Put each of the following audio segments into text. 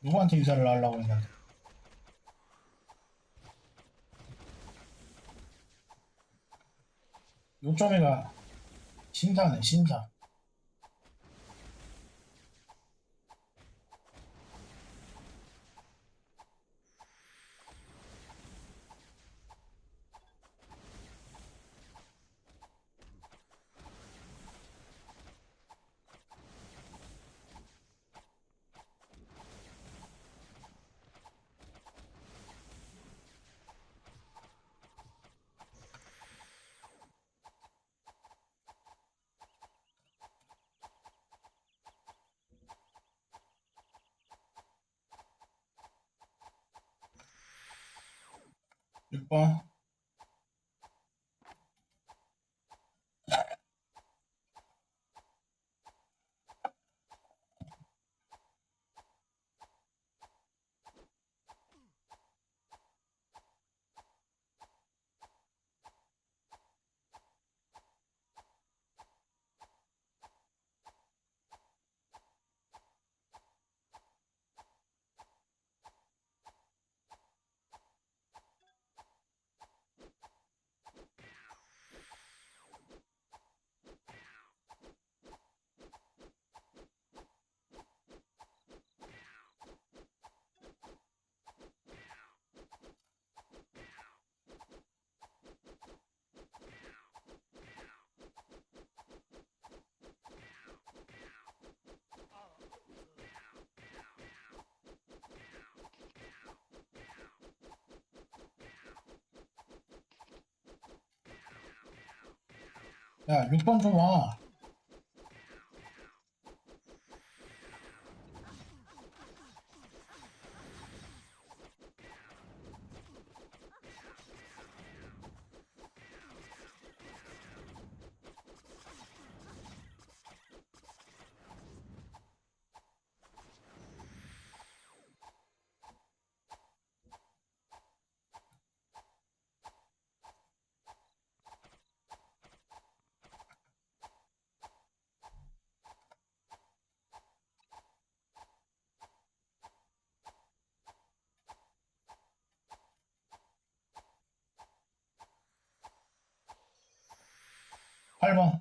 누구한테 인사를 하려고 했는데. 요점이가 신사네, 신사. 육 번. 야, 6번 좀 와. 팔 번.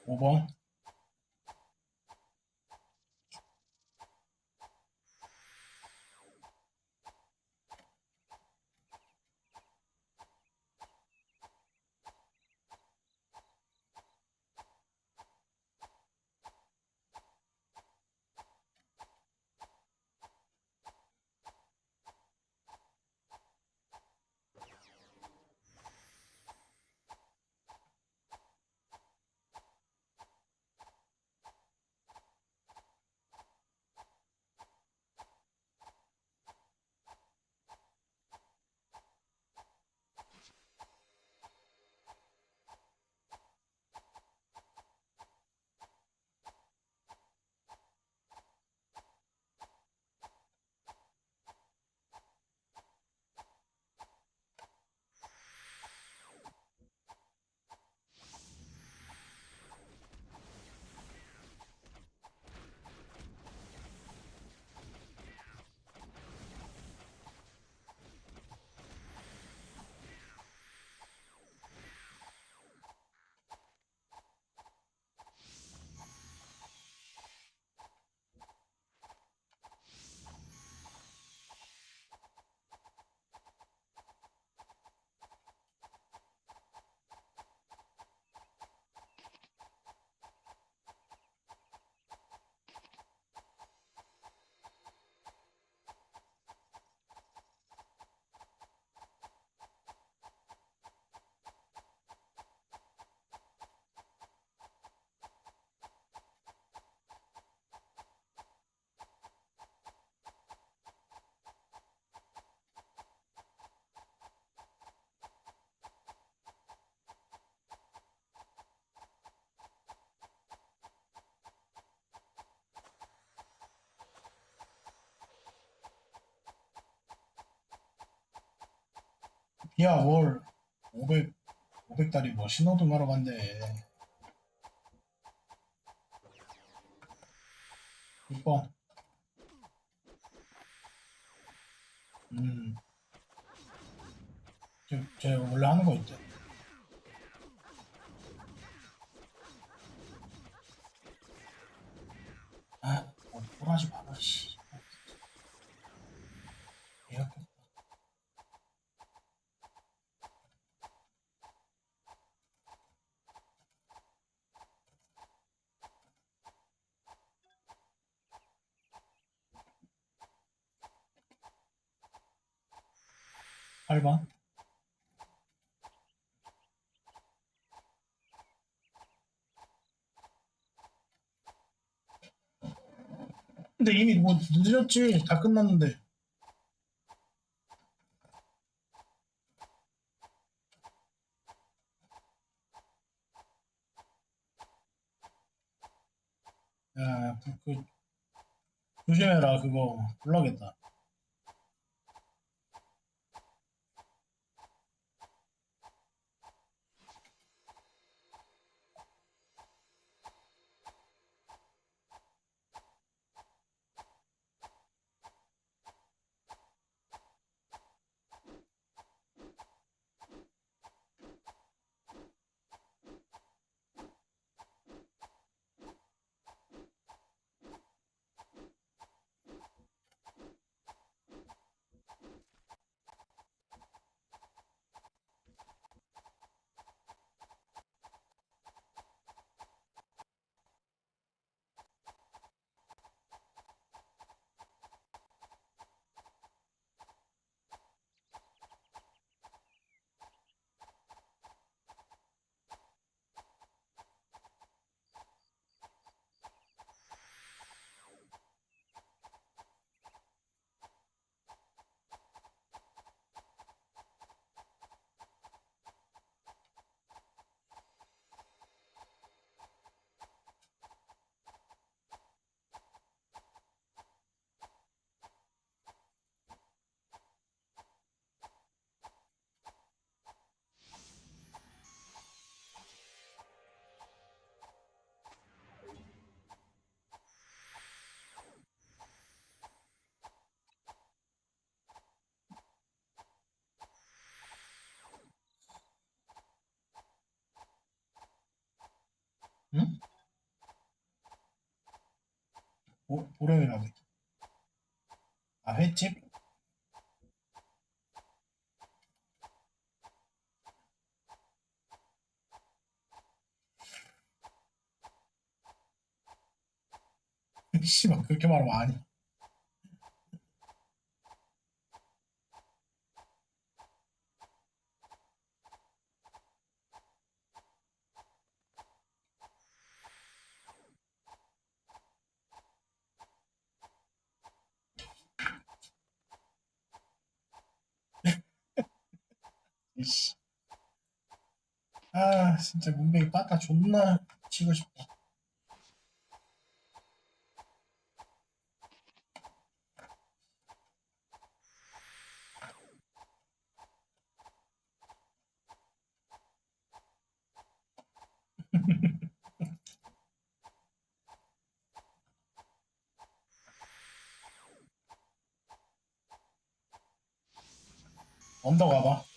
5번. 야, 뭘 500달이 뭐 신호등 하러 간대. 6번. 음, 쟤 원래 하는 거 있대. 아, 뭘 하지 마라, 씨. 이렇게 8번. 근데 이미 뭐 늦었지. 다 끝났는데. 야, 조심해라. 그거 불나겠다. 응? 보령이라며. 아, 횟집? 씨발, 그렇게 말하면 아니. 이씨. 아, 진짜 문뱅이 빠따 존나 치고 싶다. 언더 가봐.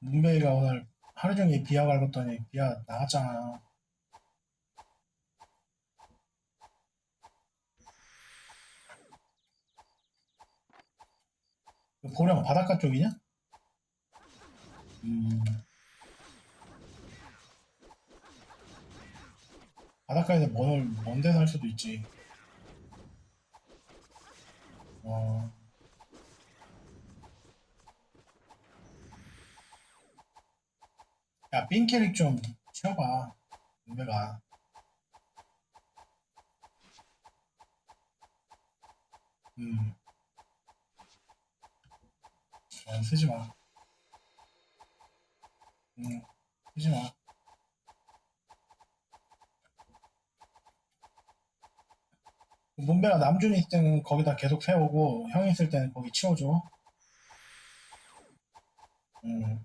문뱅이가 오늘 하루 종일 비아 밟았더니 비아 나갔잖아. 그 보령 바닷가 쪽이냐? 음, 바닷가에서 먼 데서 할 수도 있지. 어, 야, 빈 캐릭 좀 치워봐. 문배가. 음, 쓰지 마. 쓰지 마. 문배가 남준이 있을 때는 거기다 계속 세우고, 형이 있을 때는 거기 치워줘. 음,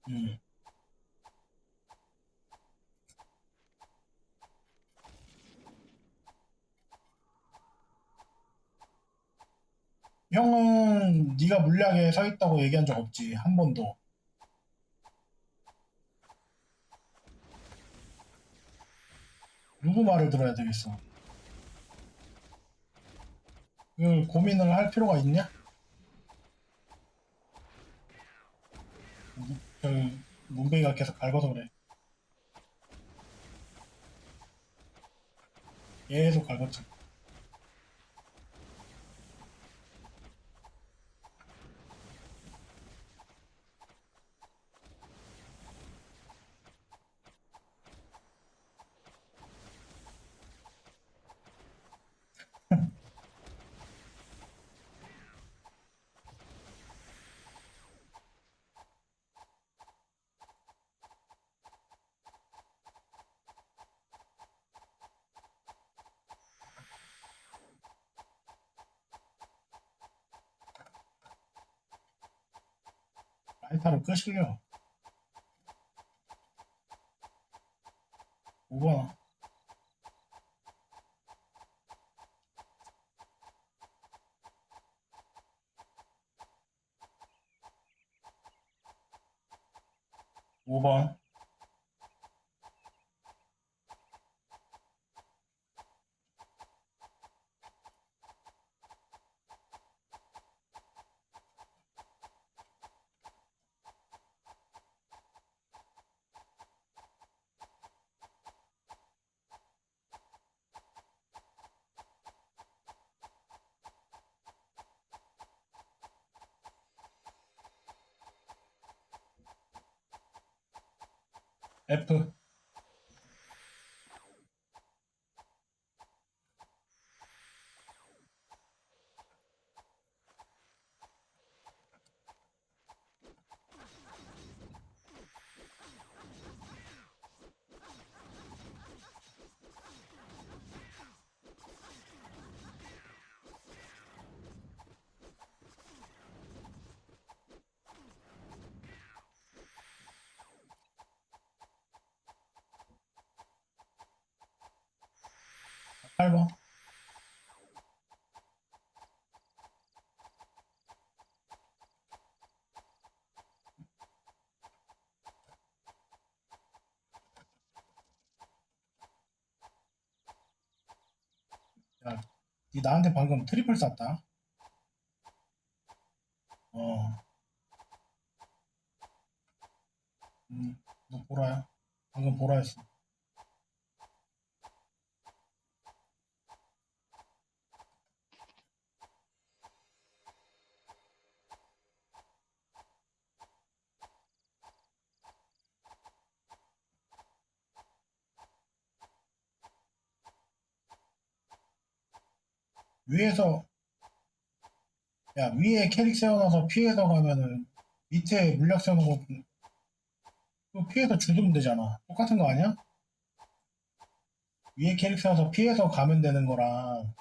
음. 형은 네가 물량에 서 있다고 얘기한 적 없지. 한 번도. 누구 말을 들어야 되겠어. 그걸 고민을 할 필요가 있냐? 문배가 계속 밟아서 그래. 계속 밟았지. 라이터를 끄실려. 5번. 5번. F. 밟아. 야, 니 나한테 방금 트리플 쐈다. 어. 너 보라야. 방금 보라였어. 위에서, 야, 위에 캐릭 세워놔서 피해서 가면은 밑에 물약 세워놓고 또 피해서 죽으면 되잖아. 똑같은 거 아니야? 위에 캐릭 세워서 피해서 가면 되는 거랑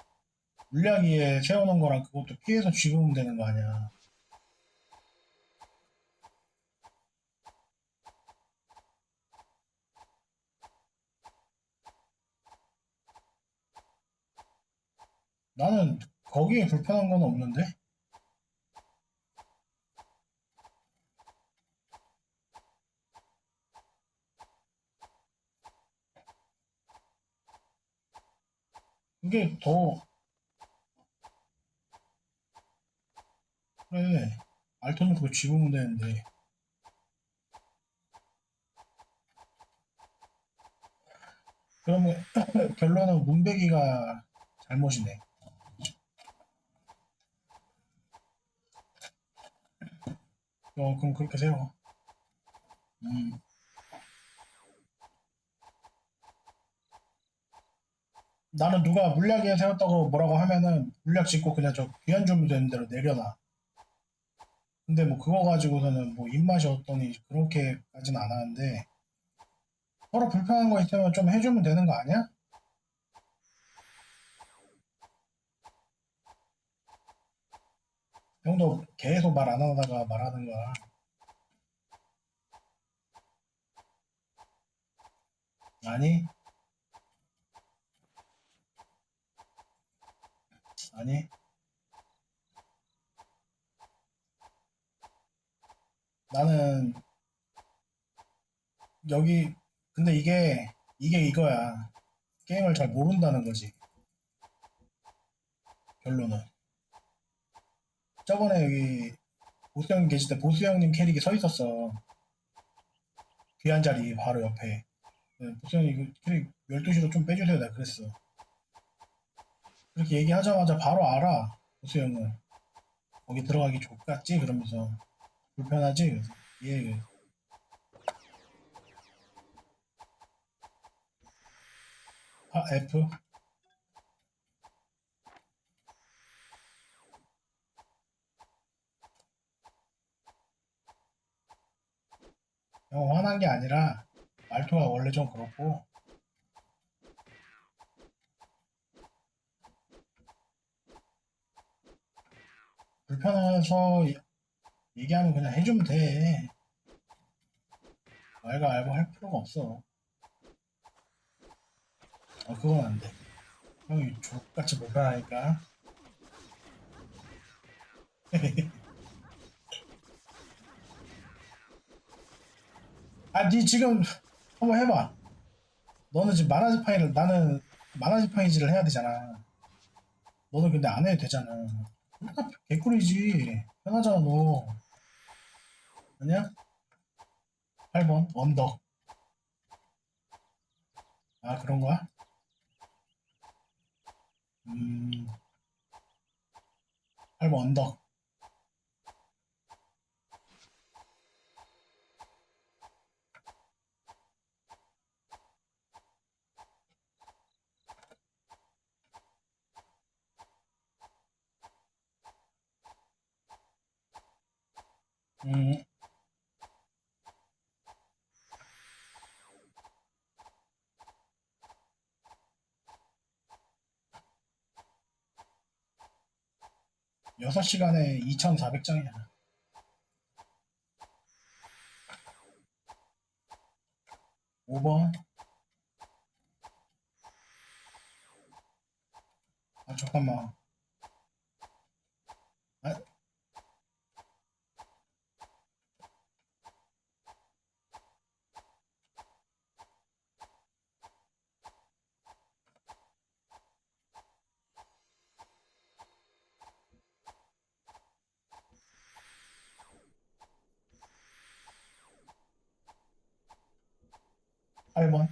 물약 위에 세워놓은 거랑 그것도 피해서 죽으면 되는 거 아니야. 나는 거기에 불편한 건 없는데? 그게 더 그래. 알트 누르고 집으면 되는데. 그러면 결론은 문배기가 잘못이네. 그럼 그렇게 세워. 음. 나는 누가 물약에 세웠다고 뭐라고 하면은 물약 짓고 그냥 저 귀한 주문 되는 대로 내려놔. 근데 뭐 그거 가지고서는 뭐 입맛이 어떠니 그렇게까지는 안 하는데 서로 불편한 거 있으면 좀 해주면 되는 거 아니야? 형도 계속 말 안 하다가 말하는 거야. 아니? 아니? 나는 여기 근데 이게 이거야. 게임을 잘 모른다는 거지. 결론은. 저번에 여기 보스 형 계실 때 보스 형님 캐릭이 서 있었어. 귀한 자리 바로 옆에. 네, 보스 형이 그 캐릭 12시로 좀 빼주세요. 내가 그랬어. 그렇게 얘기하자마자 바로 알아. 보스 형은. 거기 들어가기 족같지? 그러면서. 불편하지? 그래서 예. 아, F? 형 화난 게 아니라 말투가 원래 좀 그렇고 불편해서 얘기하면 그냥 해주면 돼. 말가 알고 할 필요가 없어. 그건 안 돼. 형이 족같이 불편하니까. 아, 니 지금 한번 해봐. 너는 지금 마나지파이를 나는 마나지파이지를 해야 되잖아. 너는 근데 안 해도 되잖아. 그러니까 개꿀이지. 편하잖아 너. 아니야? 8번 언덕. 아 그런 거야? 음 8번 언덕. 음 6시간에 2,400장이야. 5번. 아 잠깐만. 아, 8번.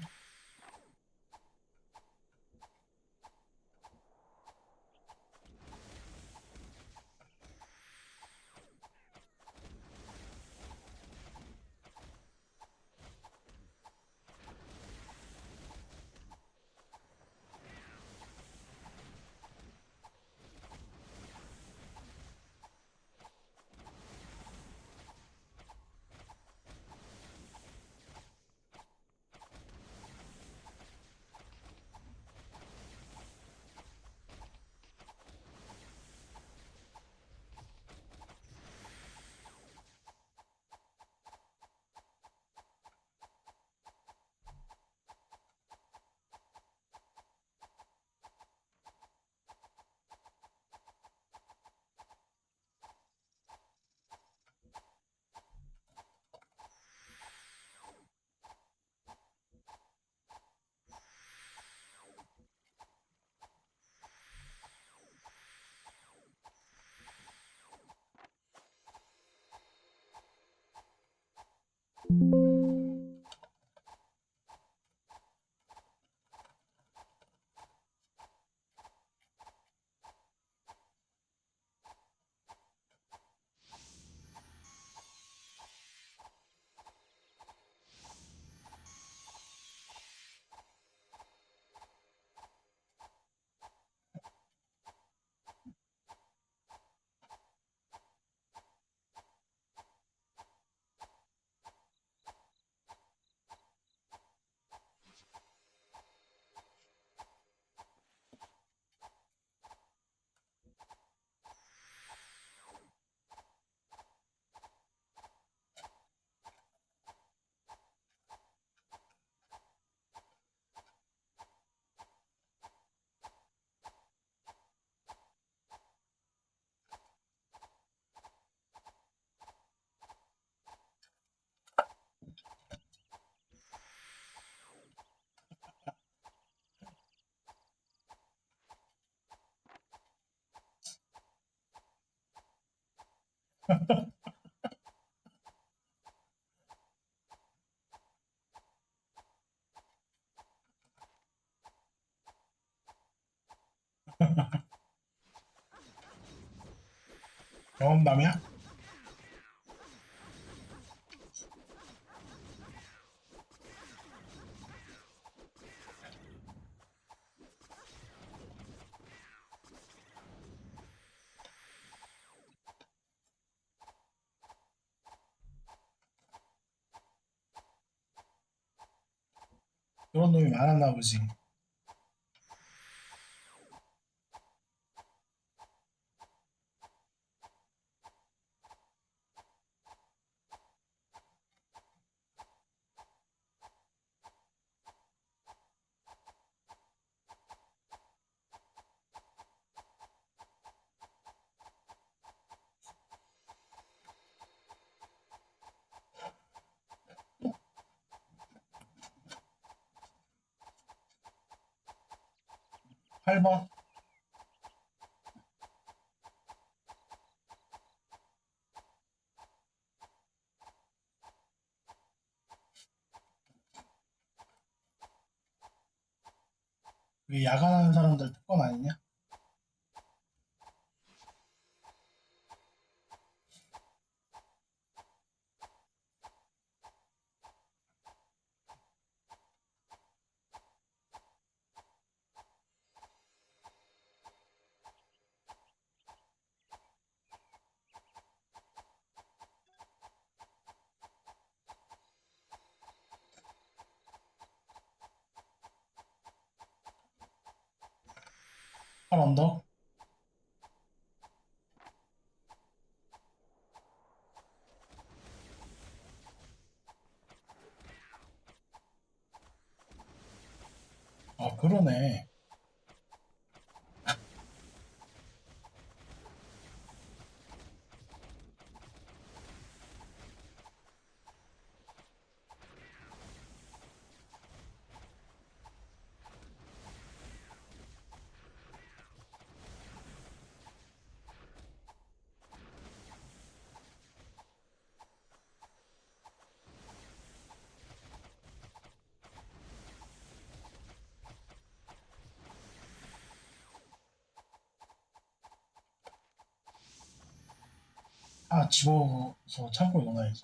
경험담이야? 그런 놈이 많았나 보지. 팔 번 그게 야간하는 사람들 특권 아니냐? 팔 언더? 아, 그러네. 아, 집어서 창고에 넣어놔야지.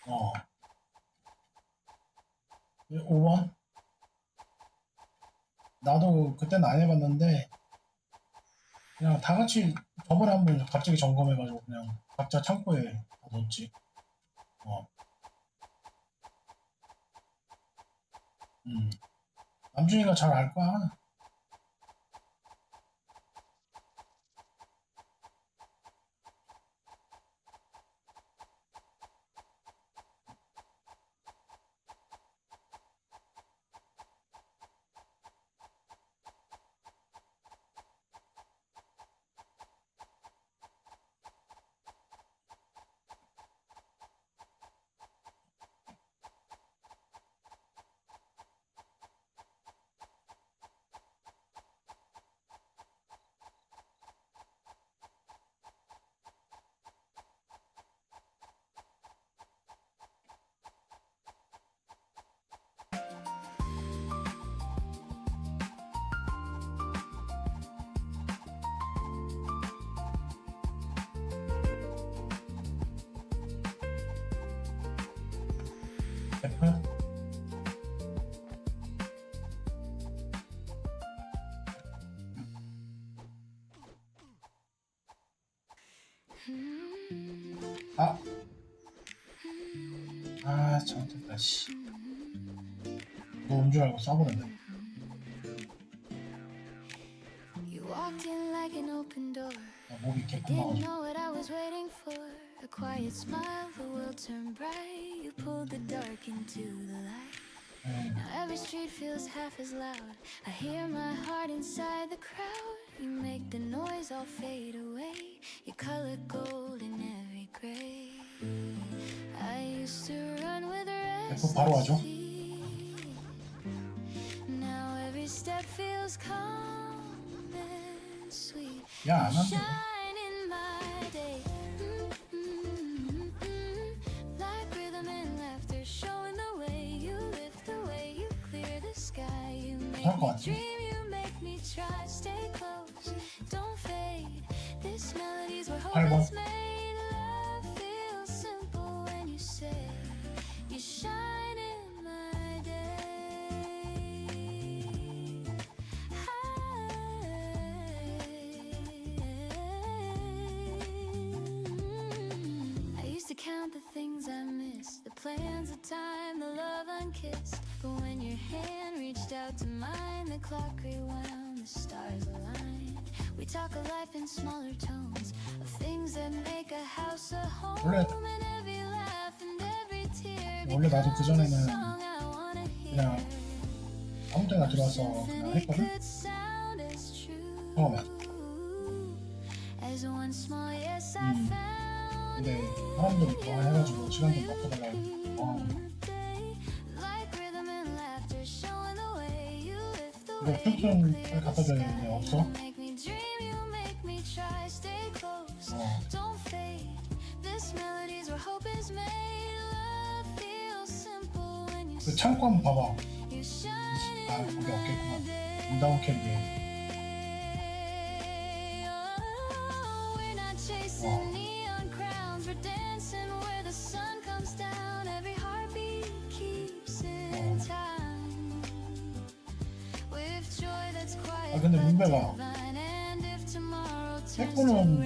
어. 5번? 나도 그때는 안 해봤는데, 그냥 다 같이 저번에 한번 갑자기 점검해가지고 그냥 각자 창고에 다 넣었지. 어. 음. 남준이가 잘 알 거야. F? 잘못했다, 씨. 너 온 줄 알고 써버렸네. 목이 개판 나가지고. A quiet smile, the world turned bright. You pulled the dark into the light. Now every street feels half as loud. I hear my heart inside the crowd. You make the noise all fade away. You color gold in every gray. I used to run with F 바로 하죠. Now every step feels calm and sweet. 야, 안 한대. 못할 것 같아. 8번. Count the things I missed, the plans of time, the love unkissed. But when your hand reached out to mine, the clock rewound, the stars aligned. We talk of life in smaller tones, of things that make a house a home, and every laugh and every tear. 원래 나도 그 전에는 그냥 아무 때나 들어와서 그냥 했거든. 처음에. 근데 사람들이 좋아해가지고 시간 좀 바꿔달라고 이거 툭툭 갖다 줘야 되는데 없어? 그 창고 한번 봐봐. 거기 없겠구만. 인다운 캔디. 근데 문배가 태권은 왜?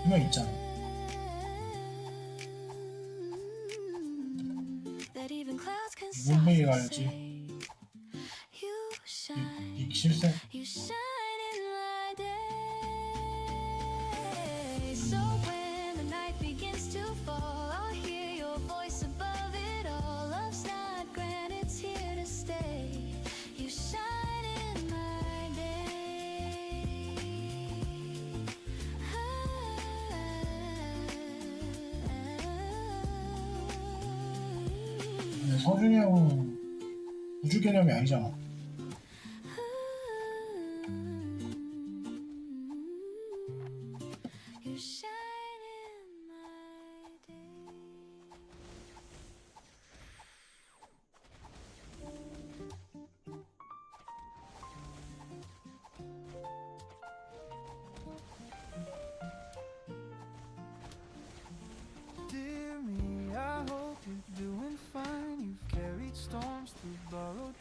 분명 있잖아. 문배가 알지. 이 실세. 서준이 형은 우주 개념이 아니잖아.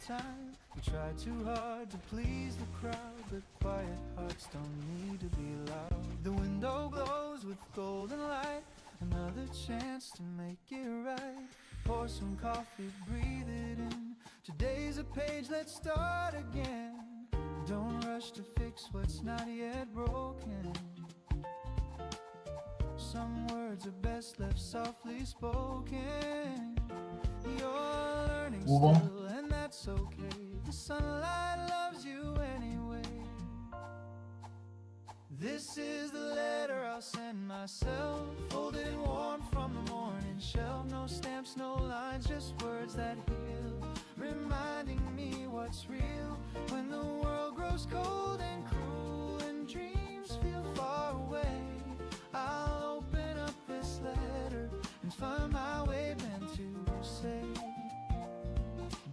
Time. We try too hard to please the crowd, but quiet hearts don't need to be loud. The window glows with golden light, another chance to make it right. Pour some coffee, breathe it in. Today's a page, let's start again. Don't rush to fix what's not yet broken. Some words are best left softly spoken. You're learning still, and that's okay. The sunlight loves you anyway. This is the letter I'll send myself, folded warm from the morning shelf. No stamps, no lines, just words that heal, reminding me what's real. When the world grows cold and cruel and dreams feel far away, I'll open up this letter and find my way meant to say,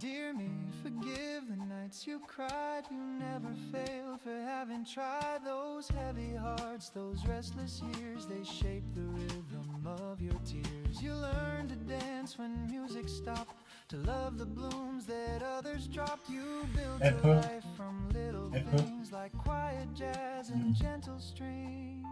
dear me, forgive the nights you you cried, you never failed for having tried. Those heavy hearts, those restless years, they shape the rhythm of your tears. You learned to dance when music stopped, to love the blooms that others dropped. You built your life from little things like quiet jazz and gentle strings.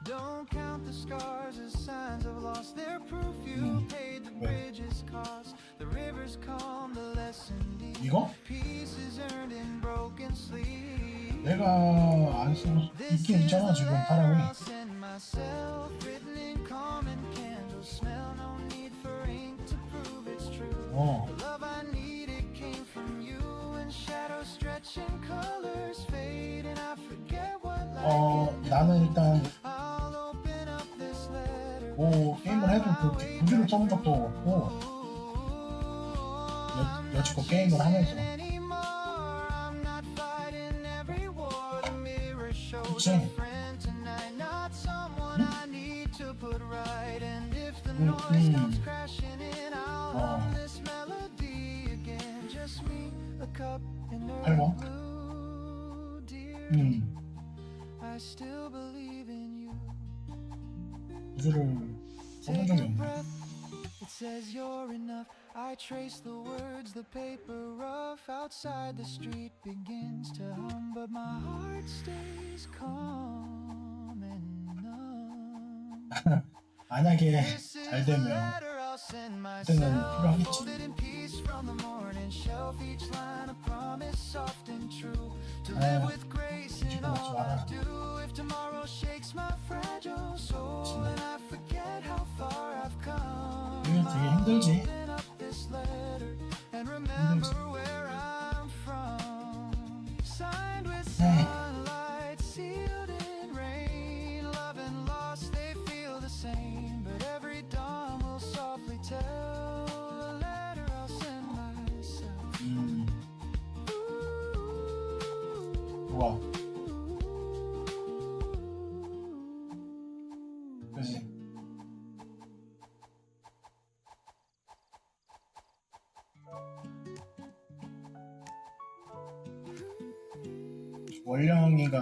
Don't count the scars as signs of loss. They're proof you paid the bridge's cost. The rivers calm, the lesson deep. 이거? Peace is earned in broken sleep. 내가 안 쓰고 있긴 있잖아 지금 사람이. I'll send myself, written in calm and candles smell. No need for ink to prove it's true. The love I needed came from you. And shadows stretch and colors fade, and I forget what life can do. 나는 일단 I'll open up this letter. 뭐 게임을 해도 그 구주를 써본 적도 없고 여지껏 게임을 하면서 그치? 할머? 구주를 써본 적이 없네. It says you're enough. I trace the words, the paper rough. Outside the street begins to hum, but my heart stays calm and numb. 만약에 잘 되면 그때는 필요하겠지. 지금 하지 마라. 이게 되게 힘들지. 힘들지. 에이. 좋아. 그지? 원령이가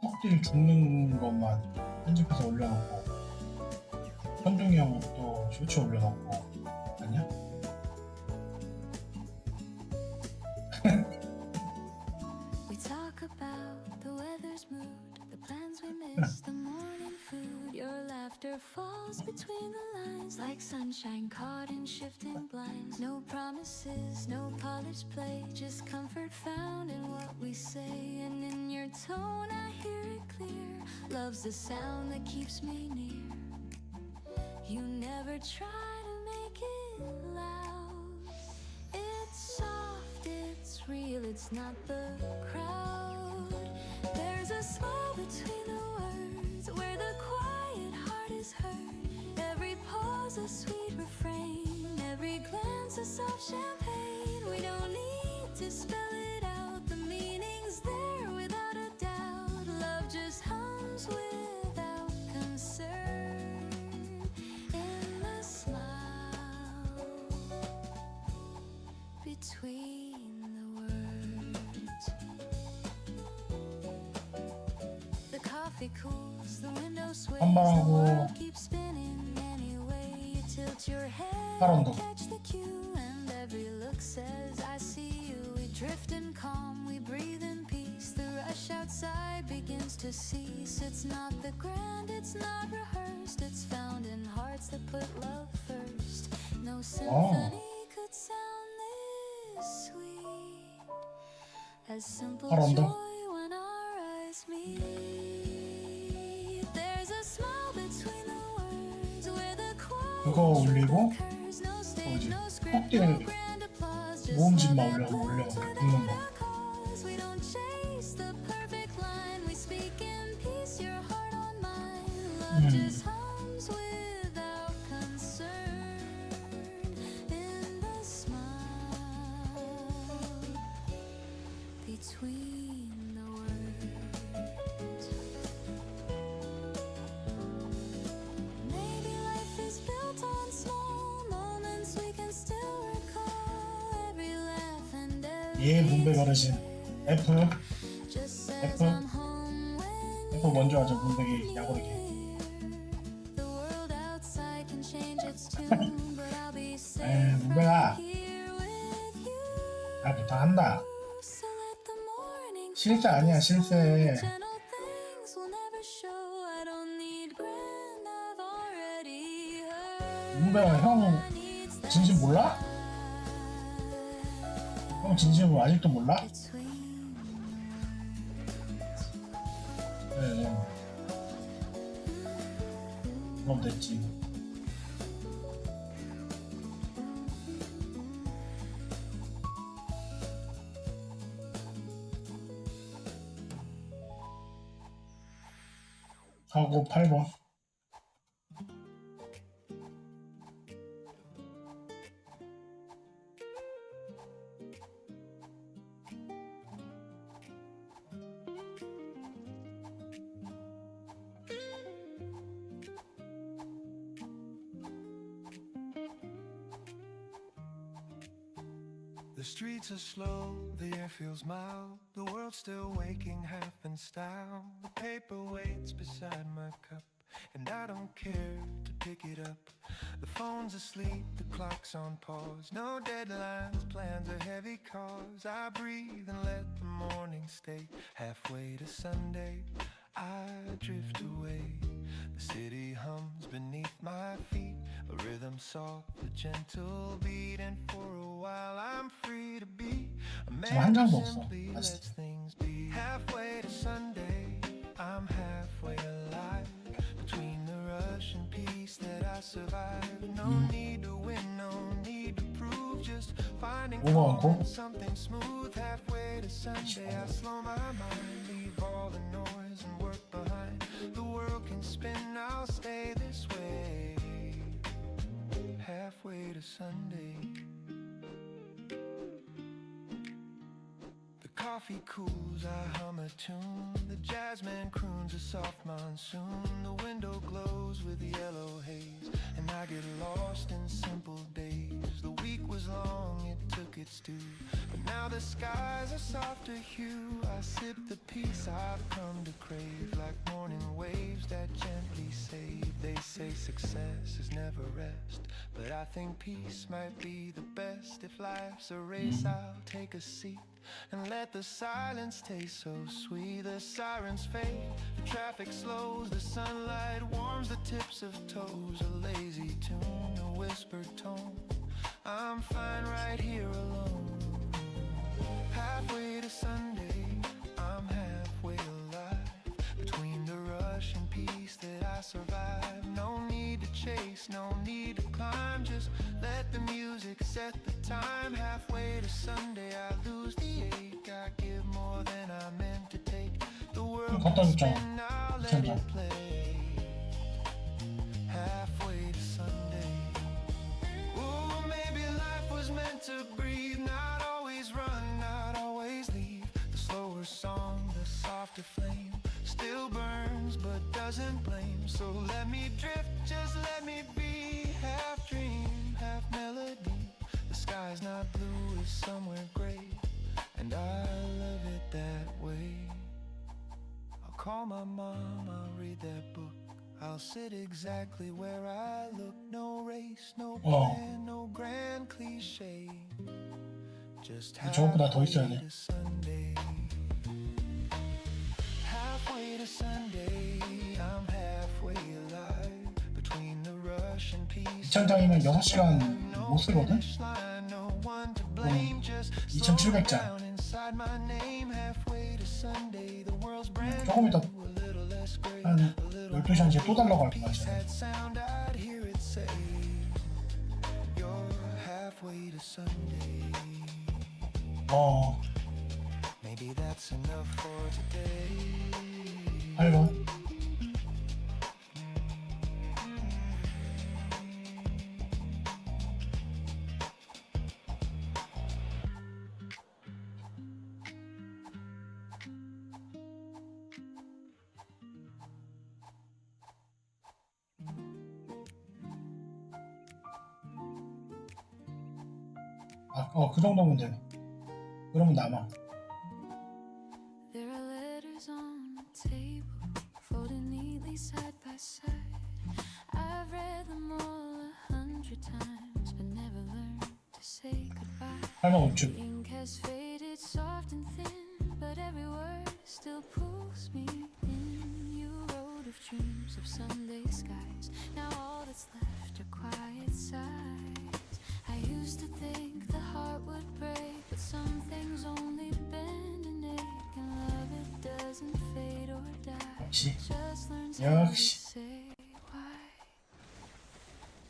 턱들 죽는 것만 편집해서 올려놓고 현중이 형 또 쇼츠 올려놓고 아니야? We talk about the weather's mood, the plans we miss, the morning food. Your laughter falls between the lines like sunshine caught in shifting blinds. No promises, no polished play, just comfort found in what we say. And in your tone I hear it clear. Love's the sound that keeps me near. You never try to make it loud. It's soft, it's real, it's not the crowd. There's a smile between the words where the quiet heart is heard. Every pause a sweet refrain, every glance a soft champagne. We don't need to spell it out, the meaning's there without a doubt. Love just hums without concern in the smile between the words. The coffee cools, the window sways, the world keeps spinning anyway. You tilt your head, catch the cue, and every look says, I see you. We drift in calm, we breathe in peace. The rush outside begins to cease. It's not the grand, it's not rehearsed. It's found in hearts that put love first. No symphony could sound this sweet, as simple joy when our eyes meet. There's a smile between the words where the quiet 그거 올리고 occurs. No 또 stage, 이제 no script, 턱들 no grand applause, just 모음집만 love and 올려 words 긁는 without 거. a cause. We don't chase the perfect line, we speak in peace, your heart on mine. Love just hums without concern in the smile between the words. Maybe life is built on small moments we can still recall. Every laugh and 예, 문백 어르신. F 먼저 하죠. 문백이 야구르게. 에이, 문백아, 나 부탁한다. 실세 아니야, 실세. 문백아, 형 진심 몰라? 형 진심을 아직도 몰라? 네. 그럼 됐지. 하고 8번. The streets are slow, the air feels mild. The world's still waking half in style. The paper waits beside my cup, and I don't care to pick it up. The phone's asleep, the clock's on pause. No deadlines, plans are heavy cause. I breathe and let the morning stay. Halfway to Sunday, I drift away. The city hums beneath my feet, a rhythm soft, a gentle beat. And for a while I'm free to be a man who simply lets things be. Halfway to Sunday, I'm halfway alive. Between the rush and peace that I survive. No need to win, no need to prove. Just finding calm and something smooth. Halfway to Sunday, I slow my mind, leave all the noise and work behind. The world can spin, I'll stay this way. Halfway to Sunday. The coffee cools, I hum a tune. The jazzman croons a soft monsoon. The window glows with yellow haze, and I get lost in simple days. The week was long, it took its due, but now the skies are softer hue. I sip the peace I've come to crave, like morning waves that gently save. They say success is never rest, but I think peace might be the best. If life's a race, I'll take a seat and let the silence taste so sweet. The sirens fade, the traffic slows, the sunlight warms the tips of toes. A lazy tune, a whispered tone, I'm fine right here alone. Halfway to Sunday, I'm halfway alive. Between the rush and peace that I survive. No need to chase, no need to climb. Just let the music set the time. Halfway to Sunday, I lose the ache. I give more than I meant to take. The world can spin, I'll let it play. Halfway to Sunday. Ooh, maybe life was meant to breathe. Not always run, not always leave. The slower song, the softer flame, still burns but doesn't blame. So let me drift, just let me be. Half dream, half melody. The sky's not blue, it's somewhere gray, and I love it that way. I'll call my mom, I'll read that book. I'll sit exactly where I look. No race, no plan, no grand cliche. Just halfway to Sunday. Halfway to Sunday, I'm halfway alive. Between the rush and peace. 2000장이면 6시간 못 쓰거든? 2700장. 조금 이따 한 12시 1시에 또 달라고 할 거야. Maybe that's enough for today. 8번. 그 정도면 돼. 그러면 남아. There are letters on the table, folded neatly side by side. I've read them all 100 times, but never learned to say goodbye. 할머 우측. The ink has faded soft and thin, but every word still pulls me in. You wrote of dreams of Sunday skies. Now all that's left are quiet sighs. I used to think the heart would break, but some things only bend and ache, and love it doesn't fade or die. 역시. Just learns how to 역시. say why.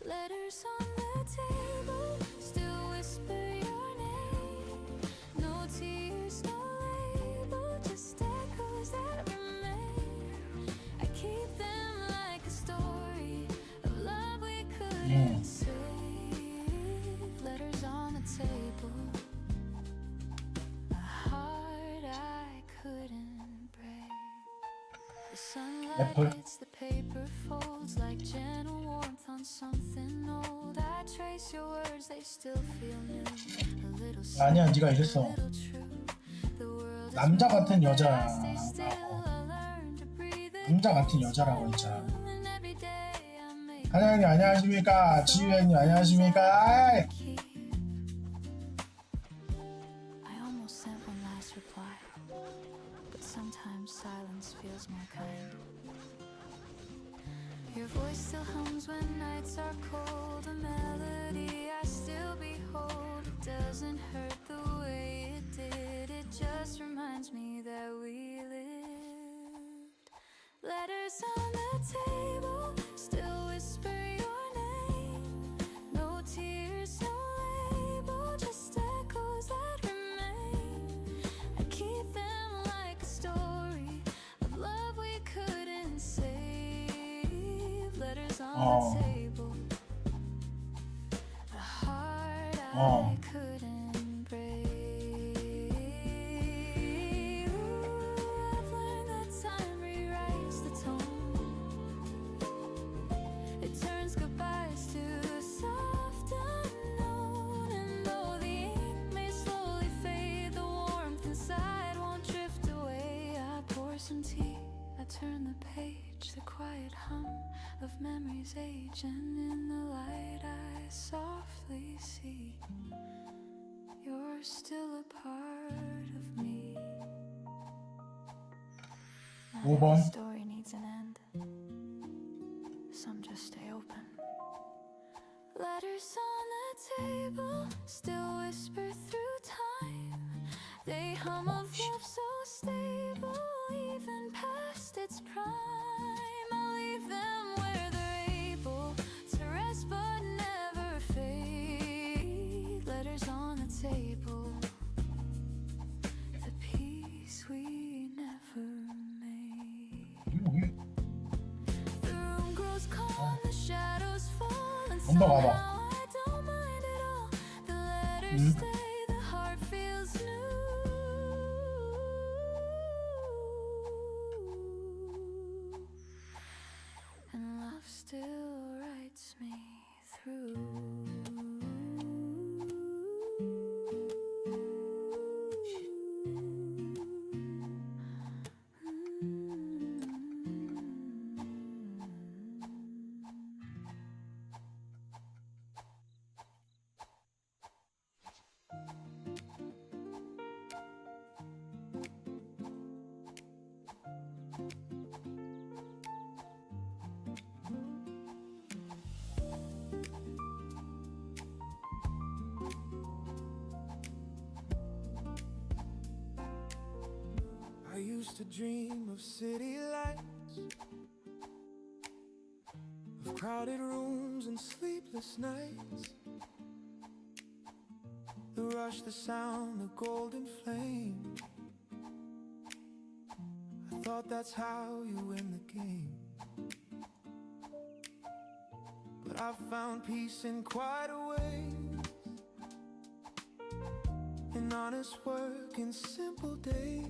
Letters on the table still whisper your name. No tears, no label, just echoes that remain. I keep them like a story of love we couldn't save. Letters on the table, a heart I couldn't break. The sunlight Apple. hits the paper folds like gentle warmth on something old. I trace your words, they still feel new. A little 아니야, sad, 네가 a 이랬어. little true. The world is 남자 같은 moving, 여자. I stay still, I learn to breathe 남자 같은 again. 여자라고 했잖아. And every day I make 사장님 안녕하십니까? 지휘관님 안녕하십니까? 아이! keep. I almost sent one last reply, but sometimes silence feels more kind. Your voice still hums when nights are cold, a melody I still behold. It doesn't hurt the way it did, it just reminds me that we lived. Letters on the table still whisper your name. No tears, no label, just echoes that remain. I keep them like a story of love we couldn't save. Letters on the table, a heart I couldn't break. Ooh, I've learned that time rewrites the tone. It turns goodbyes to a soft unknown. And though the ink may slowly fade, the warmth inside won't drift away. I pour some tea, I turn the page, the quiet hum of memories age, and in the light I softly see you're still a part of me. Not every 5번. story needs an end. Some just stay open. Letters on the table still whisper through time. They hum of love so stable, even past its prime. I'll leave them where they're able to rest but never fade. Letters on the table, the peace we never made. The room grows calm, the shadows fall, and 언더 somehow 가봐. I don't mind at all. The letters stay, the heart feels new. And love still writes me through. I used to dream of city lights, of crowded rooms and sleepless nights. The rush, the sound, the golden flame. I thought that's how you win the game. But I found peace in quieter ways, in honest work, in simple days.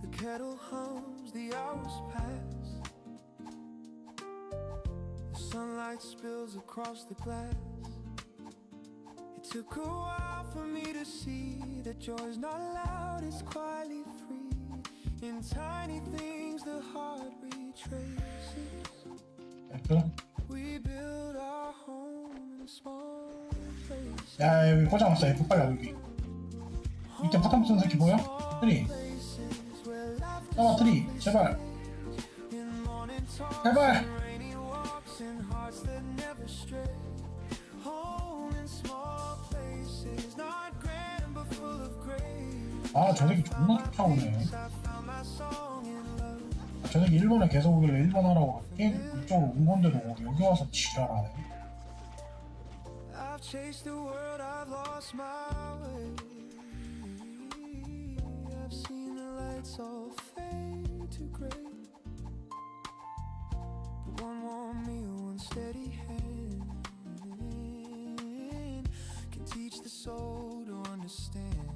The kettle hums, the hours pass, the sunlight spills across the glass. It Took a while for me to see that joy's not loud, it's quietly free. In tiny things the heart retraces. F. We build our home in small places. 야, 여기 꽂아놨어. F 빨리 여기. 밑에 포탐 쓰는 새끼 보여? 트리. 잡아, 트리. 제발. 제발. 아, 저 새끼 존나 쫓아오네. 저 새끼 일본에 계속 오길래 일본 하라고 게임 이쪽으로 온 건데도 여기 와서 지랄하네. I've chased the world, I've lost my way. I've seen the lights all fade to gray. But one warm meal, one steady hand can teach the soul to understand.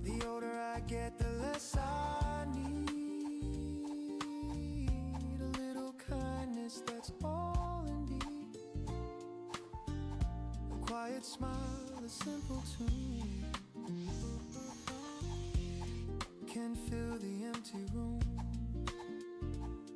The older I get, the less I need. A little kindness, that's all indeed. A quiet smile, a simple tune can fill the empty room.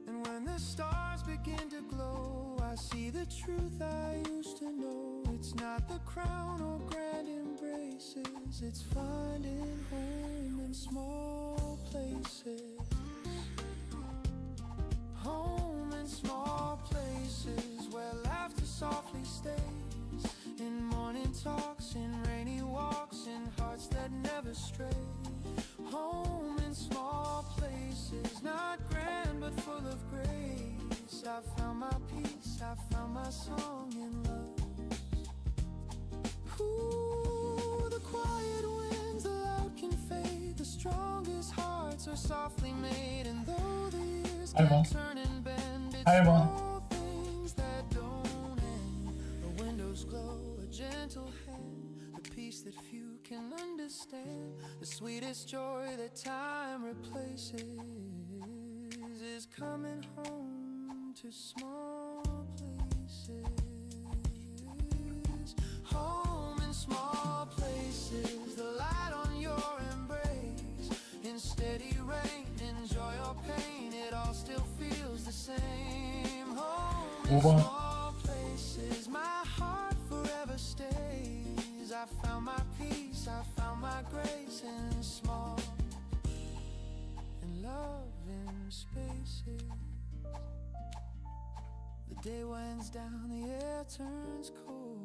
And when the stars begin to glow, I see the truth I used to know. It's not the crown or grand embraces, it's finding home in small places. Home in small places where laughter softly stays. In morning talks, in rainy walks, in hearts that never stray. Home in small places, not grand but full of grace. I found my peace, I found my song in love. Ooh, the quiet winds, the loud can fade. The strongest hearts are softly made. And though the years can turn and bend, it's all things that don't end. The windows glow, a gentle hand, the peace that few can understand. The sweetest joy that time replaces is coming home to small places. Home in small places, the light on your embrace. In steady rain, in joy or pain, it all still feels the same. Home in small places, my heart forever stays. I found my peace, I found my grace in small and love in spaces. The day winds down, the air turns cold,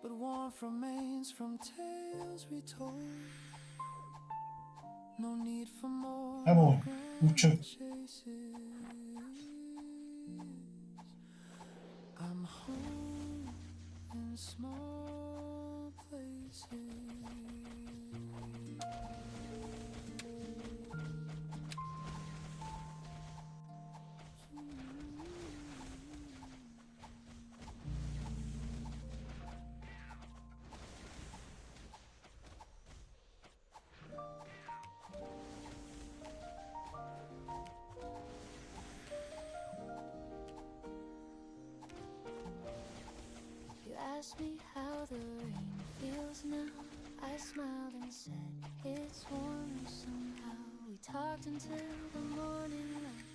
but warmth remains from tales retold. No need for more 아이고, 우측. chases. I'm home in small places. You asked me how the rain feels now. I smiled and said it's warm somehow. We talked until the morning light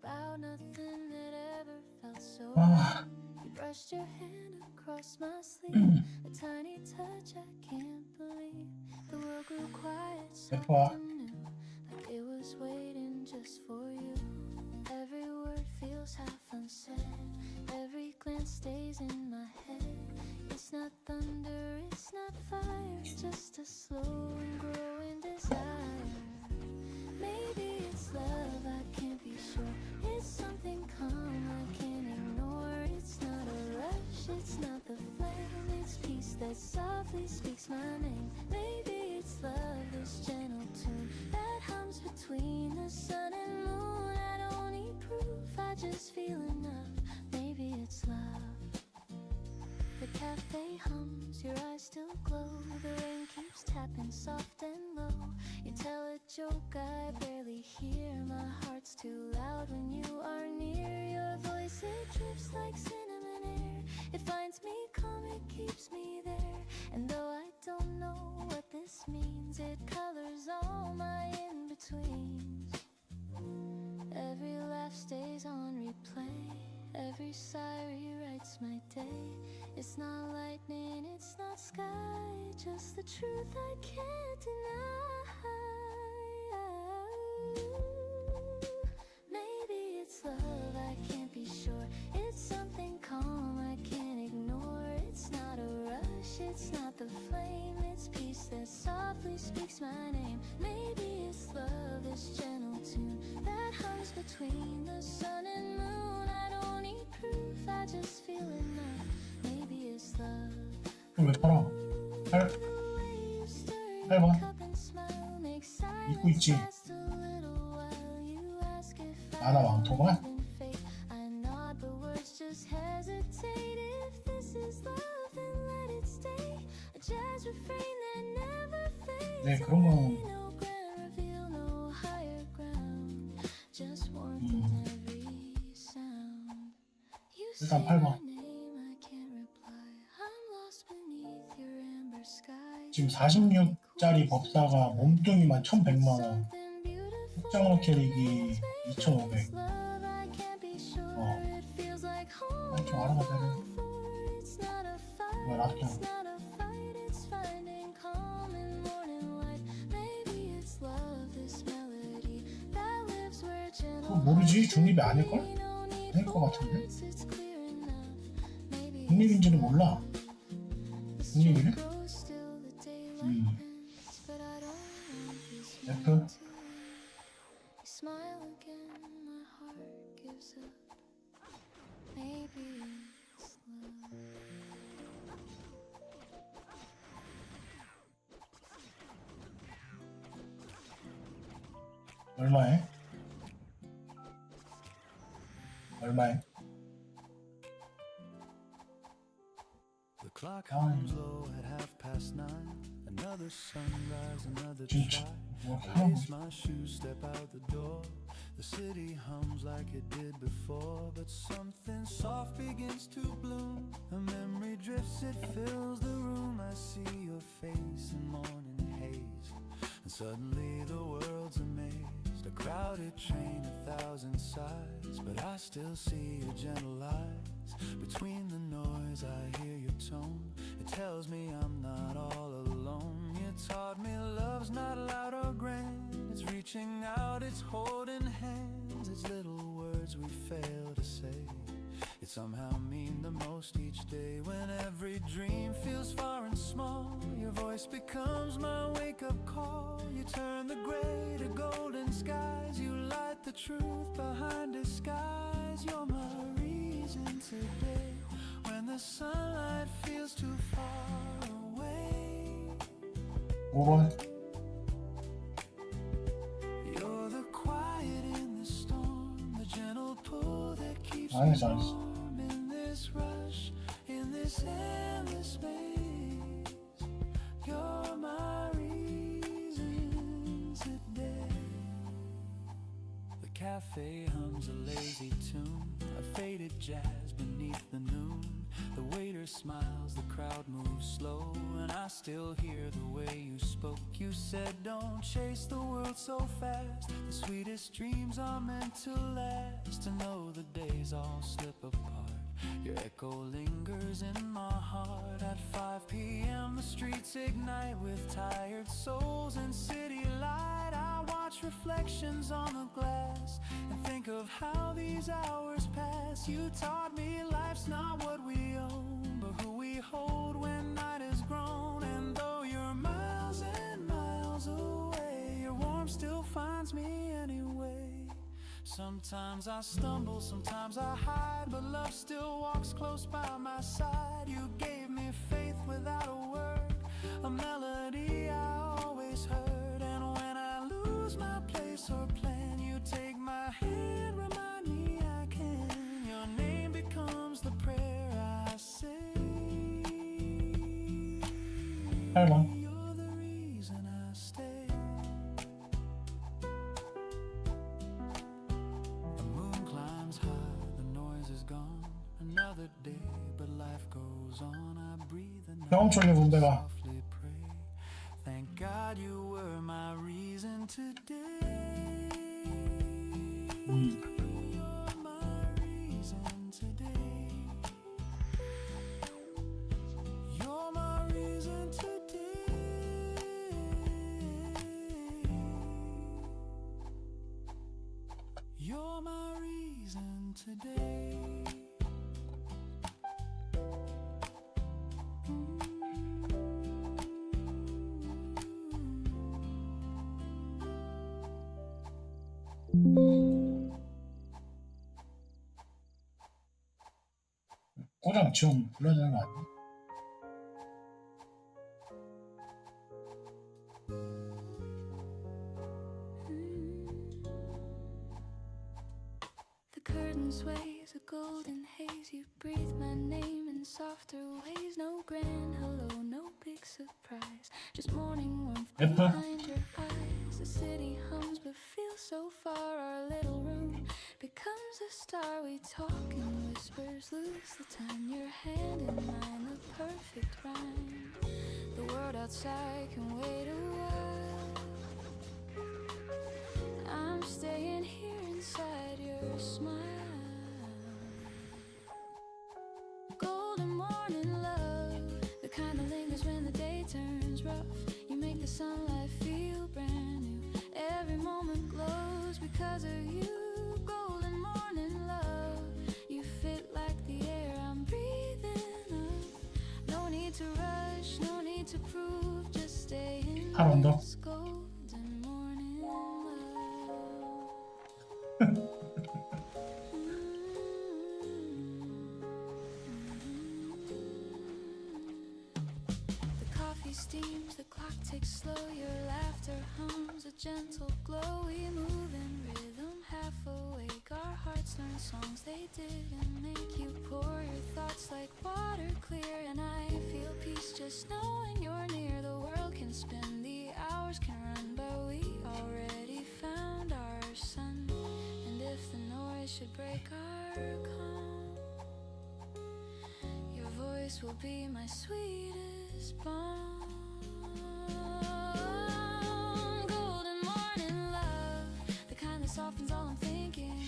about nothing that ever felt so right. You brushed your hand across my sleeve, a tiny touch I can't believe. The world grew quiet, something new, like it was waiting just for you. Every word feels half unsaid, every glance stays in my head. It's not thunder, it's not fire, just a slow and growing desire. Maybe it's love, I can't be sure. It's something calm I can't ignore. It's not a rush, it's not the flame, it's peace that softly speaks my name. Maybe it's love, this gentle tune that hums between the sun and moon. I don't need proof, I just feel enough. Maybe it's love. The cafe hums, your eyes still glow. The rain keeps tapping soft and low. You tell a joke I barely hear. My heart's too loud when you are near. Your voice, it drifts like cinnamon It finds me calm, it keeps me there. And though I don't know what this means, it colors all my in-betweens. Every laugh stays on replay, every sigh rewrites my day. It's not lightning, it's not sky, just the truth I can't deny. Maybe it's love, I can't be sure. It's something calm I can't ignore. It's not a rush, it's not the flame, it's peace that softly speaks my name. Maybe it's love, this gentle tune that hums between the sun and moon. I don't need proof, I just feel enough. Maybe it's love. 왜 팔아? 8번 입고 있지? 나나 왕통아? 네, 그런 건 일단 8번. 지금 46짜리 법사가 몸뚱이만 1100만원, 특정어 캐릭이 2500. 좀 알아봐 되네. 왜 놔둬? 그거 모르지? 중립이 아닐걸? 아닐 것 같은데? 중립인지는 몰라. 중립이래? F. 얼마에? 얼마에? The clock hums low at 9:30. Another sunrise, another 진짜 try. 뭐 I 하나 lace my shoes, step out the door. The city hums like it did before, but something soft begins to bloom. A memory drifts, it fills the room. I see your face in morning haze, and suddenly the world's amazed. A crowded train, 1,000 sighs, but I still see your gentle eyes. Between the noise, I hear your tone. It tells me I'm not all alone. You taught me love's not loud or grand. It's reaching out, it's holding hands. It's little words we fail to say. It somehow mean the most each day. When every dream feels far and small, your voice becomes my wake-up call. You turn the gray to golden skies. You light the truth behind disguise. You're my reason today. When the sunlight feels too far away. 5번. You're the quiet in the storm, the gentle pull that keeps me 잘했어, 잘했어. warm in this rush, in this endless space. You're my reason today. The cafe hums a lazy tune, a faded jazz beneath the noon. The waiter smiles, the crowd moves slow, and I still hear the way you spoke. You said don't chase the world so fast. The sweetest dreams are meant to last. To know the days all slip apart. Your echo lingers in my heart. At 5 p.m. the streets ignite with tired souls and city light. I watch reflections on the glass and think of how these hours pass. You taught me life's not what we own, but who we hold when night is grown. And though you're miles and miles away, your warmth still finds me anyway. Sometimes I stumble, sometimes I hide, but love still walks close by my side. You gave me faith without a word, a melody I always heard. And when I lose my place or plan, you take my hand, remind me I can. Your name becomes the prayer I say. 8번. You're the reason I stay. The moon climbs high, the noise is gone. Another day, but life 경험초리 분배가 softly pray. Thank God you were my reason today. You're my reason today. You're my reason today. You're my reason today. 꼬장 지금 불러야 되는 거 아니야? The curtain sways a golden haze. You breathe my name in softer ways. No grand hello, no big surprise. Just morning warmth F. behind your eyes. The city hums but feels so far. Our little room becomes a star. We talk in whispers, lose the time. Your hand in mine, the perfect rhyme. The world outside can wait a while. I'm staying here inside your smile. Golden morning love, the kind that lingers when the day turns rough. You make the sunlight feel brand new. Every moment glows because of you. Golden morning love, you fit like the air I'm breathing up. No need to rush, no need to prove, just stay in 팔 언더. this golden morning love. The coffee steams, the clock ticks slow. Your laughter hums a gentle glow. We move in rhythm, half awake. Our hearts learn songs they didn't make. You pour your thoughts like water clear, and I feel peace just knowing you're near. The world can spin, the hours can run, but we already found our sun. And if the noise should break our calm, your voice will be my sweetest balm. Golden morning love, the kind that softens all I'm thinking of.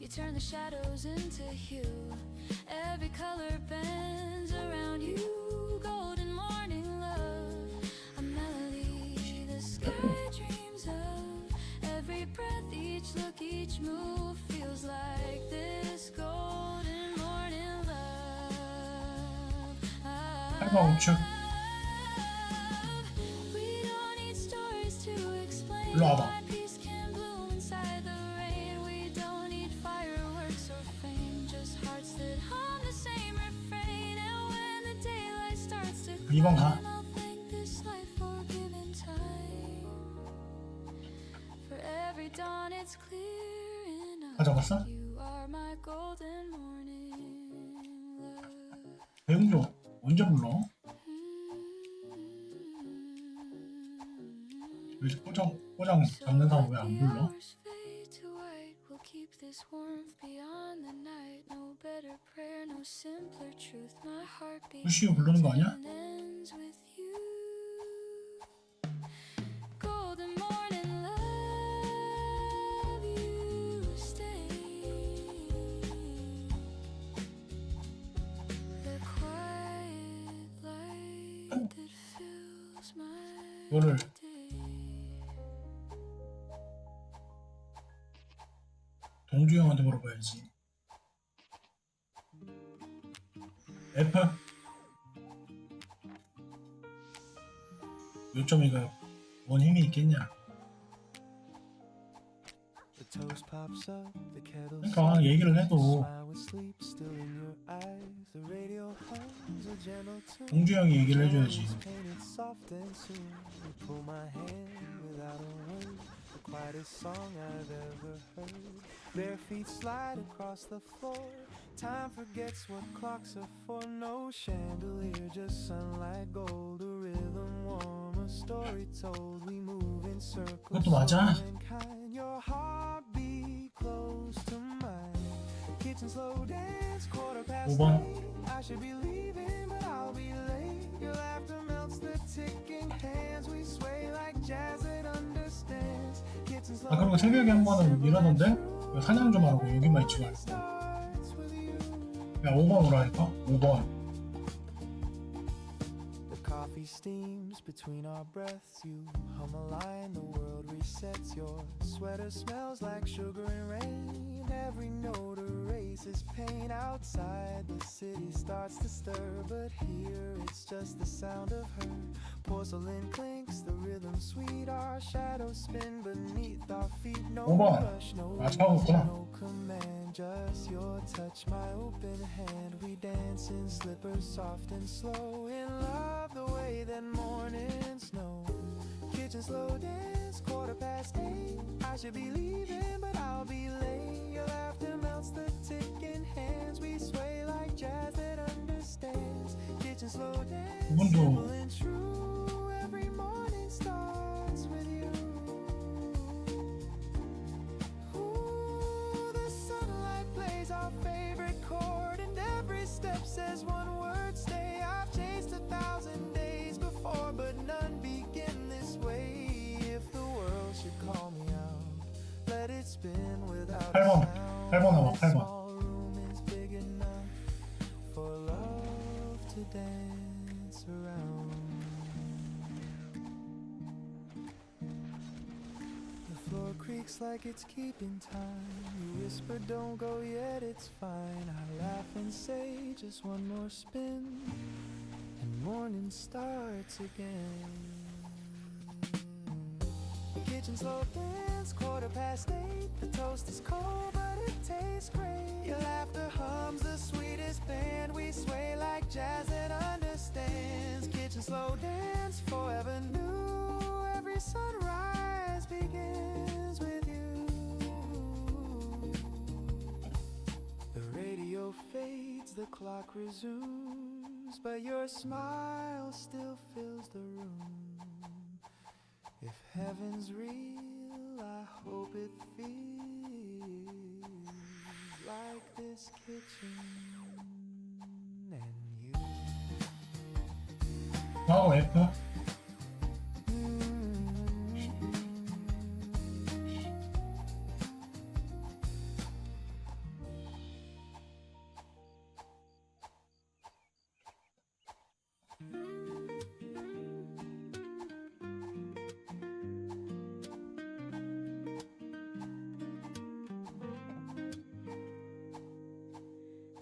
You turn the shadows into hue. Every color bends around you. Golden morning love, a melody the sky dreams of. Every breath, each look, each move feels like this. Golden morning love. 팔과 우측. We don't need stories to explain 일로 와봐. why peace can bloom inside the rain. We don't need fireworks or fame, just hearts that hum the same refrain. And when the daylight starts to 2번 가. I'll thank this life for giving time. For every dawn it's clear enough. 가져갔어? You are my golden morning love. 배웅조 언제 불러? 왜 꼬장 잡는 사람 왜 안 불러? Hours fade to white. We'll keep this warmth beyond the night. No better prayer, no simpler truth. My heartbeat 후시오 부르는 거 아니야? ends with you. Golden morning love, you stay. The quiet light that fills my 이거를 day. 동주 형한테 물어봐야지. F. 요점이가 뭔 힘이 있겠냐? The toast pops up, the kettle 그러니까 얘기를 해도 smile with sleep still in your eyes. The radio hums a gentle tune. 동주 형이 얘기를 해줘야지. Painted soft and soon. You pull my hand without a word. The quietest song I've ever heard. Bare feet slide across the floor. Time forgets what clocks are for. No chandelier, just sunlight gold. A rhythm warm, a story told. We move in circles. 그것도 맞아? slow and kind. Your heartbeat close to mine. Kitchen slow dance, 5:15. 5번. I should be leaving, but I'll be late. 아 그리고 새벽에 한 번은 이러던데 사냥 좀 하라고 여기만 있지 말고 야 5번 오라니까 5번 The coffee steams between our breaths. You hum a line, the world resets. Your sweater smells like sugar and rain. Every note erases pain. Outside the city starts to stir, but here it's just the sound of her. Porcelain clinks, the rhythm sweet. Our shadows spin beneath our feet. No 5번 rush, no 아 처음이었구나 no command, just your touch, my open hand. We dance in slippers, soft and slow, in love the way that morning snow. Kitchen slow dance, 8:15. I should be leaving, but I'll be late. Your laughter melts the ticking hands. We sway like jazz that understands. Kitchen slow dance, simple and true. Every morning starts with you. The sunlight plays our favorite chord, and every step says one word, stay. I've chased 1,000 days before, but none begin this way. If the world should call me out, let it spin without a 8번 sound. 8번 나와 This 8번 small room is big enough for love to dance around. The floor creaks like it's keeping time. You whisper, don't go yet, it's fine. I laugh and say, just one more spin, and morning starts again. The kitchen slow dance, 8:15. The toast is cold, but it tastes great. Your laughter hums the sweetest band. We sway like jazz that understands. Kitchen slow dance, forever new. Every sunrise begins with you. The radio fades, the clock resumes, but your smile still fills the room. If heaven's real, I hope it feels like this kitchen and you. 하고 F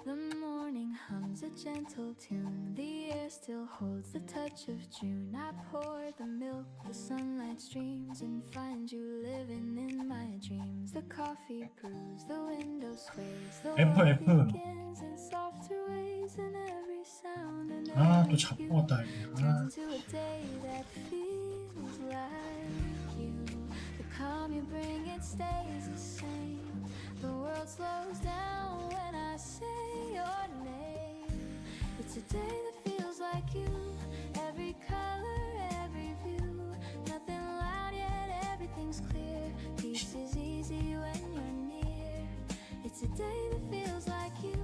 The morning hums a gentle tune. The air still holds the touch of June. I pour the milk, the sunlight streams, and find you living in my dreams. The coffee brews, the window sways, the F, world F. begins in softer ways, and every sound and 아 또 every 잡고 hue 왔다 이게 아 turns into a day that feels like you. The calm you bring, it stays the same. The world slows down when I say your name. It's a day that feels like you. Every color, every view. Nothing loud yet everything's clear. Peace is easy when you're near. It's a day that feels like you.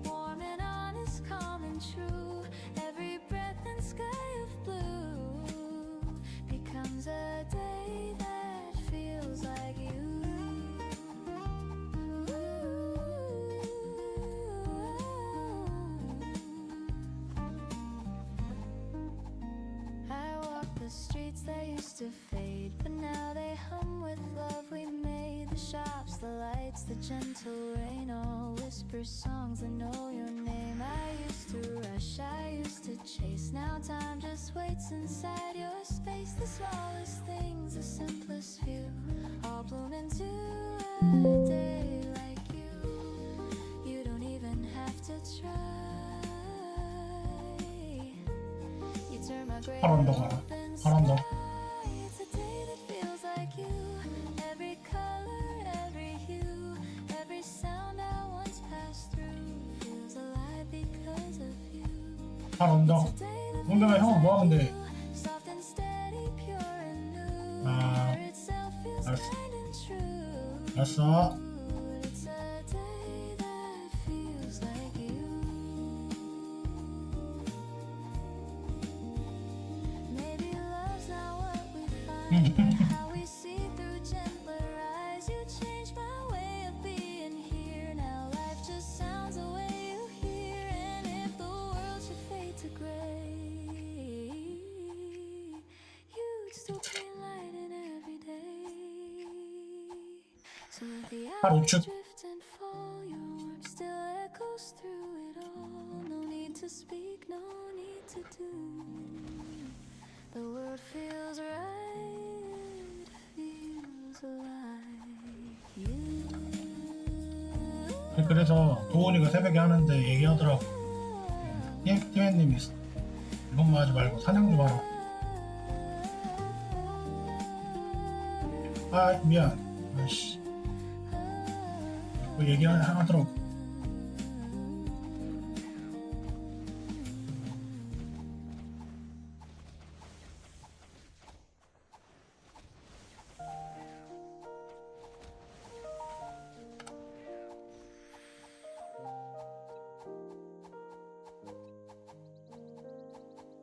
Warm and honest, calm and true. Every breath and sky of blue becomes a day that feels like you. I walk the streets that used to fade, but now they hum with love we made. The shops, the lights, the gentle rain, all whisper songs that know your name. I used to rush, I used to chase. Now time just waits inside your space. The smallest things, the simplest few, all bloom into a day like you. You don't even have to try. You turn my gray 바람 더 가라 바람 더 It's a day that feels like you. Every color, every hue, every sound I once passed through feels alive because of you. 바람 더 It's a day that 뭔가 형은 뭐 하면 돼 soft and steady, pure and new. 아 Where itself feels 알았어 kind and true. 알았어 It's a day that feels like you. Maybe love's not what we find, but how we see through gentler 팔 우측. drift and fall, your warmth still echoes through it all. No need to speak, no need to do. The world feels right, feels like you. 그래서 도훈이가 새벽에 하는데 얘기하더라고. 티맨님이 이것만 하지 말고 사냥 좀 하라고. 아 미안. 아이씨. 그 얘기하더라고.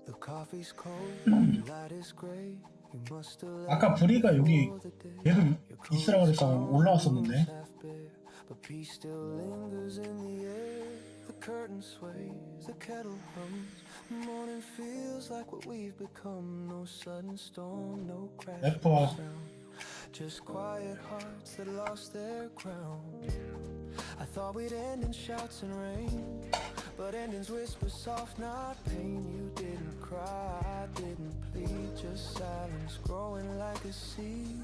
The coffee's cold, the light is gray. You must have 아까 브리가 여기 계속 있으라고 그랬다고 올라왔었는데. But peace still lingers in the air. The curtain sways, the kettle hums. The morning feels like what we've become. No sudden storm, no crash, no sound. Just quiet hearts that lost their crown. I thought we'd end in shouts and rain, but endings whisper soft, not pain. You didn't cry, I didn't plead, just silence growing like a seed.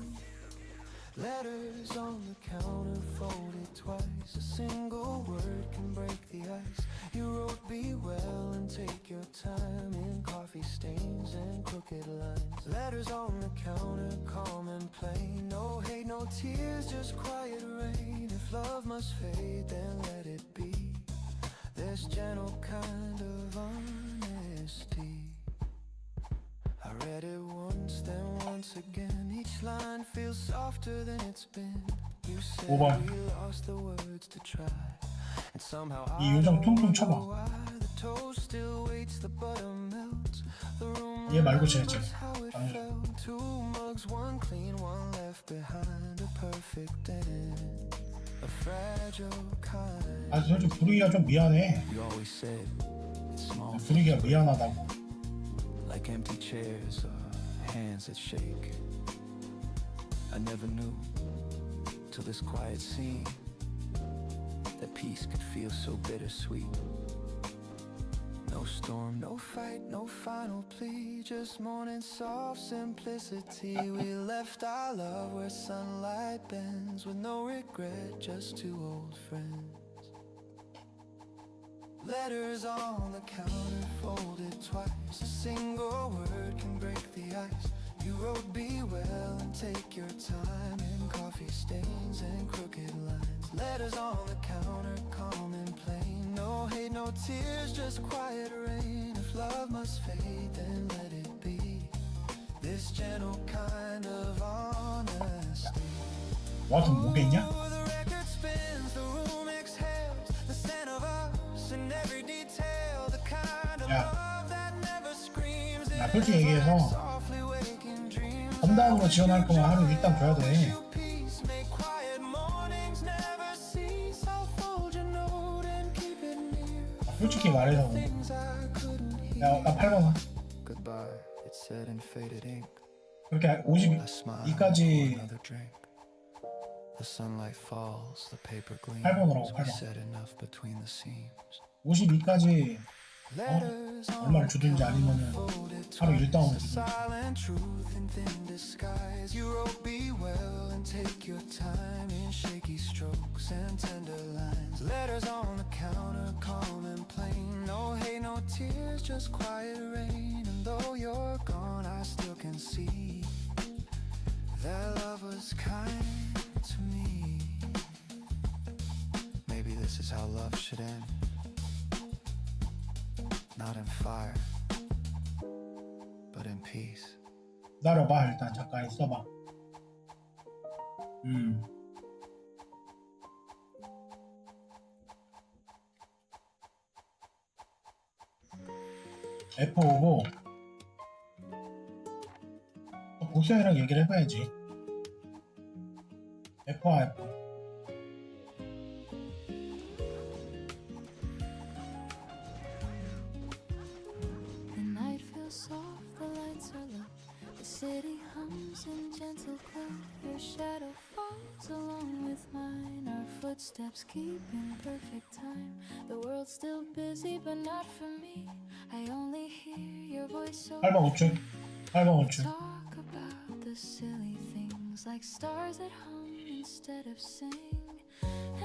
Letters on the counter folded twice. A single word can break the ice. You wrote be well and take your time in coffee stains and crooked lines. Letters on the counter, calm and plain. No hate, no tears, just quiet rain. If love must fade, then let it be. This gentle kind of honesty. I read it once, then once again. Each line feels softer than it's been. You said we lost the words to try, and somehow 이 요정 퉁퉁 쳐봐. why the toast still waits, the butter melts. The room 얘 말고 쟤. how it felt. Two mugs, one clean, one left behind. A perfect end, a fragile kind. 아 솔직히 분위기가 좀 미안해. You always said it's small. 분위기가 미안하다고. Like empty chairs or hands that shake. I never knew till this quiet scene that peace could feel so bittersweet. No storm, no fight, no final plea, just morning soft simplicity. We left our love where sunlight bends, with no regret, just two old friends. Letters on the counter folded twice. A single word can break the ice. You wrote be well and take your time in coffee stains and crooked lines. Letters on the counter, calm and plain. No hate, no tears, just quiet rain. If love must fade, then let it be. This gentle kind of honesty. 와서 뭐겠냐? The record spins, the room exhales, the scent of us in every detail, the kind of love that never screams. 나 솔직히 얘기해서 Softly waking dreams. 험담으로 지원할 거면 하루 일당 줘야 돼. Peace, make quiet mornings never cease. I'll fold your note and keep it near. 솔직히 말해서 Things I couldn't hear. 야, 나 8번 와. Goodbye, it said in faded ink. 그렇게 I smile 52까지 for another drink. The sunlight falls, the paper gleams. 8번으로 We 8번. said enough between the seams. 52까지 얼마를 주든지 아니면은 하루 일당으로 주든지. Silent truth in thin disguise. You wrote be well and take your time in shaky strokes and tender lines. Letters on the counter, calm and plain. No hate, no tears, just quiet rain. And though you're gone, I still can see that love was kind to me. Maybe this is how love should end. Not in fire, but in peace. 기다려봐 일단 잠깐 있어봐. F5고 복수형이랑 얘기를 해봐야지. F와 F. The night feels soft, the lights are low. The city hums in gentle glow. Your shadow falls along with mine. Our footsteps keep in perfect time. The world's still busy, but not for me. I only hear your voice over 8번 우측 8번 우측 talk about the silly things like stars that hum instead of sing.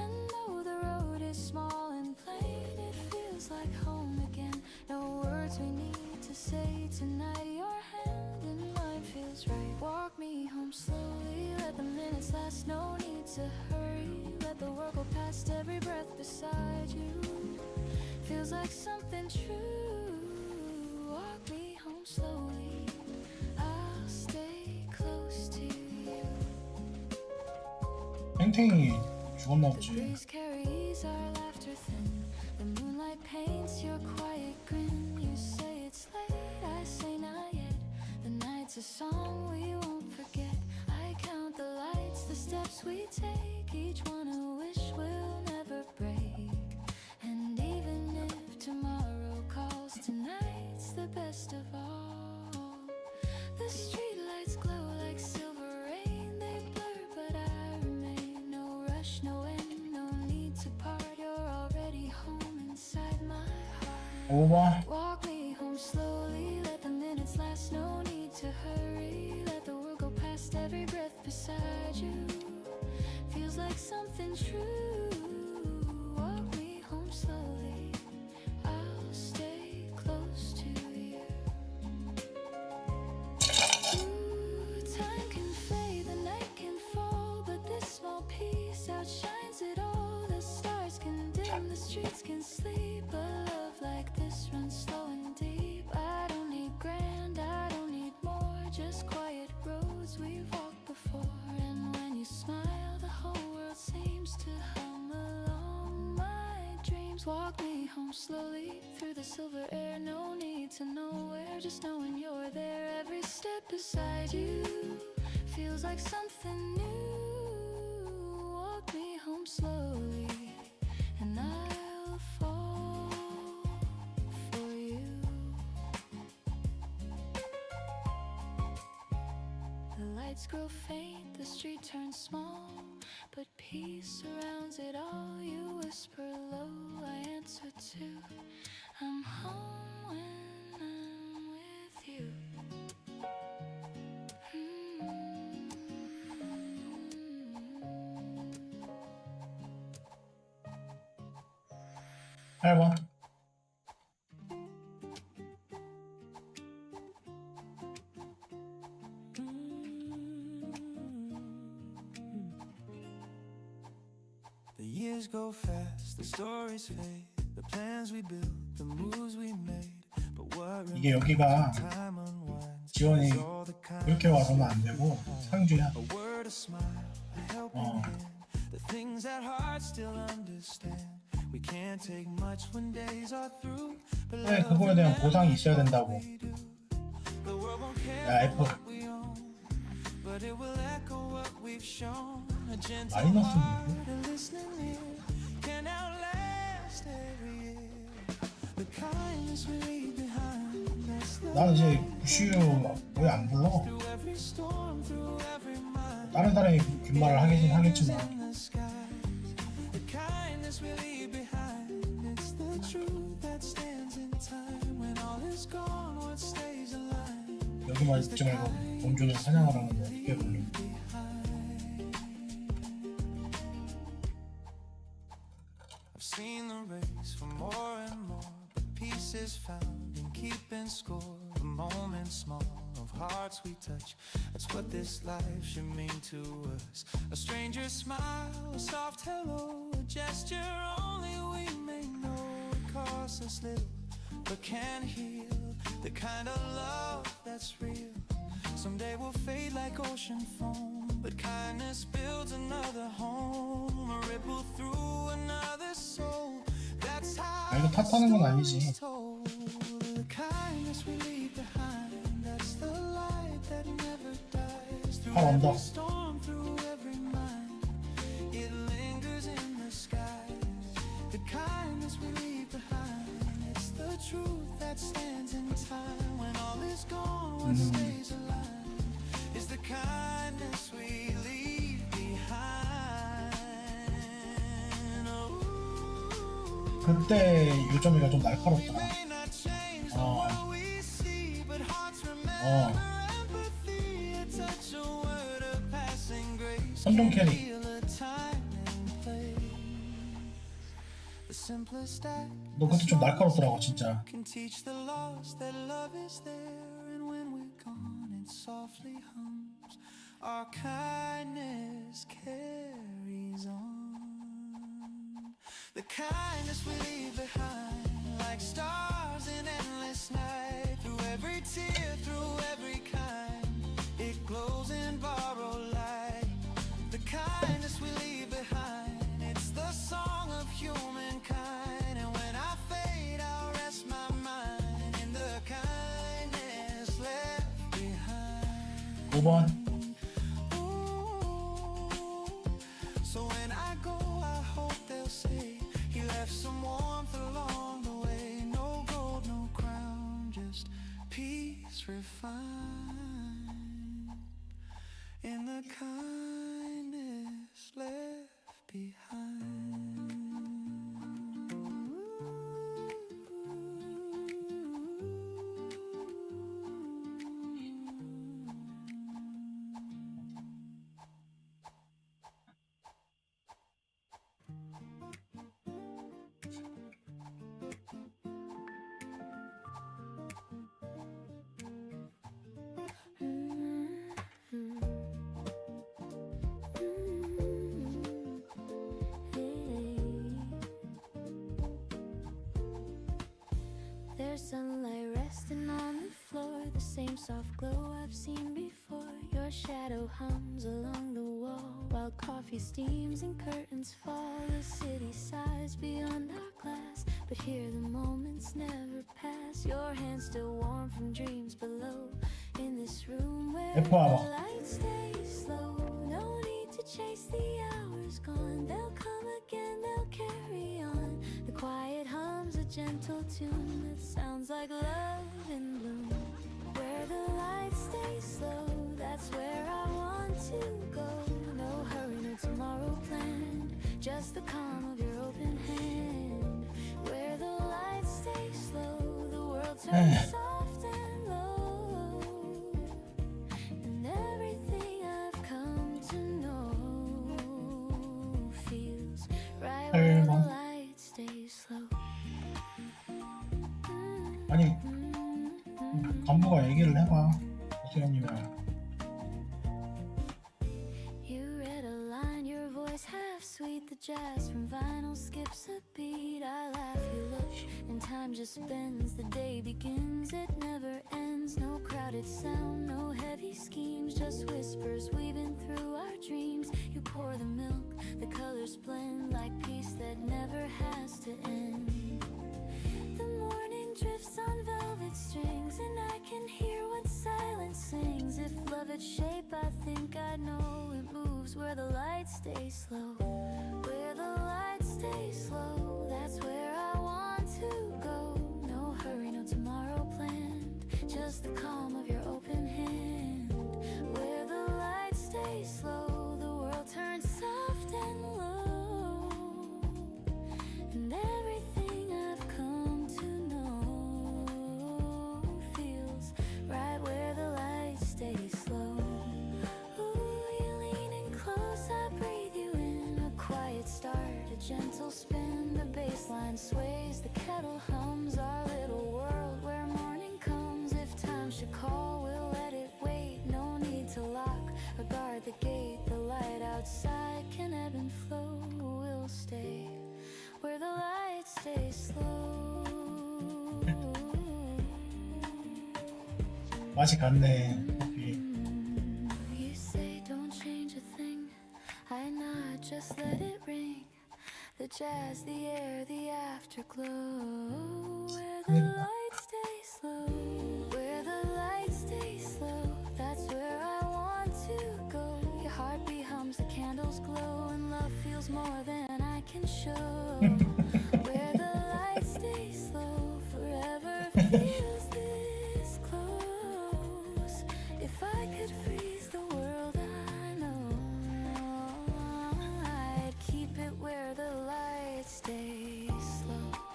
And though the road is small and plain, it feels like home again. No words we need to say tonight. Your hand in mine feels right. Walk me home slowly, let the minutes last. No need to hurry, let the world go past every breath beside you. Feels like something true. Walk me home slowly, I'll stay close to you. 탱탱이 죽었나 The 보지. breeze carries our laughter thin. The moonlight paints your quiet grin. You say it's late, I say not yet. The night's a song we won't forget. I count the lights, the steps we take, each one a wish will never break. And even if tomorrow calls, tonight's the best of all. The streetlights glow like silver rain. They blur, but I remain. No rush, no end, no need to part. You're already home inside my heart. 5번 Walk me home slowly, let the minutes last. No need to hurry, let the world go past every breath beside you. Feels like something true. Walk me home slowly, I'll stay close to you. Ooh, time can fade, the night can fall, but this small piece outshines it all. The stars can dim, the streets can sleep, but love like this runs slow and deep. I don't need grand, I don't need more, just quiet roads we've walked before. And when you smile, the whole world seems to hum along. My dreams walk me home slowly through the silver air. No need to know where, just knowing you're there. Every step beside you feels like something new. Walk me home slowly, and I'll fall for you. The lights grow faint, the street turns small, but peace surrounds it all. You whisper low, I answer too. I'm home when I'm with you. 8번 The years go fast, the stories fade, the plans we built, the moves we made. But what 이게 여기가 time unwinds 지원이 is all the kind 이렇게 와서는 안 되고 상주야. a word, a smile, a helping hand, the things that hearts still understand. We can't take much when days are through, but 왜 그거에 대한 보상이 있어야 된다고. the world won't care 야 F what we own, but it will echo what we've shown. A gentle 마이너스 heart, 누구? a listening ear can outlast every year. The kindness we leave behind, that's the 나는 이제 부슈 왜 안 불러? through every storm, through every mind. 다른 사람이 귓말을 하긴 하겠지만 In the sky, the kindness we leave behind, it's the truth that stands in time. When all is gone, what stays alive? 여기만 있지 말고 본주는 사냥을 하는데 어떻게 불러? I've seen the race for more and more, but peace is found in keeping score. The moments small of hearts we touch, that's what this life should mean to us. A stranger's smile, a soft hello, a gesture only we may know. It costs us little, but can heal the kind of love that's real. Someday we'll fade like ocean foam, but kindness builds another home, a ripple through another soul. That's how 이거 탓하는 건 아니지. it's told. The kindness we leave behind, that's the light that never dies. Through 아, every 언더. storm, through every mind, it lingers in the sky. The kindness we leave behind, it's the truth that stands in time. When all is gone, what stays alive? 그때 요점이가 좀 날카롭더라. 선동 캐리. 너 그때 좀 날카롭더라고 진짜. Can teach the lost that love is there, and when we're gone it softly hums. Our kindness carries on. The kindness we leave behind, like stars in endless night. Through every tear, through every kind, it glows in borrowed light. The kindness we leave behind, it's the song of humankind. And when I fade, I'll rest my mind in the kindness left behind. 5번. So when I go, I hope they'll say he left some warmth along the way. No gold, no crown, just peace refined in the kindness left behind. There's sunlight resting on the floor, the same soft glow I've seen before. Your shadow hums along the wall while coffee steams and curtains fall. The city sighs beyond our glass, but here the moments never pass. Your hands still warm from dreams below. In this room where the lights stay slow, no need to chase the hours gone. They'll come again, they'll carry on. The quiet hums a gentle tune that sounds like love in bloom. Where the lights stay slow, that's where I want to go. No hurry, no tomorrow planned, just the calm of your open hand. Where the lights stay slow, the world turns soft and low, and everything I've come to know feels right where the lights stay slow. 아니 간부가 얘기를 해봐. 오세영님이랑. You read a line, your voice half sweet. The jazz from vinyl skips a beat. I laugh, you look, and time just bends. The day begins, it never ends. No crowded sound, no heavy schemes, just whispers weaving through our dreams. You pour the milk, the colors blend like peace that never has to end. The morning drifts on velvet strings, and I can hear what silence sings. If love had shape, I think I'd know it moves where the lights stay slow. Where the lights stay slow, that's where I want to go. No hurry, no tomorrow planned, just the calm of your open hand. Where the lights stay slow, the world turns soft and low, and everything I've come to know feels right where the lights stay slow. Ooh, you lean in close, I breathe you in. A quiet start, a gentle spin. The bass line sways, the kettle hums. Our little world where morning comes. If time should call, we'll let it wait. No need to lock or guard the gate. The light outside can ebb and flow. We'll stay where the lights stay slow. 맛이 갔네. 커피. You say don't change a thing, I nod, just let it ring. The jazz, the air, the afterglow. Where the lights stay slow, where the lights stay slow, that's where I want to go. Your heartbeat hums, the candles glow, and love feels more than I can show. Where the lights stay slow, forever feels this close. If I could freeze the world, I know I'd keep it where the lights stay slow.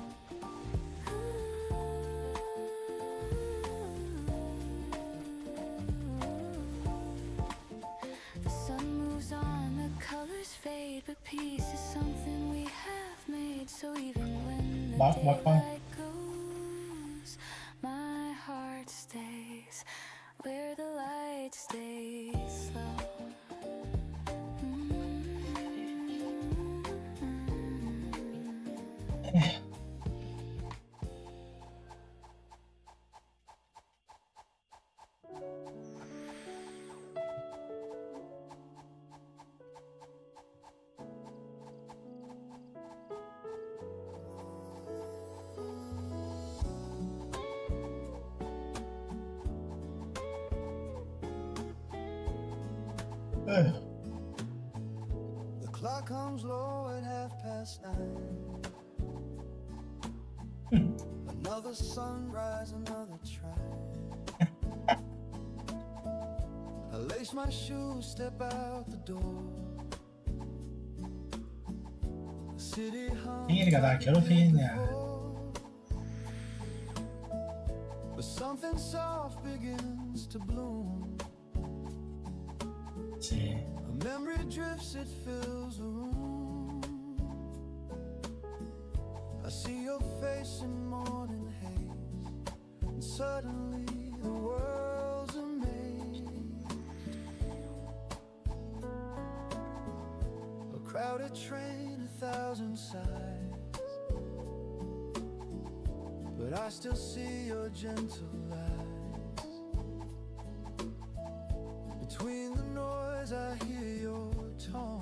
but peace is something we have made. So even when the 막방. daylight goes, my heart stays where the light stays low. 에휴. The clock comes low at 9:30. Another sunrise, another try. I lace my shoes, step out the door. The city hums 핑이리가 나 like 괴롭히겠냐. but something soft begins to bloom. 그치. A memory drifts, it fills the room. I see your face in morning haze, and suddenly the world's amazed. A crowded train, 1,000 sighs, but I still see your gentle eyes. Between the noise I hear your tone.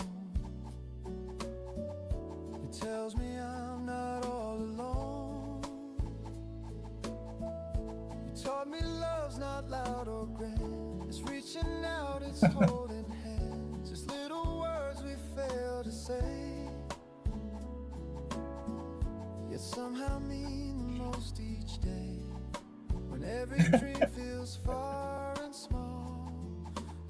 It tells me I'm not all alone. You taught me love's not loud or grand. It's reaching out, it's holding hands. It's little words we fail to say, yet somehow mean the most each day. When every dream feels far and small,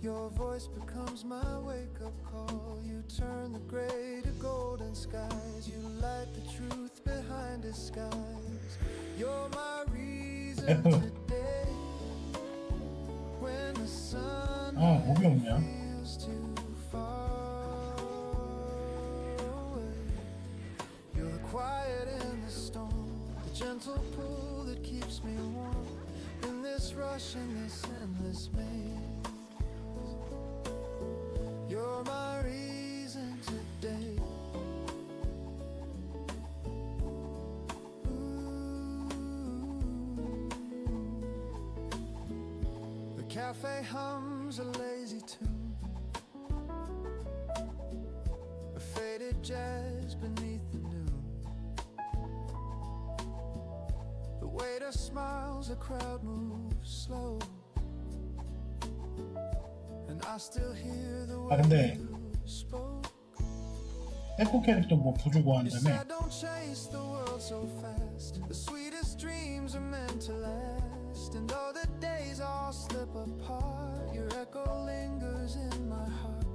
your voice becomes my wake-up call. You turn the gray to golden skies. You light the truth behind disguise. You're my reason today. When the sun 아, 목이 없냐? feels too far away, you're the quiet in the storm, the gentle pull that keeps me warm in this rush, in this endless maze. You're my reason today. The cafe hums a lazy tune, a faded jazz beneath the noon. The waiter smiles, the crowd moves slow, and I still hear the 아, way 근데 you spoke. 에코 캐릭터 뭐 부주고 You 한다며? said don't chase the world so fast. The sweetest dreams are meant to last. And though the days all slip apart, your echo lingers in my heart.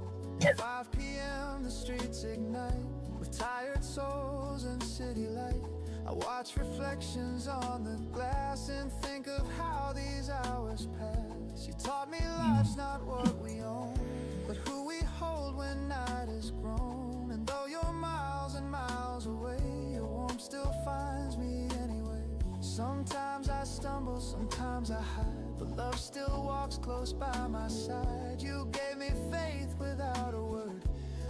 At 5 p.m. the streets ignite with tired souls and city light. I watch reflections on the glass and think of how these hours pass. You taught me life's not what we own, but who we hold when night is grown. And though you're miles and miles away, your warmth still finds me anyway. Sometimes I stumble, sometimes I hide, but love still walks close by my side. You gave me faith without a word,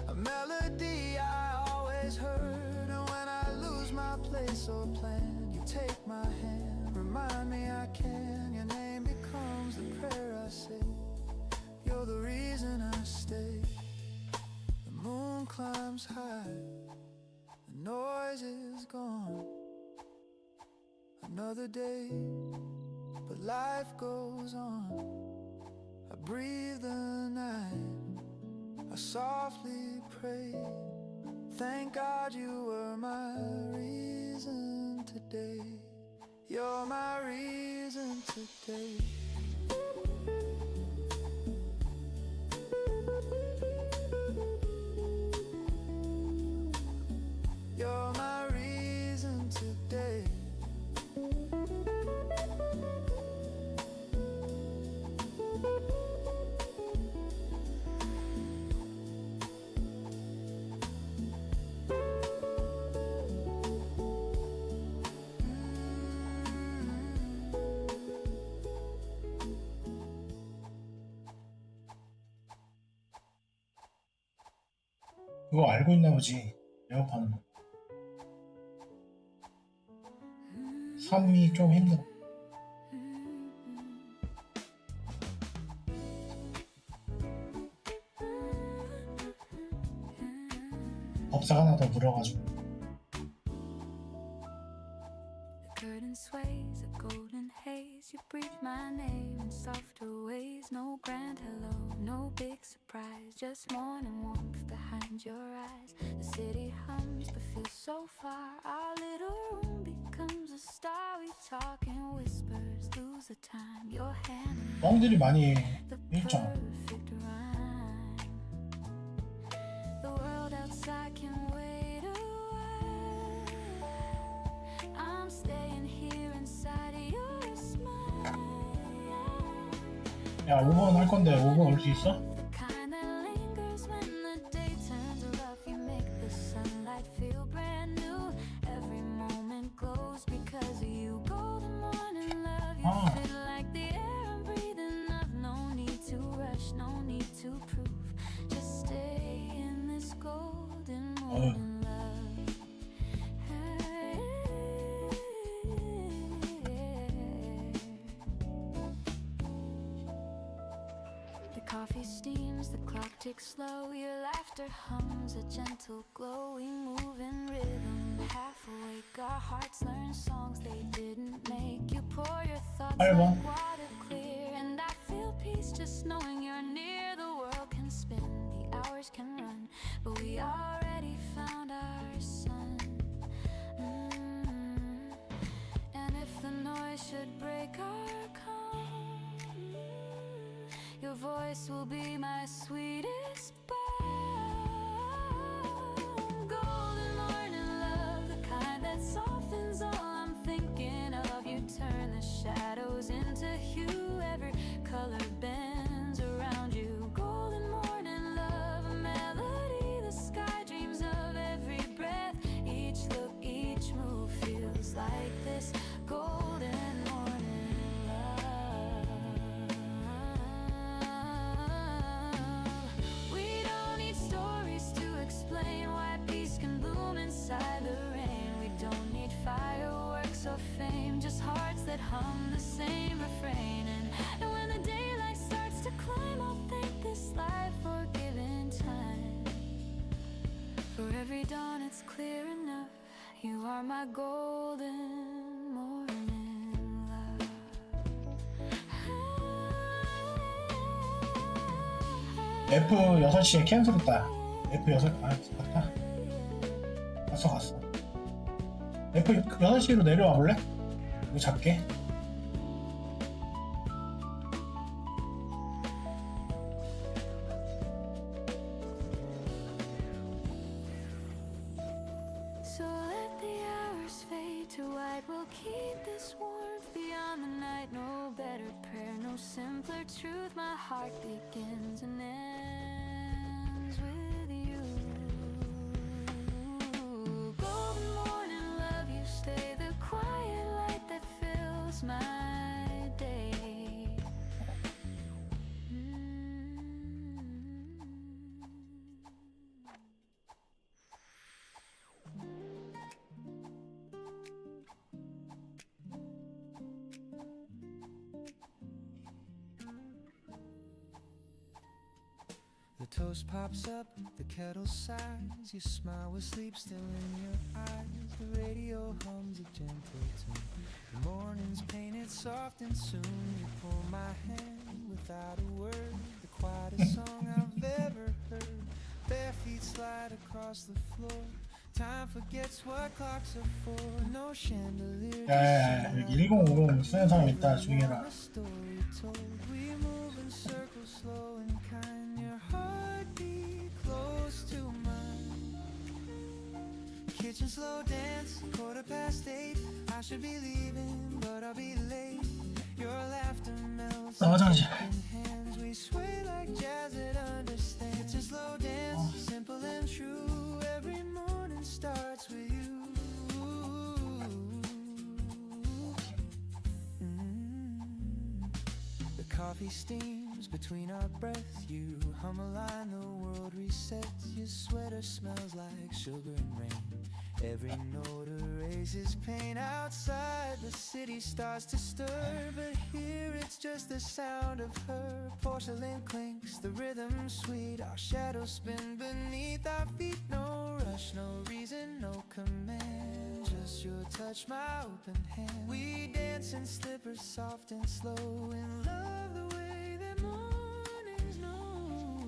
a melody I always heard. And when I lose my place or plan, you take my hand, remind me I can. Your name becomes the prayer I say. You're the reason I stay. The moon climbs high, the noise is gone. Another day, but life goes on. I breathe the night, I softly pray. Thank God you were my reason today. You're my reason today. You're my reason today. 그거 알고 있나 보지. 에어파는. 삶이 좀 힘들어. 법사 하나 더 물어가지고. Curtain sways, a golden haze. You breathe my name in softer ways. No grand hello, no big surprise. Just morning warmth behind your eyes. The city hums but feels so far. Our little room becomes a star. We talk in whispers, lose the time. Your hand in 뻥들이 많이 the 읽잖아. perfect rhyme. The world outside can wait away. I'm staying here inside of your smile. 야, 5번 할 건데 5번 올 수 있어? The kind that lingers when the day turns rough. You make the sunlight feel brand new. Every moment glows because of you. Golden morning love, you Ah. fit like the air I'm breathing of. No need to rush, no need to prove. Just stay in this golden morning love. The coffee steams, the clock ticks slow. Your laughter hums a gentle glow. We move in rhythm, half awake. Our hearts learn songs they didn't make. You pour your thoughts like Alright. water clear, and I feel peace just knowing you're near. The world can spin, the hours can run, but we already found our sun. And if the noise should break our calm, your voice will be my sweetest balm. Golden morning love, the kind that softens all I'm thinking of. You turn the shadows into hue, every color bends around you. Golden morning love, a melody the sky dreams of. Every breath, each look, each move feels like this golden morning love. We don't need stories to explain why peace can bloom inside the rain. We don't need fireworks or fame, just hearts that hum the same refrain. And when the daylight starts to climb, I'll thank this life for giving time. For every dawn it's clear enough, you are my golden morning love. F 6시에 캔슬했다. F 6, 갔다. 갔어. F 6시로 내려와 볼래? 이거 잡게. So let the hours fade to white. We'll keep this warmth beyond the night. No better prayer, no simpler truth. My heart begins and ends with you. Golden morning love, you stay the quiet light that fills my day. The toast pops up, the kettle sighs. You smile with sleep still in your eyes. The radio hums a gentle tune. The morning's painted soft and soon you pull my hand without a word. The quietest song I've ever heard. Bare feet slide across the floor. Time forgets what clocks are for. No chandelier. 야, 여기 1050 쓰는 사람 있다. 조용히 해라. A story told. We move in circles, slow and kind. Your heartbeat close to mine. Kitchen slow dance, 8:15. I should be leaving, but I'll be late. Your laughter melts 화장실. in hands. We sway like jazz that understands. Kitchen slow dance, simple and true. Every morning starts with you. The The coffee steams between our breath. You hum a line, the world resets. Your sweater smells like sugar and rain. Every note erases pain. Outside the city starts to stir, but here it's just the sound of her. Porcelain clinks, the rhythm sweet. Our shadows spin beneath our feet. No rush, no reason, no command. Just your touch, my open hand. We dance in slippers, soft and slow, and love the way that mornings know.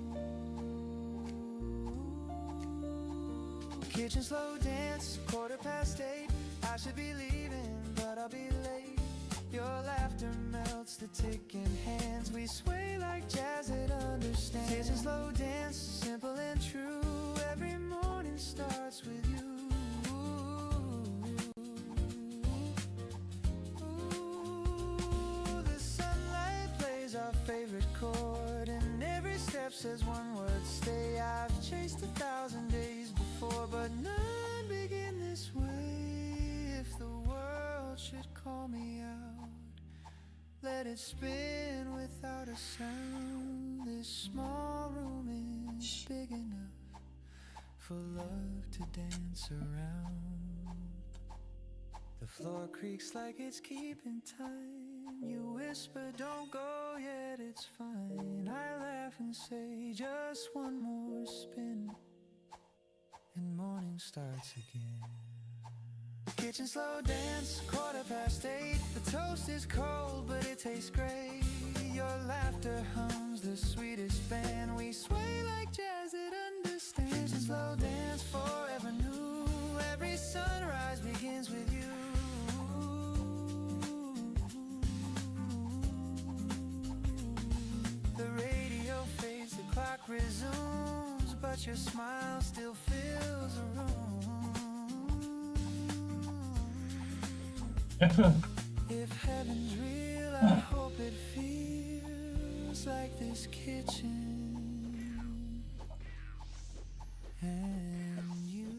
Kitchen slow dance, 8:15. I should be leaving, but I'll be late. Your laughter melts the ticking hands. We sway like jazz, it understands. Kitchen slow dance, simple and true. Every morning starts with you. Ooh, the sunlight plays our favorite chord, and every step says one word, stay. I've chased 1,000 days before, but none begin this way. If the world should call me out, let it spin without a sound. This small room is big enough for love to dance around. The floor creaks like it's keeping time. You whisper, don't go yet, it's fine. I laugh and say, just one more spin, and morning starts again. Kitchen slow dance, 8:15. The toast is cold, but it tastes great. Your laughter hums the sweetest band. We sway like jazz, it understands. Kitchen slow dance, forever new. Every sunrise begins with you. The radio fades, the clock resumes, but your smile still fills the room. If heaven's real, I hope it feels like this kitchen and you.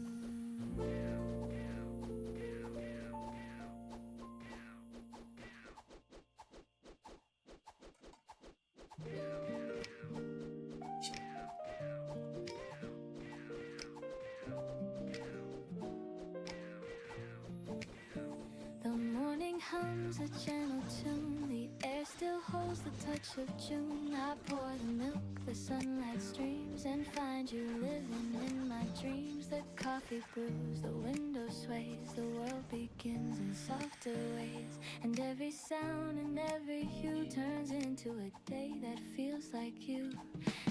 The morning hums a gentle tune. The air still holds the touch of June. I pour the milk, the sunlight streams, and find you living in my dreams. The coffee brews, the window sways, the world begins in softer ways. And every sound and every hue turns into a day that feels like you.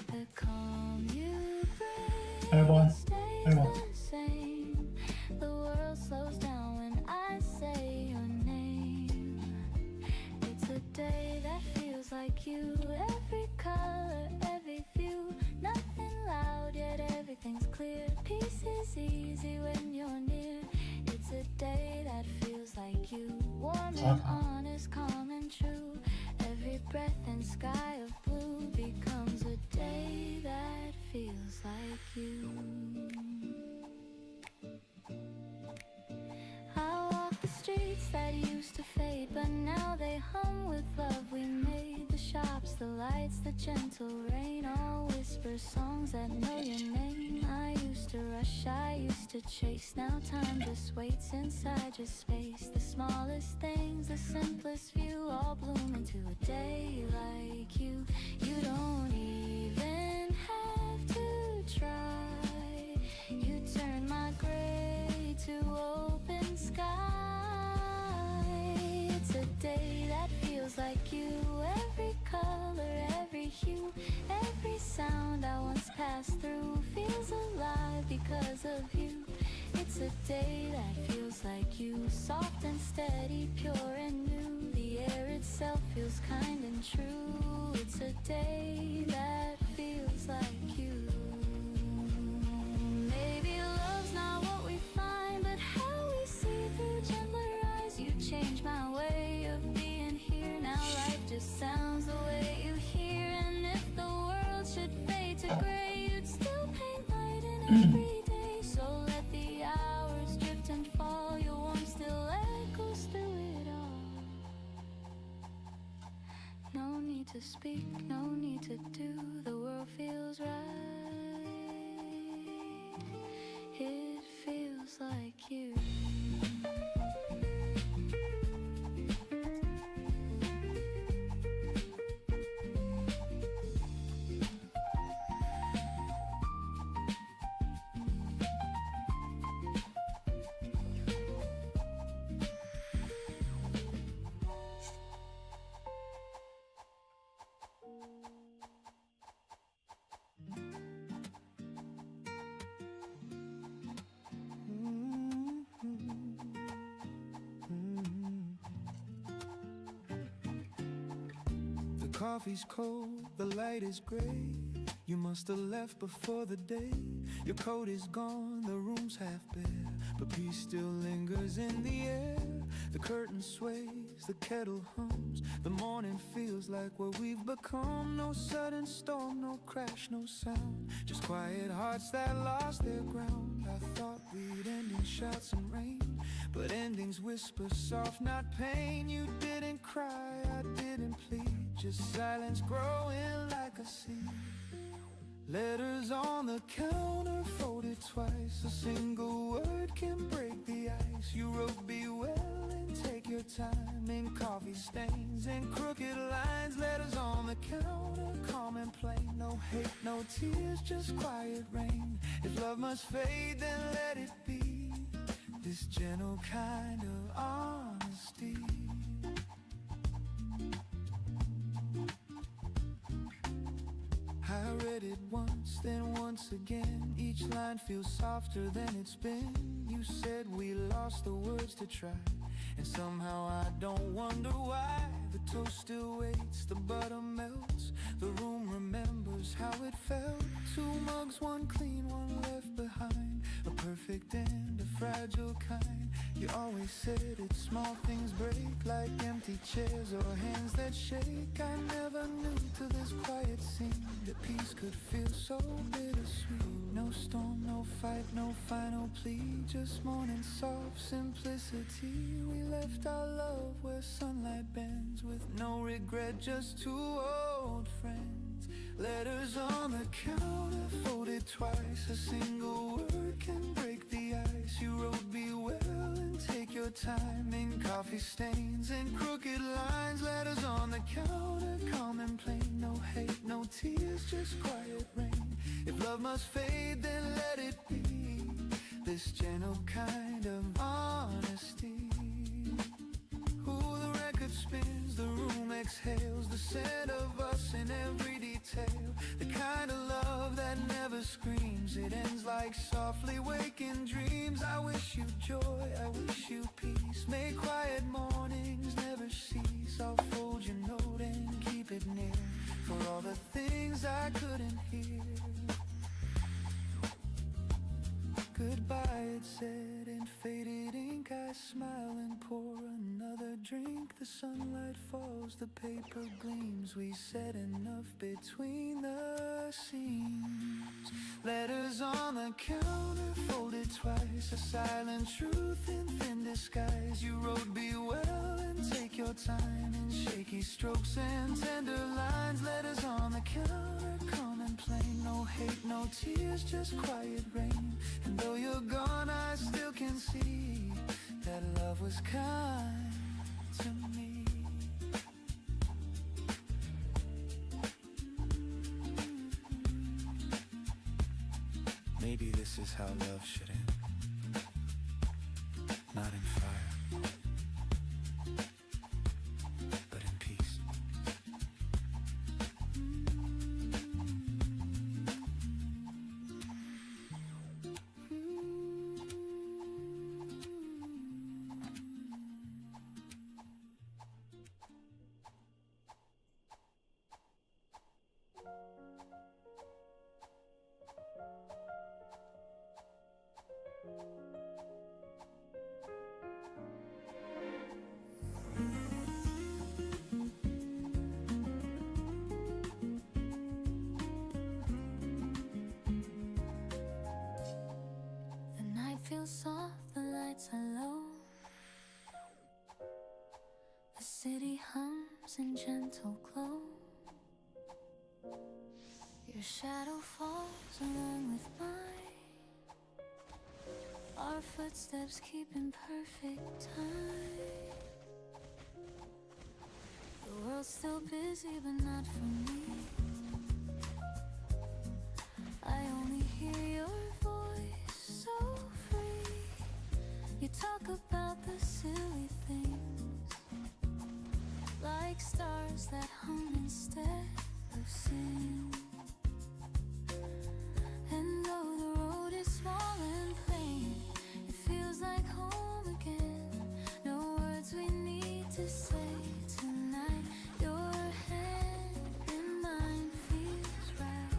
The calm you bring 8번 stays 8번 the same. The world slows down when I say your name. It's a day that feels like you. Every color, every view. Nothing loud, yet everything's clear. Peace is easy when you're near. It's a day that feels like you. Warm and honest, calm and true. Every breath and sky of blue becomes a day that feels like you. I walk the streets that used to fade, but now they hum with love we made. The shops, the lights, the gentle rain, all whisper songs that know your name. I used to rush, I used to chase. Now time just waits inside your space. The smallest things, the simplest view, all bloom into a day like you. You don't even have to try. You turn my gray to open sky. It's a day that feels like you. Every color, every hue, every sound I once passed through feels alive because of you. It's a day that feels like you. Soft and steady, pure and new. The air itself feels kind and true. It's a day that feels like you. Maybe love's not what we find, but how we see through gentler eyes. You changed my way of being here. Now life just sounds the way you hear. And if the world should fade to gray, you'd still paint light in every day. So let the hours drift and fall. Your warmth still echoes through it all. No need to speak, no need to do. The world feels right. It feels like you. The coffee's cold, the light is gray. You must have left before the day. Your coat is gone, the room's half bare, but peace still lingers in the air. The curtain sways, the kettle hums. The morning feels like what we've become. No sudden storm, no crash, no sound. Just quiet hearts that lost their ground. I thought we'd end in shouts and rain, but endings whisper soft, not pain. You didn't cry, I didn't plead, just silence growing like a seed. Letters on the counter folded twice. A single word can break the ice. You wrote be well and take your time. In coffee stains and crooked lines. Letters on the counter, calm and plain. No hate, no tears, just quiet rain. If love must fade, then let it be. This gentle kind of honesty. I read it once, then once again. Each line feels softer than it's been. You said we lost the words to try, and somehow I don't wonder why. The toast still waits, the butter melts. The room remembers how it felt. Two mugs, one clean, one left behind. A perfect end, a fragile kind. You always said it, small things break, like empty chairs or hands that shake. I never knew till this quiet scene that peace could feel so bittersweet. No storm, no fight, no final plea, just morning soft simplicity. We left our love where sunlight bends, with no regret, just two old friends. Letters on the counter folded twice. A single word can break the ice. You wrote be well and take your time. In coffee stains and crooked lines. Letters on the counter, calm and plain. No hate, no tears, just quiet rain. If love must fade, then let it be. This gentle kind of honesty. Ooh, the record spins, the room exhales, the scent of us in every detail. The kind of love that never screams, it ends like softly waking dreams. I wish you joy, I wish you peace. May quiet mornings never cease. I'll fold your note and keep it near, for all the things I couldn't hear. Goodbye, it said in faded ink. I smile and pour another drink. The sunlight falls, the paper gleams. We said enough between the seams. Letters on the counter folded twice. A silent truth in thin disguise. You wrote be well and take your time. In shaky strokes and tender lines. Letters on the counter, calm and plain. No hate, no tears, just quiet rain. And though you're gone, I still can see that love was kind to me. Maybe this is how love should end. Not in fire, but in peace. The night feels soft, the lights are low. The city hums in gentle glow. Your shadow falls along with mine. Our footsteps keep in perfect time. The world's still busy, but not for me. I only hear your voice so free. You talk about the silly things, like stars that hum instead of sing. And though the road is small and plain, it feels like home again. No words we need to say tonight. Your hand in mine feels right.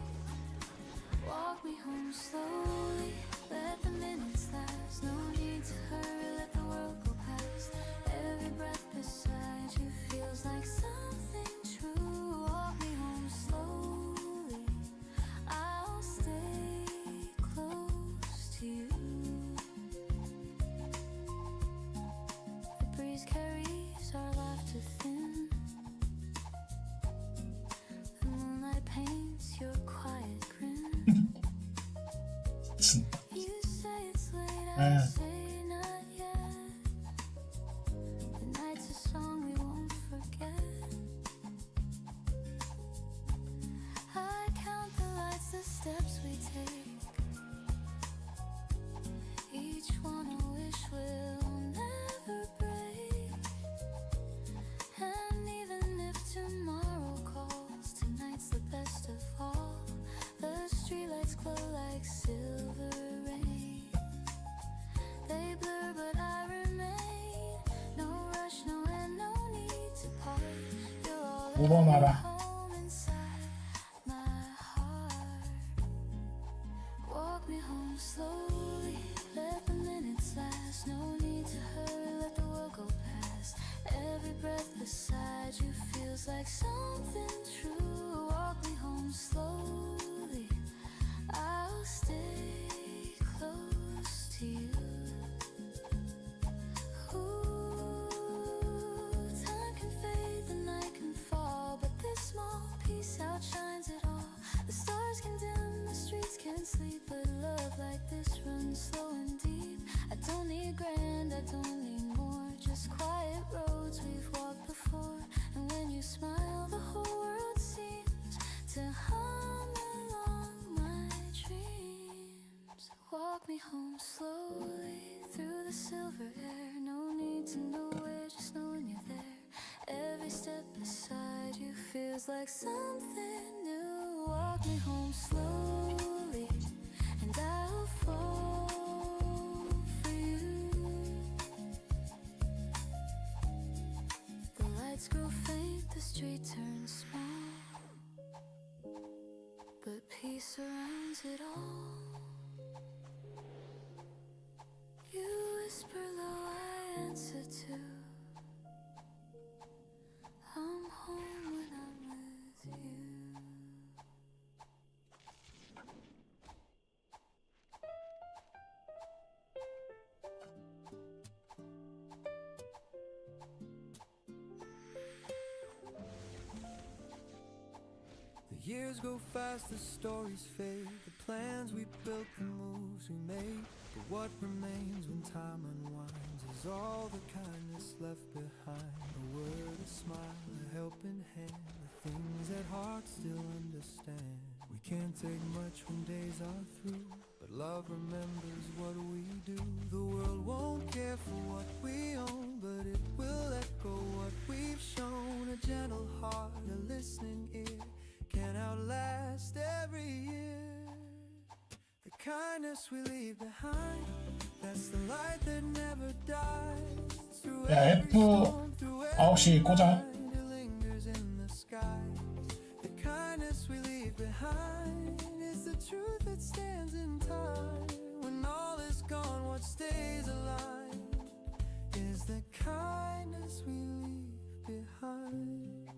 Walk me home slowly, let the minutes last. No need to hurry, let the world go past. Every breath beside you feels like something true. Walk me home slowly, I'll stay close to you. The breeze carries our laughter thin. The moonlight paints your quiet grin. You say it's late, I say not yet. The night's a song we won't forget. I count the lights, the steps we take. Each one a wish will never break. And even if tomorrow calls, tonight's the best of all. The streetlights glow like silver rain. They blur, but I remain. No rush, no end, no need to part. You're all I 5번 알아. home inside my heart. Walk me home slowly, let the minutes last. No need to hurry, let the world go past. Every breath beside you feels like something true. Walk me home slowly, I'll stay close to you. Ooh, time can fade, the night can fall, but this small piece outshines it all. The stars can dim, the streets can't sleep, but love like this runs slow and deep. I don't need grand, I don't need more, just quiet roads we've walked before. And when you smile, the whole world seems to hum along my dreams. Walk me home slowly through the silver air. No need to know where, just knowing you're there. Every step beside you feels like something new. Walk me home slowly, and I'll fall for you. The lights grow faint, the street turns small, but peace surrounds it all. You whisper low, I answer to. I'm home when I'm with you. The years go fast, the stories fade, the plans we built, the moves we made. But what remains when time unwinds is all the kindness left behind. A word, a smile, a helping hand, the things that hearts still understand. We can't take much when days are through, but love remembers what we do. The world won't care for what we own, but it will echo what we've shown. A gentle heart, a listening ear, can outlast every year. The kindness we leave behind, that's the light that never dies. Through 야, every F storm, through 9시 꽂아. mind, it lingers in the skies. The kindness we leave behind is the truth that stands in time. When all is gone, what stays alive is the kindness we leave behind.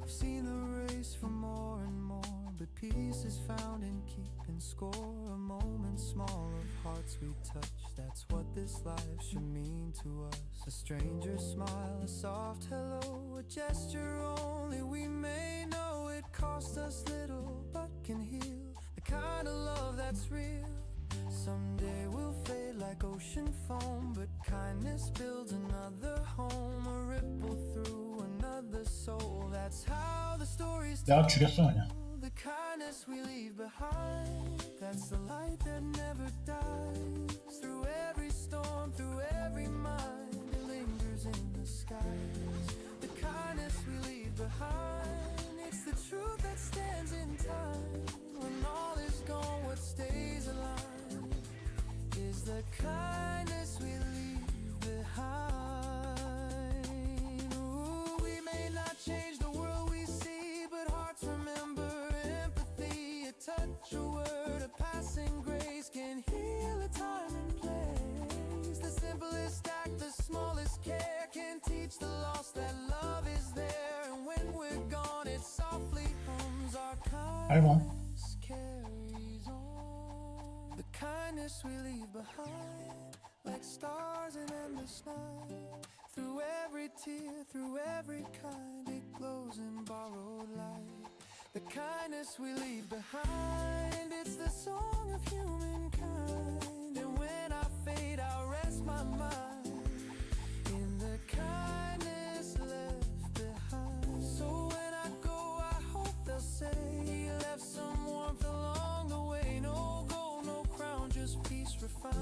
I've seen the race for more and more, but peace is found in keeping score. A moment small of hearts we touch, that's what this life should mean to us. A stranger's smile, a soft hello, a gesture only we may know. It cost us little that's real. Someday we'll fade like ocean foam, but kindness builds another home, a ripple through another soul. That's how the story's 내가 told. 죽였어 그냥. The kindness we leave behind, that's the light that never dies. Through every storm, through every mind, it lingers in the skies. The kindness we leave behind, it's the truth that stands in time. When all is gone, what stays alive is the kindness we leave behind. Ooh, we may not change the world we see, but hearts remember empathy. A touch, a word, a passing grace can heal a time and place. The simplest act, the smallest care can teach the lost that love is there. And when we're gone, it softly hums. Our kindness carries on. The kindness we leave behind, like stars in endless night. Through every tear, through every kind, it glows in borrowed light. The kindness we leave behind, it's the song of humankind. And when I fade, I'll rest my mind in the kindness left behind. So when I go, I hope they'll say he left some warmth along the way. No gold, no crown, just peace refined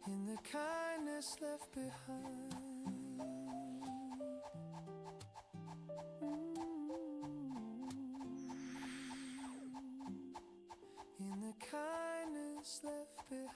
in the kindness left behind. In the kindness left behind.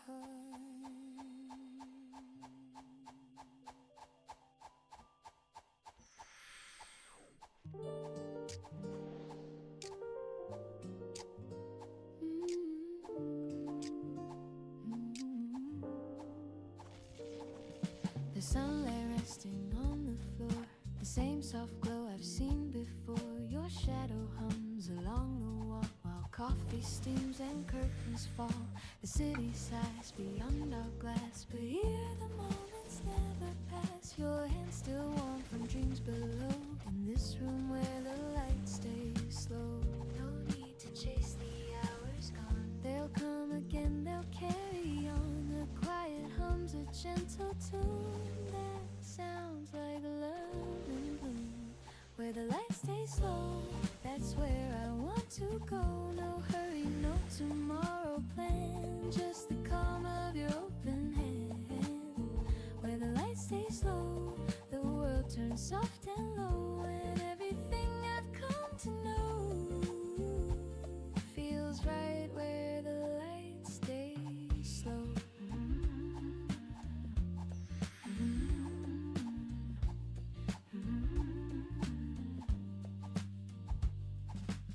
The sunlight resting on the floor, the same soft glow I've seen before. Your shadow hums along the wall while coffee steams and curtains fall. The city sighs beyond our glass, but here the moments never pass. Your hand still warm from dreams below, in this room where the light stays slow. No need to chase the hours gone, they'll come again, they'll carry on. The quiet hums a gentle tune that sounds like love and bloom. Where the light stays slow, that's where I want to go. No hurry, no tomorrow plan, just the calm of your open hand. Where the light stays slow, the world turns soft and low, and everything I've come to know feels right where the light stays slow.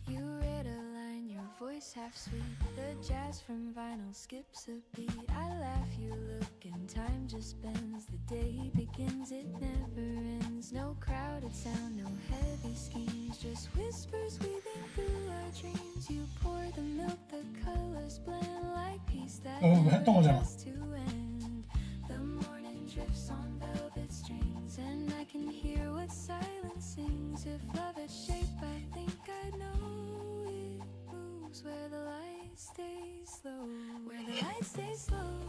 You read a line, your voice half sweet. The jazz from vinyl skips a beat. I laugh, you look, and time just bends. The day begins, it never ends. No crowded sound, no heavy schemes, just whispers weaving through our dreams. You pour the milk, the colors blend like peace that never has to end. The morning drifts on velvet strings, and I can hear what silence sings. If love had shape, I think I'd know it moves where the light stays slow. Where the light stays slow,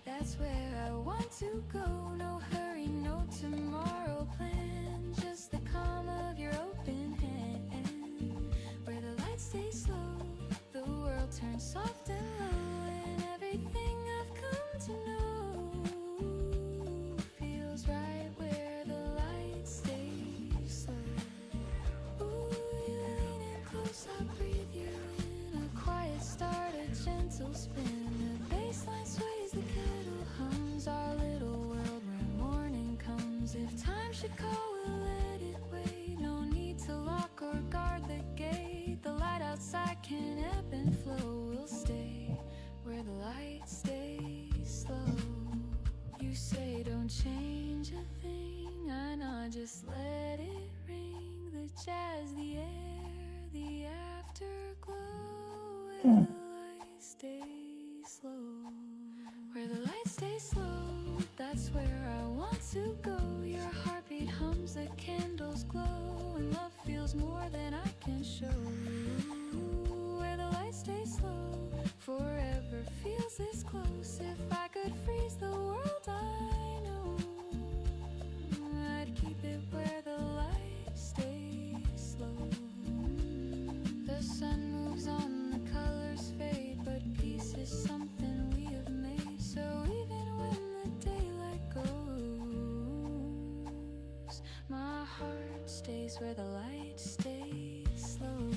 that's where I want to go. No hurry, no tomorrow plan, just the calm of your open hand. Where the light stays slow, the world turns soft and low, and everything I've come to know feels right where the light stays slow. Ooh, you lean in close, I breathe you in. A quiet start, a gentle spin. The bassline sways, the kettle hums. Our little world where morning comes. If time should call, we'll let it wait. No need to lock or guard the gate. The light outside can ebb and flow. We'll stay where the light stays slow. You say don't change a thing, I know, just let it ring. The jazz, the air, the afterglow. Where the light stays slow. Where the light stays slow, that's where I want to go. Your heartbeat hums, the candles glow, and love feels more than I can show. stay slow. Forever feels this close. If I could freeze the world, I know I'd keep it where the light stays slow. The sun moves on, the colors fade, but peace is something we have made. So even when the daylight goes, my heart stays where the light stays slow.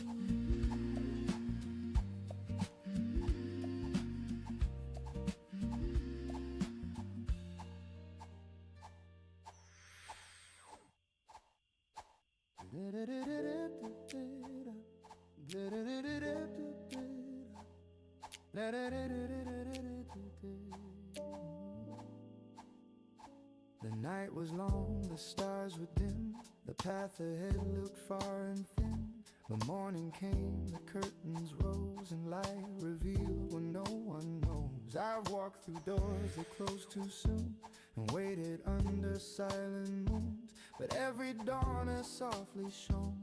The night was long, the stars were dim, the path ahead looked far and thin. The morning came, the curtains rose, and light revealed what no one knows. I've walked through doors that closed too soon, and waited under silent moons, but every dawn has softly shone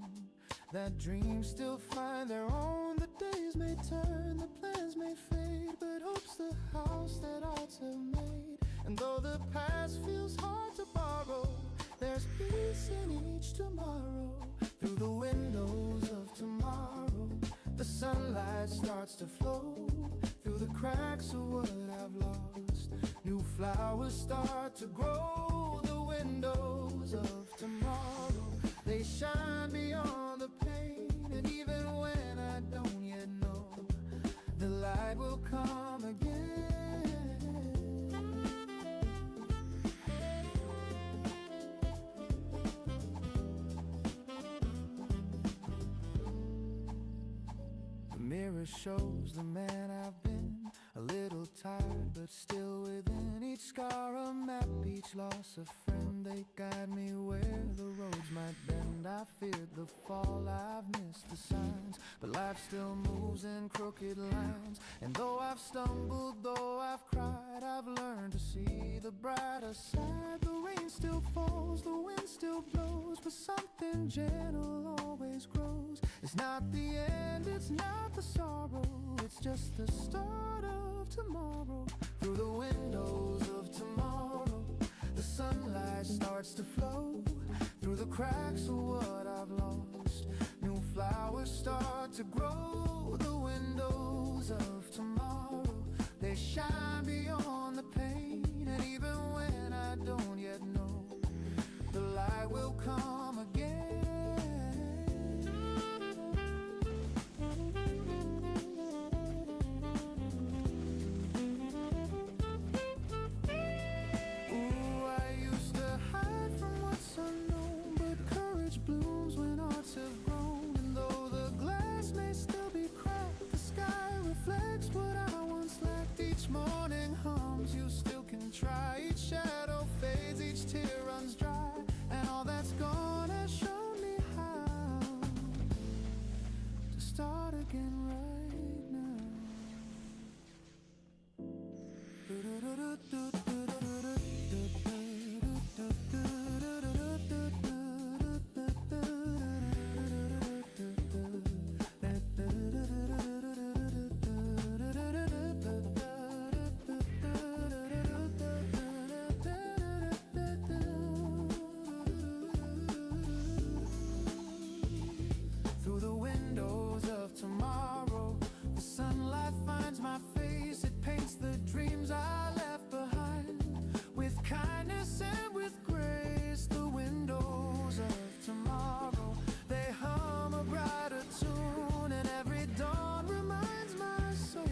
that dreams still find their own. The days may turn, the plans may fade, but hope's the house that hearts have made. And though the past feels hard to borrow, there's peace in each tomorrow. Through the windows of tomorrow, the sunlight starts to flow. Through the cracks of what I've lost, new flowers start to grow. The windows of tomorrow, they shine beyond the pain. And even when I don't yet know, the light will come again. The mirror shows the man I've been, a little tired but still within. Each scar a map, each loss a friend. They guide me where the roads might bend. I feared the fall, I've missed the signs, but life still moves in crooked lines. And though I've stumbled, though I've cried, I've learned to see the brighter side. The rain still falls, the wind still blows, but something gentle always grows. It's not the end, it's not the sorrow, it's just the start of tomorrow. Through the windows of tomorrow, the sunlight starts to flow. Through the cracks of what I've lost, new flowers start to grow. The windows of tomorrow, they shine beyond the pain. And even when I don't yet know, the light will come again. Try, each shadow fades, each tear runs dry, and all that's gone has shown me how to start again right now. Through the windows of tomorrow, the sunlight finds my face. It paints the dreams I left behind with kindness and with grace. The windows of tomorrow, they hum a brighter tune, and every dawn reminds my soul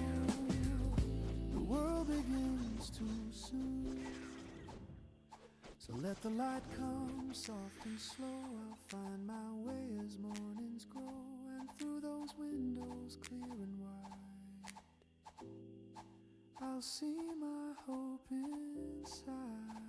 the world begins too soon. So let the light come soft and slow. I'll find my way as mornings grow, and through those windows clear and wide, I'll see my hope inside.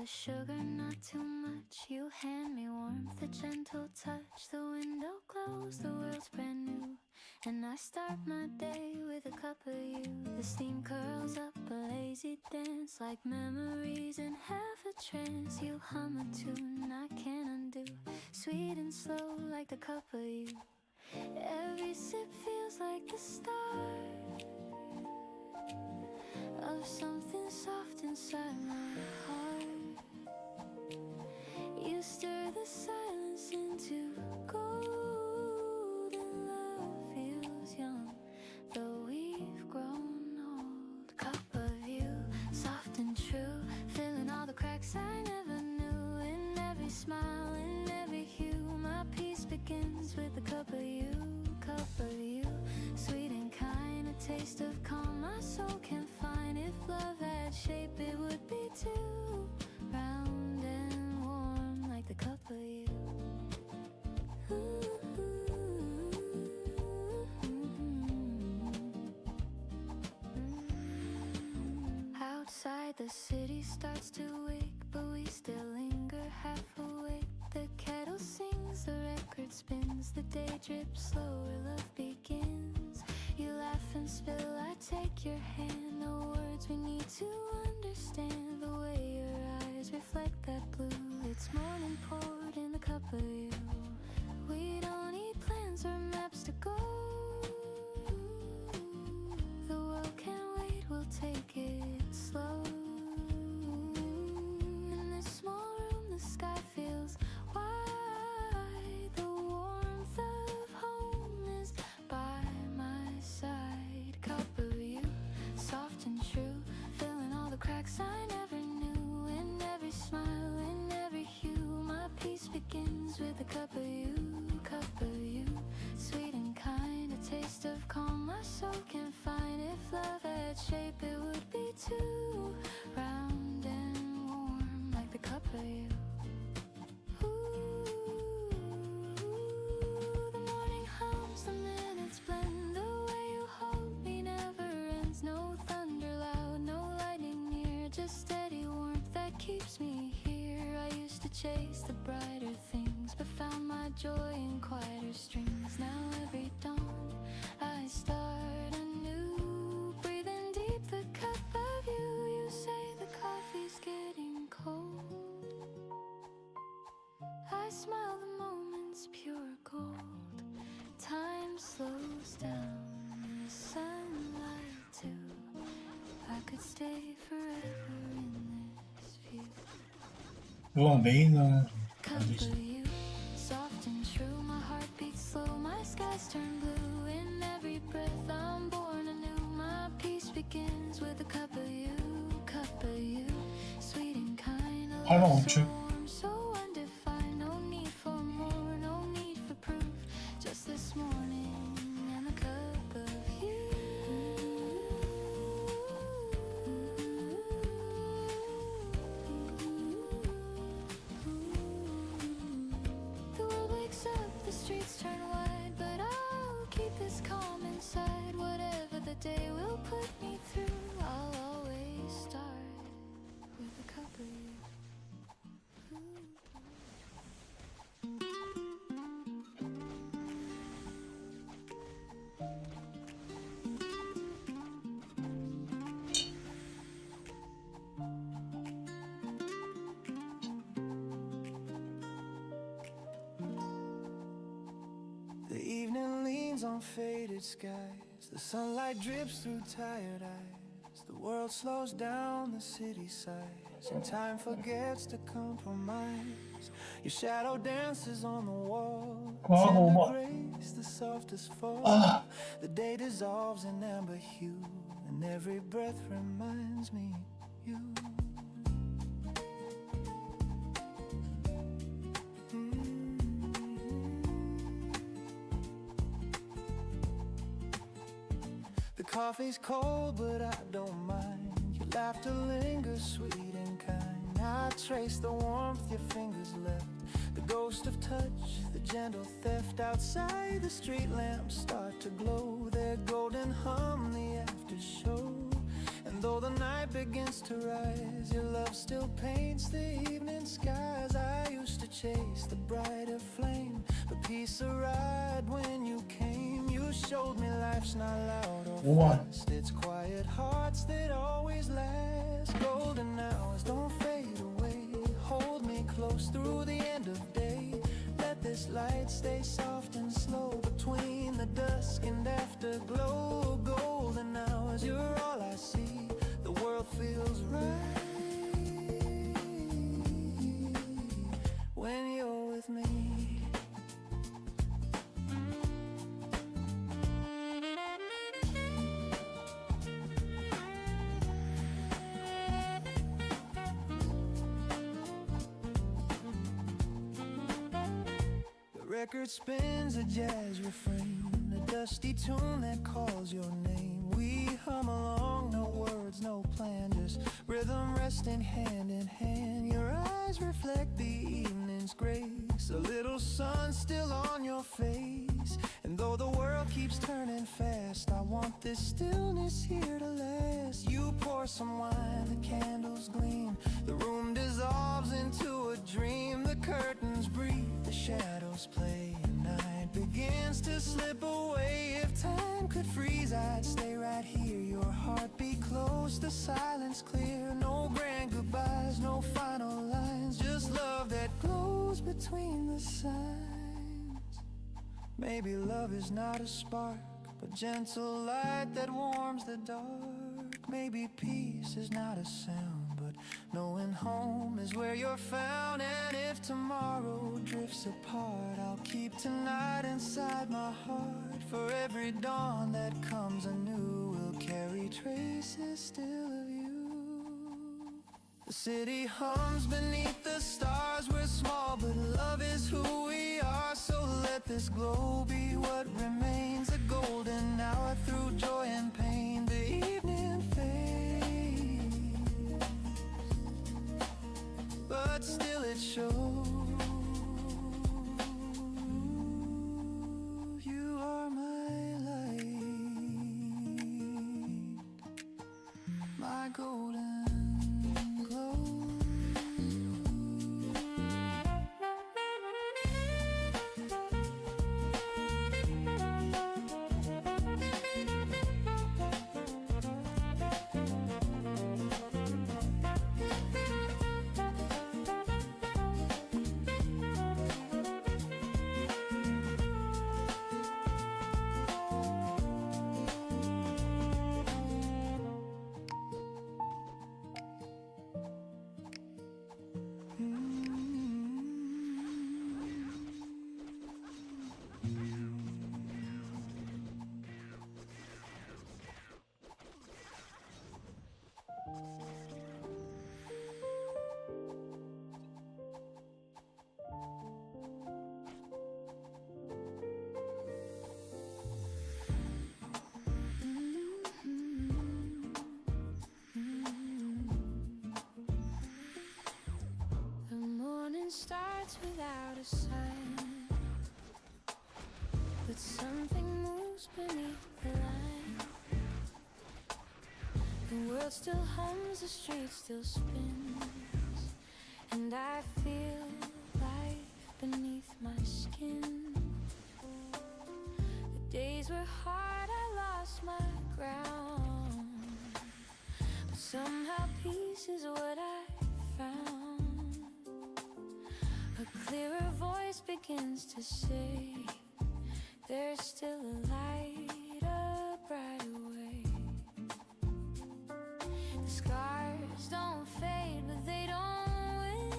the sugar, not too much. You hand me warmth, a gentle touch. The window glows, the world's brand new. And I start my day with a cup of you. The steam curls up, a lazy dance, like memories in half a trance. You hum a tune I can't undo, sweet and slow like the cup of you. Every sip feels like the start of something soft inside my heart. You stir the silence into gold, and love feels young, though we've grown old. Cup of you, soft and true, filling all the cracks I never knew. In every smile, in every hue, my peace begins with a cup of you. Cup of you, sweet and kind, a taste of calm my soul can find. If love had shape, it would be too round and warm like the cup of you. Outside the city starts to wake, but we still linger half awake. The kettle sings, the record spins, the day drips slower, love begins. You laugh and spill, I take your hand. No words we need to understand. The way your eyes reflect that blue, it's morning poured in the cup of you. We don't need plans or maps to go. The world can't wait, we'll take it slow. In this small room, the sky feels wide. The warmth of home is by my side. Cup of you, soft and true, filling all the cracks I never knew. In every smile, in every hue, my peace begins with a cup of you. Cup of you, sweet and kind, a taste of calm my soul can find. If love had shape, it would be too round and warm like the cup of you. The morning hums, the minutes blend. The way you hold me never ends. No thunder loud, no lightning near, just steady warmth that keeps me here. I used to chase the brighter things, but found my joy in quieter strings. Now every dawn I start anew, breathing deep the cup of you. You say the coffee's getting cold, I smile, the moment's pure gold. Time slows down, the sunlight too. I could stay forever in this view. 이거 메인은 Cup 어디지? of you, soft and true, my heart beats slow, my skies turn blue. In every breath I'm born anew, my peace begins with a cup of you. Cup of you, sweet and kind, a 팔방 love 우측. so warm, so undefined. No need for more, no need for proof, just this morning and a cup of you. The world wakes up, the streets turn wide, but I'll keep this calm inside. Whatever the day will put me through, I'll always start with a cup of you. The evening leans on faded skies. The sunlight drips through tired eyes. The world slows down, the city sighs, and time forgets to compromise. Your shadow dances on the wall, tender grace, the softest fall. The day dissolves in amber hue, and every breath reminds me you. The coffee's cold, but I don't mind. Your laughter lingers sweet and kind. I trace the warmth your fingers left, the ghost of touch, the gentle theft. Outside the street lamps start to glow, their golden hum the after show. And though the night begins to rise. Your love still paints the evening skies. I used to chase the brighter flame, but peace arrived when you came. You showed me life's not loud or 5번. fast. It's quiet hearts that always last. Golden hours don't fade away. Hold me close through the end of day. Let this light stay soft and slow between the dusk and afterglow. Golden hours, you're all I see. The world feels right when you're with me. The record spins a jazz refrain, a dusty tune that calls your name. We hum along, no words, no plan, just rhythm resting hand in hand. Your eyes reflect the evening's grace, a little sun still on your face. And though the world keeps turning fast, I want this stillness here to last. You pour some wine, the candles gleam, the room dissolves into a dream. The curtains breathe, the shadows play, and night begins to slip away. If time could freeze, I'd stay right here. Your heartbeat close, the silence clear. No grand goodbyes, no final lines, just love that glows between the signs. Maybe love is not a spark, but gentle light that warms the dark. Maybe peace is not a sound, but knowing home is where you're found. And if tomorrow drifts apart, I'll keep tonight inside my heart. For every dawn that comes anew will carry traces still of you. The city hums beneath the stars. We're small, but love is who we are. So let this glow be what remains, a golden hour through joy and pain. The evening fades, but still it shows. You are my light, my golden glow. The morning starts without a sign, but something moves beneath the line. The world still hums, the street still spins, and I feel life beneath my skin. The days were hard, I lost my ground, but somehow peace is what I found. A clearer voice begins to say, there's still a light, a brighter way. The scars don't fade, but they don't win.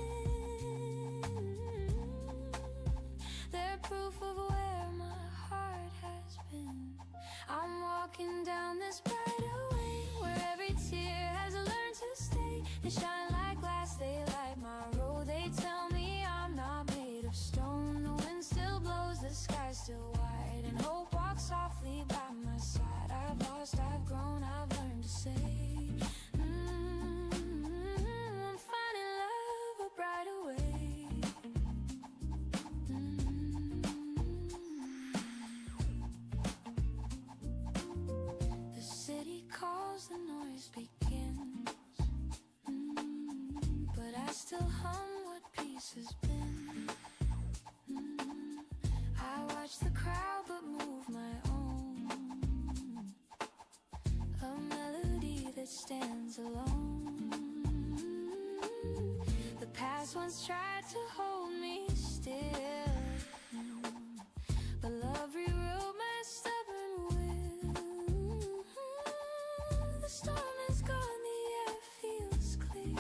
They're proof of where my heart has been. I'm walking down this brighter way, where every tear has learned to stay. They shine like glass, they light my road. They tell me I'm not made of stone. The wind still blows, the sky's still wide, and hope walks softly by my side. I've lost, I've grown, I've learned to say, I'm finding love a brighter way. The city calls, the noise begins. once tried to hold me still, but love rewrote my stubborn will. The storm is gone, the air feels clear.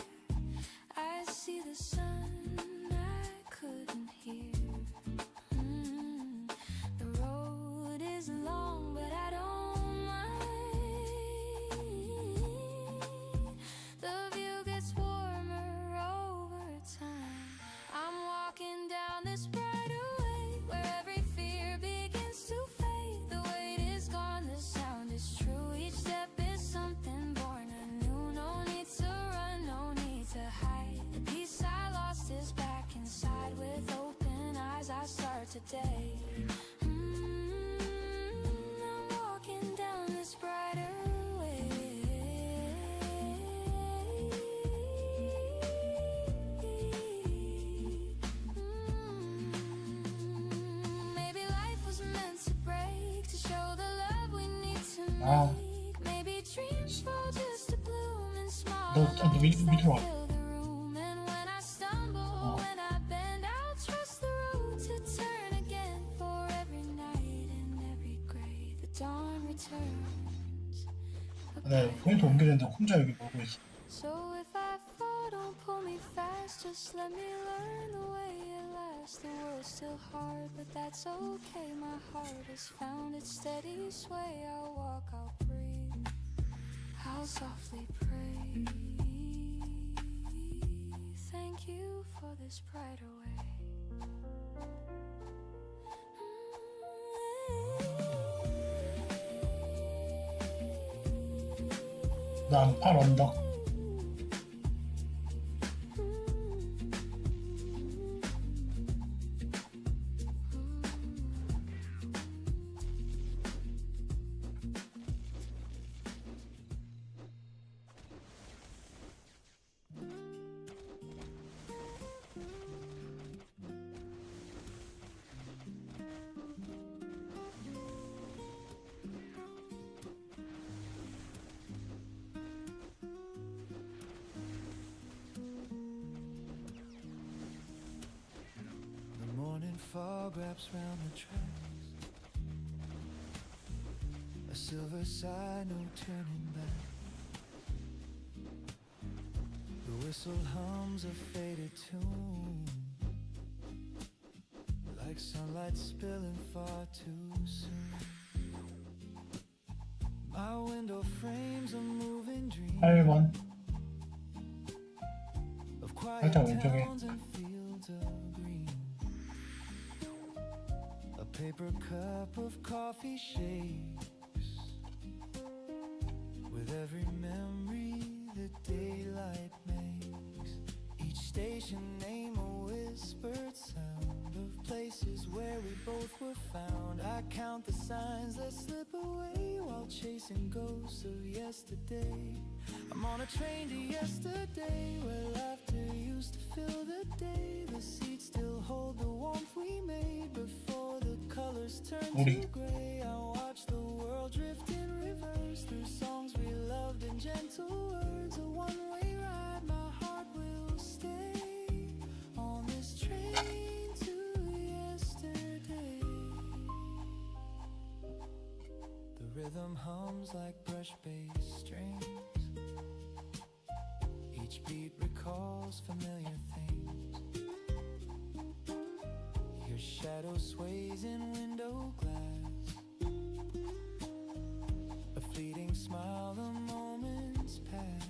I see the sun I couldn't hear. The road is long, but I don't mind. The view gets warmer over time. I'm walking down this brighter way, where every fear begins to fade. The weight is gone, the sound is true. Each step is something born anew. No need to run, no need to hide. The peace I lost is back inside. With open eyes I start today. I'm walking down this brighter way. Maybe life was meant to break, to show the love we need to 아, make. Maybe dreams fall just to bloom in small 너 moments that 밑으로 와. fill the room. And when I stumble, when I bend, I'll trust the road to turn again. For every night and every gray, the dawn returns. 네, 포인트 옮기는데 혼자 여기 보고 있어. So if I fall, don't pull me fast. Just let me learn the way it lasts. The world's still hard, but that's okay. My heart has found its steady sway. I'll walk, I'll breathe, I'll softly pray. Thank you for this brighter way. 그다음 팔 언덕. The morning fog wraps round the tracks. A silver sign, no turning back. The whistle hums a faded tune, like sunlight spilling far too soon. My window frames a moving dream 8번. of quiet 살짝 왼쪽에. towns and fields of green. A paper cup of coffee shakes with every memory the daylight makes. Each station name a whispered sound of places where we both were found. I count the signs that slip away while chasing ghosts of yesterday. I'm on a train to yesterday, where laughter used to fill the day. The seats still hold the warmth we made before the colors turned 우리. to gray. I watch the world drift in reverse through songs we loved and gentle words. A one-way ride, my heart will stay on this train to yesterday. The rhythm hums like brush-based strings. Each beat recalls familiar things. Your shadow sways in window glass. A fleeting smile, the moments pass.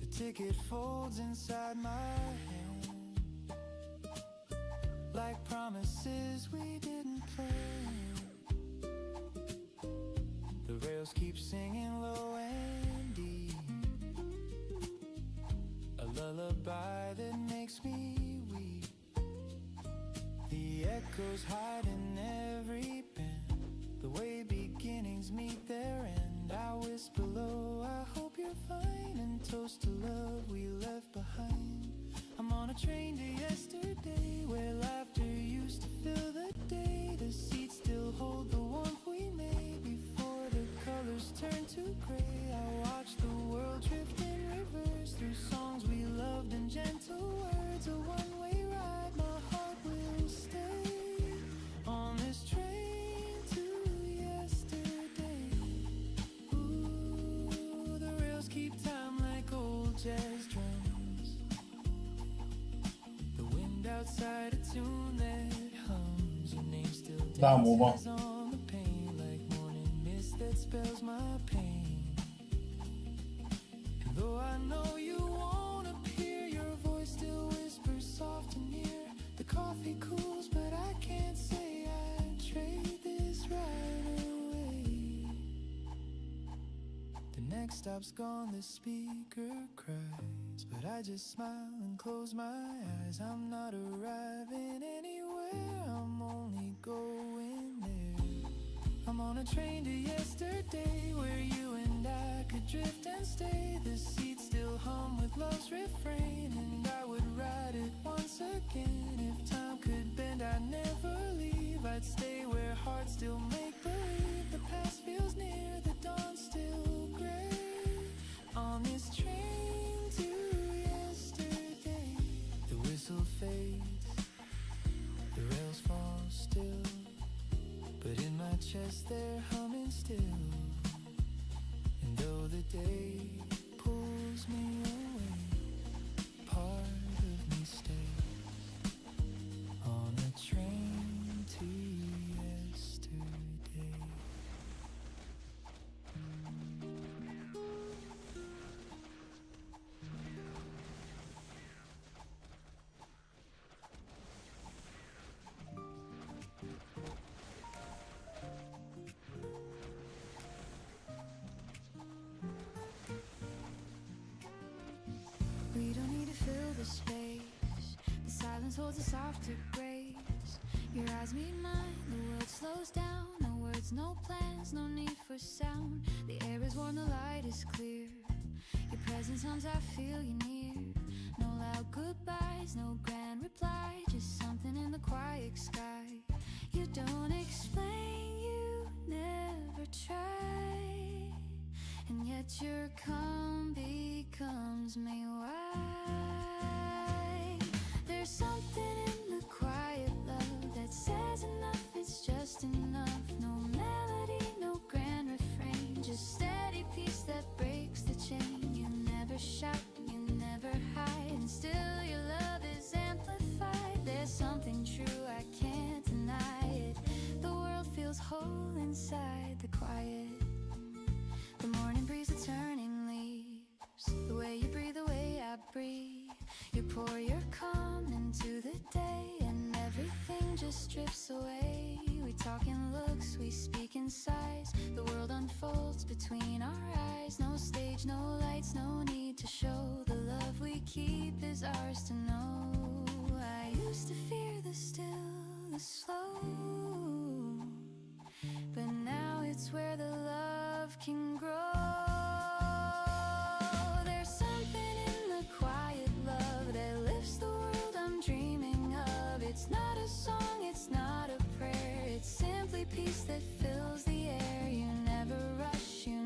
The ticket folds inside my hand, like promises we didn't plan. The rails keep singing low and deep, a lullaby that makes me weep. The echoes hide in every bend, the way beginnings meet their end. I whisper low, I hope you're fine, and toast to love we left behind. I'm on a train to yesterday, where laughter used to fill the day. The seats still hold the warmth we made before the colors turn to gray. I watch the world drift in reverse through songs we loved and 다음 5번. on the pain, like morning mist that spells my pain. And though I know you won't appear, your voice still whispers soft and near. The coffee cools, but I can't say I'd trade this right away. The next stop's gone, the speaker cries, but I just smile and close my eyes. I'm not arriving anywhere, I'm only going there. I'm on a train to yesterday, where you and I could drift and stay. The seats still hum with love's refrain, and I would ride it once again. If time could bend, I'd never leave. I'd stay where hearts still make believe. The past feels near, the dawn's still gray. On this train to yesterday, the whistle fades, the rails fall still, but in my chest they're humming still. And though the day pulls me away, part of me stays on a train to yesterday. We don't need to fill the space. The silence holds a softer grace. Your eyes meet mine, the world slows down. No words, no plans, no need for sound. The air is warm, the light is clear. Your presence hums, I feel you near. No loud goodbyes, no grand reply, just something in the quiet sky. You don't explain, you never try, and yet your calm becomes me. Why? There's something in the quiet love that says enough, it's just enough. No melody, no grand refrain, just steady peace that breaks the chain. You never shout, you never hide, and still your love is amplified. There's something true, I can't deny it. The world feels whole inside the quiet. The morning breeze, the turning leaves, the way you breathe, the way I breathe. You pour your calm into the day, and everything just drifts away. We talk in looks, we speak in sighs. The world unfolds between our eyes. No stage, no lights, no need to show. The love we keep is ours to know. I used to fear the still, the slow, but now it's where the love can grow. There's something in the quiet love that lifts the world I'm dreaming of. It's not a song, it's not a prayer, it's simply peace that fills the air. You never rush, you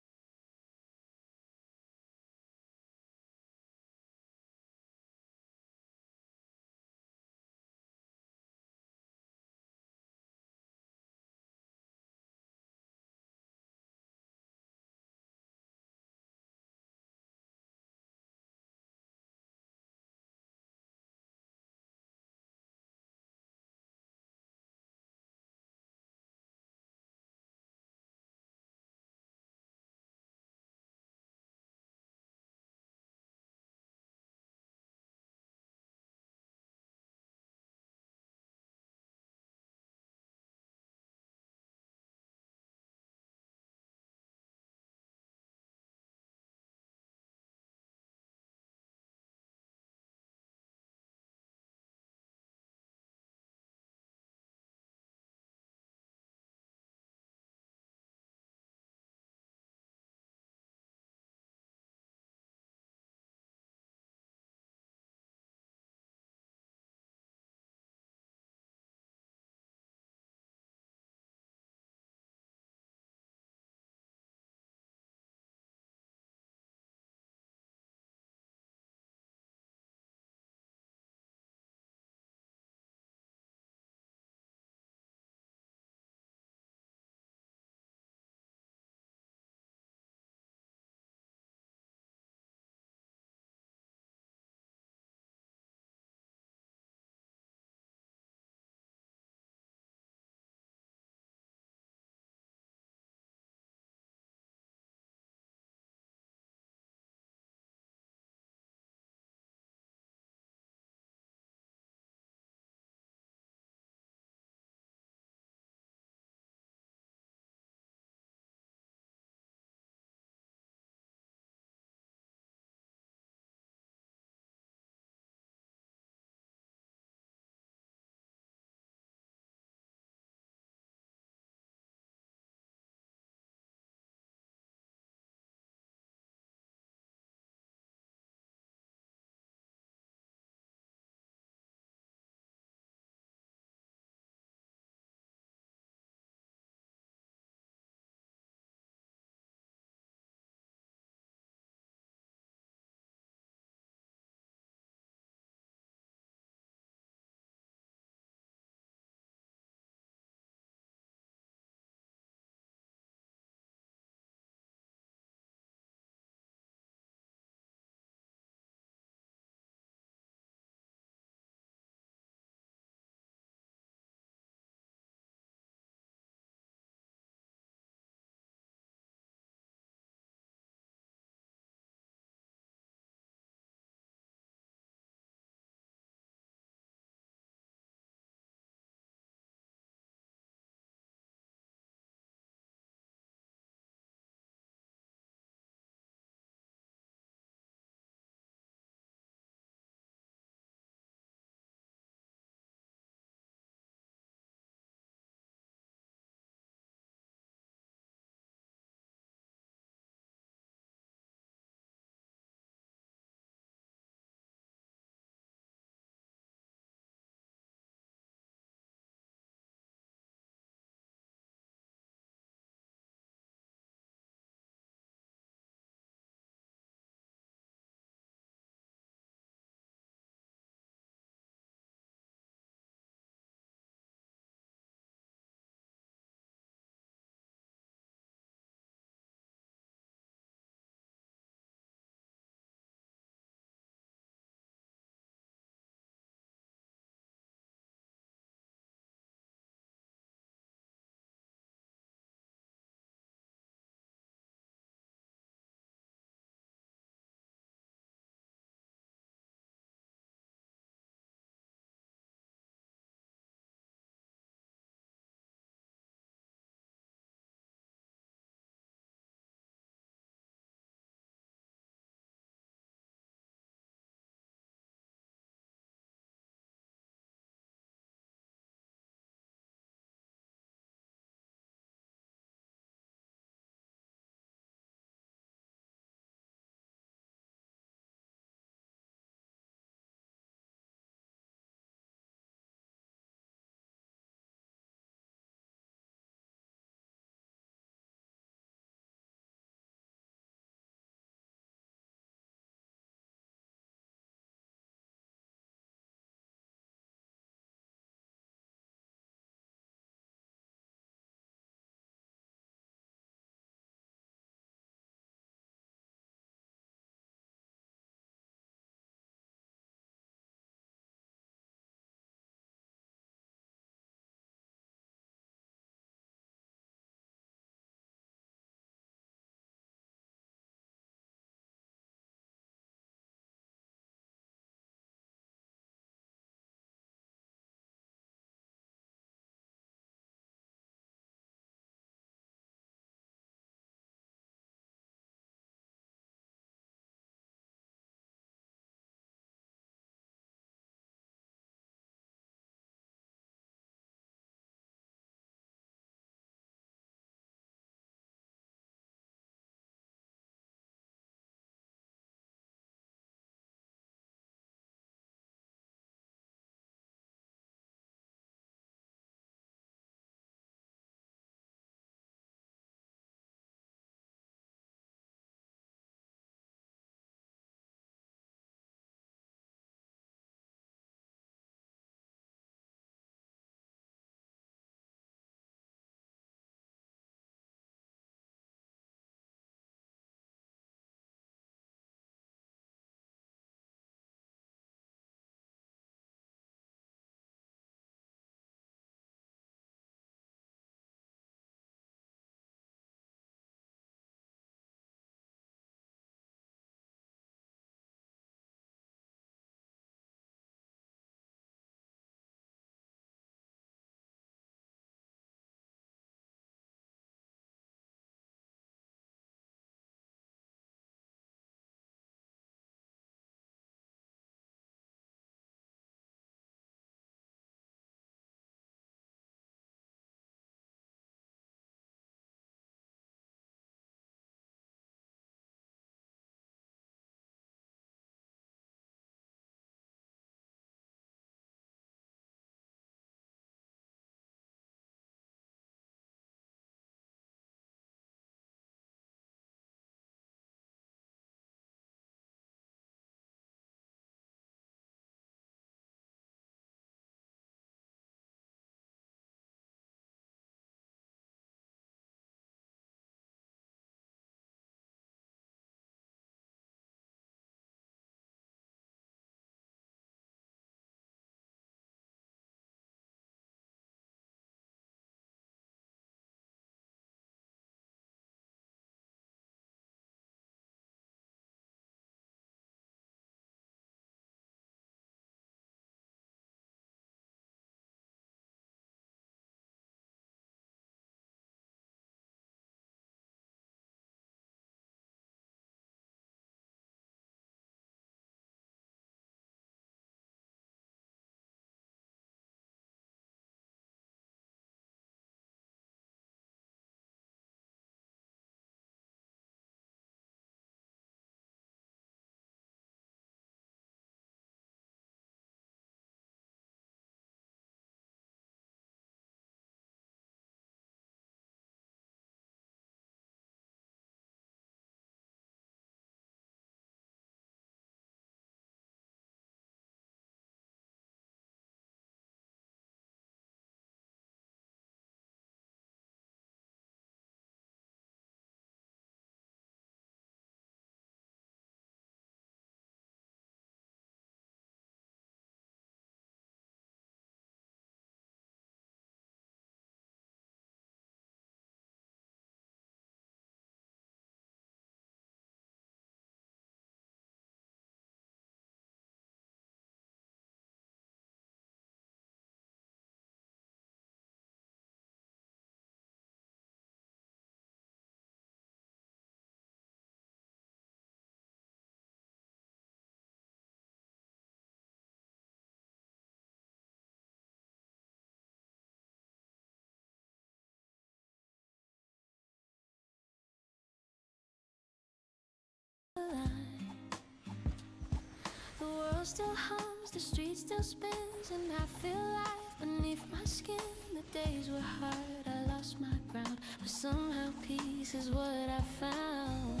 world still hums, the street still spins, and I feel life beneath my skin. The days were hard, I lost my ground, but somehow peace is what I found.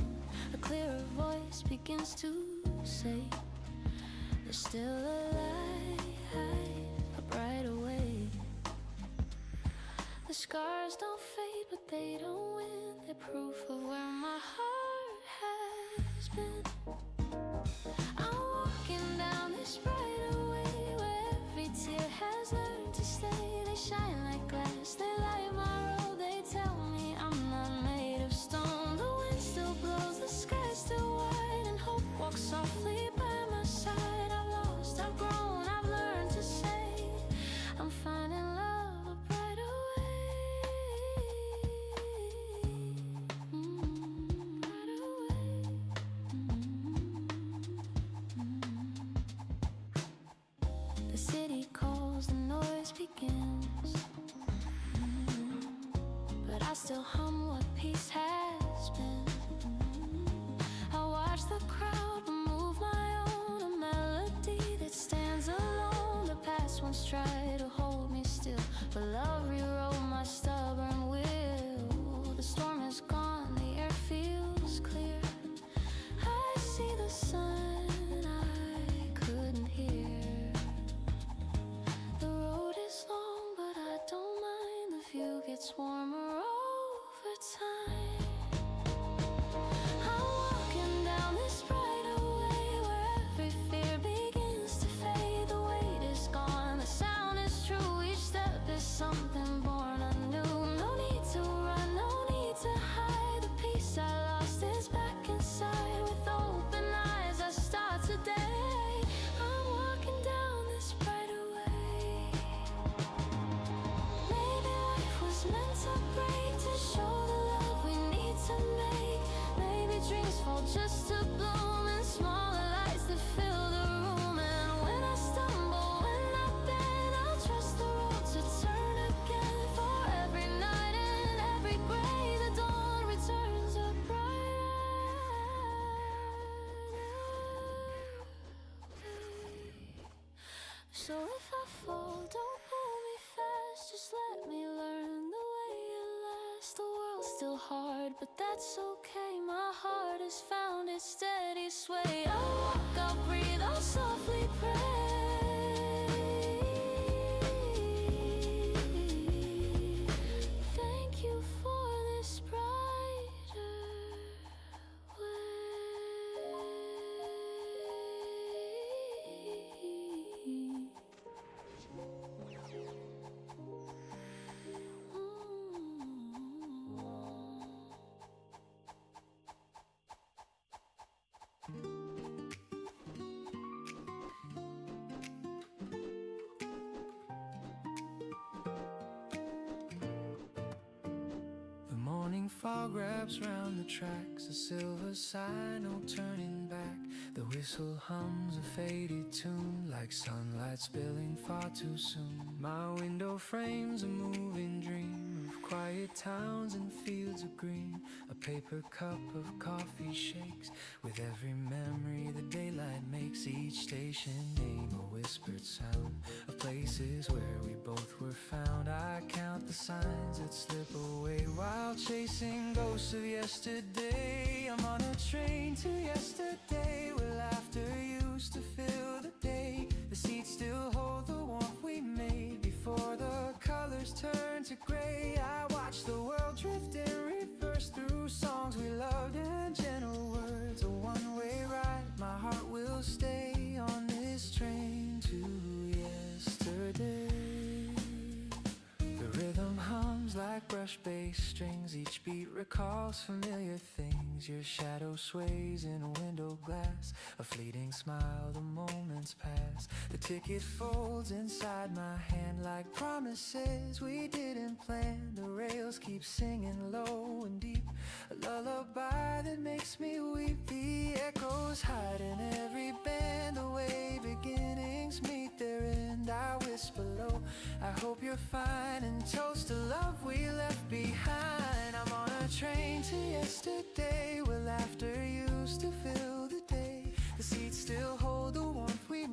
A clearer voice begins to say, there's still a light, a brighter way. The scars don't fade, but they don't win. They're proof of where my heart has been. I'm walking down this brighter way, where every tear has learned to stay. They shine like glass, they light my road. They tell me I'm not made of stone. The wind still blows, the sky's still wide, and hope walks softly by my side. I've lost, I've grown, I've learned to say, I'm finding love a brighter way. Brighter way. The city calls, the noise begins, but I still hum what peace has been. I watch the crowd but move my own, a melody that stands alone. The past once tried to hold me still, but love rewrote my stubborn will. The storm is gone, the air feels clear. I see the sun I couldn't hear. The road is long, but I don't mind. The view gets warmer over time. I'm walking down this brighter way, where every fear begins to fade. The weight is gone, the sound is true. Each step is something born anew. No need to run, no need to hide. The peace I lost is back inside. With open eyes I start today. I'm walking down this brighter way. Maybe life was meant to break, to show the love we need to make. Maybe dreams fall just to bloom in smaller lights that fill the room. And when I stumble, when I bend, I'll trust the road to turn again. For every night and every gray, the dawn returns a brighter way. So if I fall, don't pull me fast, just let me learn the way it lasts. The world's still hard, but that's okay. My heart has found its steady sway. I'll walk, I'll breathe, I'll softly pray. Thank you for this brighter way. The morning fog wraps round the tracks, a silver sign, no turning back. The whistle hums a faded tune, like sunlight spilling far too soon. My window frames a moving dream of quiet towns and fields of green. A paper cup of coffee shakes with every memory the daylight makes. Each station name a whispered sound of places where we both were found. I count the signs that slip away while chasing ghosts of yesterday. I'm on a train to yesterday, where laughter used to fill the day. The seats still hold the warmth we made before the colors turn to gray. I watch the world drift in reverse through songs we loved and gentle words. A one-way ride, my heart will stay on this train to yesterday. The rhythm hums like brush bass strings. Each beat recalls familiar things. Your shadow sways in a window glass. A fleeting smile, the moments pass. The ticket folds inside my hand like promises we didn't plan. The rails keep singing low and deep, a lullaby that makes me weep. The echoes hide in every bend, the way beginnings meet their end. I whisper low, I hope you're fine, and toast to love we left behind. I'm on a train to yesterday, where laughter used to fill the day. The seats still hold the warmth we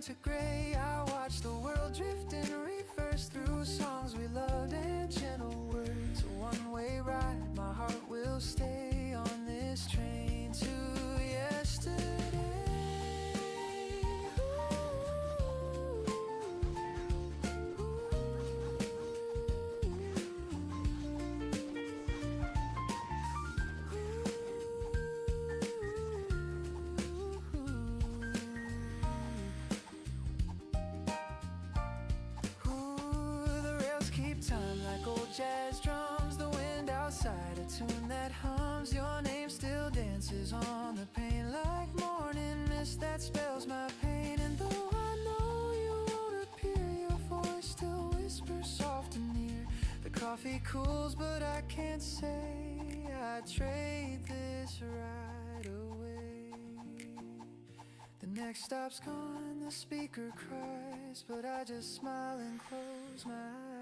to gray. I watched the world drift in reverse through songs we loved and gentle words. A one-way ride, my heart will stay on this train to yesterday. Jazz drums, the wind outside, a tune that hums. Your name still dances on the pane like morning mist that spells my pain. And though I know you won't appear, your voice still whispers soft and near. The coffee cools, but I can't say I'd trade this right away. The next stop's gone, the speaker cries, but I just smile and close my eyes.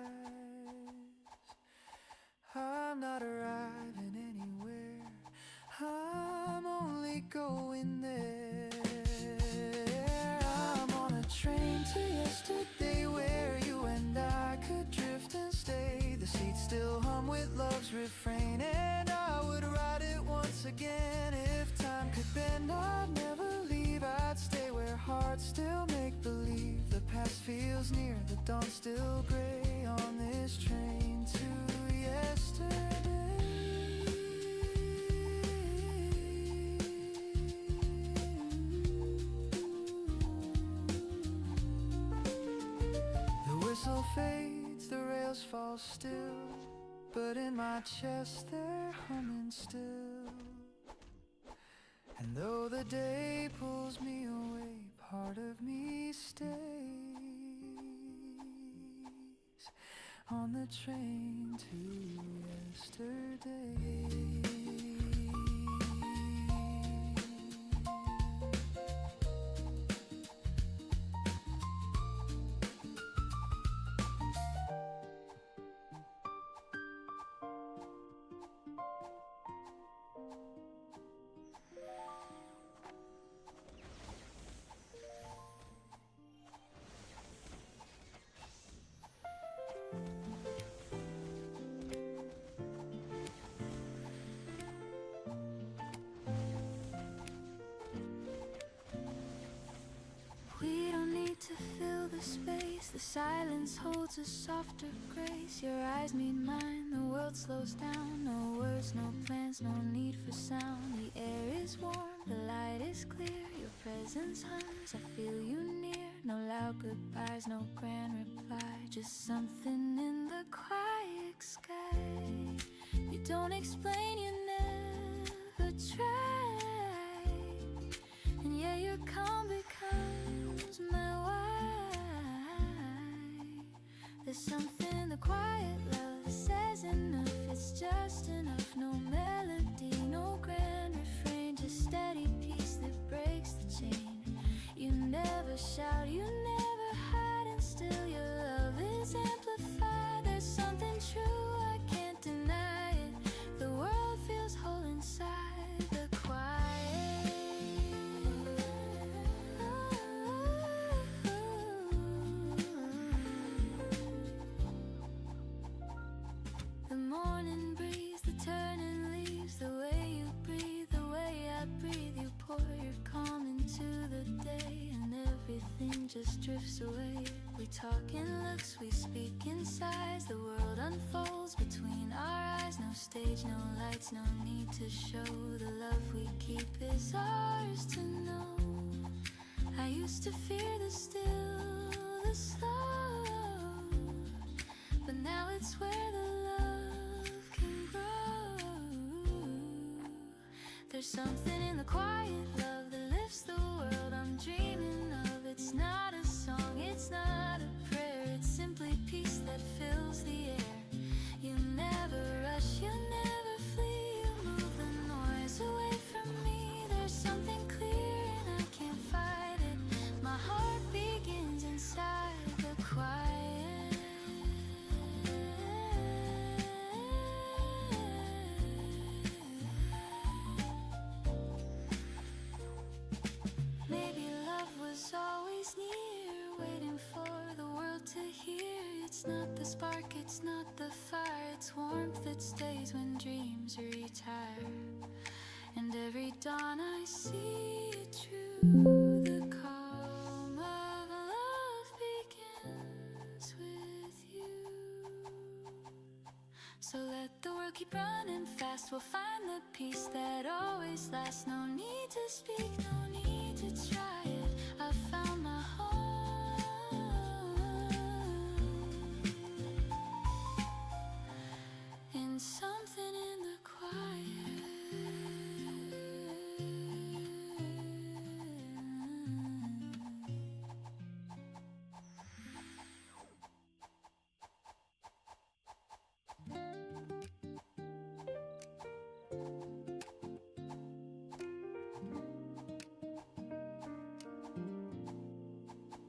I'm not arriving anywhere, I'm only going there. I'm on a train to yesterday, where you and I could drift and stay. The seats still hum with love's refrain, and I would ride it once again. If time could bend, I'd never leave. I'd stay where hearts still make believe. The past feels near, the dawn's still gray on this train to yesterday. The whistle fades, the rails fall still, but in my chest they're humming still. And though the day pulls me away, part of me stays on the train to yesterday. We don't need to fill the space. The silence holds a softer grace. Your eyes meet mine, the world slows down. No words, no plans, no need for sound. The air is warm, the light is clear. Your presence hums, I feel you near. No loud goodbyes, no grand reply, just something in the quiet sky. You don't explain, you never try, and yeah, your calm becomes my why. There's something in the quiet love that says enough, it's just enough. No melody, no grand refrain, just steady peace that breaks the chain. You never shout, you never hide, and still your love is amplified. There's something true, I can't deny it. The world feels whole inside the quiet. The morning breeze, the turning leaves, the way you breathe, the way I breathe. You pour your calm into the day, and everything just drifts away. We talk in looks, we speak in sighs. The world unfolds between our eyes. No stage, no lights, no need to show. The love we keep is ours to know. I used to fear the still, the slow, but now it's where the love can grow. There's something in the quiet love that lifts the world I'm dreaming of. It's not a song, it's not a prayer, it's simply peace that fills the air. You never rush, you never flee, you move the noise away from me. There's something clear and I can't fight it. My heart begins inside the quiet. Maybe love was always near. to hear. It's not the spark, it's not the fire, it's warmth that stays when dreams retire. And every dawn I see it true. The calm of love begins with you. So let the world keep running fast, we'll find the peace that always lasts. No need to speak, no need to try it. I found my home in something in the quiet.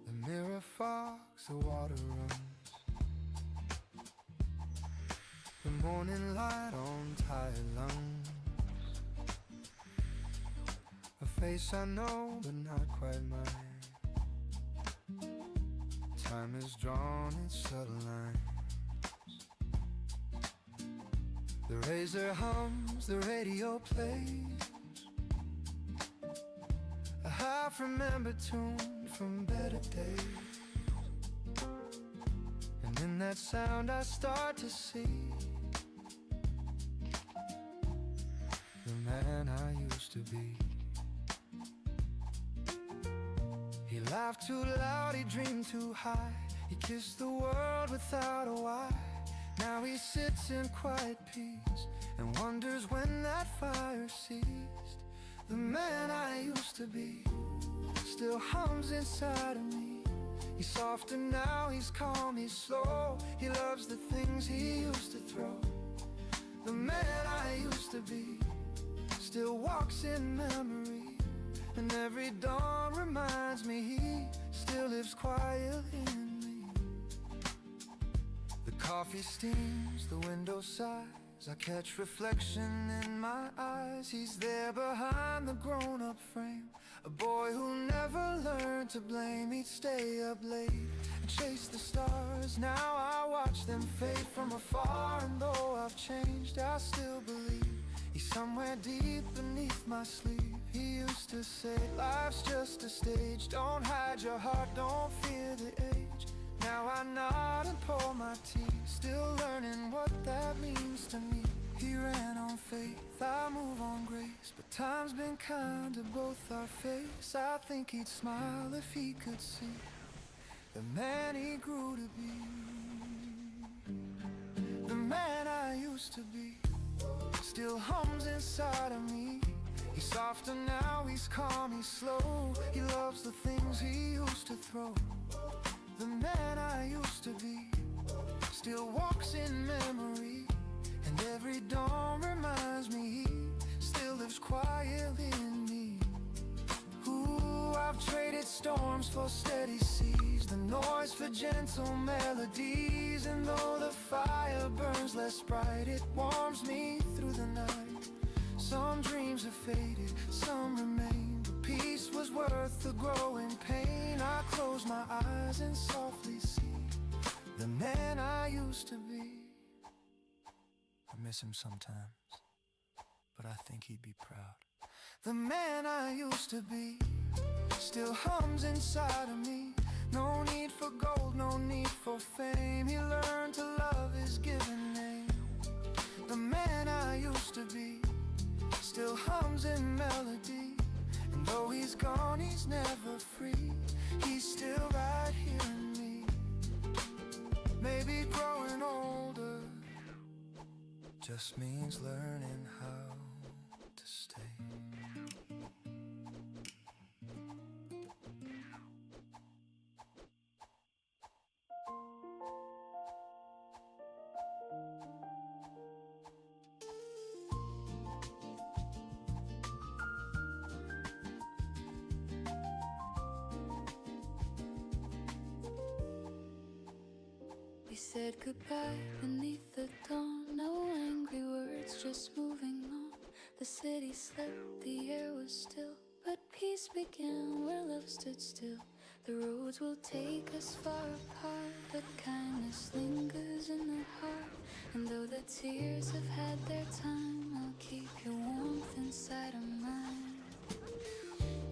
The mirror fogs, the water runs, the morning light on tired lungs. A face I know, but not quite mine. Time has drawn its subtle lines. The razor hums, the radio plays a half-remembered tune from better days. And in that sound I start to see the man I used to be. He laughed too loud, he dreamed too high, he kissed the world without a why. Now he sits in quiet peace and wonders when that fire ceased. The man I used to be still hums inside of me. He's softer now, he's calm, he's slow. He loves the things he used to throw. The man I used to be still walks in memory, and every dawn reminds me he still lives quietly in me. The coffee steams, the window sighs, I catch reflection in my eyes. He's there behind the grown-up frame, a boy who never learned to blame. He'd stay up late and chase the stars. Now I watch them fade from afar, and though I've changed, I still believe he's somewhere deep beneath my sleeve. He used to say, life's just a stage, don't hide your heart, don't fear the age. Now I nod and pour my tea, still learning what that means to me. He ran on faith, I move on grace, but time's been kind to both our face. I think he'd smile if he could see the man he grew to be. The man I used to be still hums inside of me. He's softer now, he's calm, he's slow. He loves the things he used to throw. The man I used to be still walks in memory, and every dawn reminds me he still lives quietly in me. Ooh, I've traded storms for steady seas, the noise for gentle melodies. And though the fire burns less bright, it warms me through the night. Some dreams have faded, some remain, but peace was worth the growing pain. I close my eyes and softly see the man I used to be. I miss him sometimes, but I think he'd be proud. The man I used to be still hums inside of me. No need for gold, no need for fame. He learned to love his given name. The man I used to be still hums in melody, and though he's gone, he's never free. He's still right here in me. Maybe growing older just means learning how to stay. We said goodbye beneath the dawn. No angry words, just moving on. The city slept, the air was still, but peace began where love stood still. The roads will take us far apart, but kindness lingers in the heart. And though the tears have had their time, I'll keep your warmth inside of mine.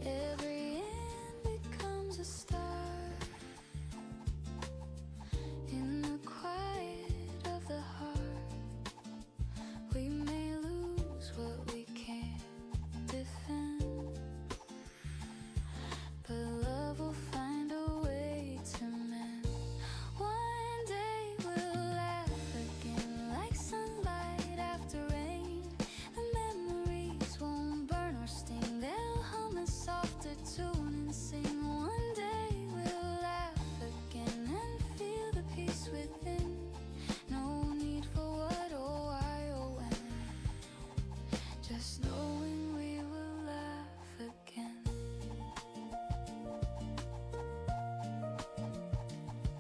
Every end becomes a star in the quiet of the heart. We may lose what we can't defend, but love will find a way to mend. One day we'll laugh again like sunlight after rain. The memories won't burn or sting, they'll hum a softer tune and sing. One day we'll laugh again and feel the peace within. No need for what or why or when, just knowing we will laugh again.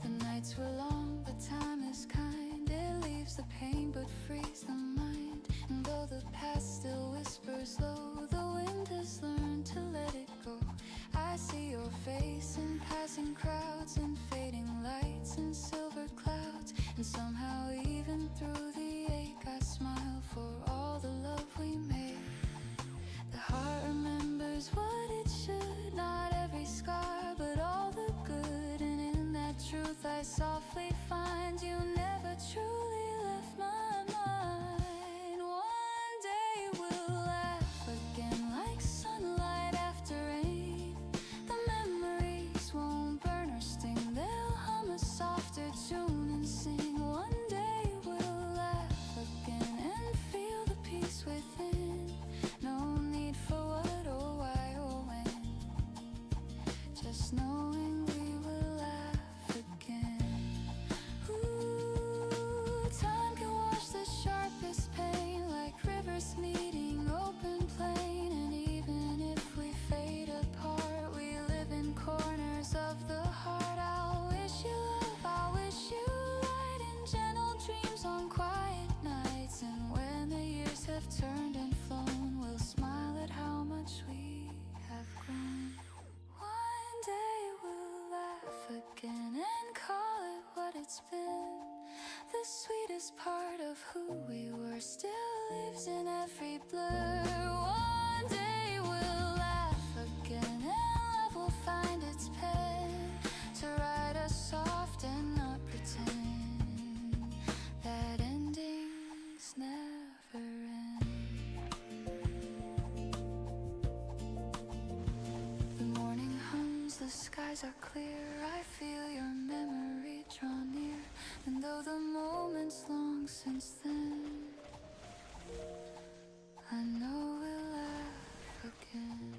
The nights were long, but time is kind. It leaves the pain but frees the mind. And though the past still whispers low, the wind has learned to let it go. I see your face in passing crowds and fading lights and silver clouds. And somehow even through the ache I smile for all the love we made. The heart remembers what it should, not every scar, but all the good. And in that truth I softly find you never truly left my mind. One day we'll laugh again like sunlight after rain. The memories won't burn or sting, they'll hum a softer tune and sing. One day we'll laugh again and feel the peace within. No need for what or why or when, just knowing we will laugh again. Ooh, time can wash the sharpest pain like rivers meeting open plain. And even if we fade apart, we live in corners of the heart. I'll wish you love, I'll wish you light and gentle dreams on quiet nights. And when the years have turned and flown, we'll smile at how much we have grown. One day we'll laugh again and call it what it's been. The sweetest part of who we were still lives in every blur. One day we'll laugh again and love will find its pen to write us soft and not pretend that endings never end. The morning hums, the skies are clear. I feel your memory draw near. And though the moment's long since then, I know we'll laugh again.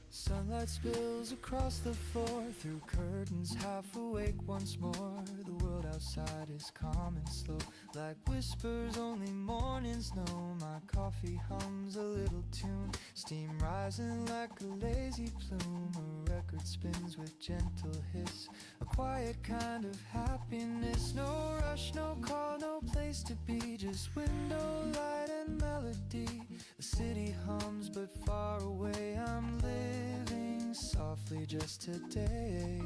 Sunlight spills across the floor, through curtains, half awake once more. The world outside is calm and slow, like whispers only mornings know. My coffee hums a little tune, steam rising like a lazy plume. A record spins with gentle hiss, a quiet kind of happiness. No rush, no call, no place to be, just window light and melody. The city hums but far away, I'm living softly just today.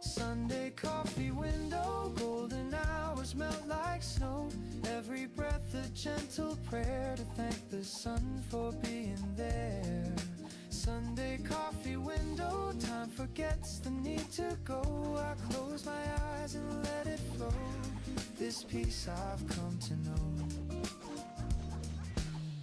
Sunday coffee window, golden hours melt like snow. Every breath a gentle prayer to thank the sun for being there. Sunday coffee window, time forgets the need to go. I close my eyes and let it flow, this peace I've come to know.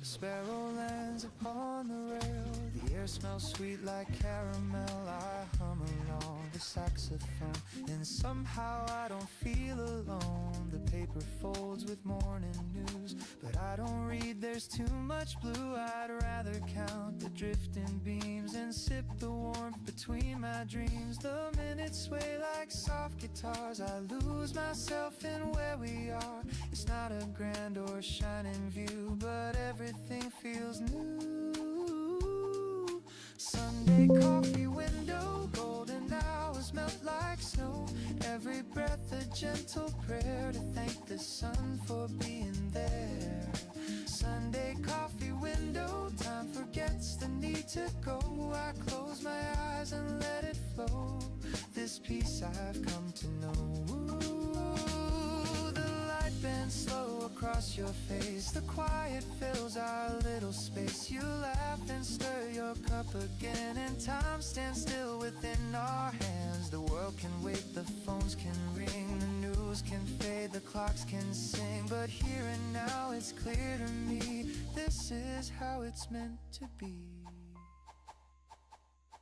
A sparrow lands upon the rail, the air smells sweet like caramel. I hum along the saxophone, and somehow I don't feel alone. The paper folds with morning news, but I don't read, there's too much blue. I'd rather count the drifting beams and sip the warmth between my dreams. The minutes sway like soft guitars, I lose myself in where we are. It's not a grand or shining view, but everything feels new. Sunday coffee window, golden gentle prayer to thank the sun for being there. Sunday coffee window, time forgets the need to go. I close my eyes and let it flow. This peace I've come to know. Ooh, the light bends slow across your face. The quiet fills our little space. You laugh and stir your cup again, and time stands still within our hands. The world can wait, the phones can ring, the news can fade, the clocks can sing, but here and now it's clear to me, this is how it's meant to be.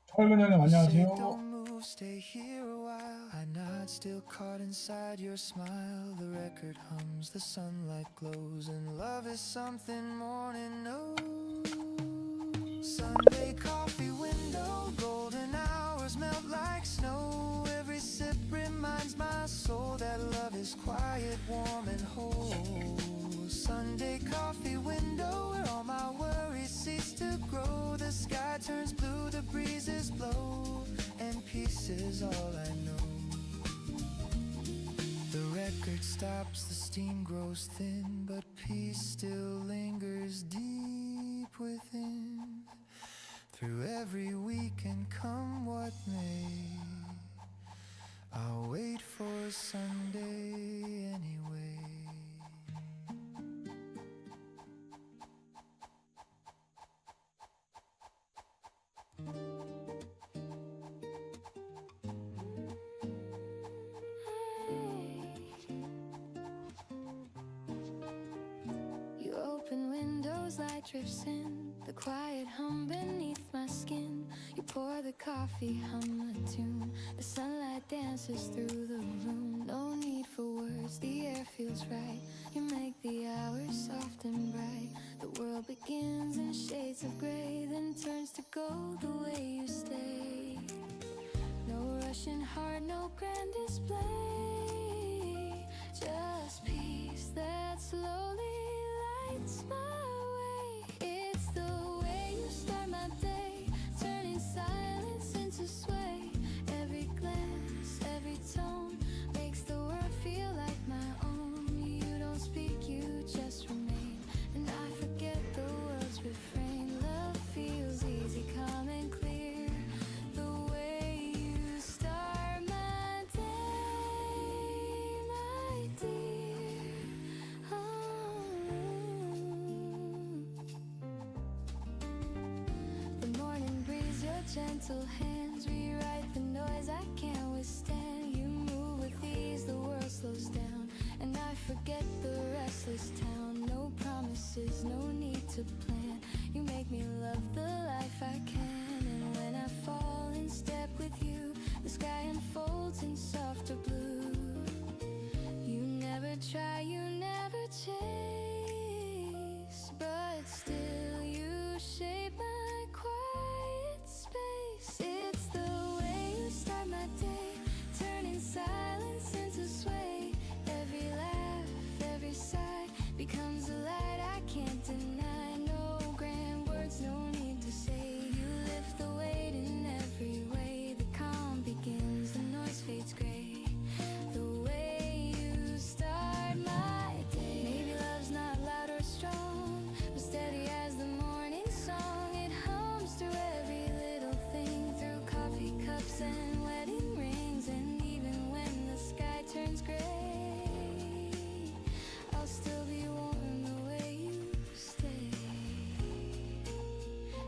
철근형님 Say 안녕하세요. don't move, stay here a while. I nod, still caught inside your smile. The record hums, the sunlight glows, and love is something morning knows. Sunday coffee window, golden hours melt like snow. Every sip reminds my soul that love is quiet, warm, and whole. Sunday coffee window, where all my worries cease to grow. The sky turns blue, the breezes blow, and peace is all I know. The record stops, the steam grows thin, but peace still lingers deep within. Through every week and come what may, I'll wait for Sunday anyway. You open windows, light drifts in, the quiet hum beneath my skin. You pour the coffee, hum a tune, the sunlight dances through the room. No need for words, the air feels right. You make the hours soft and bright. The world begins in shades of gray, then turns to gold the way you stay. No rushing heart, no grand display, just peace that slowly lights my way. It's the way you start my day, turning silence into sway. Every glance, every tone makes the world feel like my own. You don't speak, you just remain, and I forget the world's refrain. Love feels easy, calm and clear. The way you start my day, my dear. The morning breeze, your gentle hands rewrite the noise I can't withstand. You move with ease, the world slows down, and I forget the restless town. No promises, no need to plan. You make me love the life I can, and when I fall in step with you, the sky unfolds in softer blue. You never try, you never chase, but still you shape my quiet space. It's the way you start my day, turning silence into sway. Every laugh, every sigh becomes a light I can't deny. No grand words, no need to say. You lift the weight in every way. The calm begins, the noise fades gray. The way you start my day. Maybe love's not loud or strong, but steady as the morning song. It hums through every little thing, through coffee cups and wedding rings. And even when the sky turns gray, I'll still be warm the way you stay.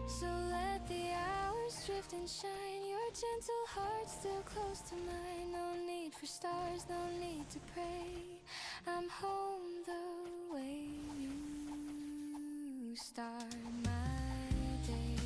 So let the hours drift and shine, your gentle heart still close to mine. No need for stars, no need to pray. I'm home the way you start my day.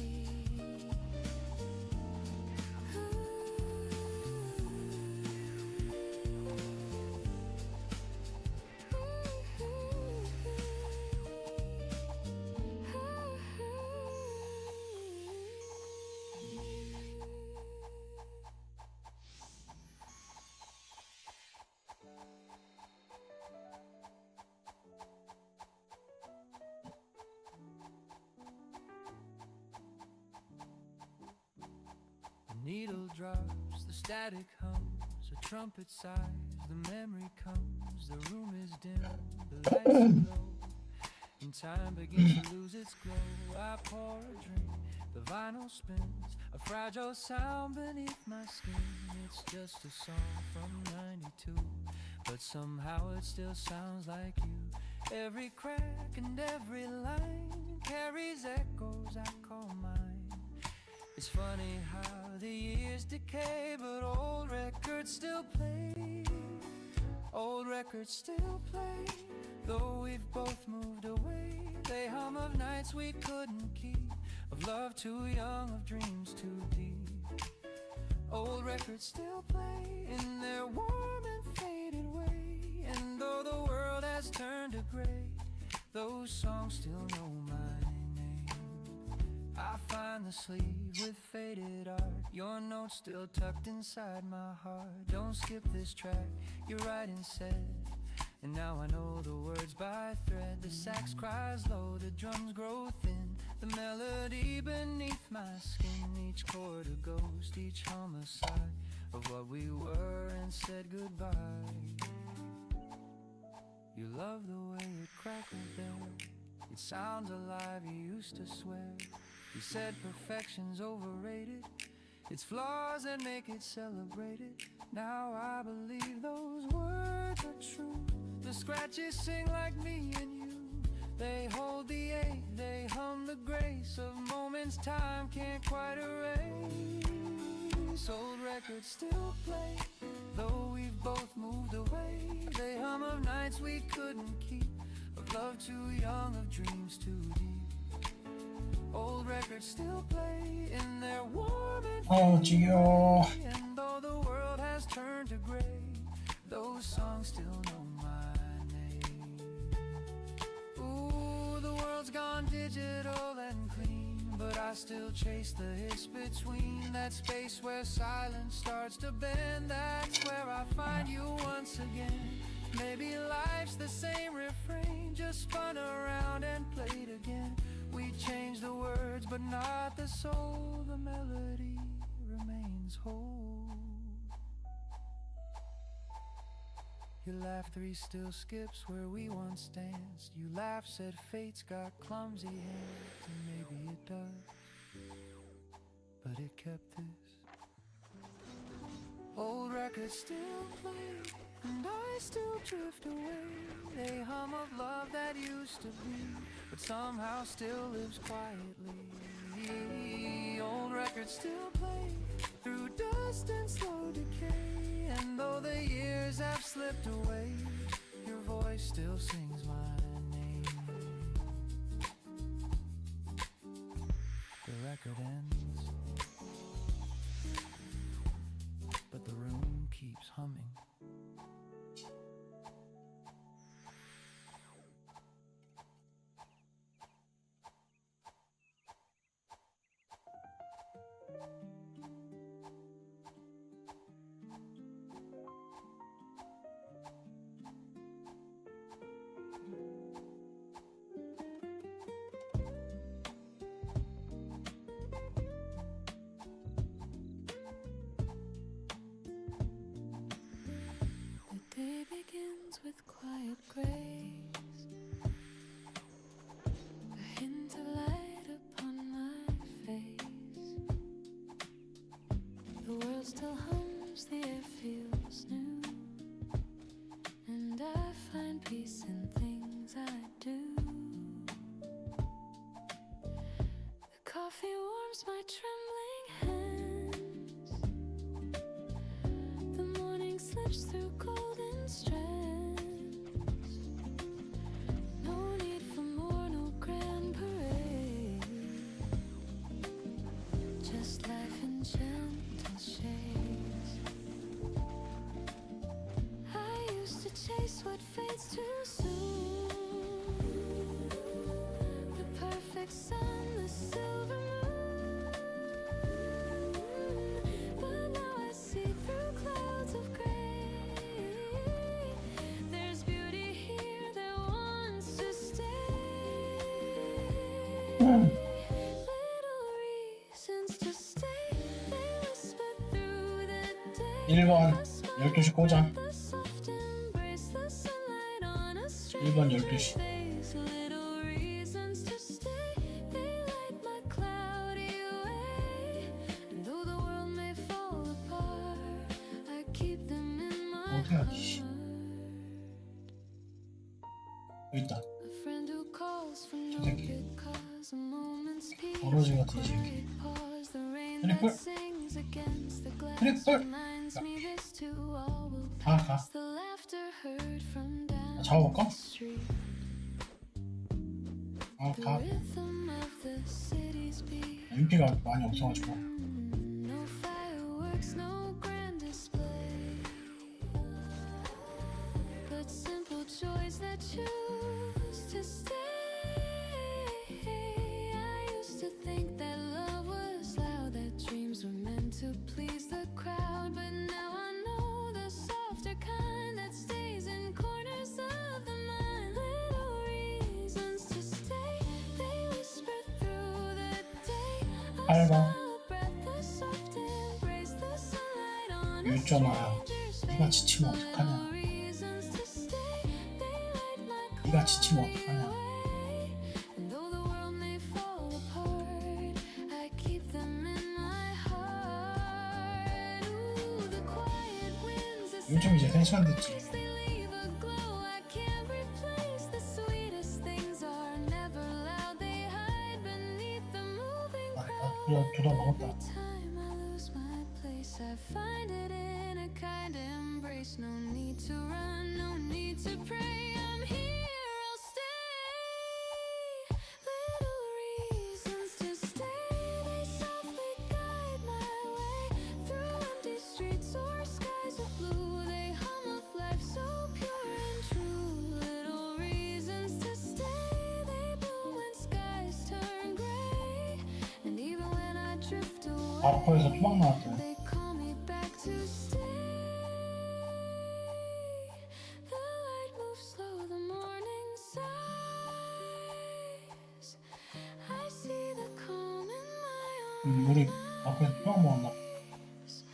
The needle drops, the static hums, a trumpet sighs, the memory comes, the room is dim, the lights are low, and time begins to lose its glow. I pour a drink, the vinyl spins, a fragile sound beneath my skin. It's just a song from 92, but somehow it still sounds like you. Every crack and every line carries echoes I call mine. It's funny how the years decay, but old records still play. Old records still play, though we've both moved away. They hum of nights we couldn't keep, of love too young, of dreams too deep. Old records still play in their warm and faded way, and though the world has turned to gray, those songs still know my name. I find the sleeve with faded art, your notes still tucked inside my heart. Don't skip this track, you're right and said, and now I know the words by thread. The sax cries low, the drums grow thin, the melody beneath my skin. Each chord a ghost, each hum a sigh of what we were and said goodbye. You love the way it crackled there, it sounds alive, you used to swear. You said perfection's overrated, it's flaws that make it celebrated. Now I believe those words are true. The scratches sing like me and you, they hold the ache, they hum the grace of moments time can't quite erase. Old records still play, though we've both moved away. They hum of nights we couldn't keep, of love too young, of dreams too deep. Old records still play in their warm and 지겨워. and though the world has turned to gray, those songs still know my name. Ooh, the world's gone digital and clean, but I still chase the hiss between. That space where silence starts to bend, that's where I find you once again. Maybe life's the same refrain, just spun around and played again. We change the words, but not the soul. The melody remains whole. Your laugh 3 still skips where we once danced. You laugh, said fate's got clumsy hands, and maybe it does, but it kept this. Old records still play, and I still drift away. They hum of love that used to be, but somehow still lives quietly. Old records still play through dust and slow decay, and though the years have slipped away, your voice still sings my name. The record ends, but the room keeps humming. The day begins with quiet grace, a hint of light upon my face. The world still hums, the air feels new, and I find peace in things I do. The coffee warms my trembling hands, the morning slips through golden strands. No need for more, no grand parade, just life in gentle shades. I used to chase what fades too soon, the perfect sun, the silver moon, but now I see through clouds of gray. There's beauty here that wants to stay. Little reasons to stay, they whisper through the day. 1번 12시 꽂아. The soft 1번 12시. These little reasons to stay, they light my cloudy way. And though the world may fall apart, I keep them in my 어디야, 씨. heart. 여기 있다. A friend who calls for no 새끼. good cause, a moment's peace, 버러지 a 같은 이 새끼. quiet pause, the rain 트리플. that sings against the glass 트리플. reminds me this too all will 가, 가. pass. The laughter heard from down 잡아볼까? the street. 아, The 가. rhythm of the city's beat. MP가 많이 없어가지고. No fireworks, no grand display, but simple joys that choose to stay. I used to think that love was loud, that dreams were meant to please the crowd, but now I know the softer kind that stays in corners of the mind. Little reasons to stay, they whisper through the day. A 8번. smile, a breath, a soft embrace, the sunlight on a 있잖아요. stranger's 네가 face. 지치면 어떡하냐. Little reasons to stay, they light my 네가 지치면 cloudy 어떡하냐. way. And though the world may fall apart, I keep them in my heart. Ooh, the quiet winds, the 요즘 이제 3시간 됐지. they leave a glow I can't replace. The sweetest things are never loud, they hide beneath the moving 아, crowd. 그래, 두다 먹었다. Every time I lose my place, I find it in a kind embrace. No need to run, no need to pray. I'm here, I'll stay. Little reasons to stay, they softly guide my way through empty streets or skies of blue. They hum of life so pure and true. Little reasons to stay, they bloom when skies turn gray. And even when I drift away, 아르코에서 투막 나왔대. they call me back to stay. The light moves slow, the morning sighs. I see the calm in my own 우리 아르코에서 투막 먹었나? eyes.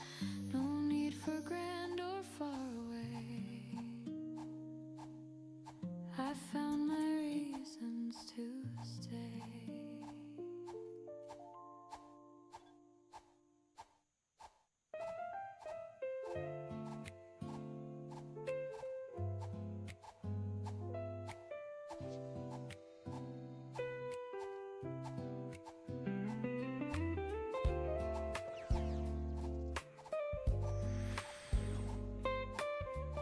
No need for grand or far away. I found my reasons to stay.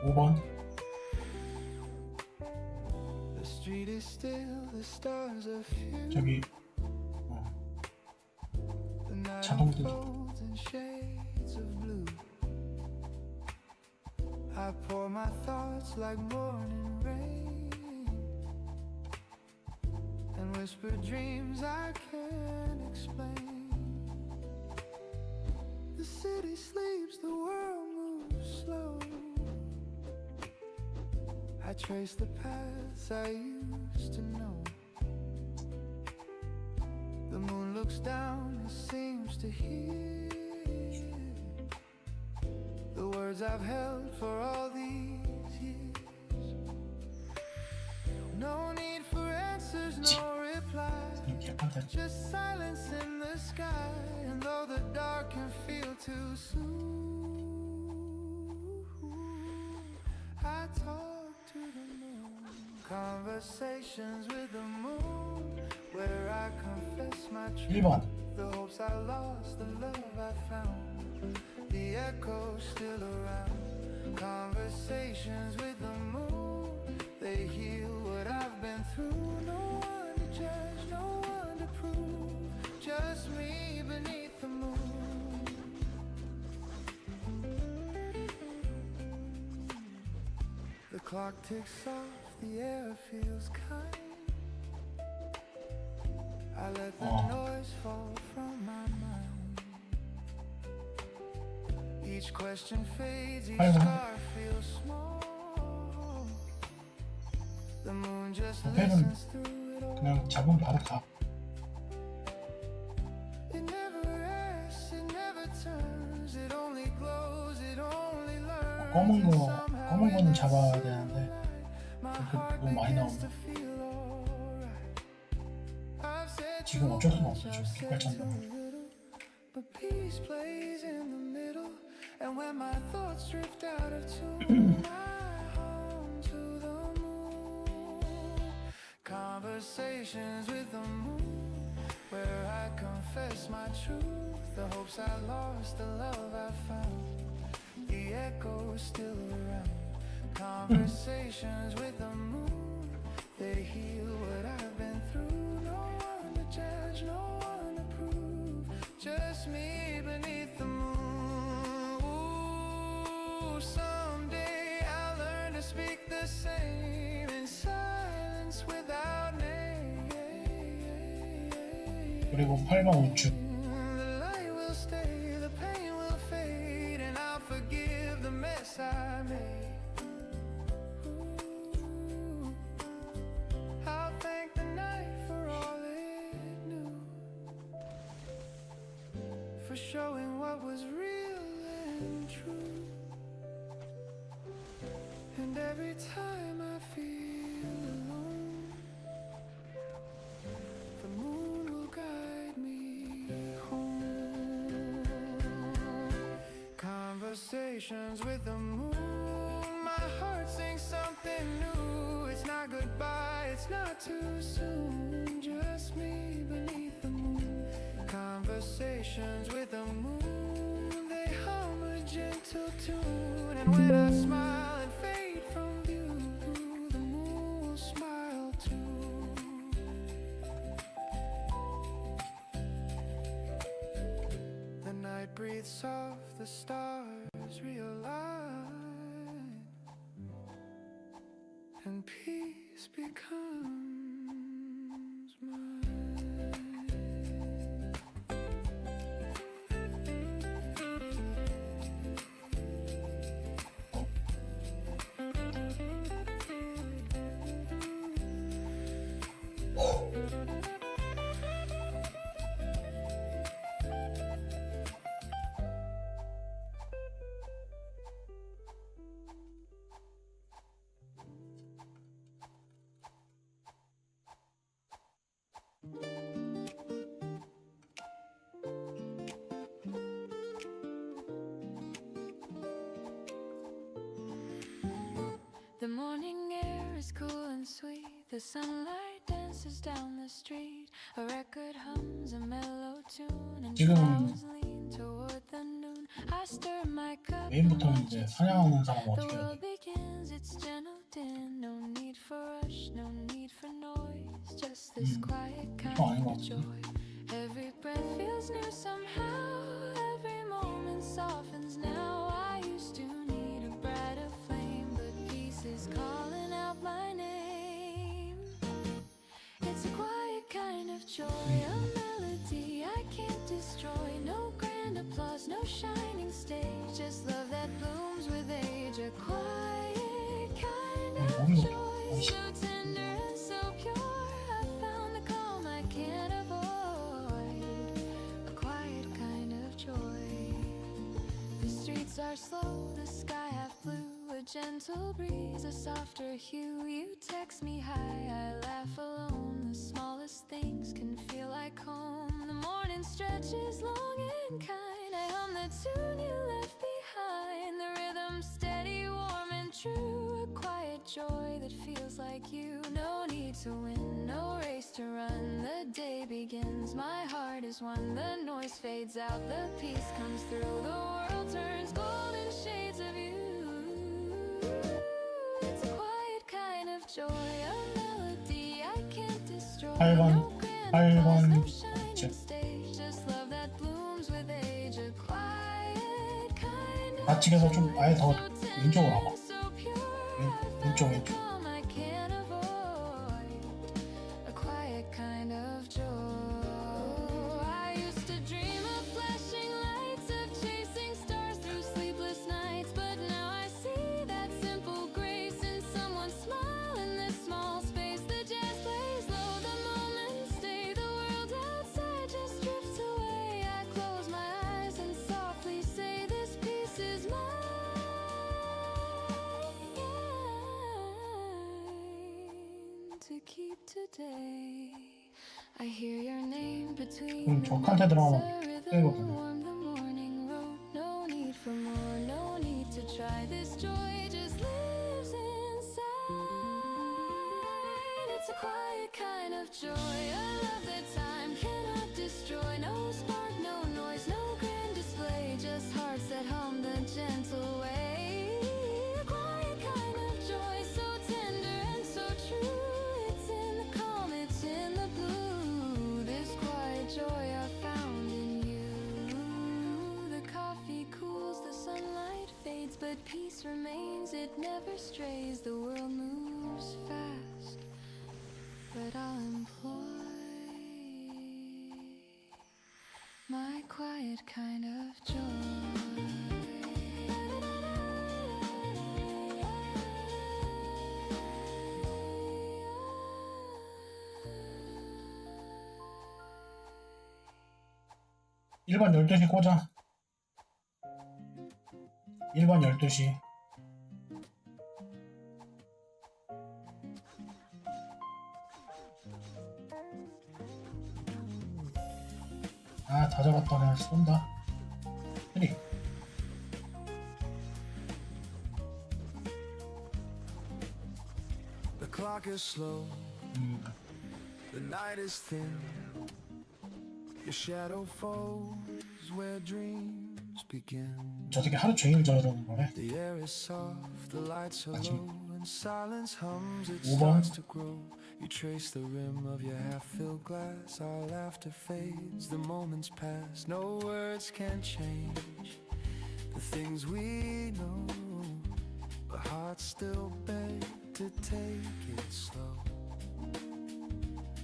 5번. The street is still, the stars are few. 저기 The night 자동 뜨기. unfolds in shades of blue. I pour my thoughts like morning rain and whisper dreams I can't explain. The city sleeps, the world moves slow. I trace the paths I used to know. The moon looks down and seems to hear the words I've held for all these years. No need for answers, no replies, 이렇게 한테 just silence in the sky. And though the dark can feel too soon, I talk to the moon. Conversations with the moon, where I confess my truth. 1번. The hopes I lost, the love I found, the echoes still around. Conversations with the moon, they heal what I've been through. No one to judge, no one to prove, just me beneath the moon. The clock ticks off, the air feels kind. I let the noise fall from my mind. Each question fades, each scar feels small. The moon just listens through it all. 그냥 잡으면 바로 가. It never rests, it never turns, it only glows, it only learns. 검은 And 거, somehow 검은 in 거는 that 잡아야 silent 되는데 night, my 너무 많이 나오면 지금 어쩔 수가 없어. 지금 색깔 찾는 But peace plays in the middle. And when my thoughts drift out of tune, I hum to the moon. Conversations with the moon, where I confess my truth. The hopes I lost, the love I found, the echo's still around. Conversations with the moon, they heal what I've been through. No one to judge, no one to prove, just me beneath the moon. Ooh, someday I'll learn to speak the same in silence without name. 그리고 8번 우측 The light will stay, the pain will fade, and I'll forgive the mess I made. Ooh, I'll thank the night for all it knew, for showing what was real and true. And every time I feel alone, the moon will guide me home. Conversations with the moon, my heart sings something new. It's not goodbye, it's not too soon, just me beneath the moon. Conversations with the moon, they hum a gentle tune. And when I smile and fade from view, the moon will smile too. The night breathes soft, the stars realign, and peace becomes mine. The morning air is cool and sweet. The sunlight dances down the street. A record hums a mellow tune, and 지금 flowers lean toward the noon. I stir my cup. 메인부터 이제 사냥하는 사람은 The 어떻게 해야 world 돼? begins, it's gentle din. No need for rush, no need for noise. Just this quiet kind 아닌 것 of 같은데? joy. Every breath feels new somehow. Every moment softens now. I used to need a brighter flame, but peace is calling out my name. It's a quiet kind of joy, a melody I can't destroy. No grand applause, no shining stage, just love that blooms with age. A quiet kind of joy, so tender and so pure. I found the calm I can't avoid. A quiet kind of joy. The streets are slow, the sky half blue. A gentle breeze, a softer hue. You text me hi, I laugh alone. The smallest things can feel like home. The morning stretches long and kind. I hum the tune you left behind. The rhythm steady, warm and true. A quiet joy that feels like you. No need to win, no race to run. The day begins, my heart is one. The noise fades out, the peace comes through. The world turns golden shades of you. It's a quiet kind of joy, a melody I can't destroy. 8번 No grand applause, no 8번 shining stage, just love that blooms with age. A quiet kind of 좌측에서 좀 아예 더 so tender 왼쪽으로 와봐. and so pure. 왼쪽 왼쪽. Calm I can't avoid. A quiet kind of joy. I used to dream of flashing lights, of chasing stars through sleepless nights, but now I see that simple grace in someone's smile in this small space. The jazz plays low, the moments stay. The world outside just drifts away. I close my eyes and softly say, this peace is mine. between 적한테 들어가면 되거든요. warm the morning road. No need for more, no need to try. This joy just lives inside. It's a quiet kind of joy, a love that time cannot destroy. No spark, no noise, no grand display, just hearts that hum the gentle way. A quiet kind of joy, so tender and so true. It's in the calm, it's in the blue. This quiet joy I found in you. The coffee cools, the sunlight fades, but peace remains, it never strays. The world moves fast, but I'll employ my quiet kind of joy. 1번 12시 꽂아. 1번 12시. 아, 다 잡았다. 그냥 쏜다. 3. The clock is slow, the night is thin. Your shadow falls where dreams begin. 저 새끼 하루 종일 저러는 거네. The air is soft, the lights are low, and silence hums, it 5번. starts to grow. You trace the rim of your half-filled glass, our laughter fades, the moments pass. No words can change the things we know, but hearts still beg to take it slow.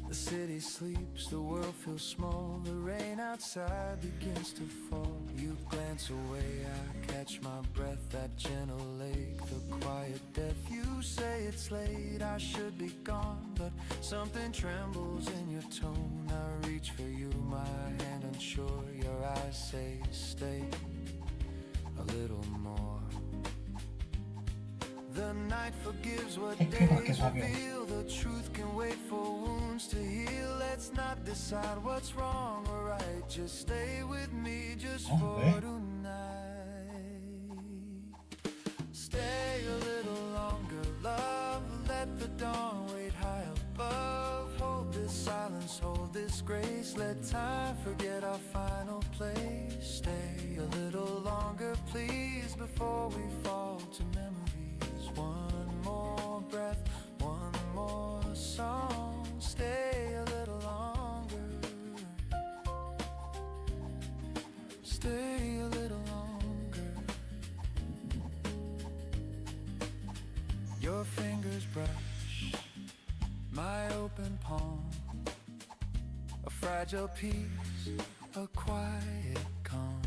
The city sleeps, the world feels small, the rain outside begins to fall. You glance away, I catch my breath, that gentle lake, the quiet death. You say it's late, I should be gone, but something trembles in your tone. I reach for you, my hand unsure, your eyes say stay a little more. The night forgives what days reveal. The truth can wait for wounds to heal. Let's not decide what's wrong or right. Just stay with me just for tonight. Stay a little longer, love. Let the dawn wait high above. Hold this silence, hold this grace. Let time forget our final place. Stay a little longer, please, before we fall to memory. One more breath, one more song. Stay a little longer. Stay a little longer. Your fingers brush my open palm. A fragile piece, a quiet calm.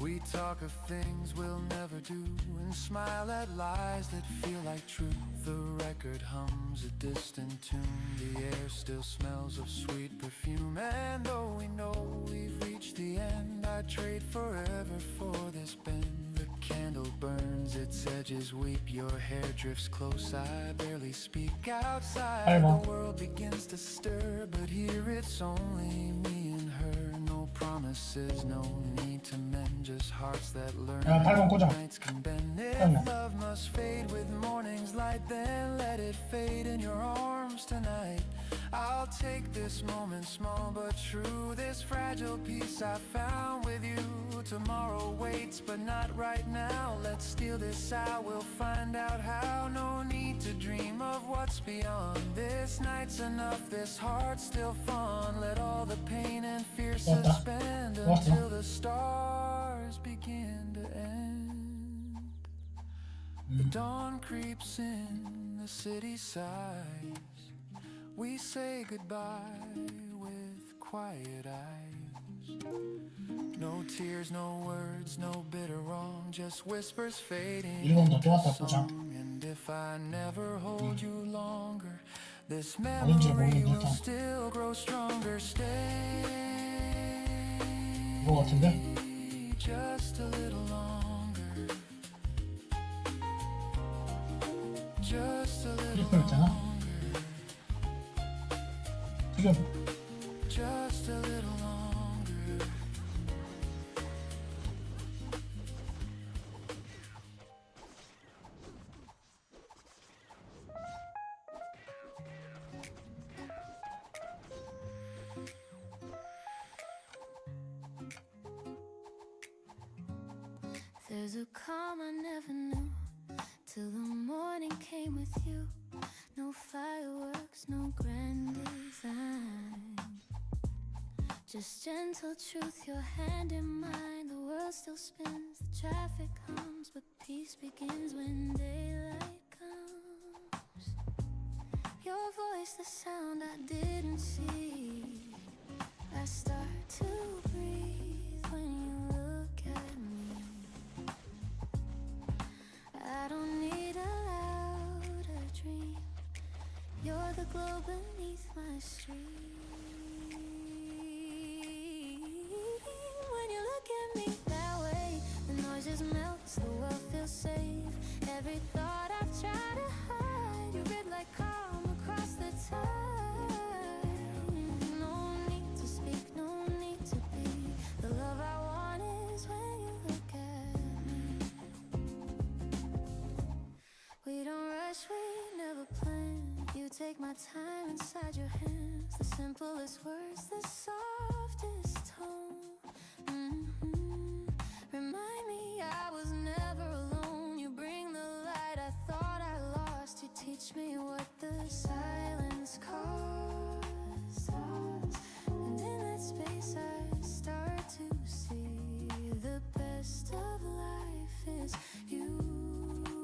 We talk of things we'll never do and smile at lies that feel like truth. The record hums a distant tune. The air still smells of sweet perfume. And though we know we've reached the end, I'd trade forever for this bend. The candle burns, its edges weep. Your hair drifts close, I barely speak. Outside the world begins to stir, but here it's only me and her. No promises, no need to mend, just hearts that learn. 야, 8번 꽂아. Nights can bend. If love must fade with morning's light, then let it fade in your arms tonight. I'll take this moment, small but true, this fragile piece I found with you. Tomorrow waits, but not right now. Let's steal this out, we'll find out how. No need to dream of what's beyond. This night's enough, this heart's still fun. Let all the pain and fear suspend until the stars begin to end. The dawn creeps in, the city sighs. We say goodbye with quiet eyes. No tears, no words, no bitter wrong, just whispers fading. 1번도 또 왔다 보자. And if I never hold you longer, this 어딘지 memory will 모르겠다. still grow stronger. Stay 이거 같은데? just a little longer. Just a little 클릭 있잖아. longer. 지금 Just There's a calm I never knew till the morning came with you. No fireworks, no grand design, just gentle truth, your hand in mine. The world still spins, the traffic hums, but peace begins when daylight comes. Your voice, the sound I didn't see. I start to breathe when you look at me. I don't need a louder dream. You're the glow beneath my street. When you look at me that way, the noise just melts, the world feels safe. Every thought I've tried to hide, you read like calm across the tide. No need to speak, no need to be. The love I want is when you look at me. We don't rush, we never plan. You take my time inside your hands. The simplest words, the softest tone. Remind me I was never alone. You bring the light I thought I lost. You teach me what the silence costs. And in that space I start to see the best of life is you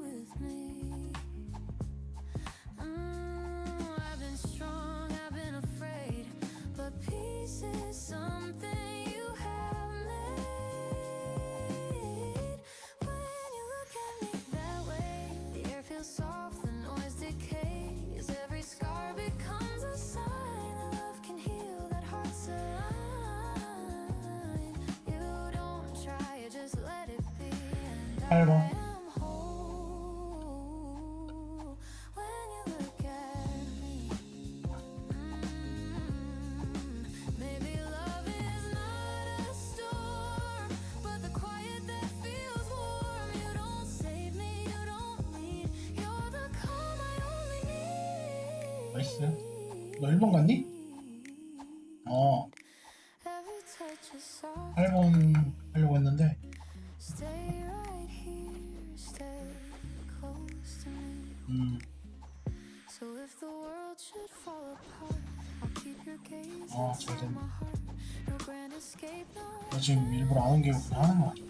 with me. I've been strong, I've been afraid, but peace is something you have made. When you look at me that way, the air feels soft, the noise decays. Every scar becomes a sign that love can heal, that heart's aligned. You don't try, you just let it be. And I 8번. am whole when you look at me. Maybe love is not a storm, but the quiet that feels warm. You don't save me, you don't lead. You're the calm I only need. 나이스. 너 1번 갔니? Every touch is soft. 8번 하려고 했는데 Stay right here, stay close to me. So if the world should fall apart, I'll keep your gaze 잘 inside 됐네. my heart. No grand escape, no. 너 지금 일부러 안 옮기고 그냥 하는 거 같아.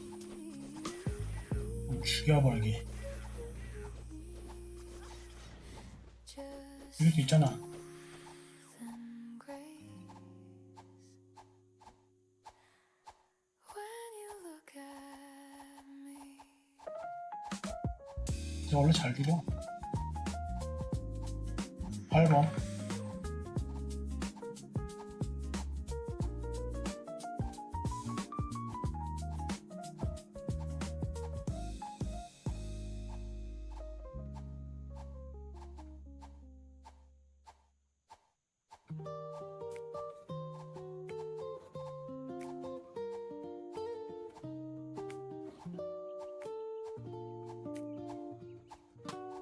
죽여버리게. Just 이럴 수 있잖아. and grace. When you look at me. 저 원래 잘 들어. 8번.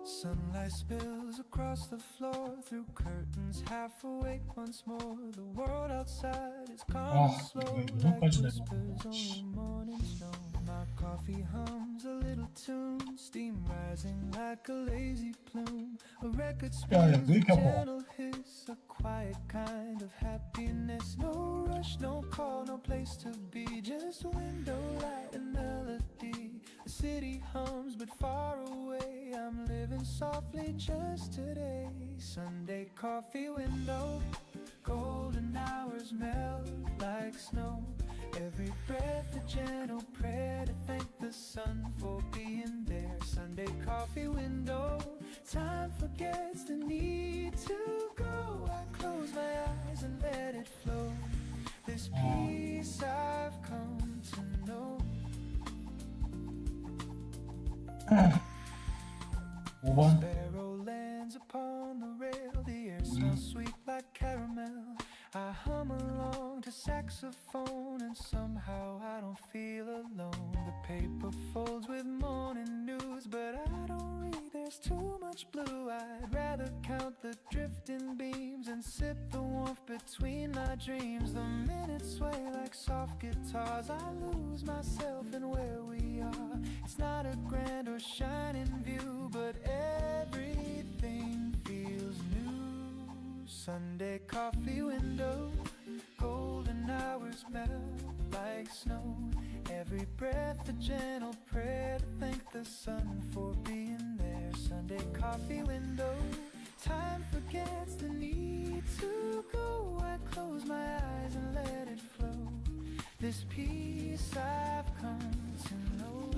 Sunlight spills across the floor through curtains, half awake once more. The world outside is calm and slow, 이거 like 여기까지 whispers 내려가는 on 거야. the morning snow. My coffee hums a little tune, steam rising like a lazy plume. A record 야, spins, 왜 a 이렇게 아파? gentle hiss, a quiet kind of happiness. No rush, no call, no place to be, just window light and melody. The city hums but far away, I'm living softly just today. Sunday coffee window, golden hours melt like snow. Every breath a gentle prayer to thank the sun for being there. Sunday coffee window, time forgets the need to go. I close my eyes and let it flow. This peace I've come to know. 5번. Sparrow lands upon the rail, the air smells sweet like caramel. I hum along to saxophone and somehow I don't feel alone. The paper folds with morning news, but I don't read, there's too much blue. I'd rather count the drifting beams and sip the warmth between my dreams. The minutes sway like soft guitars, I lose myself in where we are. It's not a grand or shining view, but everything feels new. Sunday coffee window, golden hours melt like snow. Every breath a gentle prayer to thank the sun for being there. Sunday coffee window, time forgets the need to go. I close my eyes and let it flow. This peace I've come to know.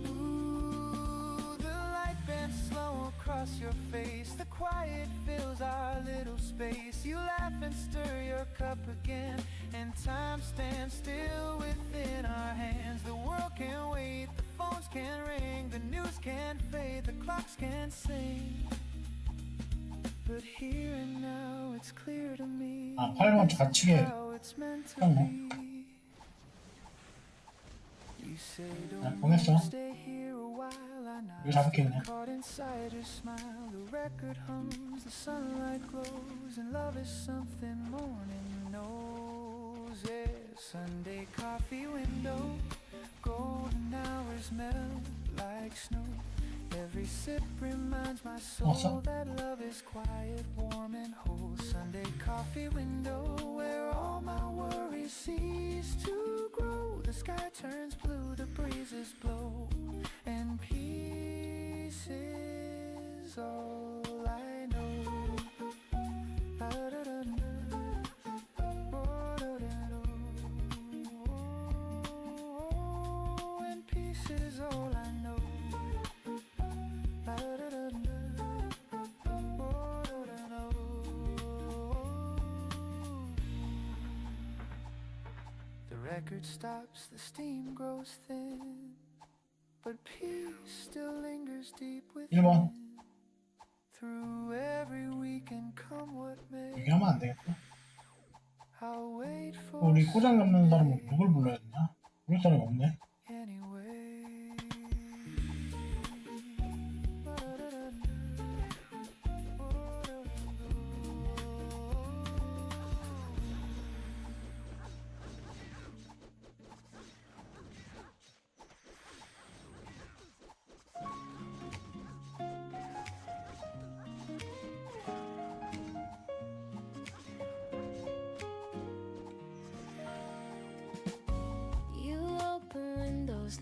Ooh, the light bends slow across your face. The quiet fills our little space. You laugh and stir your cup again, and time stands still within our hands. The world can't wait, the phones can't ring, the news can't fade, the clocks can't sing. But here and now it's clear to me. 아, 8번 좌측에 형 You say 보냈어. don't stay here a while. I 이거 잡을게 그냥. caught inside your smile. The record hums, the sunlight glows, and love is something morning knows. Yeah, Sunday coffee window, golden hours melt like snow. Every sip reminds my soul that love is quiet, warm, and whole. Sunday coffee window, where all my worries cease to grow. The sky turns blue, the breezes blow, and peace is all I know. And peace is all I know. The record stops, the steam grows thin, but peace still lingers deep within. 1번. Through every weekend, come what may, 얘기하면 안 되겠다. I'll wait for 우리 고장 없는 사람은 누굴 불러야 되냐? 부를 사람이 없네. anyway.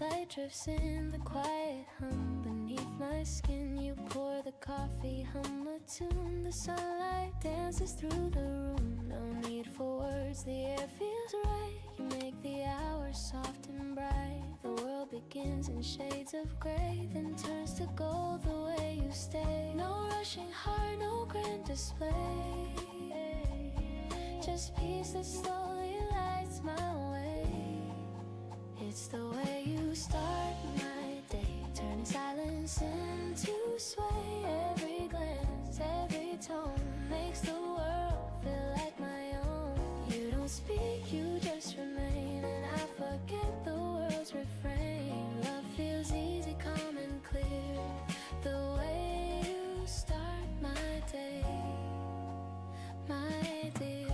Light drifts in, the quiet hum beneath my skin. You pour the coffee, hum a tune. The sunlight dances through the room. No need for words, the air feels right. You make the hours soft and bright. The world begins in shades of gray, then turns to gold the way you stay. No rushing heart, no grand display, just peace that slowly lights my way. It's the way you start my day, turning silence into sway. Every glance, every tone makes the world feel like my own. You don't speak, you just remain, and I forget the world's refrain. Love feels easy, calm and clear, the way you start my day, my dear.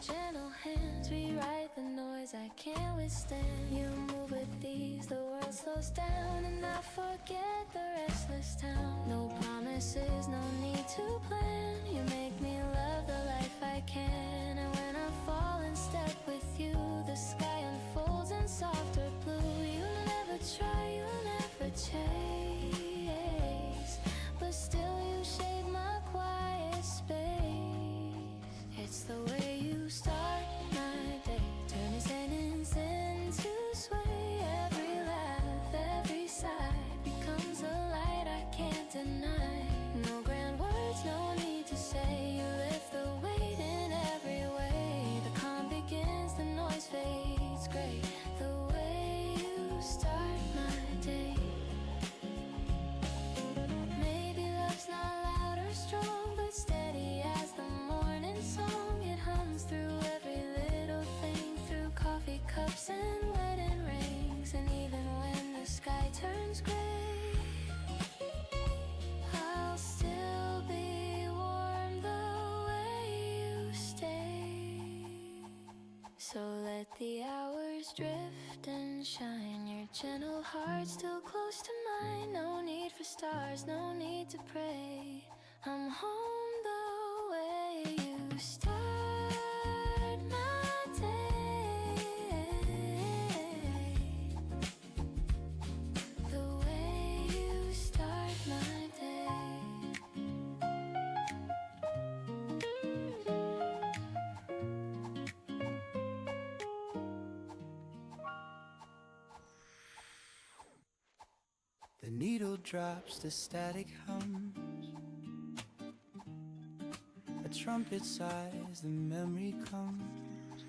Gentle hands rewrite the noise I can't withstand. You move with ease, the world slows down, and I forget the restless town. No promises, no need to plan. You make me love the life I can. And when I fall in step with you, the sky unfolds in softer blue. You never try, you never chase, but still you shade my quiet space. It's the way you start my day, turning sentence into sway. Every laugh, every sigh becomes a light I can't deny. No let the hours drift and shine. Your gentle heart still close to mine. No need for stars, no need to pray. I'm home the way you start my day. The way you start my day. The needle drops, the static hums. A trumpet sighs, the memory comes.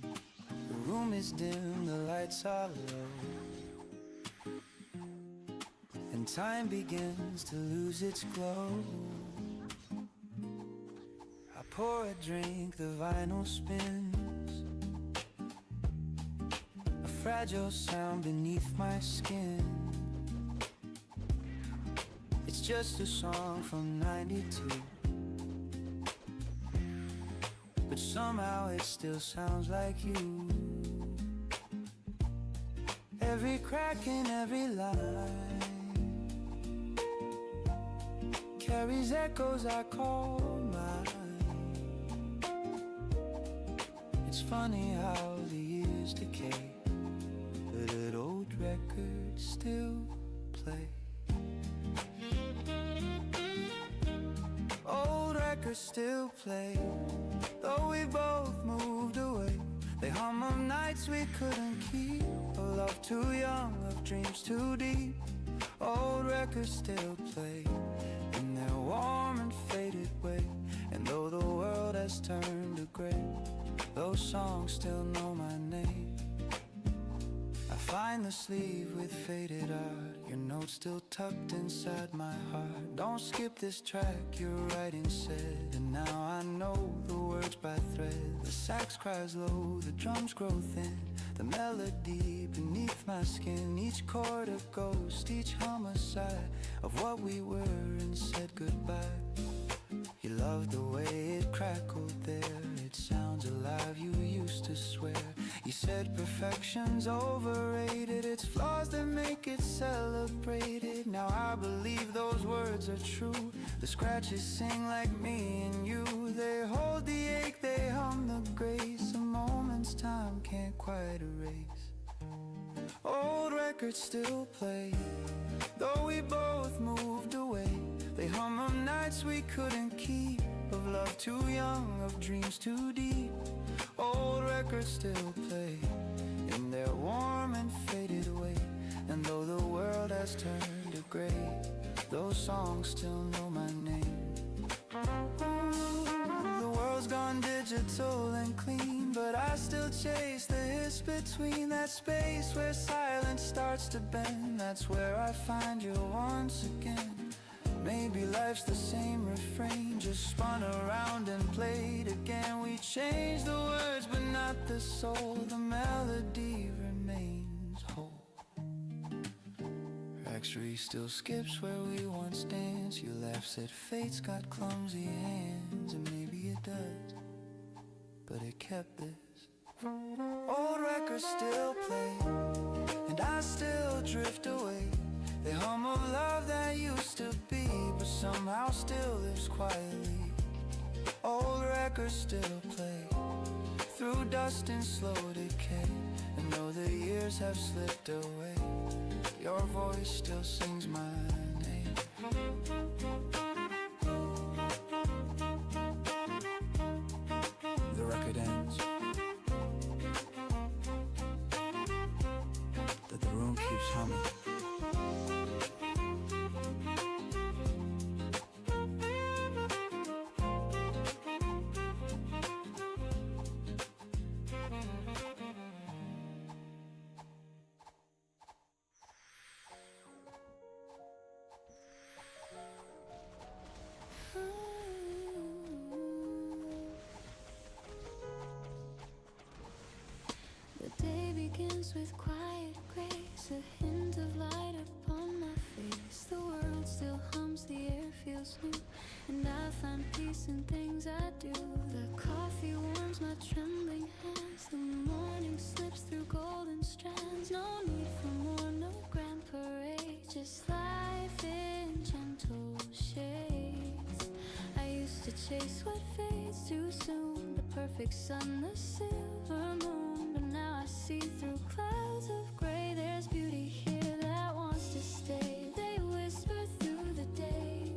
The room is dim, the lights are low, and time begins to lose its glow. I pour a drink, the vinyl spins. A fragile sound beneath my skin. It's just a song from '92, but somehow it still sounds like you. Every crack in every line carries echoes I call mine. It's funny how the years decay, but an old record still play. Old records still play, though we both moved away. They hum of nights we couldn't keep, of love too young, of dreams too deep. Old records still play in their warm and faded way. And though the world has turned to gray, those songs still know my name. I find the sleeve with faded art, your notes still tucked inside my heart. Don't skip this track, your writing said, and now I know the words by thread. The sax cries low, the drums grow thin, the melody beneath my skin. Each chord a ghost, each homicide of what we were and said goodbye. You loved the way it crackled there, it sounds alive, you used to swear. You said perfection's overrated, it's flaws that make it celebrated. Now I believe those words are true. The scratches sing like me and you. They hold the ache, they hum the grace. A moment's time can't quite erase. Old records still play, though we both moved away. They hum of nights we couldn't keep, of love too young, of dreams too deep. Old records still play in their warm and faded way. And though the world has turned to gray, those songs still know my name. The world's gone digital and clean, but I still chase the hiss between. That space where silence starts to bend, that's where I find you once again. Maybe life's the same refrain, just spun around and played again. We changed the words but not the soul, the melody remains whole. X-ray still skips where we once danced. You laughed, said fate's got clumsy hands, and maybe it does, but it kept this. Old records still play, and I still drift away. They hum of love that used to be, but somehow still lives quietly. Old records still play through dust and slow decay. And though the years have slipped away, your voice still sings my name. The record ends, that the room keeps humming. The day begins with quiet grace, a hint of light upon my face. The world still hums, the air feels new, and I find peace decent things I do. The coffee warms my trembling hands. The morning slips through golden strands. No need for more, no grand parade. Just life in gentle shades. I used to chase what fades too soon. The perfect sun, the silver moon. But now I see through clouds of gray. There's beauty here that wants to stay. They whisper through the day.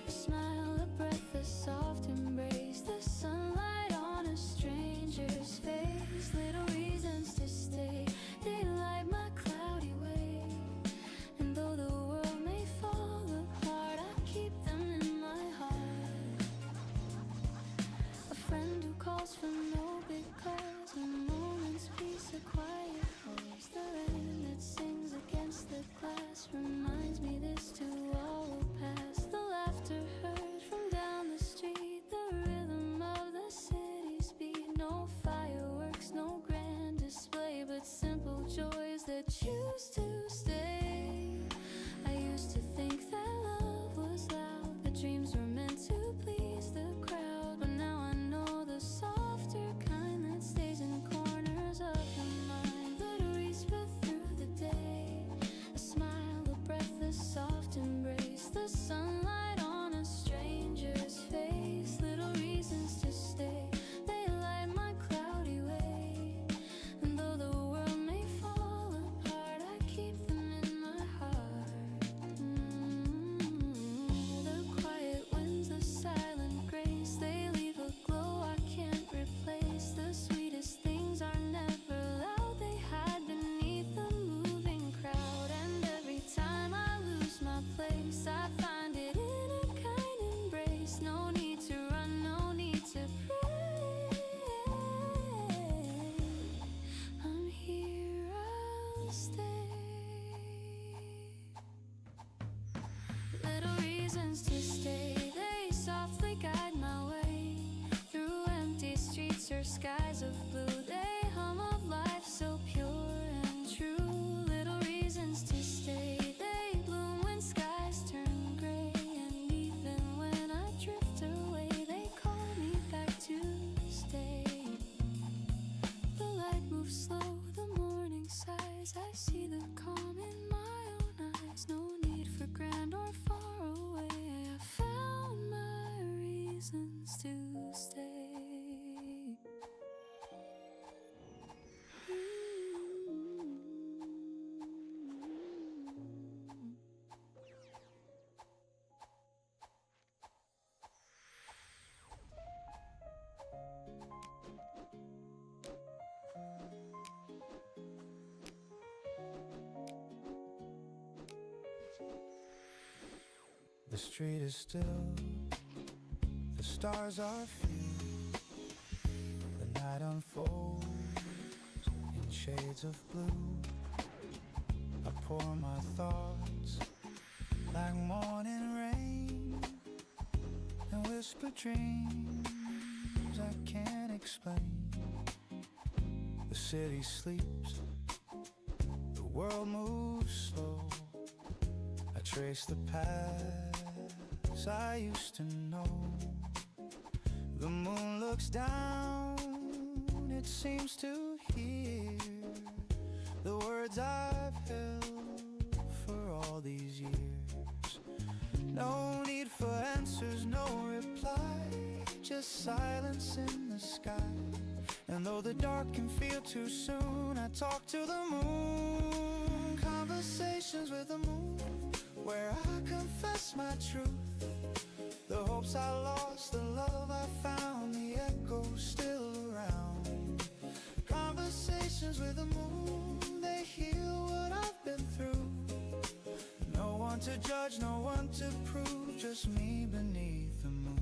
A smile, a breath, a soft embrace. The sunlight on a stranger's face. Little reasons to stay. They light my cloudy way. And though the world may fall apart, I keep them in my heart. A friend who calls for no big calls. A moment's peace, a quiet pause. The rain that sings against the glass reminds me this too all will pass. The laughter heard from down the street. The rhythm of the city's beat. No fireworks, no grand display, but simple joys that choose to stay. I used to think that love was loud. The dreams were meant to please the crowd. But now I know the softer kind that stays in corners of the mind. Little whisper through the day. A smile, a breath, a soft embrace. The sunlight on a stranger's face. Little reasons to stay. They light my cloudy way. And though the world may fall apart, I keep them in my heart. The quiet winds, the silent grace. They leave a glow I can't replace. The sweetest things are never loud. They hide beneath the moving crowd. And every time I lose my place, I find it in a kind embrace. No need to run, no need to pray. I'm here, I'll stay. Little reasons to stay. They softly guide my way through empty streets or skies of blue. They hum of life so pure and true. Little reasons to stay. They bloom when skies turn gray. And even when I drift away, they call me back to stay. The light moves slow, the morning sighs. I see the calm in my own eyes. No need for grand or far away. I found my reasons to stay. The street is still, the stars are few. The night unfolds in shades of blue. I pour my thoughts like morning rain and whisper dreams I can't explain. The city sleeps, the world moves slow. I trace the paths I used to know. The moon looks down, it seems to hear the words I've held for all these years. No need for answers, no reply, just silence in the sky. And though the dark can feel too soon, I talk to the moon. Conversations with the moon, where I confess my truth. The hopes I lost, the love I found, the echoes still around. Conversations with the moon, they heal what I've been through. No one to judge, no one to prove, just me beneath the moon.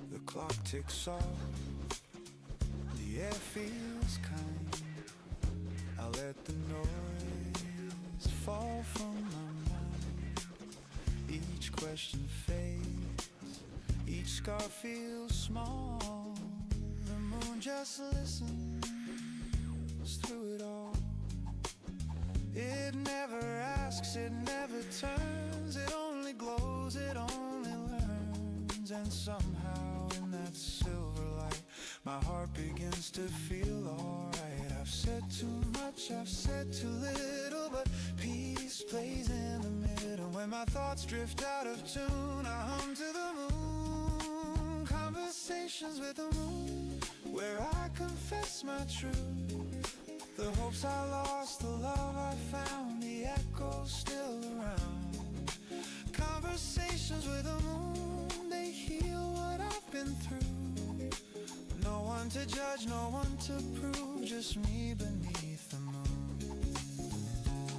The clock ticks off, the air feels kind. I let the noise fall from my mind. Each question fades, each scar feels small. The moon just listens through it all. It never asks, it never turns, it only somehow in that silver light, my heart begins to feel alright. I've said too much, I've said too little, but peace plays in the middle. When my thoughts drift out of tune, I hum to the moon. Conversations with the moon, where I confess my truth. The hopes I lost, the love I found, the echoes still around. Conversations with the moon, they heal what I've been through. No one to judge, no one to prove, just me beneath the moon.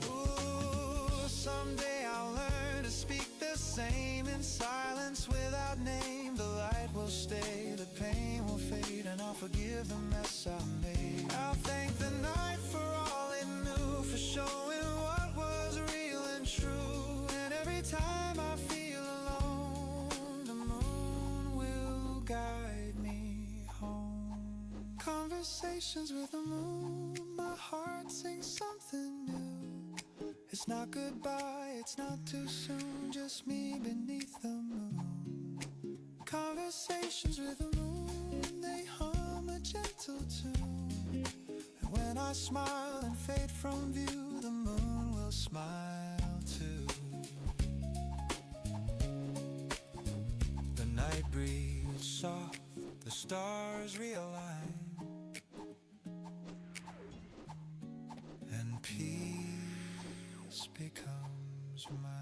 Ooh, someday I'll learn to speak the same in silence without name. The light will stay, the pain will fade, and I'll forgive the mess I made. I'll thank the night for all it knew, for showing what was real and true. And every time I feel alone, the moon will guide me home. Conversations with the moon, my heart sings something new. It's not goodbye, it's not too soon, just me beneath the moon. Conversations with the moon, they hum a gentle tune. And when I smile and fade from view, the moon will smile too. The night breeze soft, the stars realign, and peace becomes mine.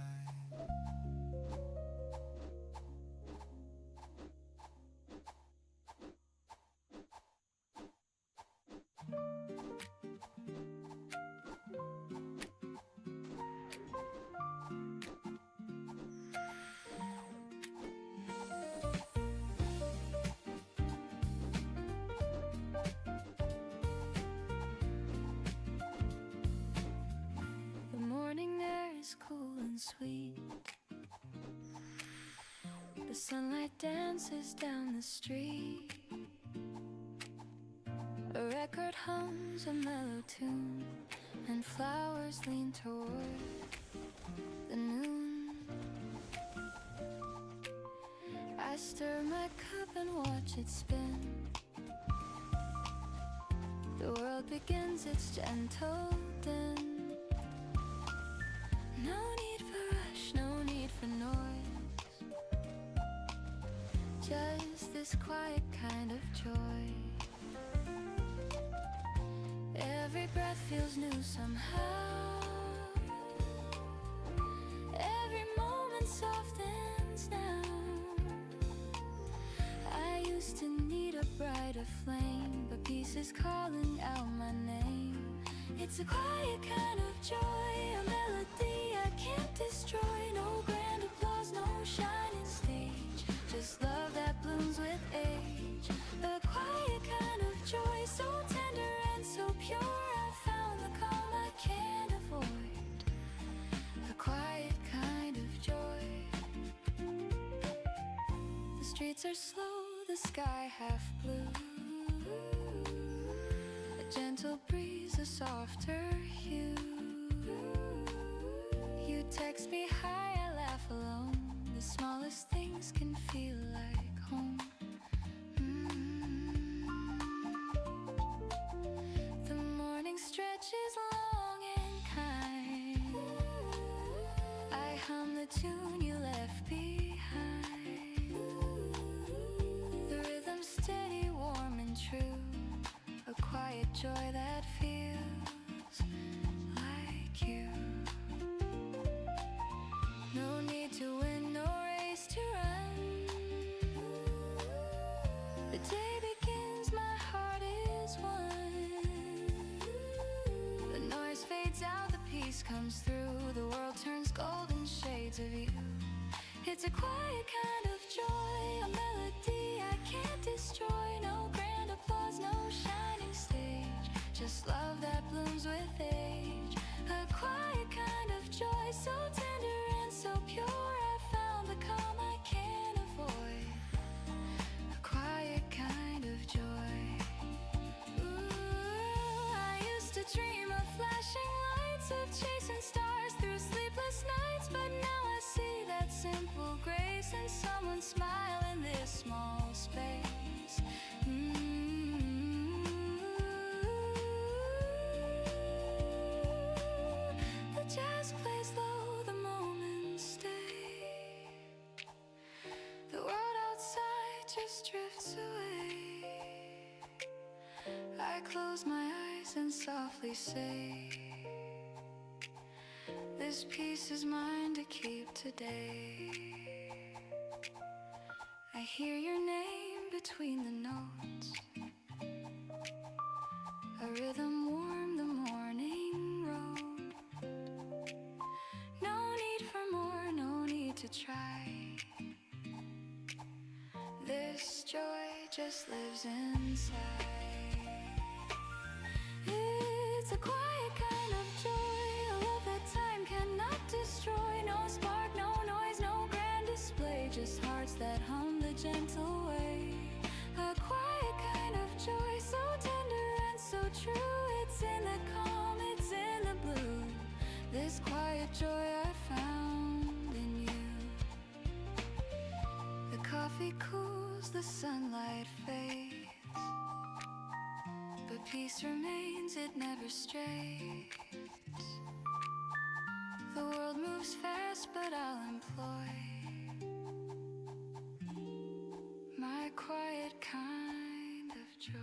The morning air is cool and sweet. The sunlight dances down the street. A record hums a mellow tune, and flowers lean toward the noon. I stir my cup and watch it spin. The world begins its gentle din. No need for rush, no need for noise, just this quiet kind of joy. Every breath feels new somehow. Every moment softens now. I used to need a brighter flame, but peace is calling out my name. It's a quiet kind of joy, a melody I can't destroy. No grand applause, no shining stage, just love that blooms with age. A quiet kind of joy, so tender and so pure. I found the calm I can't avoid. A quiet kind of joy. The streets are slow, the sky half blue. A gentle breeze, a softer hue. You text me hi, I laugh alone. The smallest things can feel like home. The morning stretches long and kind. I hum the tune you left behind. The rhythm steady, warm and true. A quiet joy that feels like you. No need to win, no race to run. The day begins, my heart is one. The noise fades out, the peace comes through. The world turns golden shades of you. It's a quiet kind of joy, a melody I can't destroy. No grand applause, no shining stage, just love that blooms with age. A quiet kind of joy, so tender and so pure. I found the calm I can't avoid. A quiet kind of joy. Ooh, I used to dream of flashing lights, of chasing stars through sleepless nights, but now I see that simple grace in someone's smile in this just drifts away. I close my eyes and softly say, this piece is mine to keep today. I hear your name between the notes, a rhythm warm the morning road. No need for more, no need to try. This joy just lives inside. It's a quiet kind of joy, a love that time cannot destroy. No spark, no noise, no grand display, just hearts that hum the gentle way. A quiet kind of joy, so tender and so true. It's in the calm, it's in the blue. This quiet joy I found in you. The coffee cools, the sunlight fades, but peace remains, it never strays. The world moves fast, but I'll employ my quiet kind of joy.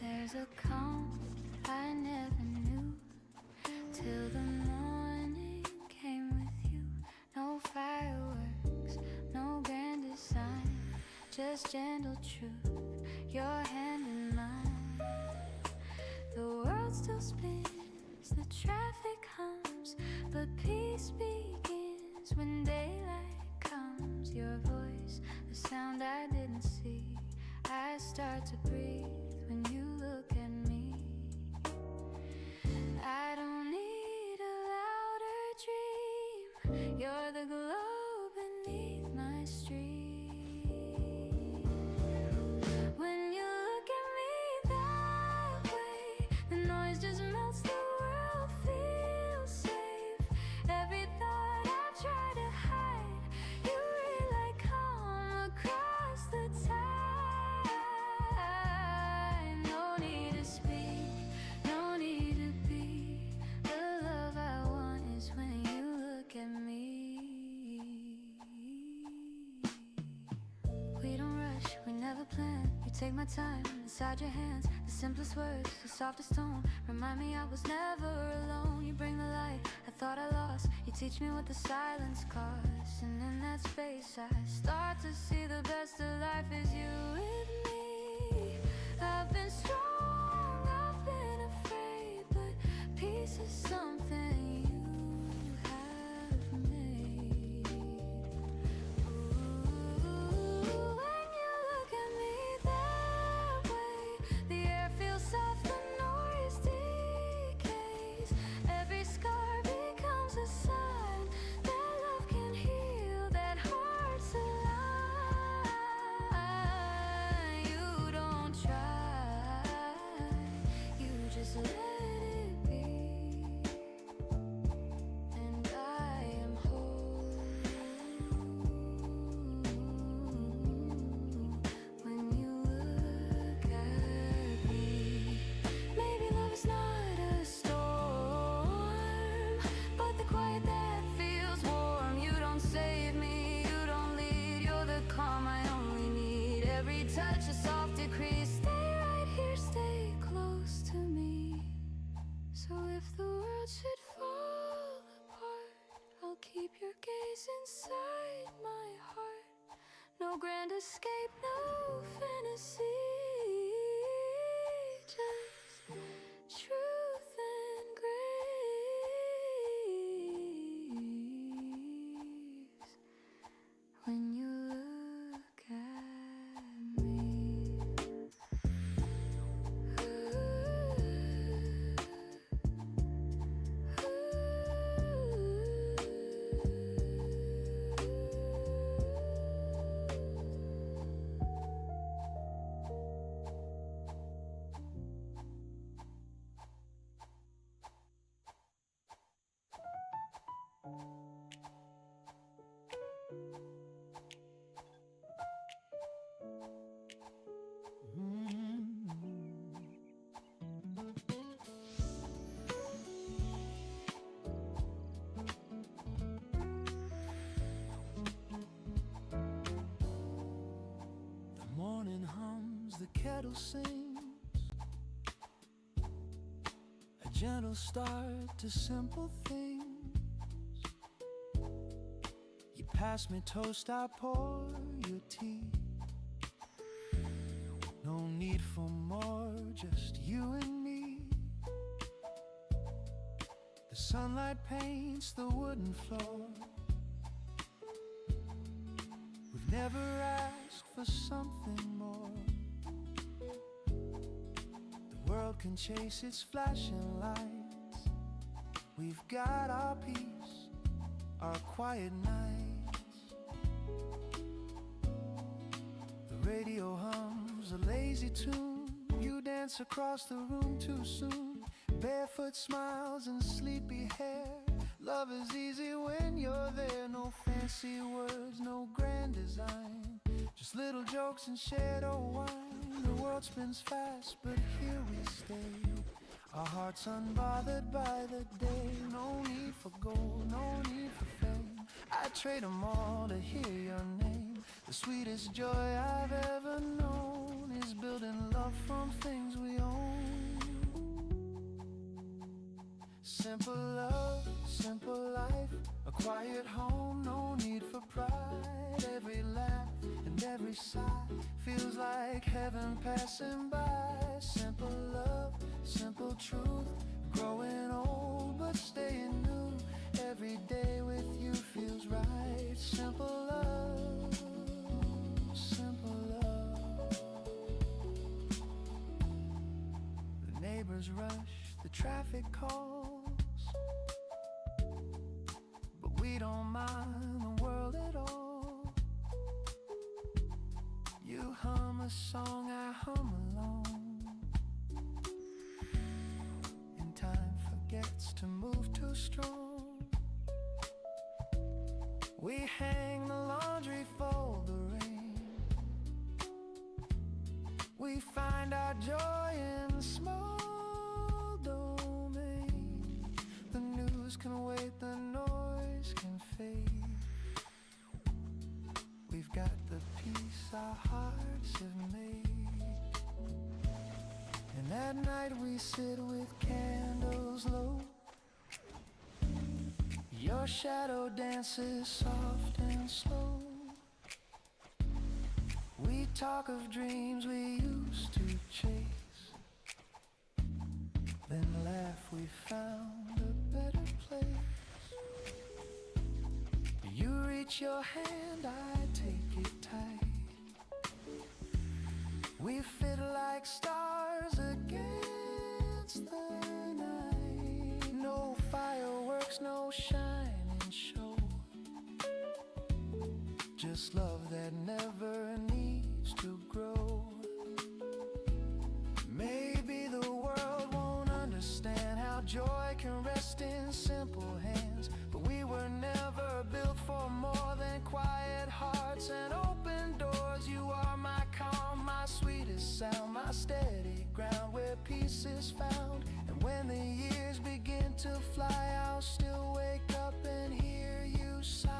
There's a calm I never knew till the morning came with you. No fireworks, no grand design, just gentle truth, your hand in mine. The world still spins, the traffic hums, but peace begins when daylight comes. Your voice, the sound I didn't see, I start to breathe when you look at me. I don't need a louder dream, you're the glow beneath my stream. When you look at me that way, the noise just melts, the world feels safe. Every thought I've tried to hide, you read like calm across the tide. No need to speak, no need to be. The love I want is when you look at me. We don't rush, we never plan. You take my time inside your hands. The simplest words, the softest tone, remind me I was never alone. You bring the light I thought I lost, you teach me what the silence costs. And in that space I start to see the best of life is you with me. I've been strong, I've been afraid, but peace is something you have made. Ooh, when you look at me that way, the air feels soft, the noise decays. Every scar becomes a sign that love can heal, that heart's alive. You don't try, you just let it be. And I am whole when you look at me. Maybe love is not a storm, but the quiet that feels warm. You don't save me, you don't lead, you're the calm I only need. Every touch a soft decree, stay right here, stay close to me. So if the world should fall apart, I'll keep your gaze inside my heart. No grand escape, no fantasy, just truth and grace. When you look at me. morning hums, the kettle sings, a gentle start to simple things. You pass me toast, I pour your tea. No need for more, just you and me. The sunlight paints the wooden floor. We've never asked for something more. The world can chase its flashing lights. We've got our peace, our quiet nights. The radio hums a lazy tune. You dance across the room too soon. Barefoot smiles and sleepy hair. Love is easy when you're there. No fancy words, no grand design, just little jokes and shared old wine. The world spins fast, but here we stay, our hearts unbothered by the day. No need for gold, no need for fame. I'd trade them all to hear your name. The sweetest joy I've ever known is building love from things we own. Simple love, simple life, a quiet home, no need for pride. Every laugh and every sigh feels like heaven passing by. Simple love, simple truth, growing old but staying new. Every day with you feels right. Simple love, simple love. The neighbors rush, the traffic calls, but we don't mind the world at all. You hum a song, I hum along, and time forgets to move too strong. We hang the laundry, fold the rain. We find our joy in small domain. The news can wait, the noise can fade. We've got the peace our hearts have made. And at night we sit with candles low. Your shadow dances soft and slow. We talk of dreams we used to chase, then laugh we found a better place. You reach your hand, I take it tight. We fit like stars against the night. No fireworks, no shining show, just love that never needs to grow. Maybe the world won't understand how joy can rest in simple hands, but we were never built for more than quiet hearts and open doors. You are my calm, my sweetest sound, my steady ground where peace is found. And when the years begin to fly, I'll still wake up and hear you sigh.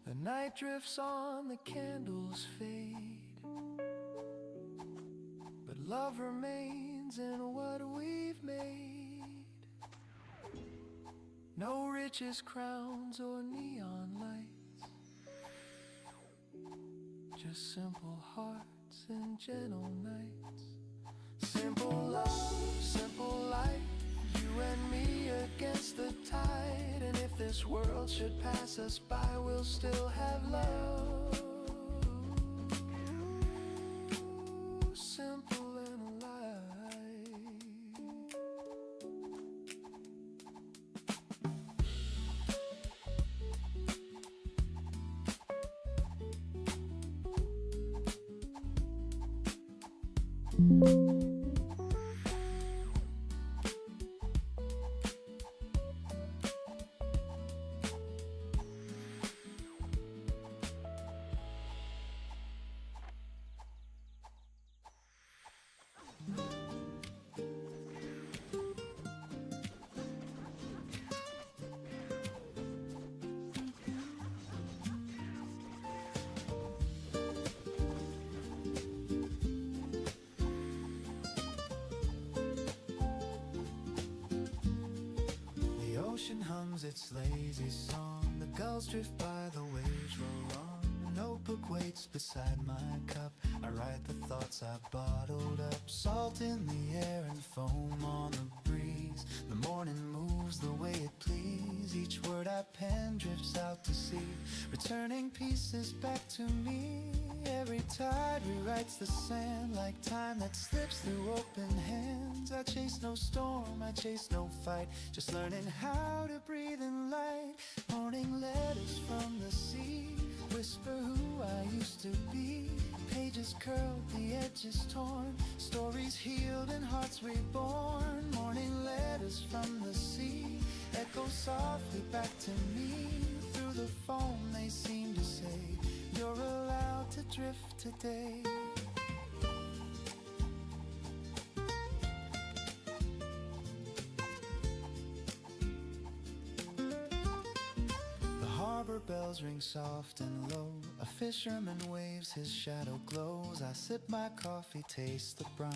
The night drifts on, the candles fade, but love remains in what we've made. No riches, crowns, or neon lights, just simple hearts and gentle nights. Simple love, simple life, you and me against the tide. And if this world should pass us by, we'll still have love. Simple and alive. its lazy song. The gulls drift by, the waves roll on. A notebook waits beside my cup. I write the thoughts I bottled up. Salt in the air and foam on the breeze. The morning moves the way it please. Each word I pen drifts out to sea, returning pieces back to me. Every tide rewrites the sand like time that slips through open hands. I chase no storm, I chase no fight, just learning how to breathe in light. Morning letters from the sea whisper who I used to be. Pages curled, the edges torn, stories healed and hearts reborn. Morning letters from the sea echo softly back to me. Through the foam they seem to say, you're allowed to drift today. Harbor bells ring soft and low. A fisherman waves, his shadow glows. I sip my coffee, taste the brine,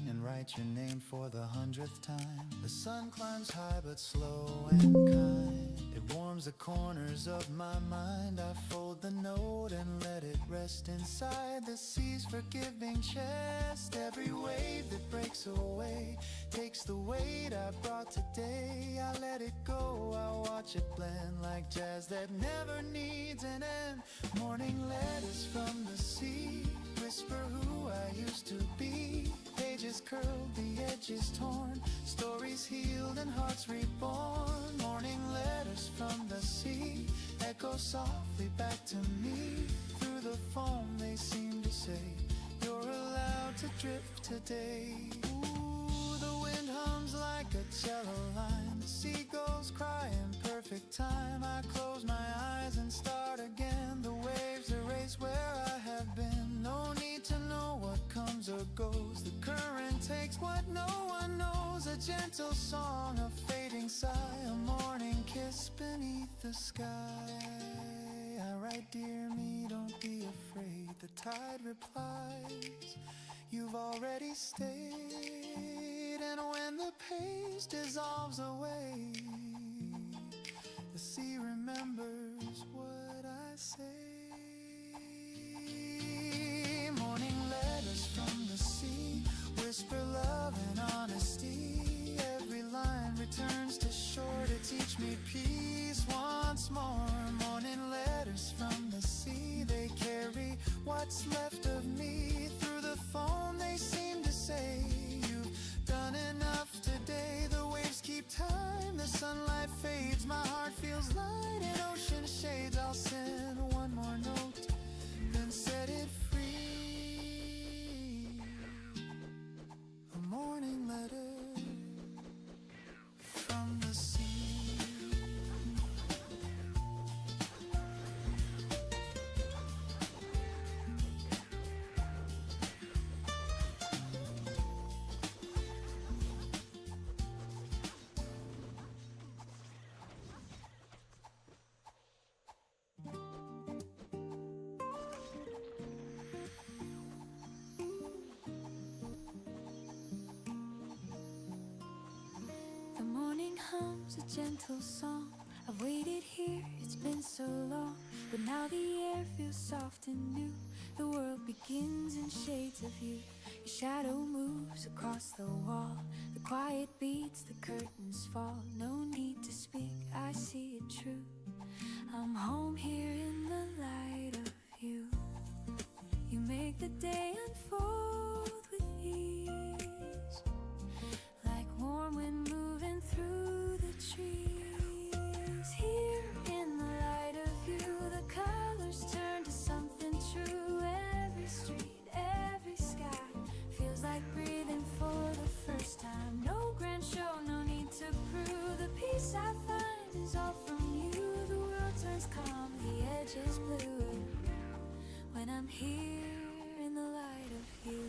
and write your name for the 100th time. The sun climbs high but slow and kind. It warms the corners of my mind. I fold the note and let it rest inside the sea's forgiving chest. Every wave that breaks away takes the weight I brought today. I let it go, I watch it blend like jazz that never needs an end. Morning letters from the sea whisper who I used to be. Pages curled, the edges torn, stories healed and hearts reborn. Morning letters from the sea echo softly back to me. Through the foam they seem to say, you're allowed to drift today. Ooh, the wind hums like a cello line. The seagulls cry in perfect time. I close my eyes and start again. The waves erase where I have been. No need to know what comes or goes. The current takes what no one knows. A gentle song, a fading sigh, a morning kiss beneath the sky. I write, dear me, don't be afraid. The tide replies, you've already stayed. And when the page dissolves away, the sea remembers what I say. Morning letters from the sea whisper love and honesty. Every line returns to shore to teach me peace once more. Morning letters from the sea, they carry what's left of me. Through the foam they seem to say, you've done enough today. The waves keep time, the sunlight fades. My heart feels light in ocean shades. I'll send one more note, then set it free. A morning letter from the sea. The morning hums a gentle song. I've waited here, it's been so long, but now the air feels soft and new. The world begins in shades of you. Your shadow moves across the wall. The quiet beats, the curtains fall. No need to speak, I see it true. I'm home here in the light of you. You make the day unfold with ease, like warm wind moving through the trees. Here in the light of you, the colors turn to something true. Every street, every sky feels like breathing for the first time. No grand show, no need to prove. The peace I find is all from you. The world turns calm, the edges blue, when I'm here in the light of you.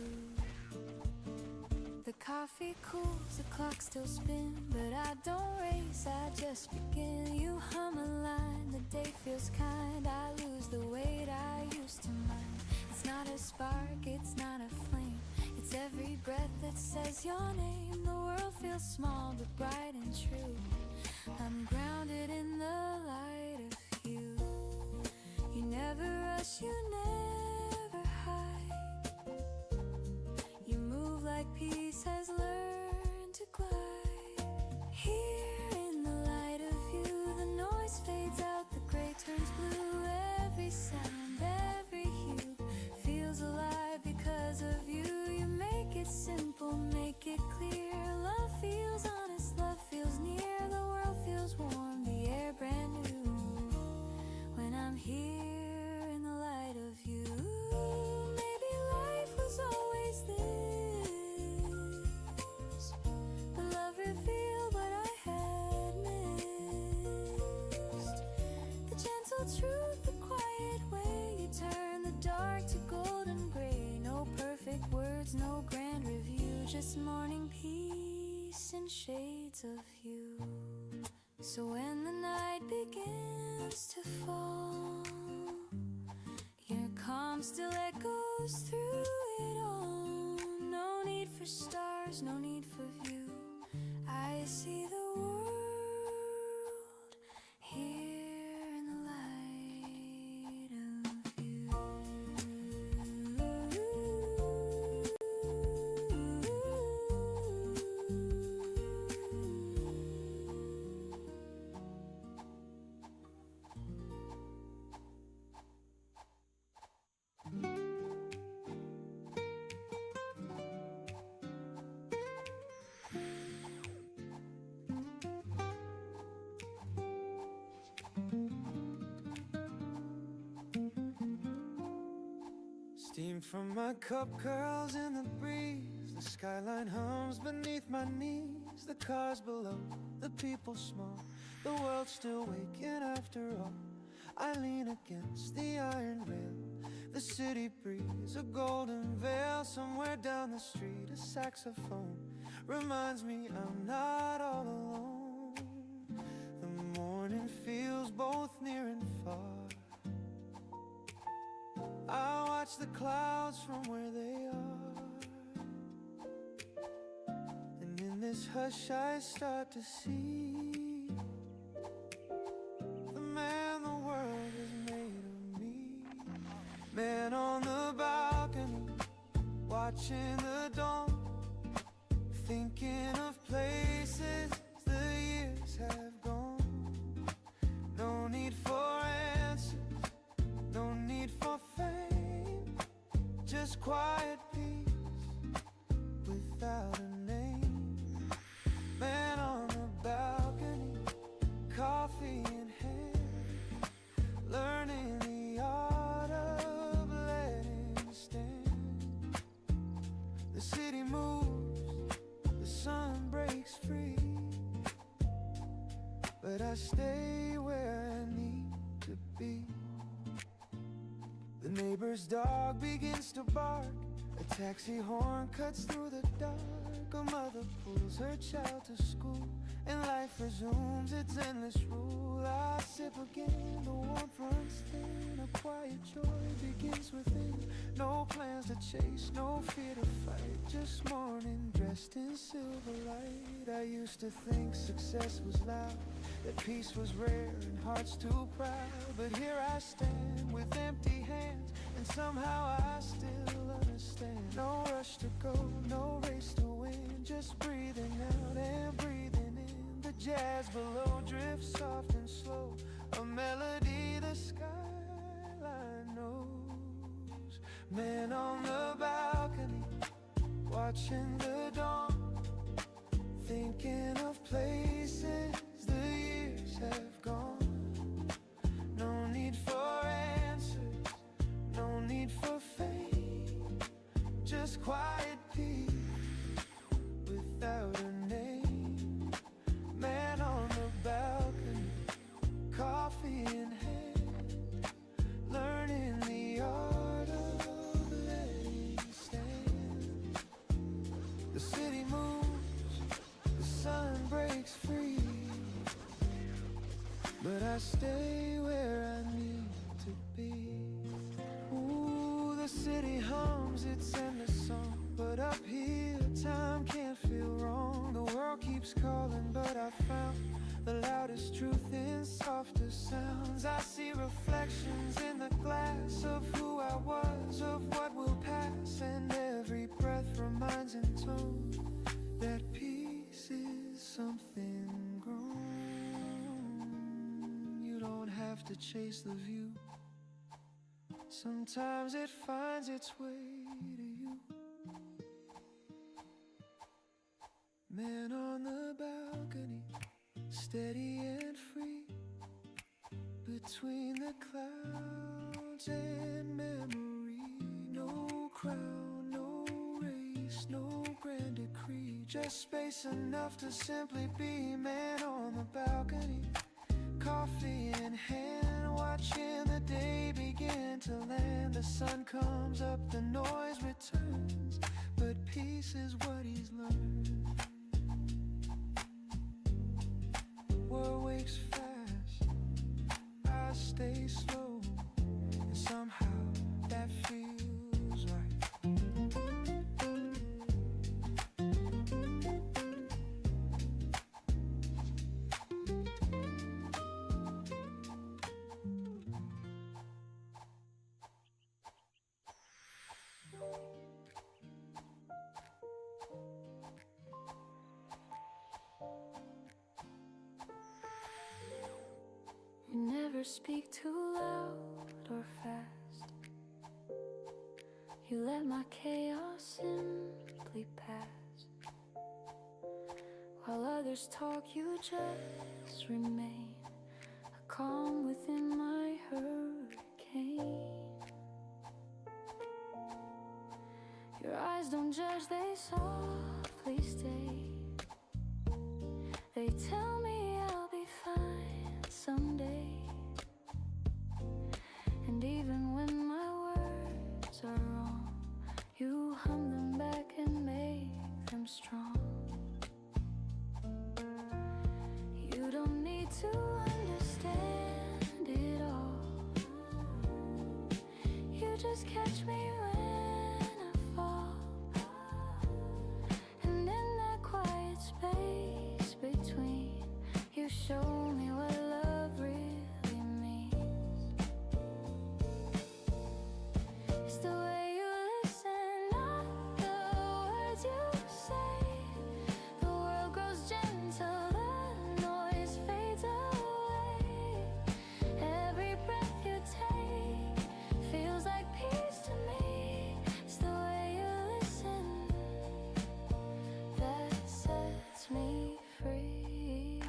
The coffee cools, the clock still spins, but I don't race, I just begin. You hum a line, the day feels kind. I lose the weight I used to mind. It's not a spark, it's not a flame, it's every breath that says your name. The world feels small but bright and true. I'm grounded in the light of you. You never rush, you never hide. You move like peace has learned to glide. Here in the light of you, the noise fades out, the gray turns blue. Every sound, every hue feels alive because of you. You make it simple, make it clear. Love feels honest, love feels near. The world feels warm, the air brand new. When I'm here in the light of you, maybe life was always this, but love revealed what I had missed. The gentle truth, the quiet way you turn the dark to golden gray. No perfect words, no grand review, just morning peace and shades of you. So when the night begins to fall, your calm still echoes through it all. No need for stars, no need for view. I see the world here in the light of you. Steam from my cup curls in the breeze. The skyline hums beneath my knees. The cars below, the people small. The world's still waking after all. I lean against the iron rail. The city breeze, a golden veil. Somewhere down the street, a saxophone reminds me I'm not all alone. The morning feels both near and far. I watch the clouds from where they are, and in this hush I start to see the man the world has made of me. Man on the balcony, watching the dawn, thinking of places the years have gone. No need for answers, no need for fame, just quiet peace without a name. Man on the balcony, coffee in hand, learning the art of letting stand. The city moves, the sun breaks free, but I stay where I need to be. The neighbor's dog begins to bark. A taxi horn cuts through the dark. A mother pulls her child to school, and life resumes its endless rule. I sip again, the warmth runs thin. A quiet joy begins within. No plans to chase, no fear to fight, just morning dressed in silver light. I used to think success was loud, that peace was rare and hearts too proud. But here I stand with empty hands, and somehow I still understand. No rush to go, no race to win, just breathing out and breathing in. The jazz below drifts soft and slow, a melody the skyline knows. Man on the balcony, watching the dawn, thinking of places the years have gone. No need for answers, no need for fame, just quiet peace without a name. Man on the balcony, coffee in hand, learning the art of letting stand. The city moves, the sun breaks free, but I stay where I need to be. Ooh, the city hums its endless song, but up here time can't feel wrong. The world keeps calling, but I found the loudest truth in softer sounds. I see reflections in the glass of who I was, of what will pass, and every breath reminds in tone that peace is something grown. You don't have to chase the view, sometimes it finds its way to you. Man on the balcony, steady and free, between the clouds and memory. No crown, no race, no grand decree, just space enough to simply be. Man on the balcony, coffee in hand, watching the day begin to land. The sun comes up, the noise returns, but peace is what he's learned. The world wakes fast, I stay slow, and somehow that feels right. You never speak too loud or fast. You let my chaos simply pass. While others talk, you just remain, a calm within my hurricane. Your eyes don't judge, they softly stay. They tell me I'll be fine someday. And even when my words are wrong, you hum them back and make them strong. You don't need to understand it all. You just catch me when I fall. And in that quiet space between, you show me what love really means. It's the way you listen, not the words you say. The world grows gentle, the noise fades away. Every breath you take feels like peace to me. It's the way you listen that sets me free.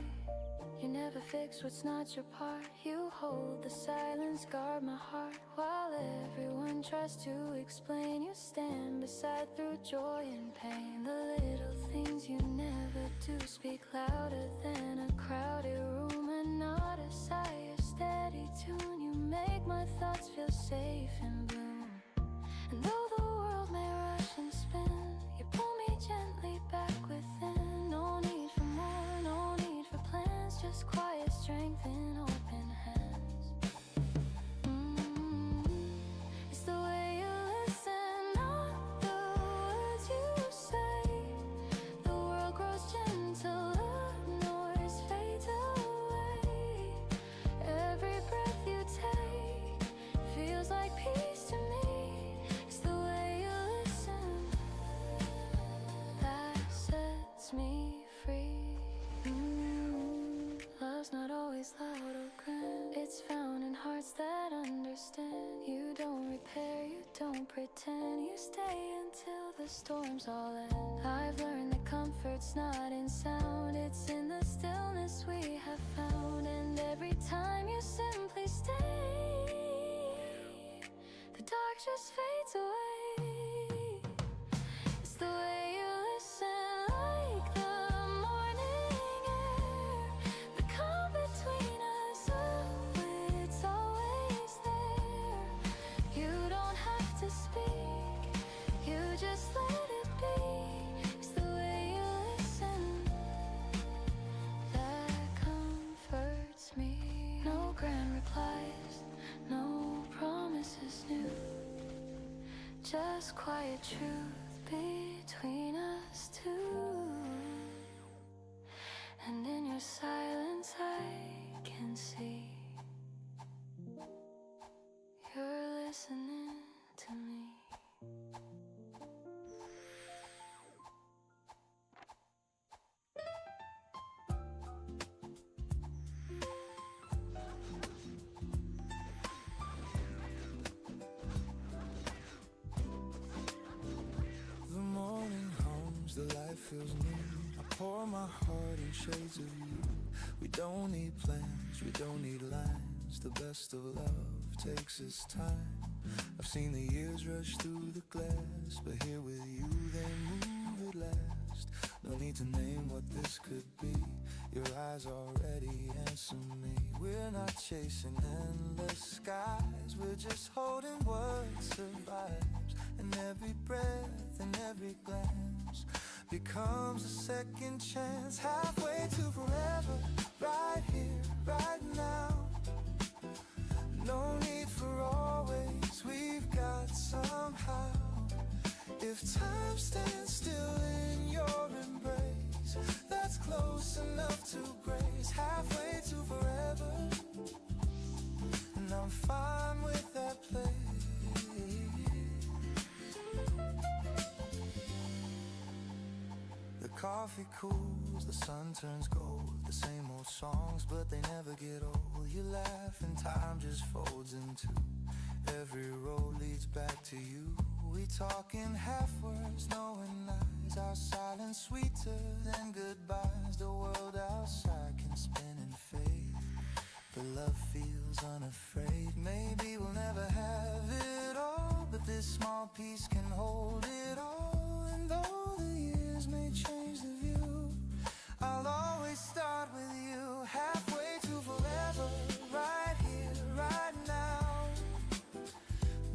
You never fix what's not your part. You hold the silence, guard my heart. While everyone tries to explain, you stand beside through joy and pain. The little things you never do speak louder than a crowded room, and not a sigh, a steady tune. You make my thoughts feel safe and bloom. And though the world may rush and spin, you pull me gently back within. No need for more, no need for plans, just quiet strength in open hands. It's the way you listen, not the words you say. The world grows gentle, the noise fades away. Every breath you take feels like peace to me. It's the way you listen that sets me free. Love's not always loud or grand. It's found in hearts that understand. You don't repair, you don't pretend. You stay until the storms all end. I've learned that comfort's not in sound, it's in the stillness we have found. And every time you simply stay, the dark just fades away. It's the way you listen, like the morning air. The calm between us, oh, it's always there. You don't have to speak, you just let it be. It's the way you listen that comforts me. No grand replies, no promises new, just quiet truth between us two. And in your silence see you're listening to me. The morning hums, the light feels new. I pour my heart in shades of you. We don't need plans, we don't need lines. The best of love takes its time. I've seen the years rush through the glass, but here with you they move at last. No need to name what this could be. Your eyes already answer me. We're not chasing endless skies, we're just holding what survives. And every breath and every glance becomes a second chance. Halfway to forever, right here, right now. No need for always, we've got somehow. If time stands still in your embrace, that's close enough to grace. Halfway to forever, and I'm fine with that place. The coffee cools, the sun turns gold. The same old songs, but they never get old. You laugh and time just folds in two. Every road leads back to you. We talk in half words, knowing lies. Our silence sweeter than goodbyes. The world outside can spin and fade, but love feels unafraid. Maybe we'll never have it all, but this small piece can hold it all. And though the years may change the view, I'll always start with you. Halfway to forever, right here, right now.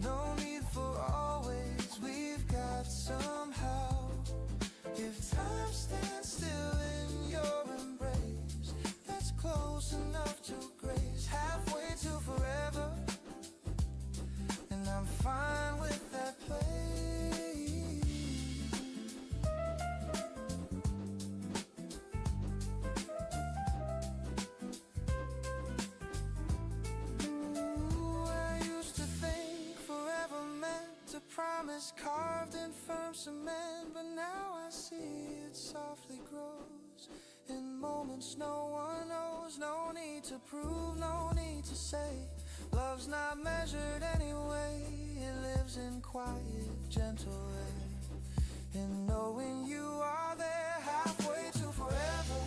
No need for always, we've got somehow. If time stands still in your embrace, that's close enough to grace. Halfway to forever, and I'm fine with that place. Promise carved in firm cement, but now I see it softly grows in moments no one knows. No need to prove, no need to say. Love's not measured anyway, it lives in quiet, gentle way. In knowing you are there, halfway to forever.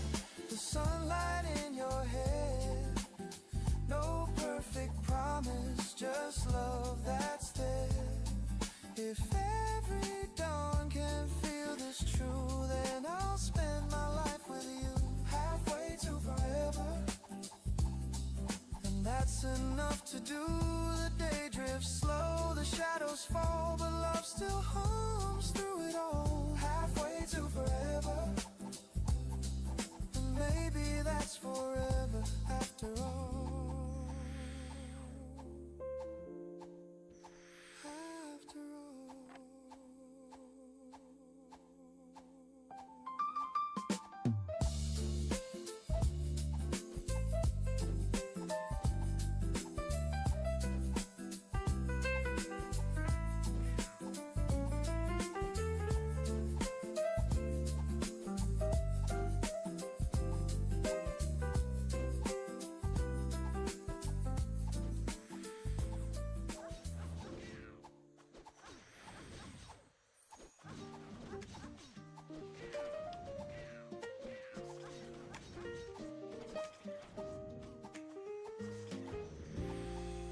The sunlight in your head, no perfect promise, just love that's there. If every dawn can feel this true, then I'll spend my life with you. Halfway to forever, and that's enough to do. The day drifts slow, the shadows fall, but love still hums through it all. Halfway to forever, and maybe that's forever after all.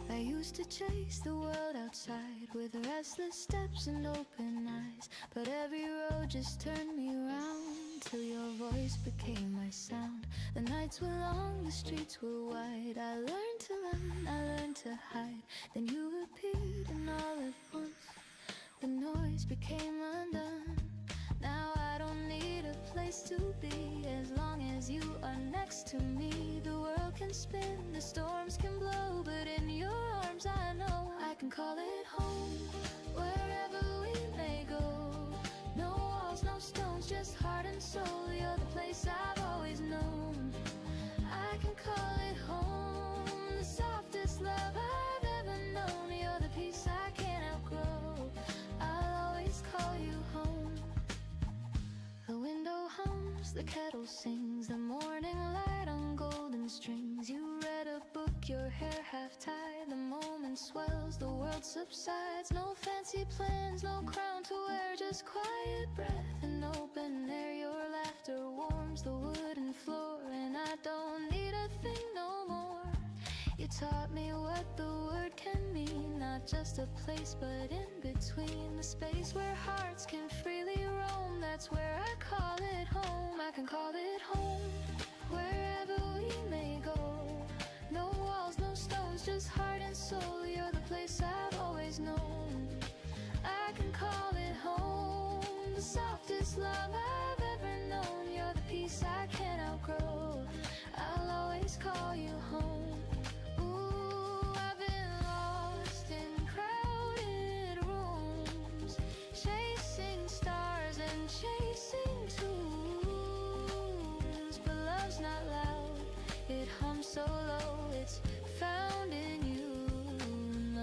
I used to chase the world outside with restless steps and open eyes, but every road just turned me around till your voice became my sound. The nights were long, the streets were wide. I learned to run, I learned to hide. Then you appeared and all at once the noise became undone. Now I don't need a place to be, as long as you are next to me. The world can spin, the storms can blow, but in your arms I know I can call it home. Wherever we may go, no walls, no stones, just heart and soul. You're the place I've always known. I can call it home. the kettle sings, the morning light on golden strings. You read a book, your hair half tied, the moment swells, the world subsides. No fancy plans, no crown to wear, just quiet breath and open air. Your laughter warms the wooden floor, and I don't need a thing no more. You taught me what the word can mean, not just a place but in between, the space where hearts can freely roam. That's where I call it home. I can call it home, wherever we may go. No walls, no stones, just heart and soul. You're the place I've always known. I can call it home, the softest love I've ever known. You're the peace I can't outgrow. I'll always call you home. Ooh, I've been lost in crowded rooms, chasing stars and chasing tunes. But love's not loud, it hums so low, it's found in you. And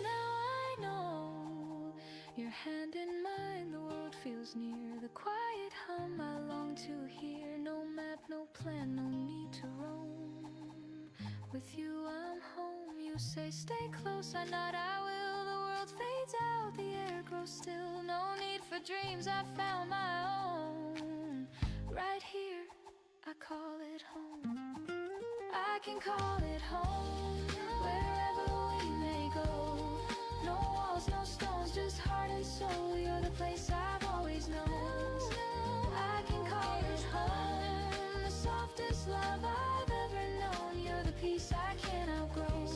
now I know, your hand in mine, the world feels near. The quiet hum I long to hear. No map, no plan, no need to roam. With you I'm home. You say stay close, I nod, I will. The world fades out, the air grows still. No need for dreams, I found my own. Right here, I call it home. I can call it home, wherever we may go. No walls, no stones, just heart and soul. You're the place I've always known. I can call it home, the softest love I've ever known. You're the peace I can't outgrow.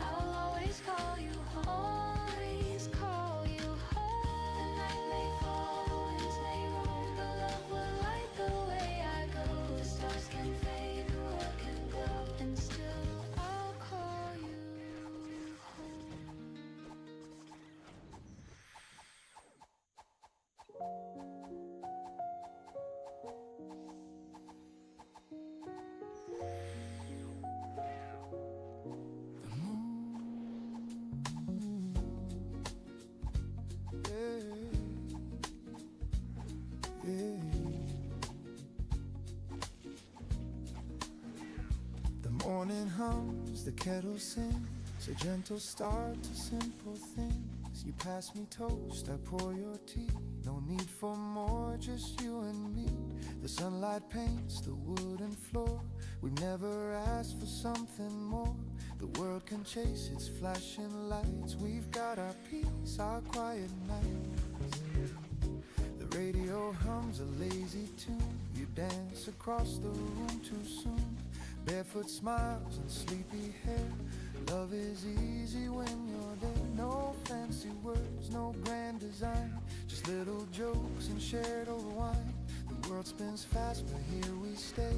I'll always call you home. Always call you home. The night may fall, the winds may roam, but love will light the way I go. The stars can fade, the world can glow, and still I'll call you home. The morning hums, the kettle sings, a gentle start to simple things. You pass me toast, I pour your tea. No need for more, just you and me. The sunlight paints the wooden floor. We've never asked for something more. The world can chase its flashing lights. We've got our peace, our quiet nights. The radio hums a lazy tune. You dance across the room too soon. Barefoot smiles and sleepy hair. Love is easy when you're there. No fancy words, no grand design, just little jokes and shared over wine. The world spins fast, but here we stay,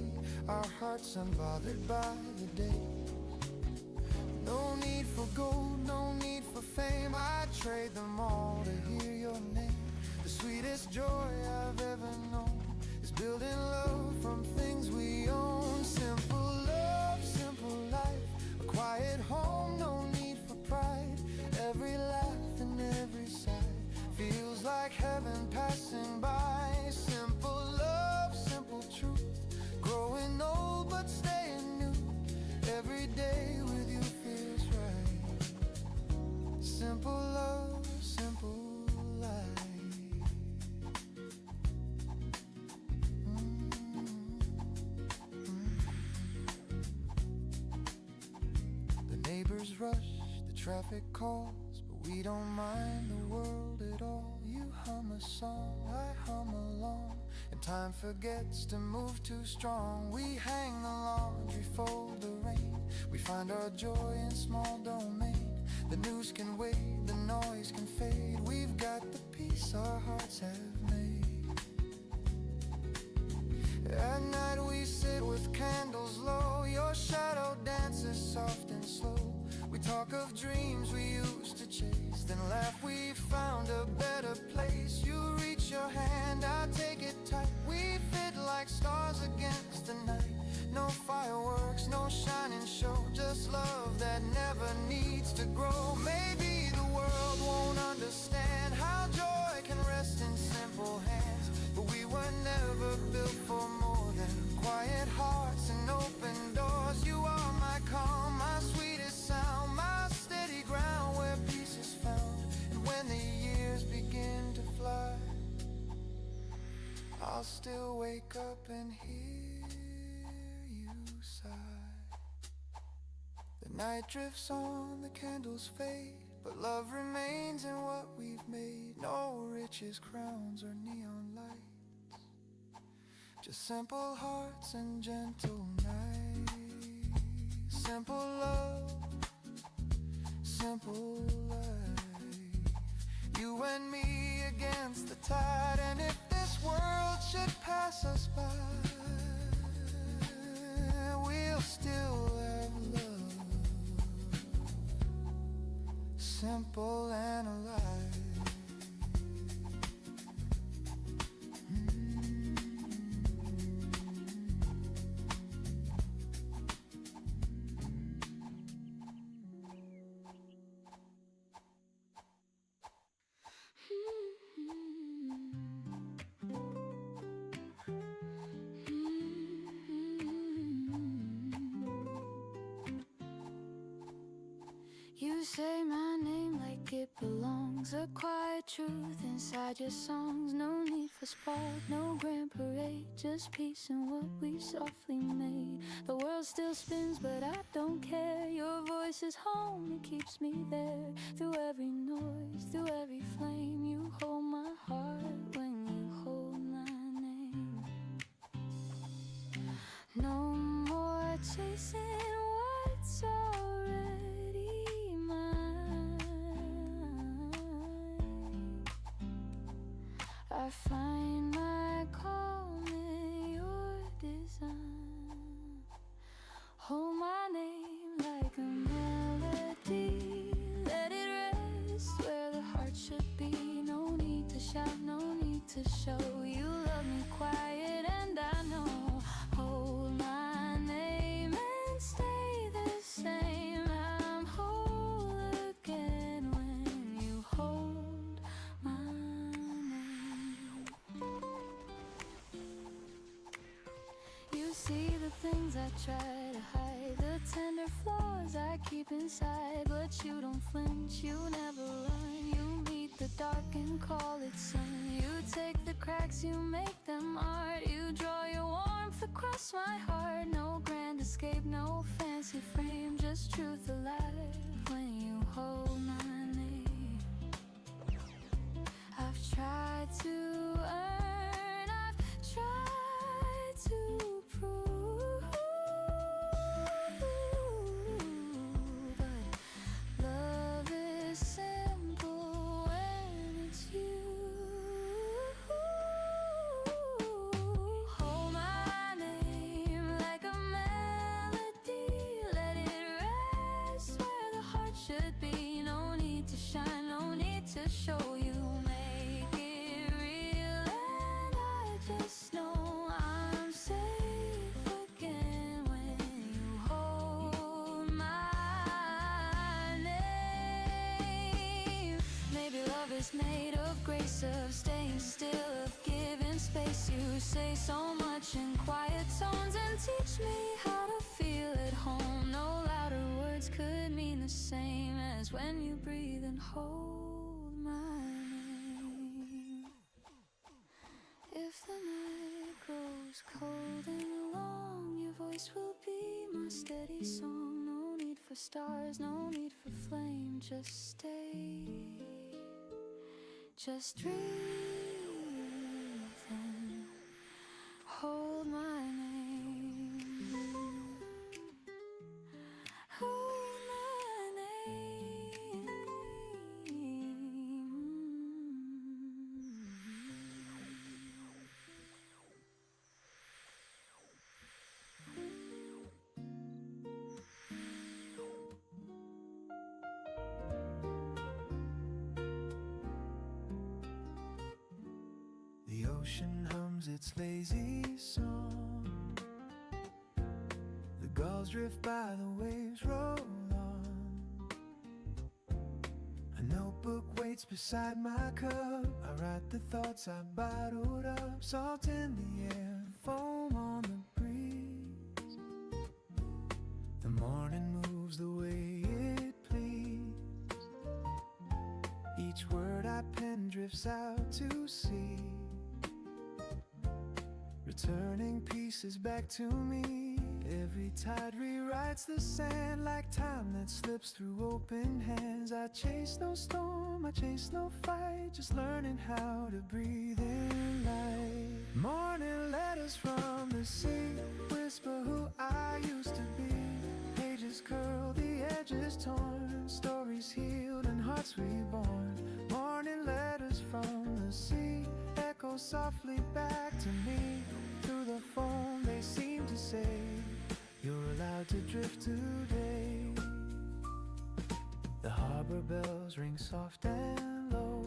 our hearts unbothered by the day. No need for gold, no need for fame, I'd trade them all to hear your name. The sweetest joy I've ever known is building love from things we own. Simple love, simple life, a quiet home, no need for pride. Every laugh and every sigh feels like heaven passing by. Simple love, simple truth, growing old but staying new. Every day with you feels right. Simple love, simple life. The neighbors rush, the traffic calls, but we don't mind the world at all. You hum a song, I hum along, and time forgets to move too strong. We hang the laundry, fold the rain, we find our joy in small domain. The news can wait, the noise can fade. We've got the peace our hearts have made. At night we sit with candles low. Your shadow dances soft and slow. We talk of dreams we used to chase, then laugh we found a better place. You reach your hand, I take it tight. We fit like stars against the night. No fireworks, no shining show, just love that never needs to grow. Maybe the world won't understand how joy can rest in simple hands, but we were never I'll still wake up and hear you sigh. The night drifts on, the candles fade, but love remains in what we've made. No riches, crowns, or neon lights, just simple hearts and gentle nights. Simple love, simple life, you and me against the tide. And if this world should pass us by, we'll still have love, simple and alive. You say my name like it belongs, a quiet truth inside your songs. No need for spark, no grand parade, just peace in what we've softly made. The world still spins but I don't care. Your voice is home, it keeps me there. Through every noise, through every flame, you hold my heart when you hold my name. No more chasing what's already mine. I find my calm in your design. Hold my name like a melody, let it rest where the heart should be. No need to shout, no need to show. You love me quiet and I know. Hold my name and stay the same. I'm whole again when you hold my name. You see the things I try to hide, the tender flaws I keep inside, but you don't flinch, you never run. You meet the dark and call it sun. You take the cracks, you make them art. You draw your warmth across my heart. No grand escape, no fancy frame, just truth alive when you hold my name. I've tried to earn, I've tried to prove, but love is simple when it's you. Hold my name like a melody, let it rest where the heart should be. No need to shine, no need to show. You make it real and I just know I'm safe again when you hold my name. Maybe love is made of grace, of staying still, of giving space. You say so much in quiet tones and teach me how to feel at home. No louder words could mean the same as when you breathe and hold my name. If the night grows cold and long, your voice will be my steady song. No need for stars, no need for flame, just stay, just breathe and hold my name. Hold my name. The ocean hums its lazy song, the gulls drift by, the waves roll on. A notebook waits beside my cup, I write the thoughts I bottled up. Salt in the air, foam on the breeze. The morning moves the way it please. Each word I pen drifts out to sea. returning pieces back to me. Every tide rewrites the sand like time that slips through open hands. I chase no storm, I chase no fight, just learning how to breathe in light. Morning letters from the sea whisper who I used to be. Pages curl, the edges torn, stories healed and hearts reborn. Morning letters from the sea echo softly back to me. Through the phone they seem to say, you're allowed to drift today. The harbor bells ring soft and low.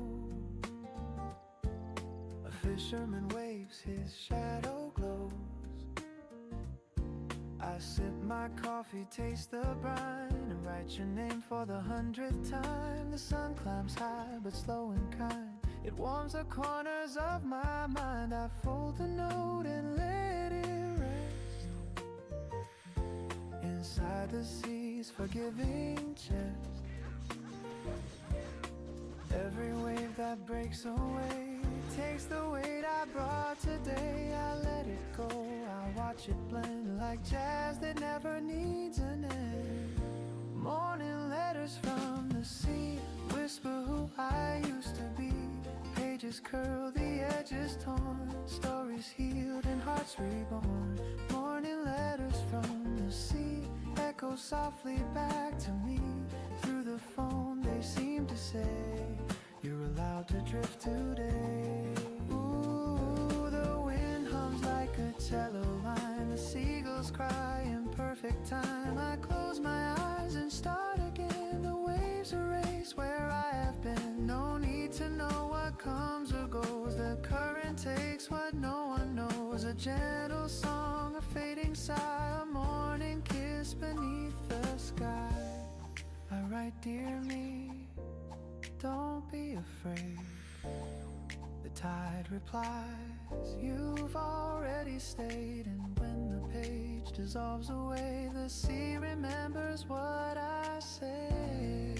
A fisherman waves, his shadow glows. I sip my coffee, taste the brine, and write your name for the 100th time. The sun climbs high but slow and kind. It warms the corners of my mind. I fold the note and let it rest inside the sea's forgiving chest. Every wave that breaks away takes the weight I brought today. I let it go, I watch it blend like jazz that never needs an end. Morning letters from the sea whisper who I used to be. Pages curl, the edges torn, stories healed and hearts reborn. Morning letters from the sea echo softly back to me. Through the phone they seem to say, you're allowed to drift today. Ooh, the wind hums like a cello line. The seagulls cry in perfect time. I close my eyes and start again. The waves erase where I have been. No need to know what comes or goes. The current takes what no one knows. A gentle song, a fading sigh, a morning kiss beneath the sky. I write, dear me, don't be afraid. The tide replies, you've already stayed. And when the page dissolves away, the sea remembers what I say.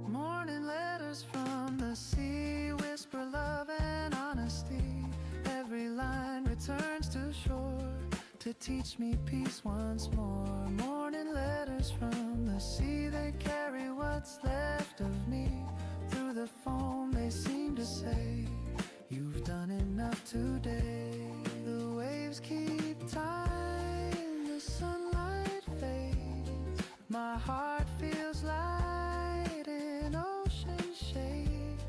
Morning letters from the sea whisper love and honesty. Every line returns to shore to teach me peace once more. Morning letters from the sea, they carry what's left of me. Through the phone they seem to say, you've done enough today. The waves keep time, the sunlight fades. My heart feels light in ocean shades.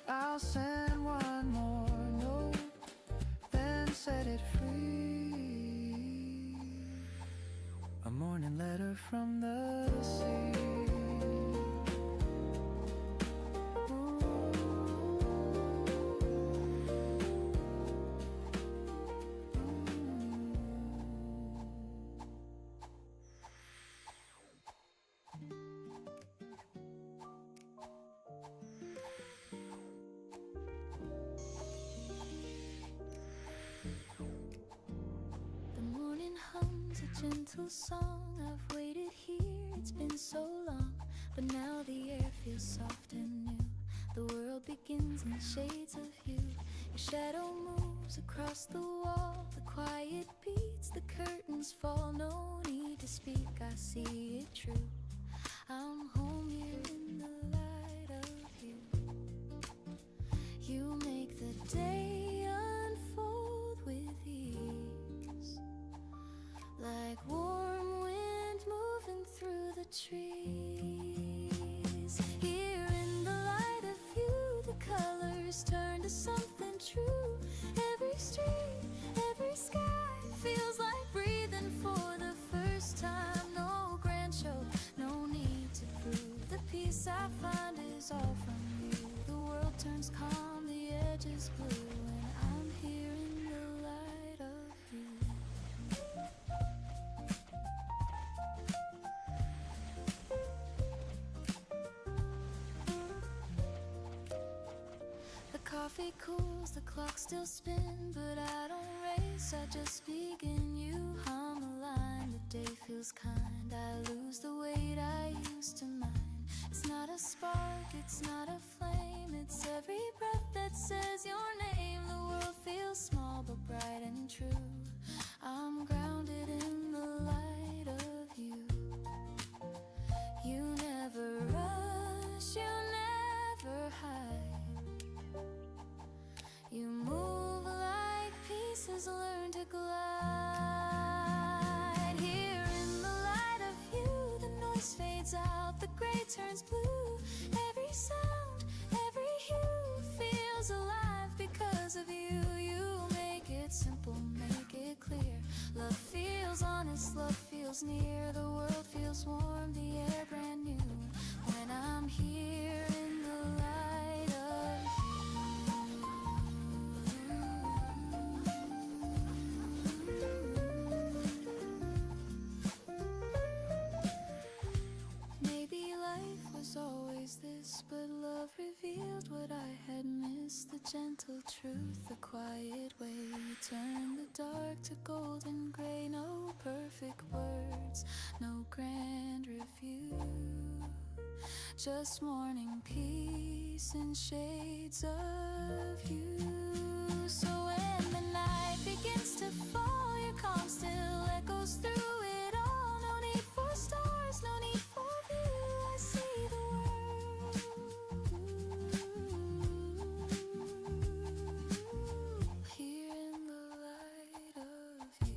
I'll send one more note, then set it free. A morning letter from the sea. The morning hums a gentle song. I've waited here, it's been so long. But now the air feels soft and new. The world begins in shades of hue. Your shadow moves across the wall. The quiet beats, the curtains fall. No need to speak, I see it true. I'm home here in the light of you. You make the day unfold with ease, like warm wind moving through the trees. Here in the light of you, the colors turn to something true. Every street, every sky feels like breathing for the first time. No grand show, no need to prove. The peace I find is all from you. The world turns calm, the edges blue, and I'm here in the light of you. The coffee cools, the clock still spins, but I don't race, I just begin. You hum a line, the day feels kind. I lose the weight I used to mind. It's not a spark, it's not a flame, it's every breath that says your name. The world feels feels small but bright and true. I'm grounded in the light of you. You never rush, you never hide. You move like pieces learn to glide. Here in the light of you, the noise fades out, the gray turns blue. Every sound, every hue feels alive because of you. You make it simple, make it clear. Love feels honest, love feels near. The world feels warm, the air brand new. When I'm here in the light of you. Maybe life was always this, but love revealed what I had missed. The gentle truth, the quiet way you turn the dark to golden gray. No perfect words, no grand review, just morning peace and shades of you. So when the night begins to fall, your calm still echoes through it all. No need for stars, no need for view. I see the world here in the light of you.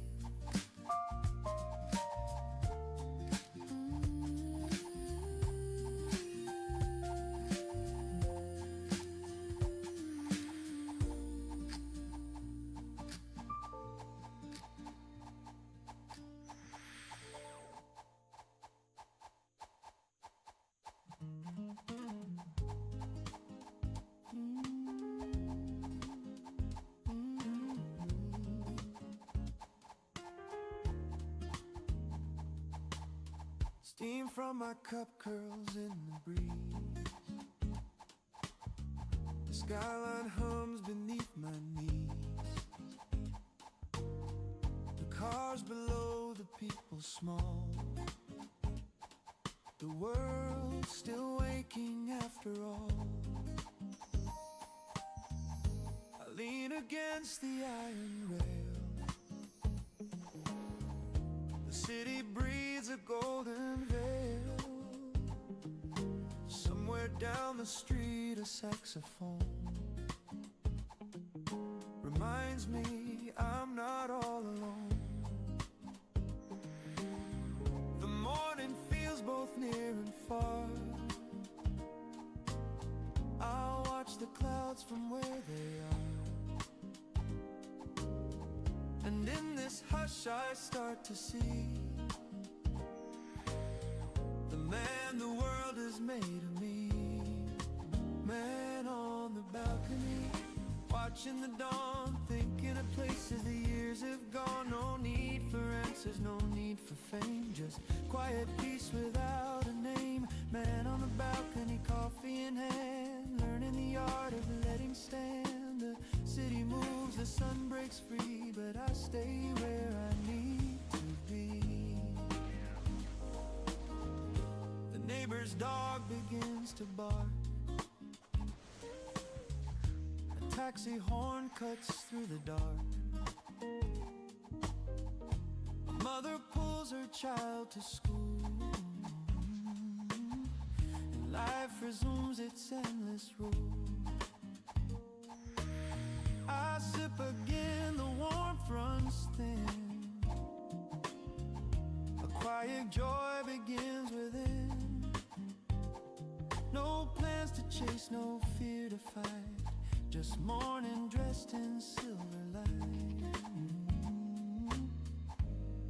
Steam from my cup curls in the breeze. The skyline hums beneath my knees. The cars below, the people small. The world still waking after all. I lean against the iron rail. The city breathes a golden veil. Somewhere down the street a saxophone reminds me I'm not all alone. The morning feels both near and far. I'll watch the clouds from where they are. And in this hush I start to see the man the world has made of me. Man on the balcony, watching the dawn, thinking of places the years have gone. No need for answers, no need for fame, just quiet peace without a name. Man on the balcony, coffee in hand, learning the art of letting stand. The city moves, the sun breaks free, but I stay where I need to be. The neighbor's dog begins to bark. A taxi horn cuts through the dark. A mother pulls her child to school, and life resumes its endless rule. I sip again, the warmth runs thin. A quiet joy begins within. No plans to chase, no fear to fight, just morning dressed in silver light.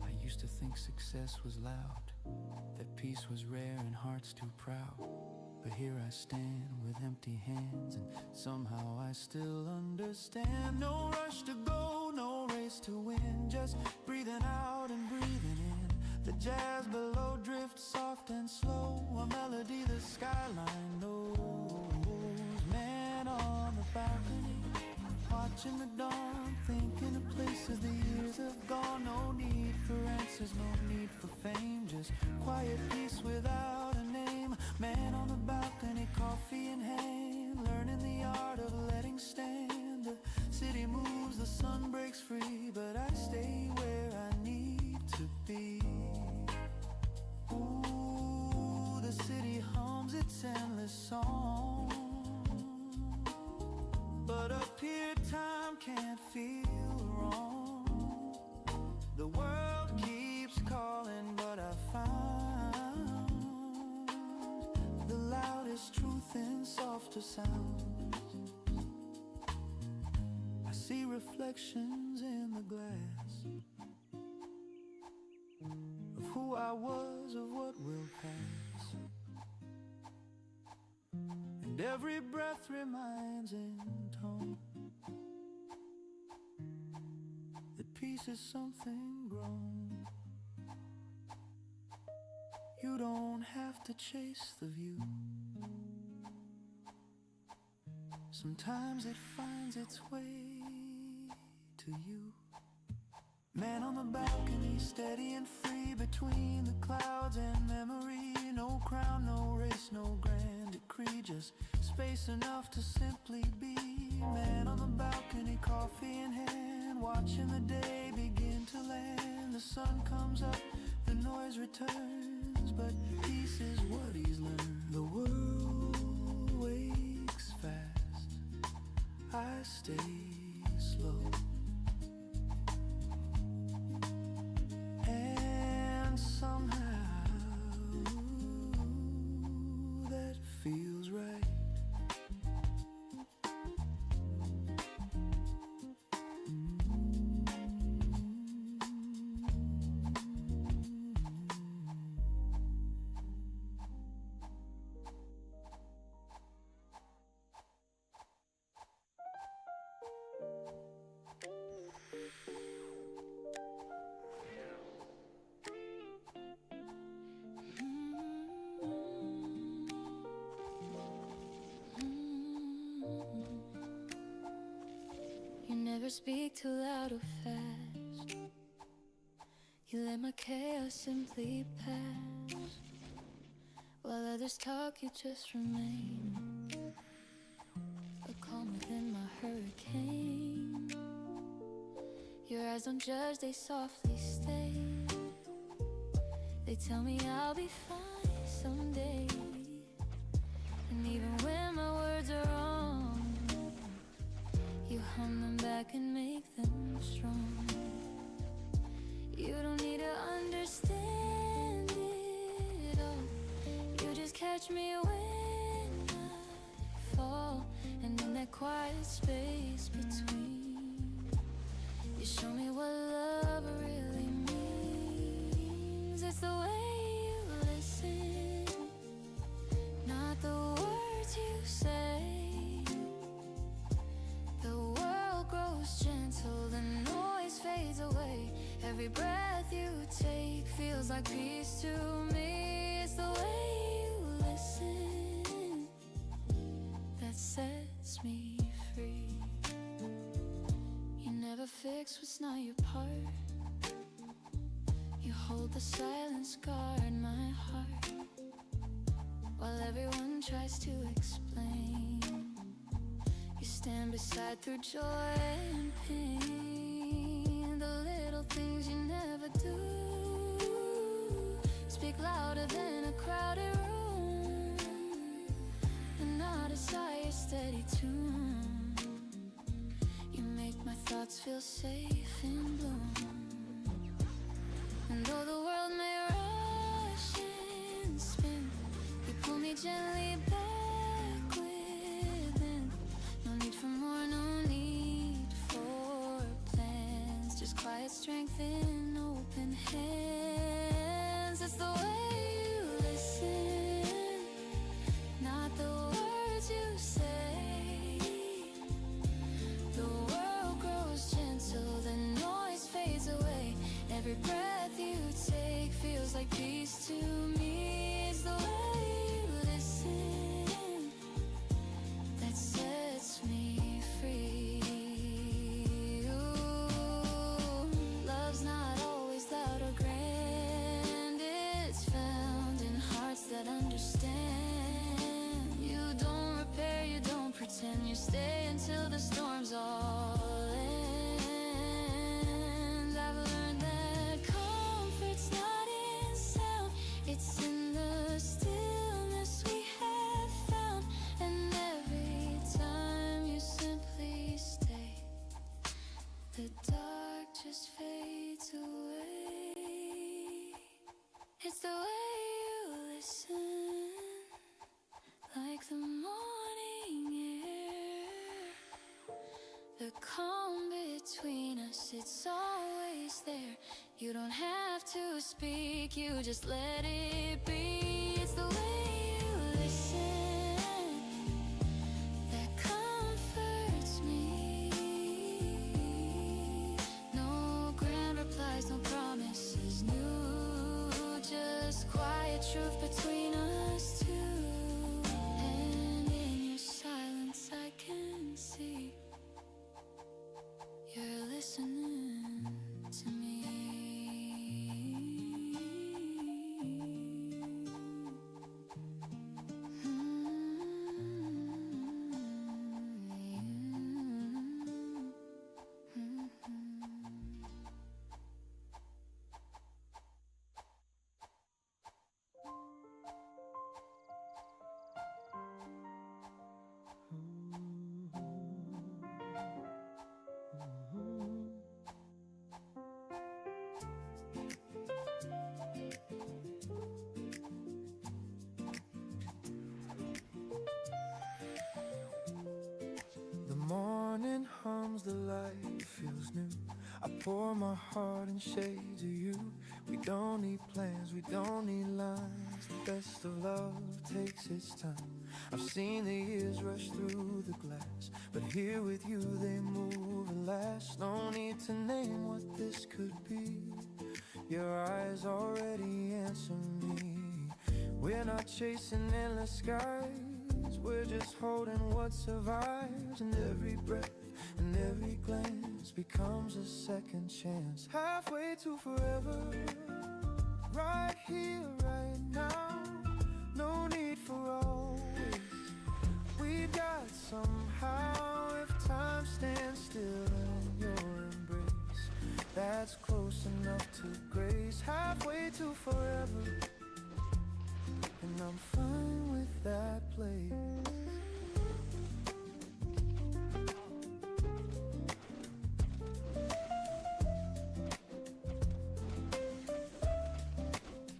I used to think success was loud, that peace was rare and hearts too proud. But here I stand with empty hands, and somehow I still understand. No rush to go, no race to win, just breathing out and breathing in. The jazz below drifts soft and slow, a melody the skyline knows. Man on the balcony, watching the dawn, thinking of places the years have gone. No need for answers, no need for fame, just quiet peace without a name. Man on the balcony, coffee in hand, learning the art of letting stand. The city moves, the sun to sound. I see reflections in the glass of who I was, of what will pass. And every breath reminds in tone that peace is something grown. You don't have to chase the view. Sometimes it finds its way to you. Man on the balcony, steady and free between the clouds and memory. No crown, no race, no grand decree, just space enough to simply be. Man on the balcony, coffee in hand, watching the day begin to land. The sun comes up, the noise returns, but peace is what he's learned. The world wakes fast, I stay slow. And somehow that feels right. You never speak too loud or fast. You let my chaos simply pass. While others talk, you just remain. A calm within my hurricane. Your eyes don't judge, they softly stay. They tell me I'll be fine someday. And even when my words are wrong, you hum them back and make them strong. You don't need to understand it all. You just catch me when I fall. And in that quiet space between, you show me what love really means. It's the way you listen, not the words you say. The world grows gentle, the noise fades away. Every breath you take feels like peace to me. It's the way you listen that sets me free. You never fix what's not your part. You hold the silence, guard my heart. While everyone tries to explain, you stand beside through joy and pain. The little things you never do speak louder than a crowded room. And not a sigh, a steady tune. You make my thoughts feel safe in bloom. And though the world may rush and spin, you pull me gently back within. No need for more, no need for plans. Just quiet strength in open hands. It's the way you listen, not the words you say. The world grows gentle, the noise fades away. Every breath you take feels like peace to me. It's the way you listen You don't have to speak, you just let it be. It's the way you listen that comforts me. No grand replies, no promises new, just quiet truth between us two. And in your silence I can see you're listening to me. The morning hums, the light feels new. I pour my heart in shades of you. We don't need plans, we don't need lines. The best of love takes its time. I've seen the years rush through the glass, but here with you they move and last. No need to name what this could be. Your eyes already answer me. We're not chasing endless skies, we're just holding what survives. And every breath and every glance becomes a second chance. Halfway to forever, right here, right now. No need for always. We've got somehow. If time stands still in your embrace, that's close enough to grace. Halfway to forever, and I'm fine with that place.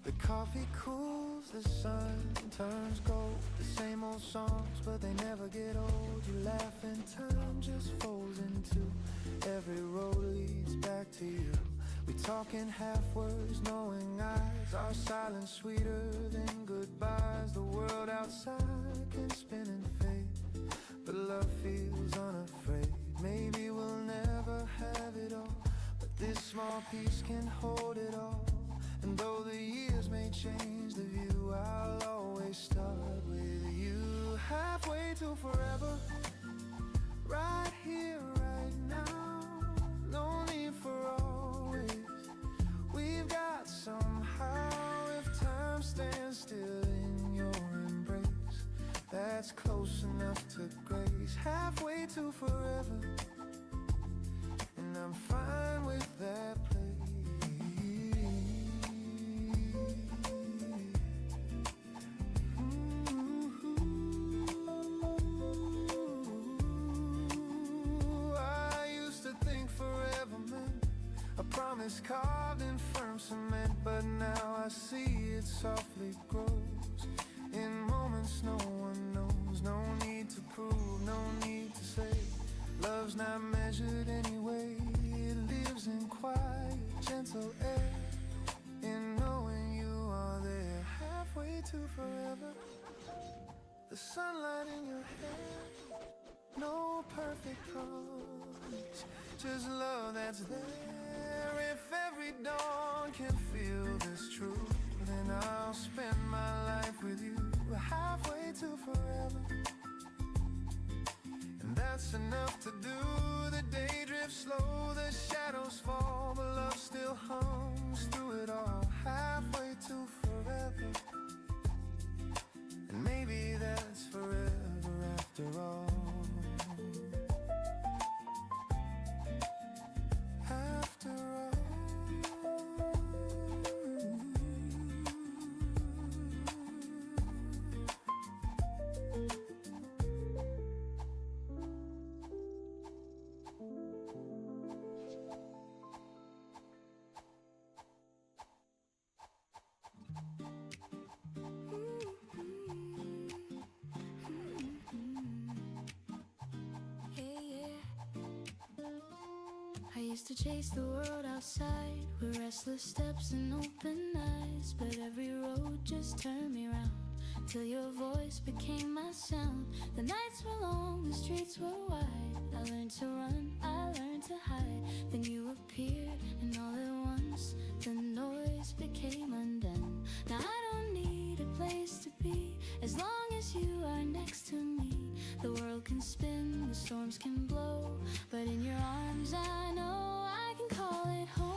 The coffee cools, the sun turns gold. The same old songs, but they never get old. You laugh and time just folds into every road leads back to you. We talk in half words, knowing eyes. Our silence sweeter than goodbyes. The world outside can spin and fade, but love feels unafraid. Maybe we'll never have it all, but this small piece can hold it all. And though the years may change the view, I'll always start with you. Halfway to forever, right here, right now. No need for always. We've got somehow. If time stands still in your embrace, that's close enough to grace. Halfway to forever, and I'm fine with that place. Promise carved in firm cement, but now I see it softly grows in moments no one knows. No need to prove, no need to say. Love's not measured anyway. It lives in quiet, gentle air, in knowing you are there. Halfway to forever, the sunlight in your hair. No perfect promise, just love that's there. If every dawn can feel this truth, then I'll spend my life with you. Halfway to forever, and that's enough to do. The day drifts slow, the shadows fall, but love still hums through it all. Halfway to forever, and maybe that's forever after all. used to chase the world outside with restless steps and open eyes, but every road just turned me round till your voice became my sound. The nights were long, the streets were wide. I learned to run, I learned to hide. Then you appeared, and all at once the noise became undone. Now I don't need a place to be as long as you are next to me. The world can spin, the storms can blow, but in your arms I know I can call it home.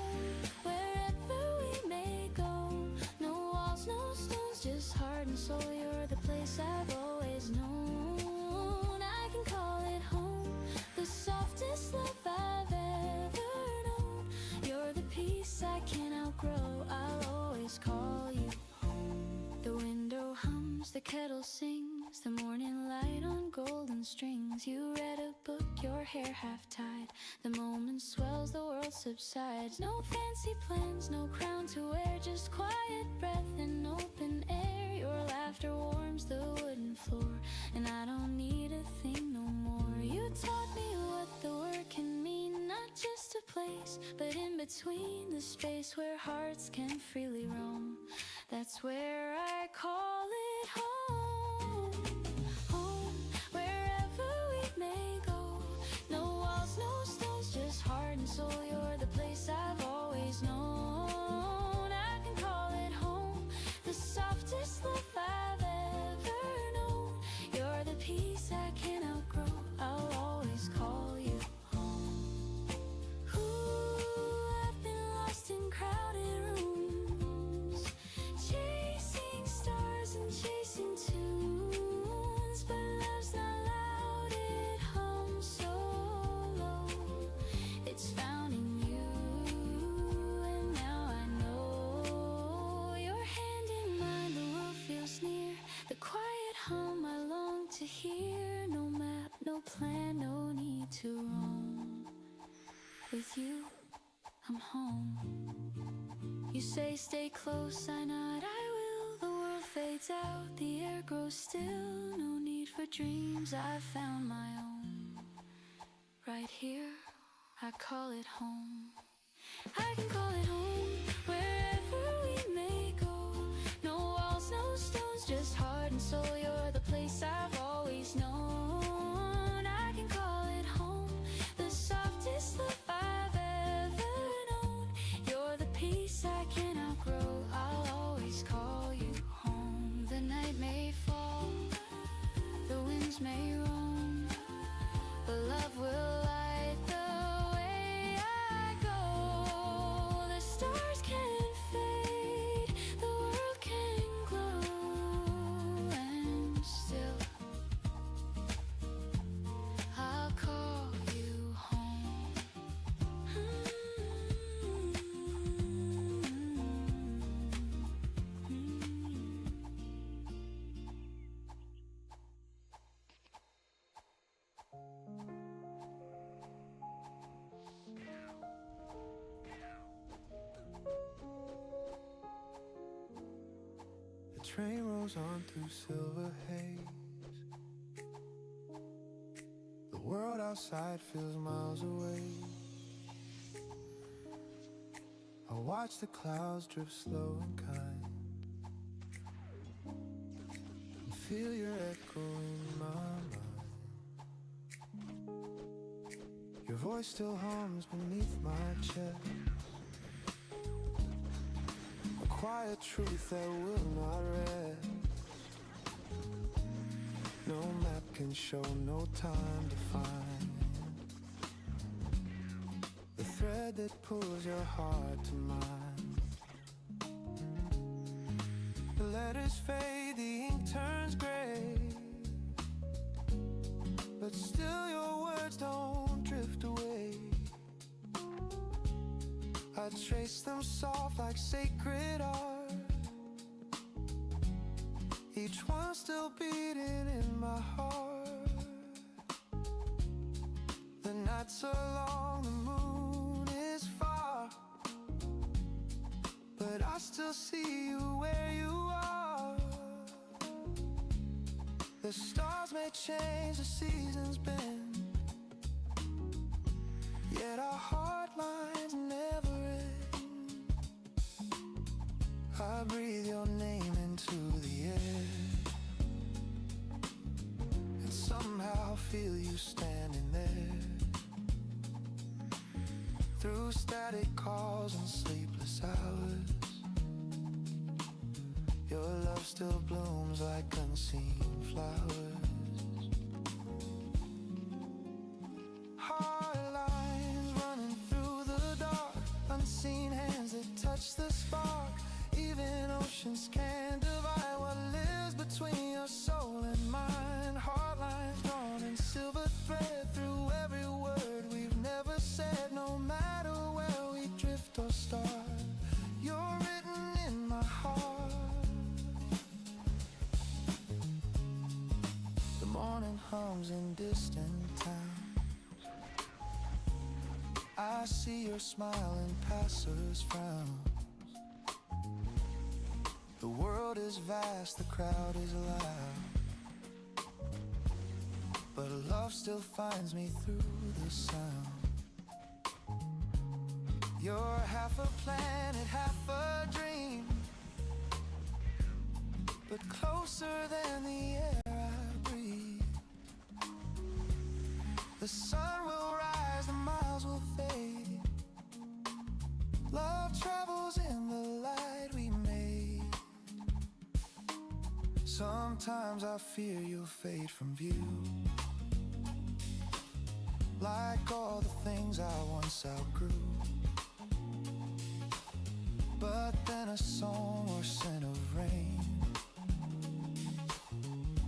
Wherever we may go, no walls, no stones, just heart and soul. You're the place I've always known. I can call it home, the softest love I've ever known. You're the peace I can't outgrow. I'll always call you home. The window hums, the kettle sings, the morning light on golden strings. You read a book, your hair half tied. The moment swells, the world subsides. No fancy plans, no crown to wear, just quiet breath and open air. Your laughter warms the wooden floor, and I don't need a thing no more. You taught me what the word can mean, not just a place, but in between, the space where hearts can freely roam. That's where I call it home. Home, wherever we may go. No walls, no stones, just heart and soul. You're the place I've always known. I can call it home, the softest love I've ever known. You're the peace I can't outgrow. I'll always call you home. Ooh, I've been lost in crowded rooms, chasing stars and chasing tunes, but love's not loud, it hums so low. It's found in you, and now I know. Your hand in mine, the world feels near. The quiet hum I long to hear. No map, no plan, no need to roam. With you, I'm home. You say stay close, I nod, I will. The world fades out, the air grows still. No need for dreams, I've found my own. Right here, I call it home. I can call it home, wherever we may go. No walls, no stones, just heart and soul. You're the place I've always known. I can call it home, the softest love I've ever known. You're the peace I can't outgrow. I'll always call you home. The night may fall, the winds may roam, but love will light the way I go. The stars can fade, the world can glow, and still I'll call you home. The train rolls on through silver haze. The world outside feels miles away. I watch the clouds drift slow and kind, and feel your echo in my mind. Your voice still hums beneath my chest, a quiet truth that will not rest. No map can show, no time to find the thread that pulls your heart to mine. The letters fade, the ink turns gray, but still your words don't drift away. I trace them soft like sacred art, each one still beating in my heart. The nights are long, the moon is far, but I still see you where you are. The stars may change, the seasons bend, yet our heart lines through static calls and sleepless hours. Your love still blooms like unseen flowers. Hard lines running through the dark, unseen hands that touch the spark. Even oceans can't divide what lives between your soul and mine. Hard lines drawn in silver thread through every word we've never said. No matter where we drift or start, you're written in my heart. The morning hums in distant towns. I see your smile and passers frown. The world is vast, the crowd is loud, but love still finds me through the sound. You're half a planet, half a dream, but closer than the air I breathe. The sun will rise, the miles will fade. Love travels in the light we made. Sometimes I fear you'll fade from view, like all the things I once outgrew. But then a song or scent of rain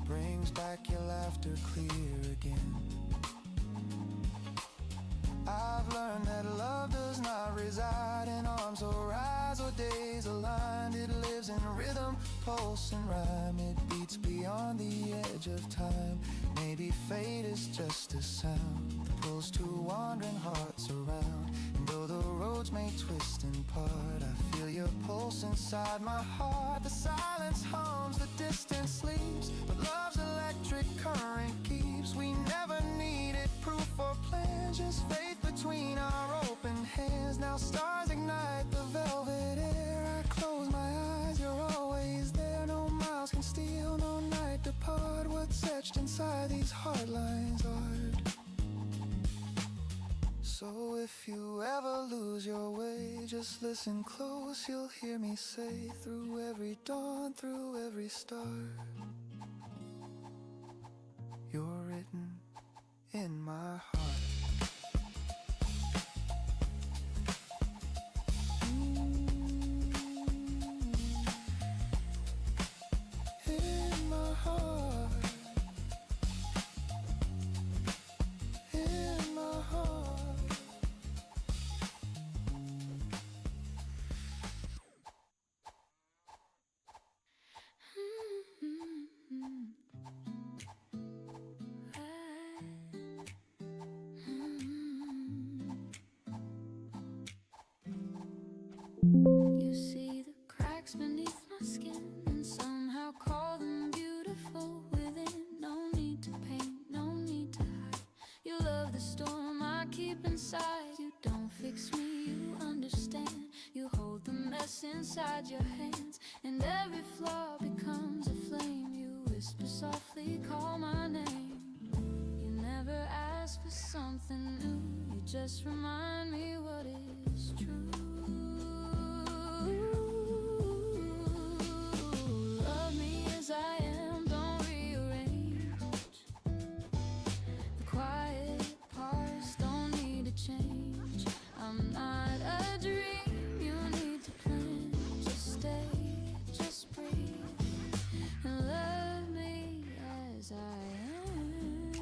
brings back your laughter clear again. I've learned that love does not reside in arms or eyes or days aligned. It lives in rhythm, pulse and rhyme. It beats beyond the edge of time. Maybe fate is just a sound that pulls two wandering hearts around. And though the roads may twist and part, I feel your pulse inside my heart. The silence hums, the distance sleeps, but love's electric current keeps. We never needed proof or plans, just faith between our open hands. Now stars ignite the velvet air. I close my eyes, you're always there. No miles can steal, no night depart. What's etched inside these hard lines art. So if you ever lose your way, just listen close. You'll hear me say, through every dawn, through every star, you're written in my heart. In my heart, in my heart. You see the cracks beneath my skin and somehow call them beautiful within. No need to paint, no need to hide. You love the storm I keep inside. You don't fix me, you understand. You hold the mess inside your hands, and every flaw becomes a flame. You whisper softly, call my name. You never ask for something new, you just remind me what is true. Love me as I am, don't rearrange. The quiet parts don't need to change. I'm not a dream you need to plan. Just stay, just breathe, and love me as I am.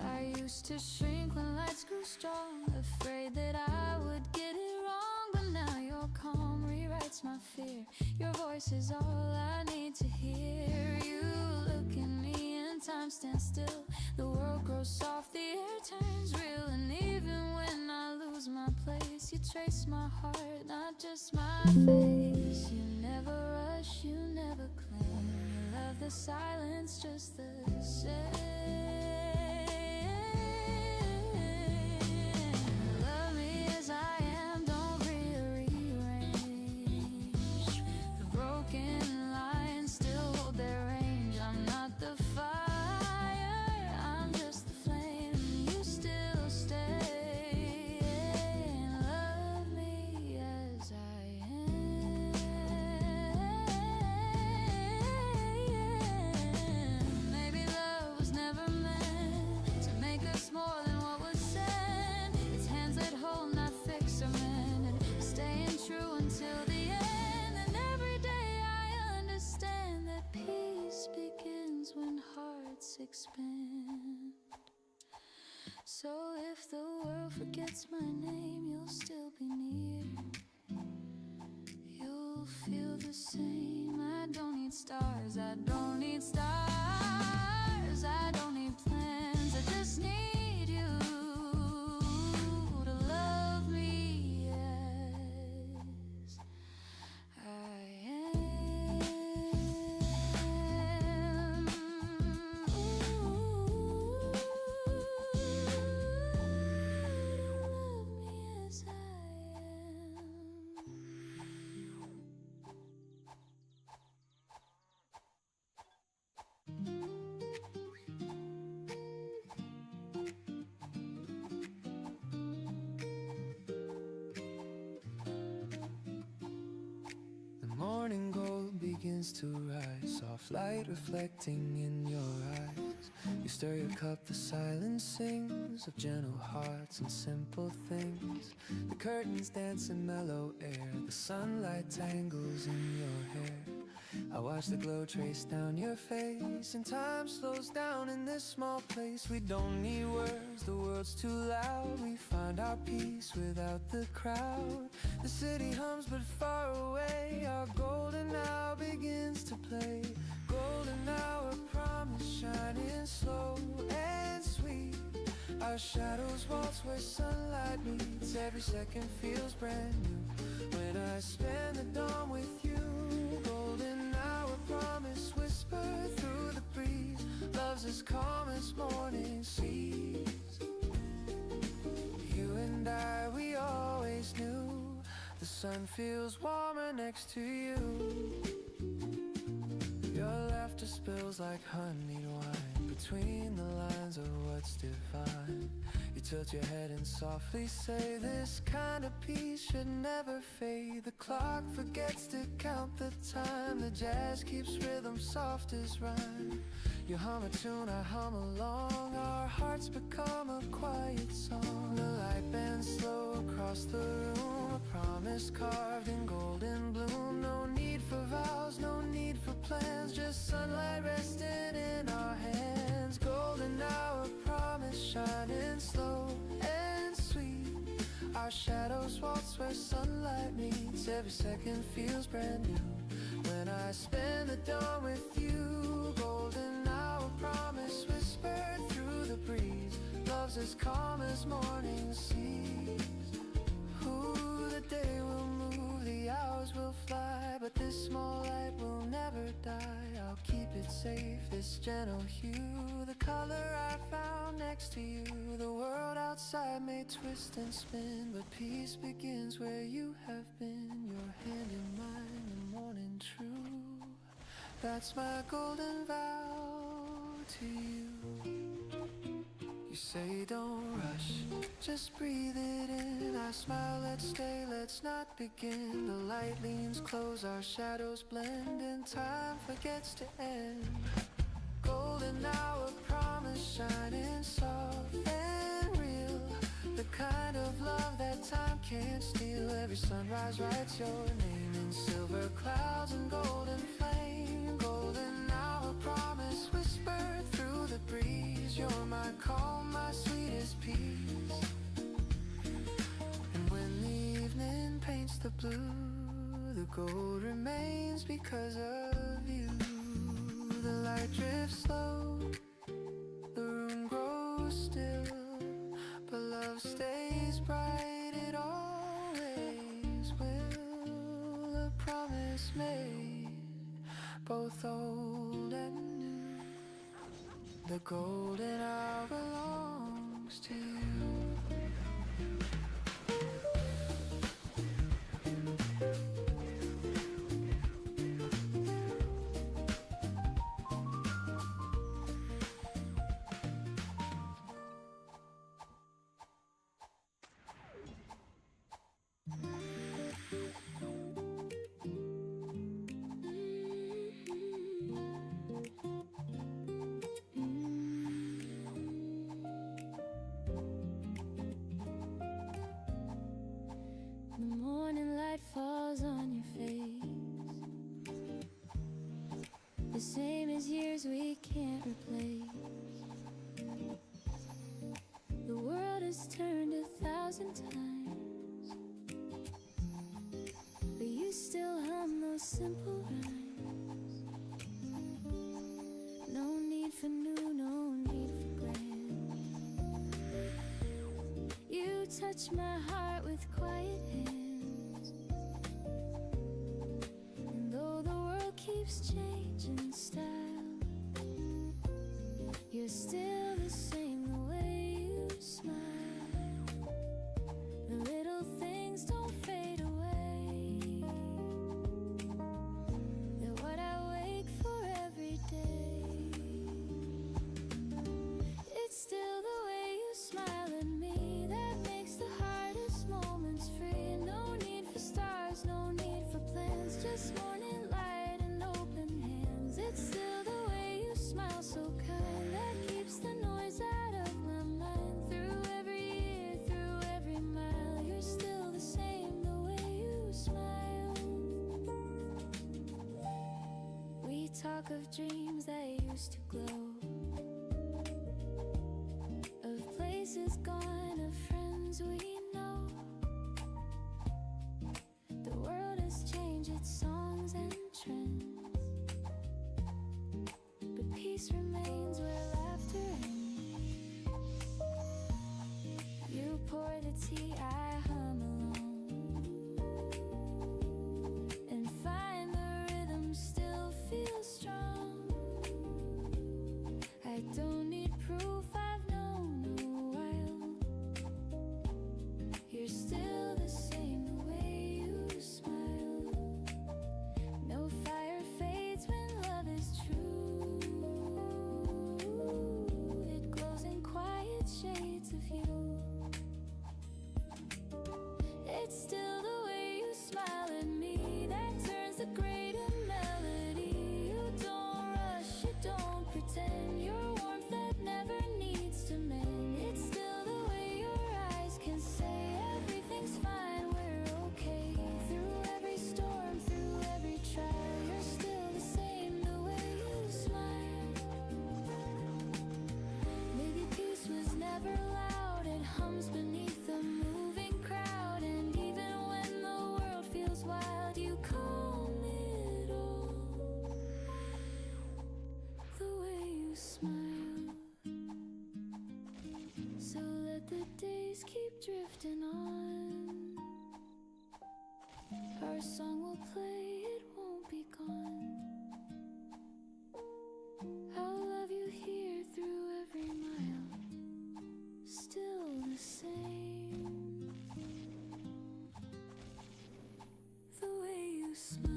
I used to shrink when lights grew strong, afraid that I would get it wrong. But now your calm rewrites my fear. Your voice is all I need to hear. You look at me and time stands still. The world grows soft, the air turns real. And even when I lose my place, you trace my heart, not just my face. You never rush, you never claim. You love the silence just the same. Love me as I am, don't rearrange. The broken lines still hold their range. I'm not the fire, I'm just the flame. You still expand. So if the world forgets my name, you'll still be near. You'll feel the same. I don't need stars, I don't need stars, I don't need plans, I just need you to love me as I am. Ooh, love me as I am. The morning gold begins to rise, soft light reflecting in your eyes. You stir your cup, the silence sings of gentle hearts and simple things. The curtains dance in mellow air, the sunlight tangles in your hair. I watch the glow trace down your face, and time slows down in this small place. We don't need words, the world's too loud. We find our peace without the crowd. The city hums but far away, our golden hour begins to play. Golden hour promise shining slow and sweet. Our shadows waltz where sunlight meets, every second feels brand new. When I spend the dawn with you, golden hour promise whisper through the breeze. Love's as calm as morning seas. You and I, we always knew the sun feels warmer next to you. Your laughter spills like honeyed wine between the lines of what's divine. You tilt your head and softly say, this kind of peace should never fade. The clock forgets to count the time, the jazz keeps rhythm soft as rhyme. You hum a tune, I hum along, our hearts become a quiet song. The light bends slow across the room, a promise carved in golden bloom. No need for vows, no need for plans, just sunlight resting in our hands. Golden hour promise shining slow and sweet. Our shadows waltz where sunlight meets, every second feels brand new. When I spend the dawn with you, golden hour promise whispered through the breeze. Love's as calm as morning seas. Ooh, the day will move, the hours will fly, but this small light will never die. I'll keep it safe, this gentle hue, the color I found next to you. The world outside may twist and spin, but peace begins where you have been. Your hand in mine, the morning true. That's my golden vow to you. You say don't rush, just breathe it in. I smile, let's stay, let's not begin. The light leans close, our shadows blend, and time forgets to end. Golden hour promise shining soft and real, the kind of love that time can't steal. Every sunrise writes your name in silver clouds and golden flame. Golden hour promise whispered through the breeze. You're my calm, my sweetest peace. And when the evening paints the blue, the gold remains because of you. The light drifts slow, the room grows still, but love stays bright, it always will. A promise made, both old and new. The golden hour belongs to you. The morning light falls on your face, the same as years we can't replace. touch my heart with quiet hands. And though the world keeps changing style, you're still the same, the way you smile. The little things don't fade away. They're what I wake for every day. It's still the way you smile at me that makes the hardest moments free. No need for stars, no need for plans, just morning light and open hands. It's still the way you smile, so kind, that keeps the noise out of my mind. Through every year, through every mile, you're still the same, the way you smile. We talk of dreams that used to glow, of places gone, of friends we know. The world has changed its songs and trends, but peace remains where laughter ends. You pour the tea, I hum alone, and find the rhythm still feels strong. I don't need proof, I've known a while. You're still the same, the way you smile. No fire fades when love is true. It glows in quiet shades of you. It's still the way you smile at me that turns the greater melody. You don't rush, you don't pretend. Your warmth that never needs to mend. It's still the way your eyes can say everything's fine, we're okay. Through every storm, through every trial, you're still the same, the way you smile. Maybe peace was never loud, it hums beneath the moving crowd. And even when the world feels wild, you calm it all, the way you smile. So let the days keep drifting on. Our song will play, it won't be gone. I'll love you here through every mile, still the same, the way you smile.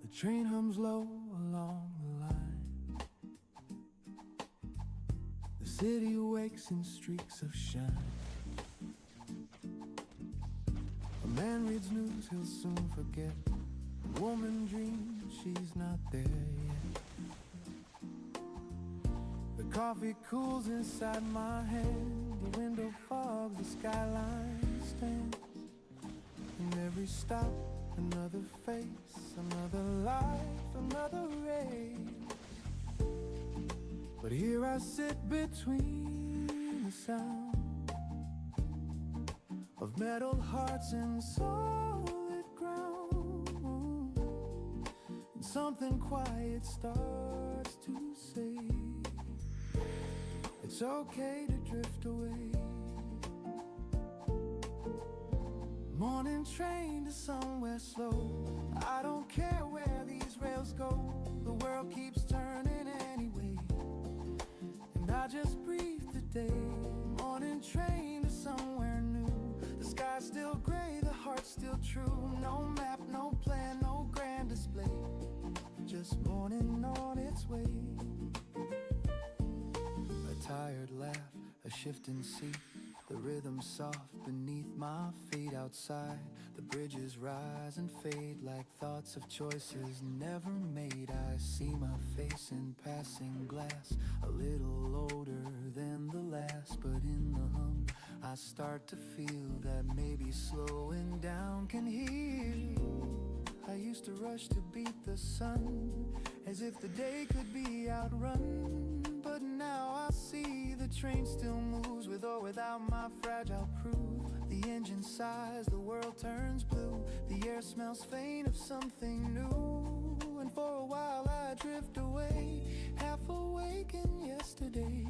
The train hums low along the line. The city wakes in streaks of shine. A man reads news he'll soon forget. A woman dreams she's not there yet. The coffee cools inside my hand. The window fogs, the skyline stands. And every stop, another face, another life, another race. But here I sit between the sound of metal hearts and solid ground. And something quiet starts to say, it's okay to drift away. Morning train to somewhere slow. I don't care where these rails go. The world keeps turning anyway, and I just breathe today. Morning train to somewhere new. The sky's still gray, the heart's still true. No map, no plan, no grand display, just morning on its way. A tired laugh, a shifting seat, the rhythm soft beneath my feet outside. The bridges rise and fade like thoughts of choices never made. I see my face in passing glass, a little older than the last, but in the hum I start to feel that maybe slowing down can heal. I used to rush to beat the sun, as if the day could be outrun. But now I see the train still moves, with or without my fragile crew. The engine sighs, the world turns blue, the air smells faint of something new. And for a while I drift away, half awake in yesterday.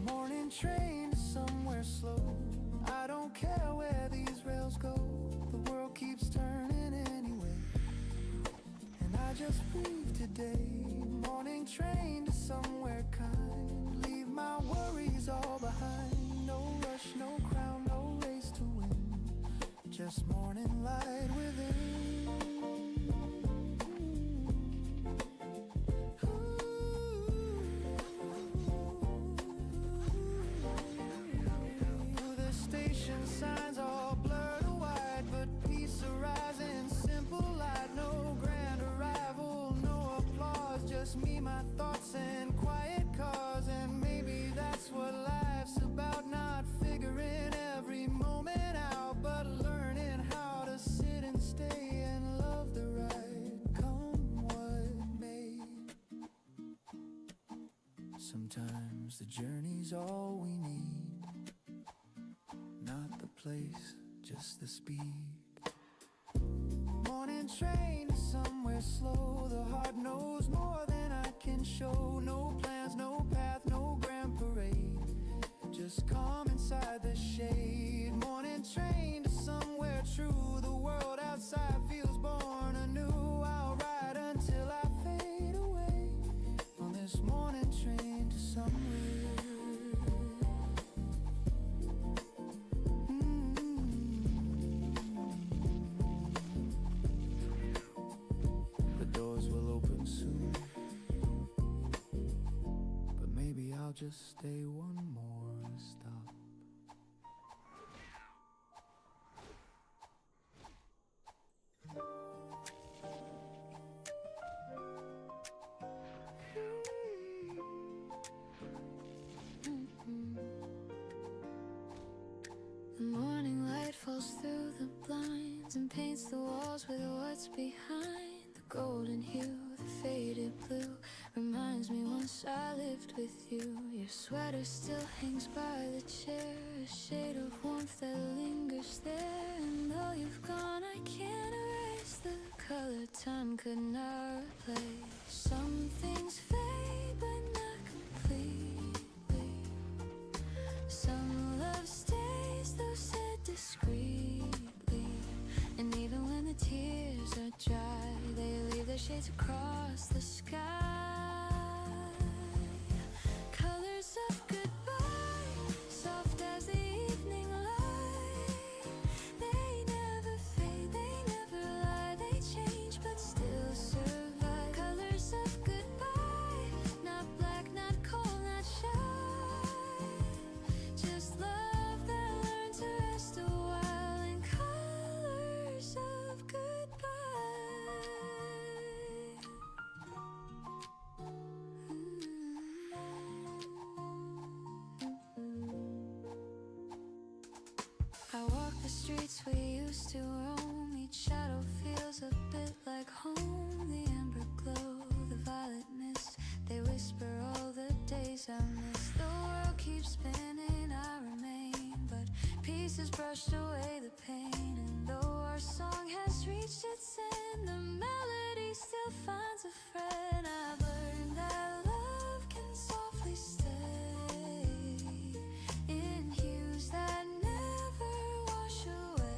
Morning train to somewhere slow, I don't care where these rails go, the world keeps turning anyway. And I just breathe today, morning train to somewhere kind. Leave my worries all behind, no rush, no crown, no race to win, just morning light within. Ooh, the station signs all blurred white, but peace arising, simple light, no grand arrival, no applause, just me, my thoughts, and quiet cars. And maybe that's what life's about, not figuring every moment out, but learning how to sit and stay and love the ride, come what may. Sometimes the journey's all we need, not the place, just the speed. Morning train to somewhere slow, the heart knows more than I can show. No plans, no path, no grand parade, just calm inside the shade. Morning train to somewhere true, the world outside feels born anew. I'll ride until I fade away on this morning train to somewhere. The doors will open soon, but maybe I'll just stay one more stop. The morning light falls through the blinds and paints the walls with what's behind. The golden hue, the faded blue, reminds me once I lived with you. Your sweater still hangs by the chair, a shade of warmth that lingers there. And though you've gone, I can't erase the color time could not replace. Some things fade, but not completely. Some love stays, though said discreetly. And even when the tears are dry, they leave their shades across the sky. Colors of goodbye, soft as the evening light. They never fade, they never lie. They change but still survive. Colors of goodbye, not black, not cold, not shy. Just love that learned to rest a while in colors of goodbye. I walk the streets we used to roam. Each shadow feels a bit like home. The amber glow, the violet mist, they whisper all the days I miss. The world keeps spinning, I remain, but peace has brushed away the pain. And though our song has reached its end, the melody still finds a friend. I've learned that love can softly stay in hues that never wash away.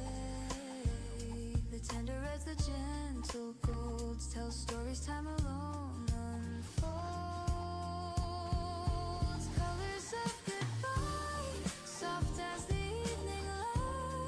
The tender reds, the gentle golds, tell stories time alone unfolds. Colors of goodbye, soft as the evening light.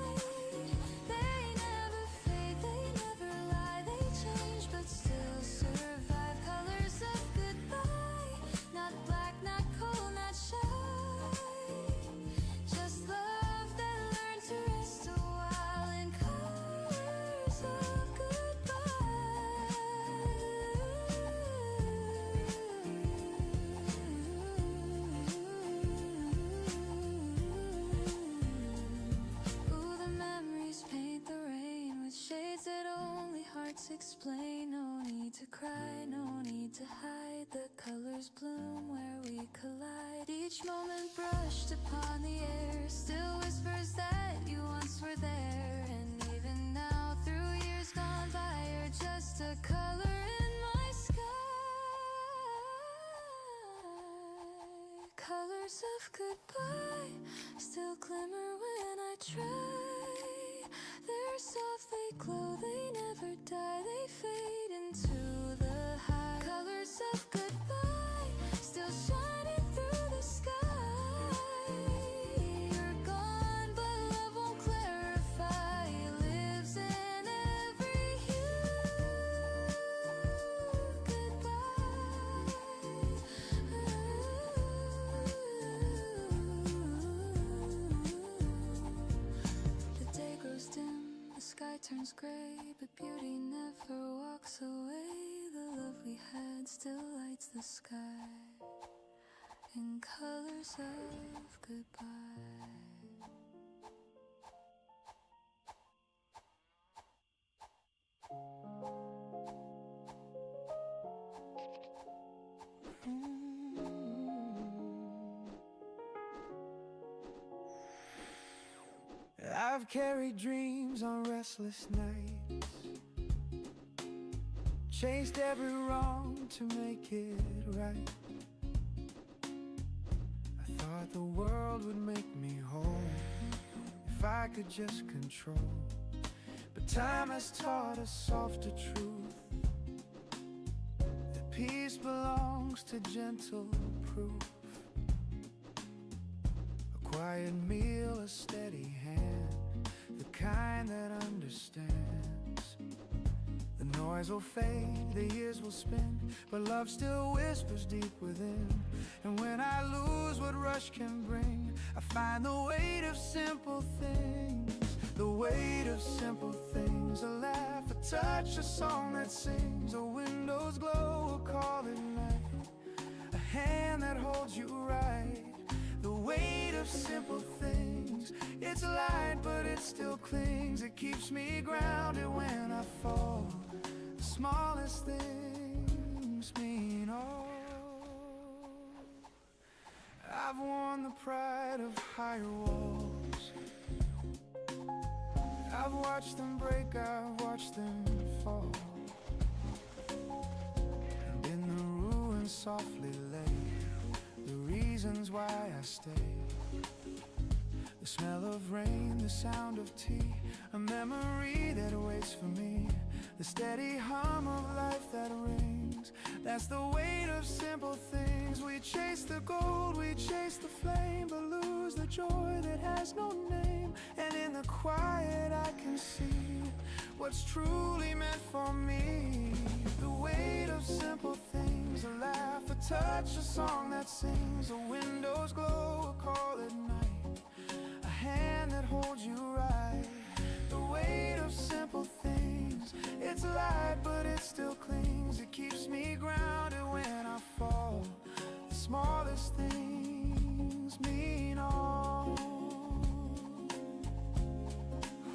explain, no need to cry, no need to hide. The colors bloom where we collide. Each moment brushed upon the air still whispers that you once were there. And even now, through years gone by, you're just a color in my sky. Colors of goodbye still glimmer when I try. They're soft, they glow, they never die. They fade into the high. Colors of goodbye still shining through the sky. You're gone, but love won't clarify. It lives in every hue. Goodbye. The day grows dim, the sky turns gray, but beauty never walks away. The love we had still lights the sky in colors of goodbye. I've carried dreams on restless nights, chased every wrong to make it right. I thought the world would make me whole if I could just control. But time has taught us softer truth, that peace belongs to gentle proof. A quiet meal, a steady hand, the kind that understands. The noise will fade, the years will spin, but love still whispers deep within. And when I lose what rush can bring, I find the weight of simple things. The weight of simple things. A laugh, a touch, a song that sings. A window's glow, a call at night, a hand that holds you right. The weight of simple things. It's light, but it still clings. It keeps me grounded when I fall. The smallest things mean all. I've worn the pride of higher walls. I've watched them break, I've watched them fall. And in the ruins softly lay the reasons why I stay. The smell of rain, the sound of tea, a memory that waits for me. The steady hum of life that rings. That's the weight of simple things. We chase the gold, we chase the flame, but lose the joy that has no name. And in the quiet I can see what's truly meant for me. The weight of simple things. A laugh, a touch, a song that sings. A window's glow, a call at night, a hand that holds you right. The weight of simple things. It's light, but it still clings. It keeps me grounded when I fall. The smallest things mean all.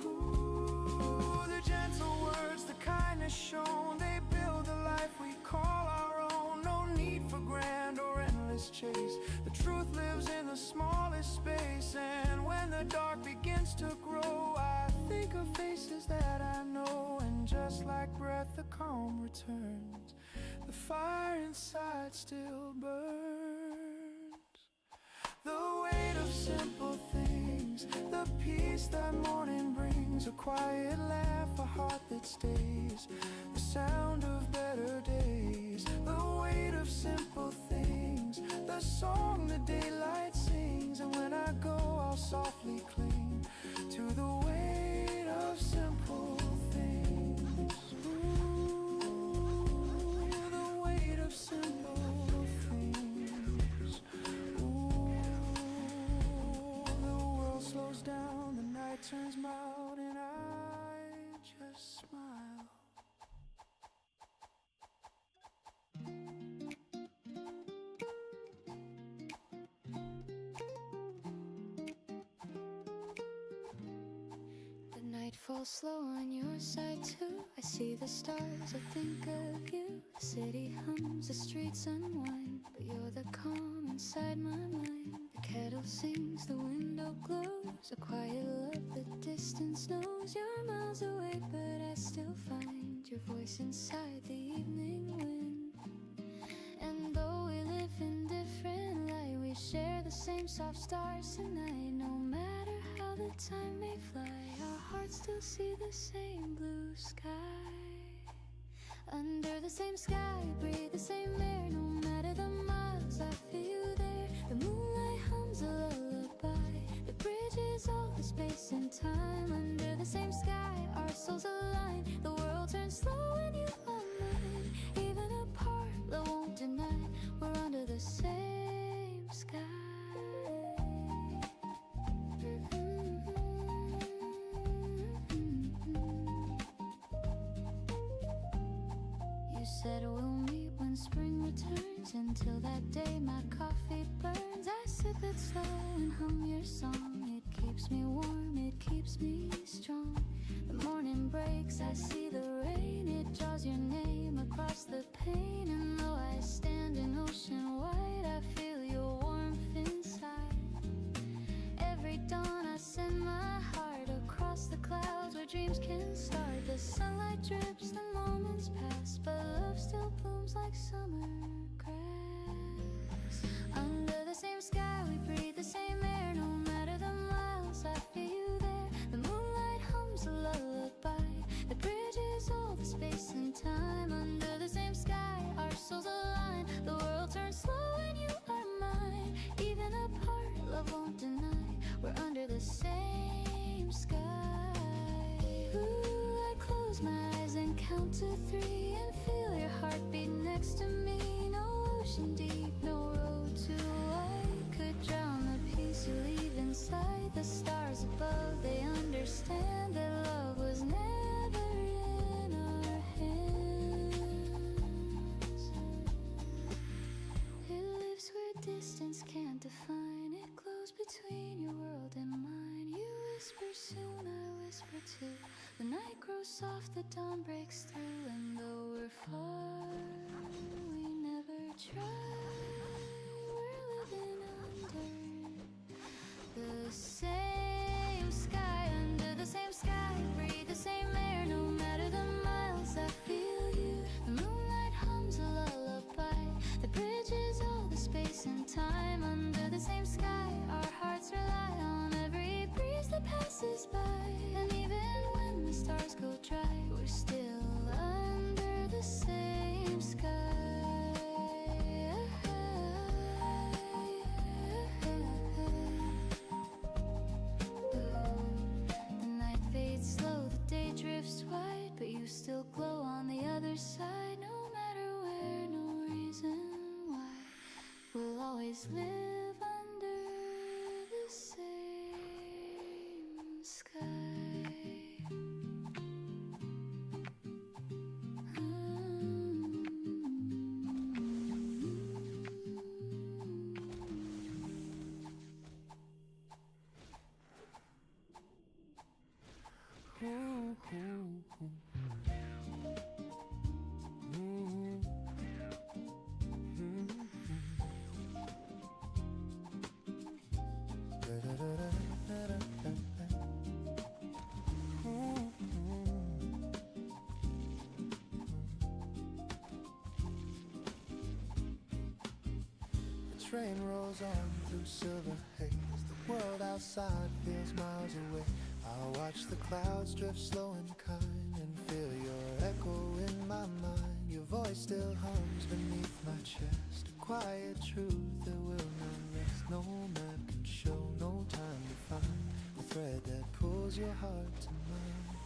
Ooh, the gentle words, the kindness shown, they build the life we call our own. No need for grand or endless chase. The truth lives in the smallest space. And when the dark begins to grow, I think of faces that I know. And just like breath, the calm returns. The fire inside still burns. The weight of simple things. The peace that morning brings. A quiet laugh, a heart that stays. The sound of better days. The weight of simple things. The song the daylight sings. And when I go, I'll softly cling to the weight of simple things. Ooh, the weight of simple things. Ooh, the world slows down, the night turns mild, and I just smile. fall slow on your side too. I see the stars, I think of you. The city hums, the streets unwind, but you're the calm inside my mind. The kettle sings, the window glows, a quiet love the distance knows. You're miles away, but I still find your voice inside the evening wind. And though we live in different light, we share the same soft stars tonight. No matter how the time may fly, our hearts still see the same blue sky. Under the same sky, breathe the same air. No matter the miles, I feel you there. The moonlight hums a lullaby. The bridge is all the space and time. Under the same sky, our souls align. The world turns slow when you are mine. Even apart, love won't deny. We're under the same sky. You said we'll meet when spring returns. Until that day my coffee burns. I sip it slow and hum your song. It keeps me warm, it keeps me strong. The morning breaks, I see the rain. It draws your name across the pane. And though I stand in ocean wide, I feel your warmth inside. Every dawn I send my heart across the clouds where dreams can start. The sunlight drips, the moments pass, but love still blooms like summer grass. Under the same sky, we breathe the same air. No matter the miles, I feel you there. The moonlight hums a lullaby. The bridge is all the space and time. Under the same sky, our souls align. The world turns slow when you are mine. Even apart, love won't deny. We're under the same sky. Ooh, I close my eyes and count to 3 and feel your heartbeat next to me. No ocean deep, no road too wide could drown the peace you leave inside. The stars above, they understand that love was never in our hands. It lives where distance can't define. It glows between your world and mine. You whisper soon, I whisper too. The night grows soft, the dawn breaks through. And though we're far, we never try. We're living under the same sky. Under the same sky, breathe the same air. No matter the miles, I feel you. The moonlight hums a lullaby. The bridge is all the space and time. Under the same sky, our hearts rely on every breeze that passes by. And even when the stars go dry, we're still under the same sky. The night fades slow, the day drifts wide, but you still glow on the other side. No matter where, no reason why, we'll always live under the same sky. Train rolls on through silver haze. The world outside feels miles away. I'll watch the clouds drift slow and kind and feel your echo in my mind. Your voice still hums beneath my chest. A quiet truth that will not rest. No map can show, no time to find the thread that pulls your heart to mine.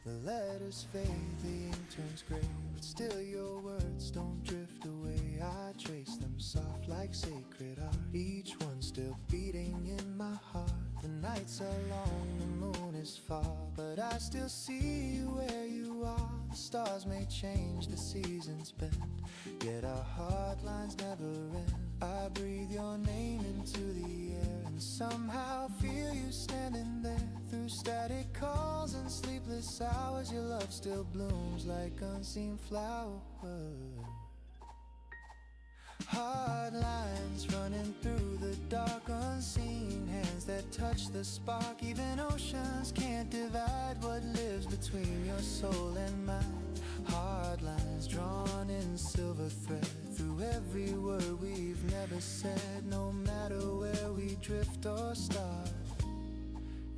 The letters fade, the ink turns gray, but still your words don't drift away. I trace them soft like sacred art, each one still beating in my heart. The nights are long, the moon is far, but I still see you where you are. The stars may change, the seasons bend, yet our heart lines never end. I breathe your name into the air and somehow feel you standing there. Through static calls and sleepless hours, your love still blooms like unseen flowers. Hard lines running through the dark, unseen hands that touch the spark. Even oceans can't divide what lives between your soul and mine. Hard lines drawn in silver thread through every word we've never said. No matter where we drift or start,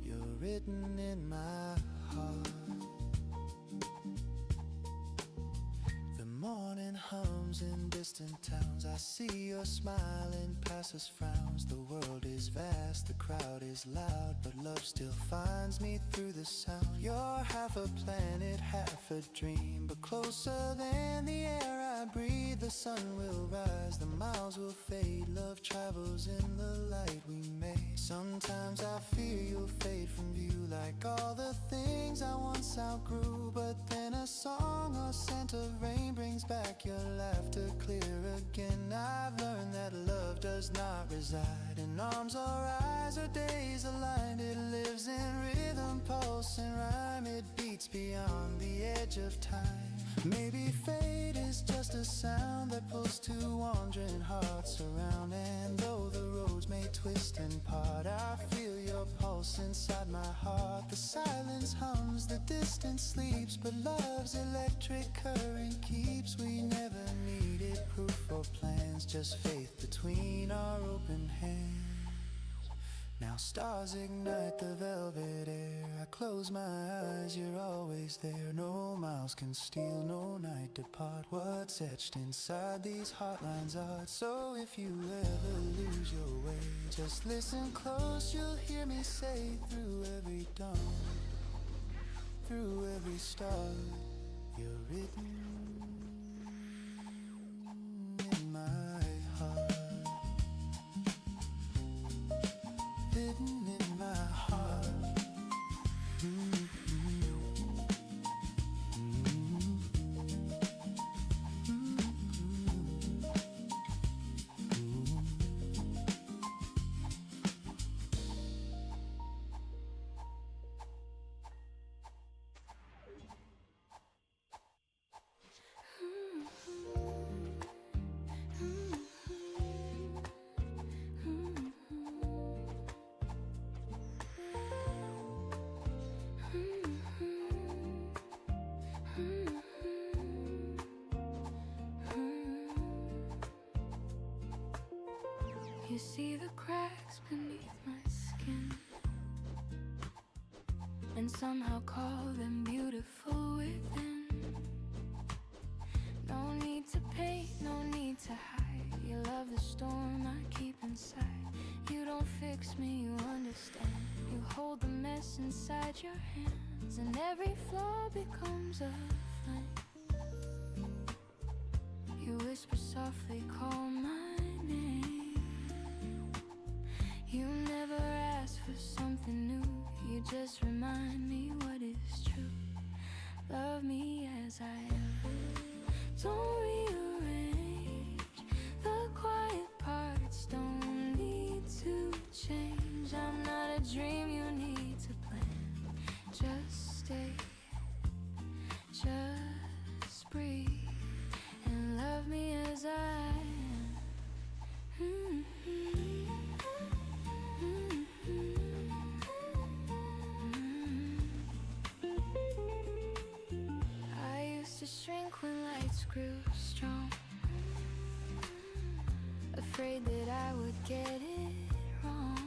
you're written in my heart. The morning hums in distant towns. I see your smile and passes frowns. The world is vast, the crowd is loud, but love still finds me through the sound. You're half a planet, half a dream, but closer than the air I breathe. The sun will rise, the miles will fade. Love travels in the light we made. Sometimes I fear you'll fade from view, like all the things I once outgrew. But then a song or scent of rain brings back your laughter clear again. I've learned that love does not reside in arms or eyes or days aligned. It lives in rhythm, pulse and rhyme. It beats beyond the edge of time. Maybe fate is just a sound that pulls two wandering hearts around. And though the roads may twist and part, I feel your pulse inside my heart. The silence hums, the distance sleeps, but love's electric current keeps. We never needed proof or plans, just faith between our open hands. Now stars ignite the velvet air. I close my eyes, you're always there. No miles can steal, no night depart. What's etched inside these heartlines art. So if you ever lose your way, just listen close, you'll hear me say, through every dawn, through every star, you're written in my heart. Hidden in my heart. You see the cracks beneath my skin, and somehow call them beautiful within. No need to paint, no need to hide. You love the storm I keep inside. You don't fix me, you understand. You hold the mess inside your hands, and every flaw becomes a flame. You whisper softly, call my name. You never ask for something new, you just remind me what is true. Love me as I am, don't rearrange. The quiet parts don't need to change. I'm not a dream you need to plan. Just stay, just breathe, and love me as I am. To shrink when lights grew strong, afraid that I would get it wrong.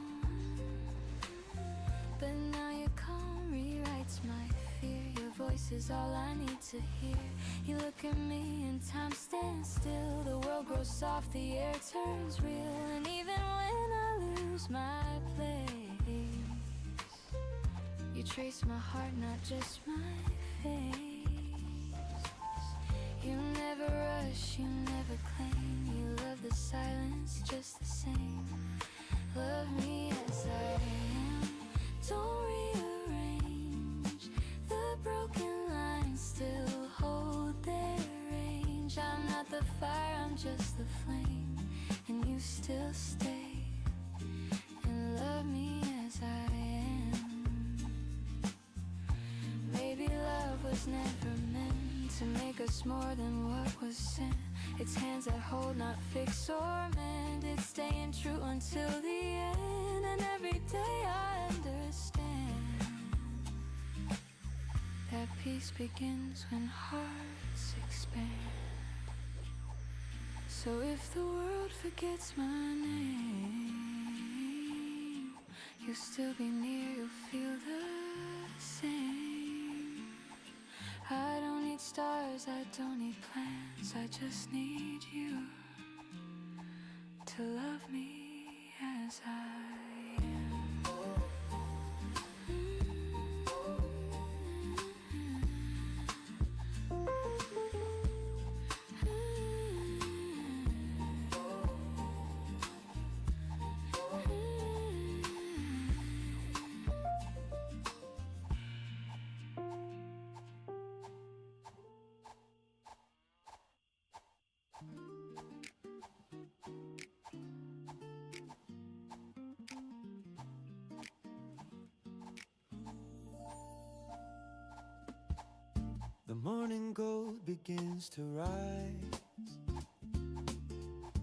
But now you come, rewrites my fear. Your voice is all I need to hear. You look at me and time stands still. The world grows soft, the air turns real. And even when I lose my place, you trace my heart, not just my face. You never rush, you never claim. You love the silence just the same. Love me as I am, don't rearrange. The broken lines still hold their range. I'm not the fire, I'm just the flame, and you still stay and love me as I am. was never meant to make us more than what was sent. It's hands that hold, not fix or mend. It's staying true until the end. And every day I understand that peace begins when hearts expand. So if the world forgets my name, you'll still be near, you'll feel the same. I don't need stars, I don't need plans, I just need you to love me as I am. The morning gold begins to rise,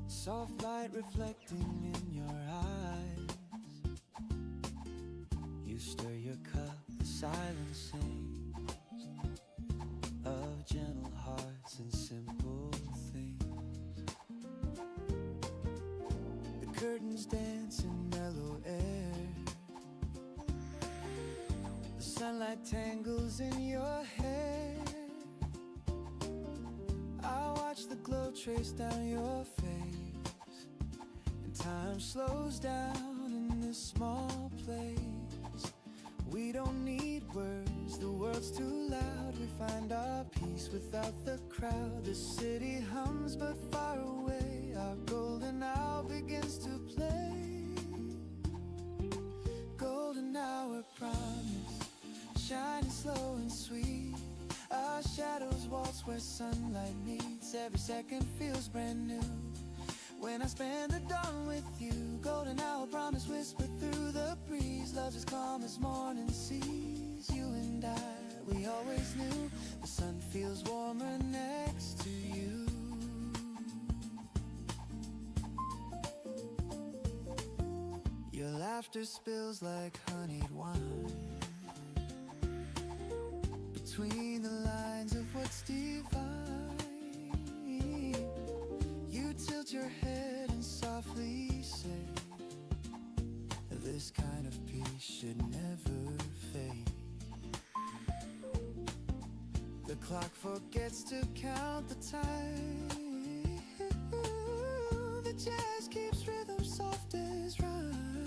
soft light reflecting in your eyes. You stir your cup, the silence sings of gentle hearts and simple things. The curtains dance in mellow air, the sunlight tangles in your hair. I watch the glow trace down your face, and time slows down in this small place. We don't need words, the world's too loud. We find our peace without the crowd. The city hums but far away, our golden hour begins to play. Golden hour promise, shining slow and sweet. Our shadows waltz where sunlight meets. Every second feels brand new when I spend the dawn with you. Golden hour promise whispered through the breeze. Love as calm as morning seas. You and I, we always knew the sun feels warmer next to you. Your laughter spills like honeyed wine between the lines of what's divine. You tilt your head and softly say, this kind of peace should never fade. The clock forgets to count the time. The jazz keeps rhythm soft as rhyme.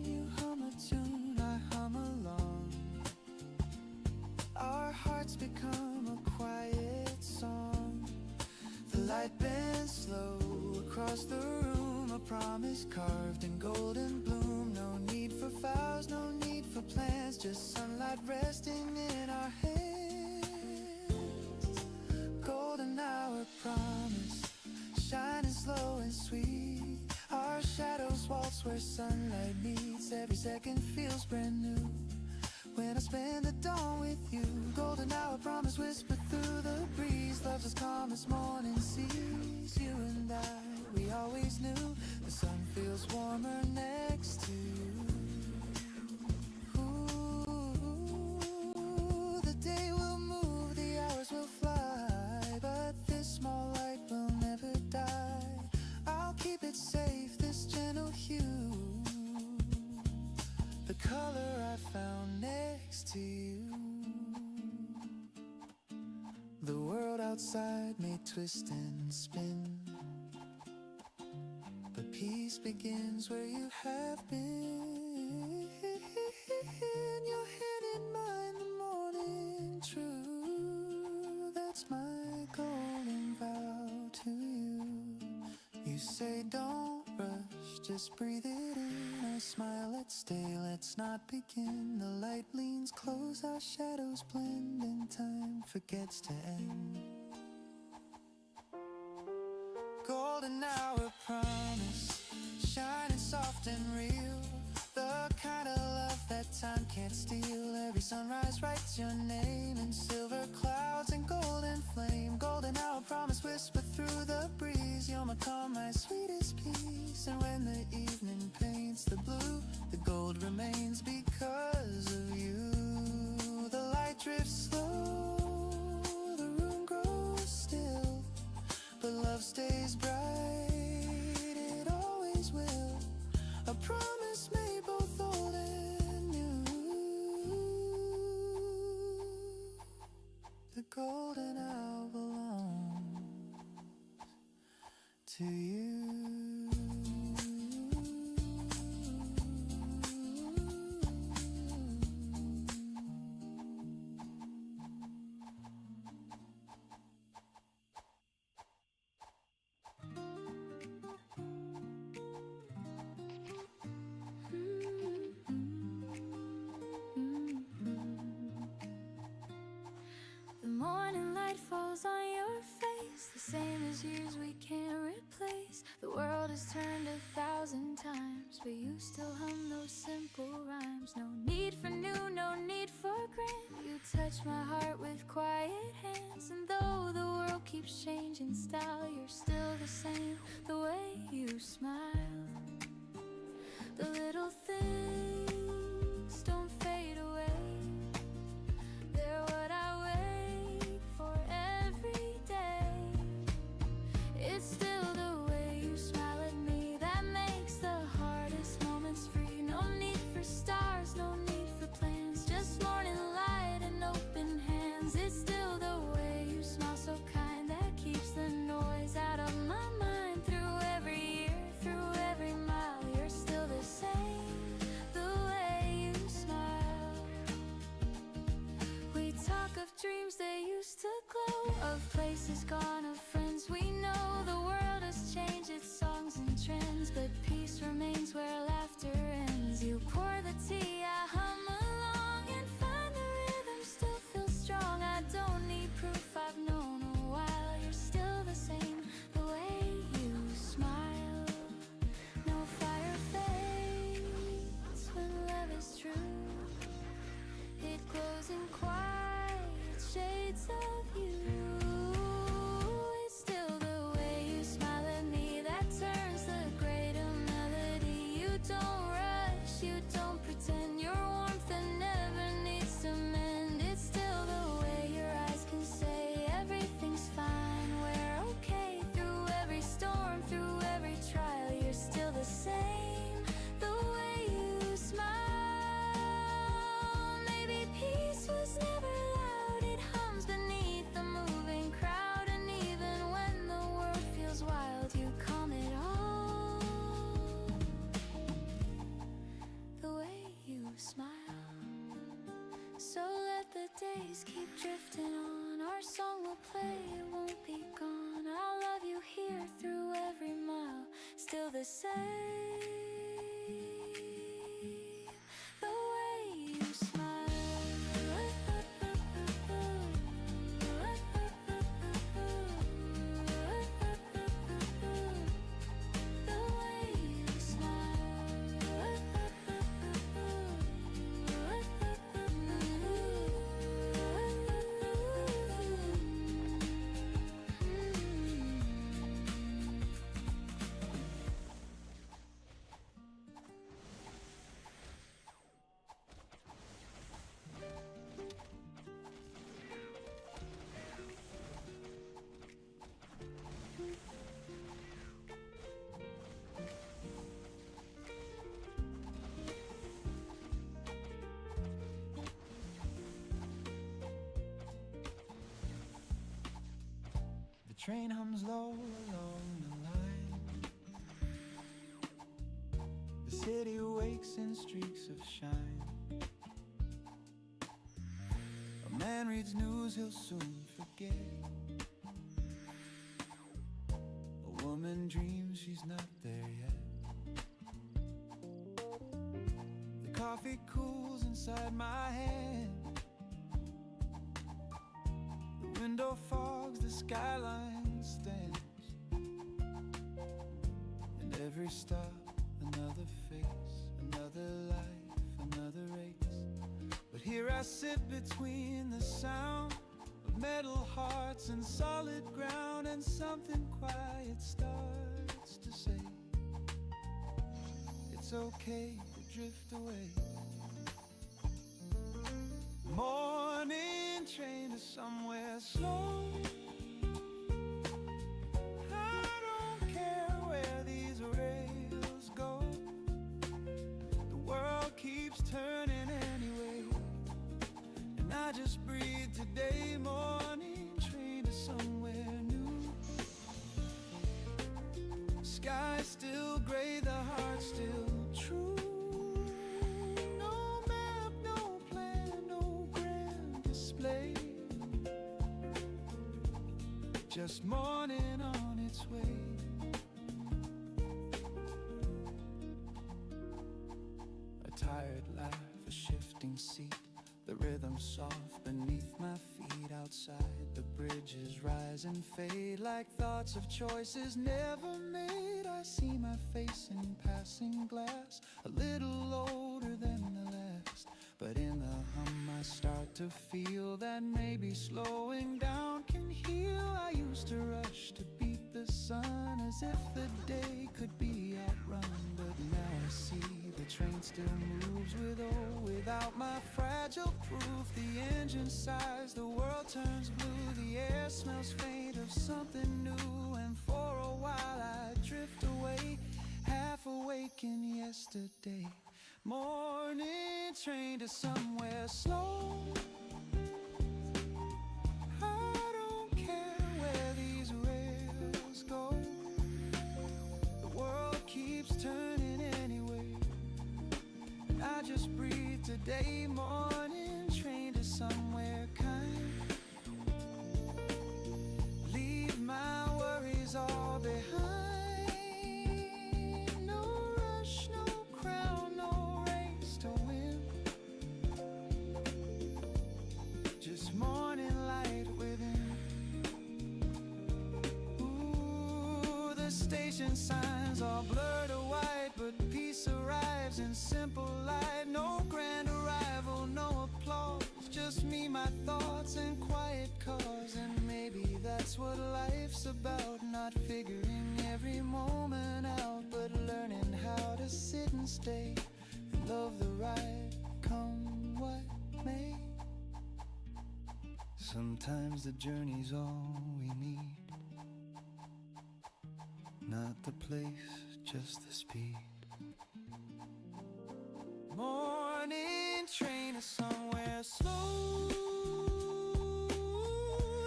You hum a tune, I hum along. Our hearts become a quiet song. The light bends slow across the room, a promise carved in golden bloom. No need for vows, no need for plans, just sunlight resting in our hands. Golden hour promise, shining slow and sweet. Our shadows waltz where sunlight meets. Every second feels brand new when I spend the dawn with you. Golden hour promise whispered through the breeze. Love's as calm as morning seas. You and I, we always knew the sun feels warmer next to you. Ooh, the day will move, the hours will fly, but this small light will never die. I'll keep it safe, this gentle hue, the color I found next to you. The world outside may twist and spin, but peace begins where you have been. Your hand in mine, the morning true. That's my golden vow to you. You say don't rush, just breathe it in. I smile, let's stay, let's not begin. The light leans close, our shadows blend, and time forgets to end. Golden hour promise, shining soft and real. The kind of love that time can't steal. Every sunrise writes your my calm, my sweetest peace. And when the evening paints the blue, the gold remains because of you. The light drifts slow, the room grows still, but love stays bright, it always will. A promise made both old and new. The golden hour belongs to you. The morning light falls on your face, the same as years we can't replace. The world has turned 1,000 times, but you still hum those simple rhymes. No need for new, no need for grand. You touch my heart with quiet hands. And though the world keeps changing style, you're still the same, the way you smile. The little things don't fade away. They're what I wait for every day. It's still the way you smile at me that makes the hardest moments free. No need for stars, no need for plans, just morning light and open hands. It's still the way you smile, so kind, that keeps the noise out of my mind. Through every year, through every mile, you're still the same, the way you smile. We talk of dreams that used to glow, of places gone, of friends we know. The world has changed its songs and trends, but peace remains where laughter ends. You pour the tea, I hum along and find the rhythm still feels strong. I don't need proof, I've known a while. You're still the same, the way you smile. No fire fades when love is true. It glows in quiet shades of you. It's still the way you smile at me that turns the greater melody. You don't rush, you don't pretend. Your warmth that never needs to mend. It's still the way your eyes can say everything's fine, we're okay. Through every storm, through every trial, you're still the same, the way you smile. Maybe peace was never loud, it hums beneath the moving crowd. And even when the world feels wild, you calm it all, the way you smile. So let the days keep drifting on, our song will play, it won't be gone. I'll love you here through every mile, still the same, the way you smile. The way you The train hums low along the line. The city wakes in streaks of shine. A man reads news he'll soon forget. A woman dreams she's not there yet. The coffee cools inside my hand. The window fogs, the skyline stands. And every stop, another face, another life, another race. But here I sit between the sound of metal hearts and solid ground, and something quiet starts. it's okay to drift away. Morning train to somewhere slow. I don't care where these rails go. The world keeps turning anyway, and I just breathe today. Morning train to somewhere new. Sky still gray, the heart still true. No map, no plan, no grand display. Just morning on its way. A tired laugh, a shifting seat, the rhythm soft beneath my feet. Outside, the bridges rise and fade like thoughts of choices never made. I see my face in passing glass, a little older than the last. But in the hum I start to feel that maybe slowing down can heal. I used to rush to beat the sun as if the day could be outrun. But now I see the train still moves with or without my fragile proof. The engine sighs, the world turns blue. The air smells faint of something new. And for a while I drift away, half awake in yesterday. Morning train to somewhere slow. I don't care where these rails go. The world keeps turning anyway, and I just breathe today. Morning train to somewhere kind. Leave my worries all behind. Morning light within. Ooh, the station signs all blur to white, but peace arrives in simple light. No grand arrival, no applause, just me, my thoughts, and quiet cause. And maybe that's what life's about, not figuring every moment out, but learning how to sit and stay and love the ride, come what may. Sometimes the journey's all we need, not the place, just the speed. Morning train to somewhere slow.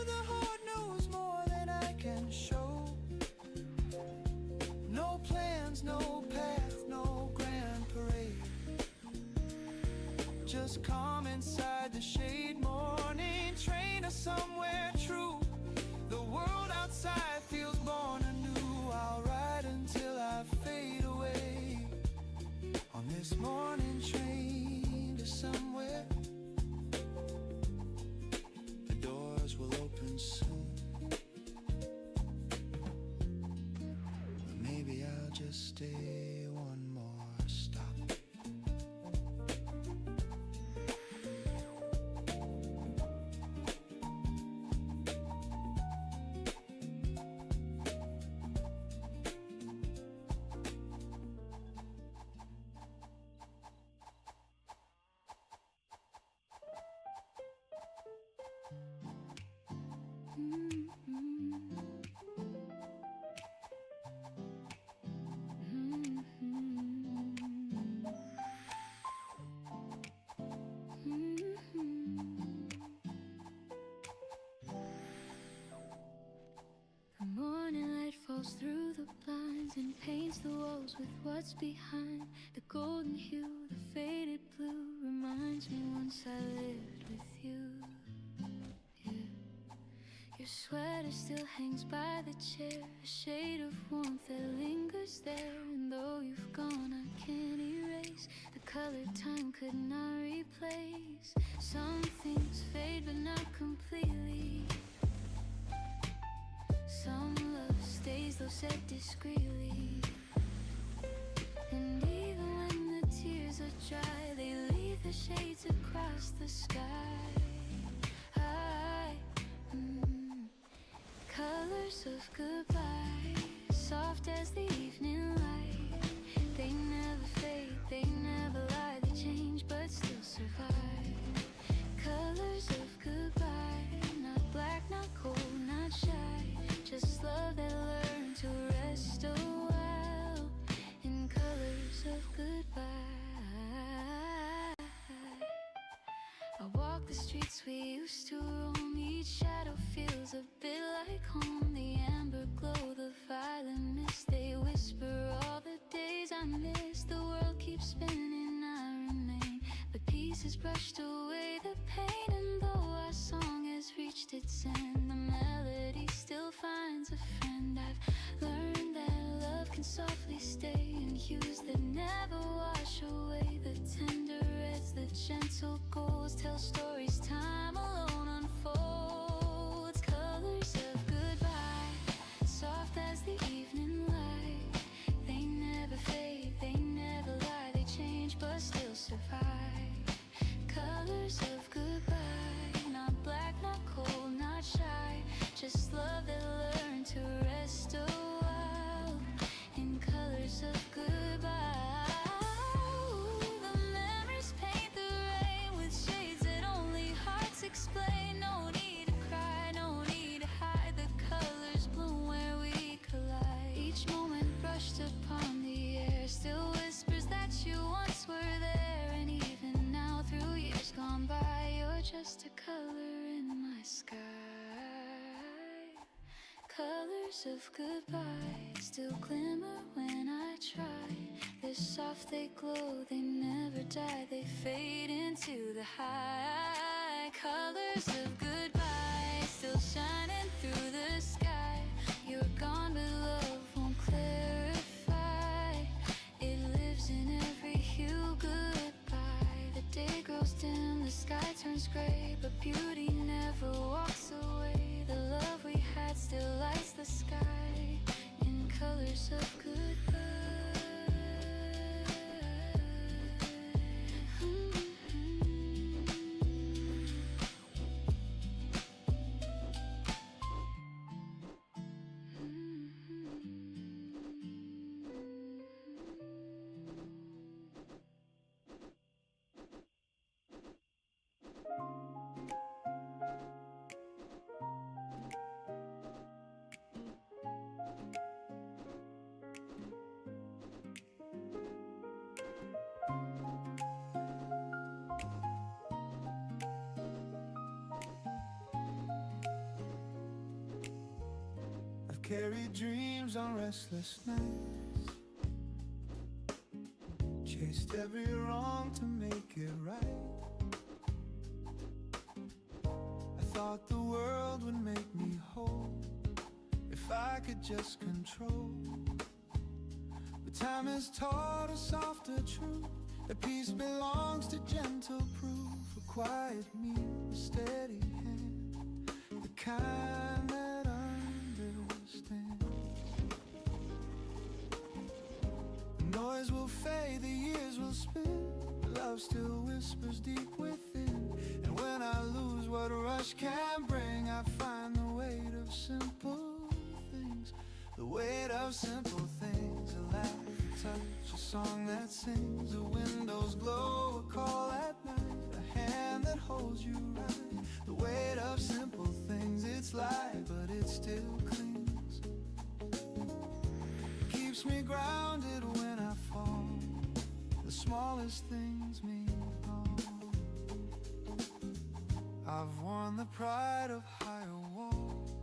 The heart knows more than I can show. No plans, no path, no grand parade, just calm inside the shade. Morning train to somewhere true. The world outside feels born anew. I'll ride until I fade away on this morning train to somewhere. The doors will open soon, but maybe I'll just stay one more stop. The morning light falls through the blinds and paints the walls with what's behind. The golden hue, the faded blue reminds me once I lived with you. Yeah. Your sweater still hangs by the chair, a shade of warmth that lingers there. And though you've gone, I can't erase the color time could not replace. Some things fade but not completely. Some love stays though said discreetly. And even when the tears are dry, they leave the shades across the sky. Colors of goodbye, soft as the evening light, they never fade. brushed away the pain. And though our song has reached its end, the melody still finds a friend. I've learned that love can softly stay in hues that never wash away. The tender reds, the gentle golds tell stories time alone unfolds. Colors of goodbye, soft as the evening light. They never fade, they never lie. They change but still survive. Colors of goodbye, not black, not cold, not shy. Just love that learned to rest a while in colors of goodbye. The memories paint the rain with shades that only hearts explain. No need to cry, no need to hide. The colors bloom where we collide. Each moment brushed upon the air still whispers that you once were there. And even now, through years gone by, you're just a color in my sky. Colors of goodbye still glimmer when I try. They're soft, they glow, they never die. They fade into the high. Colors of goodbye still shining through the sky. You're gone but love won't clarify. It lives in every hue. Goodbye. The day grows dim, the sky turns gray, but beauty never walks away. The love we had still lights the sky in colors of goodbye. I've carried dreams on restless nights, chased every wrong to make it right. I thought the world would make me whole if I could just control. But time has taught a softer truth, that peace belongs to gentle proof. A quiet meal, a steady hand, the kind that understands. The noise will fade, the years will spin, but love still whispers deep within. And when I lose what rush can bring, I find the weight of simple things. The weight of simple things. A laugh, a touch, a song that sings. The windows glow, a call at night, a hand that holds you right. The weight of simple things. It's light, but it still clings. It keeps me grounded when I fall. The smallest things mean all. I've won the pride of higher walls.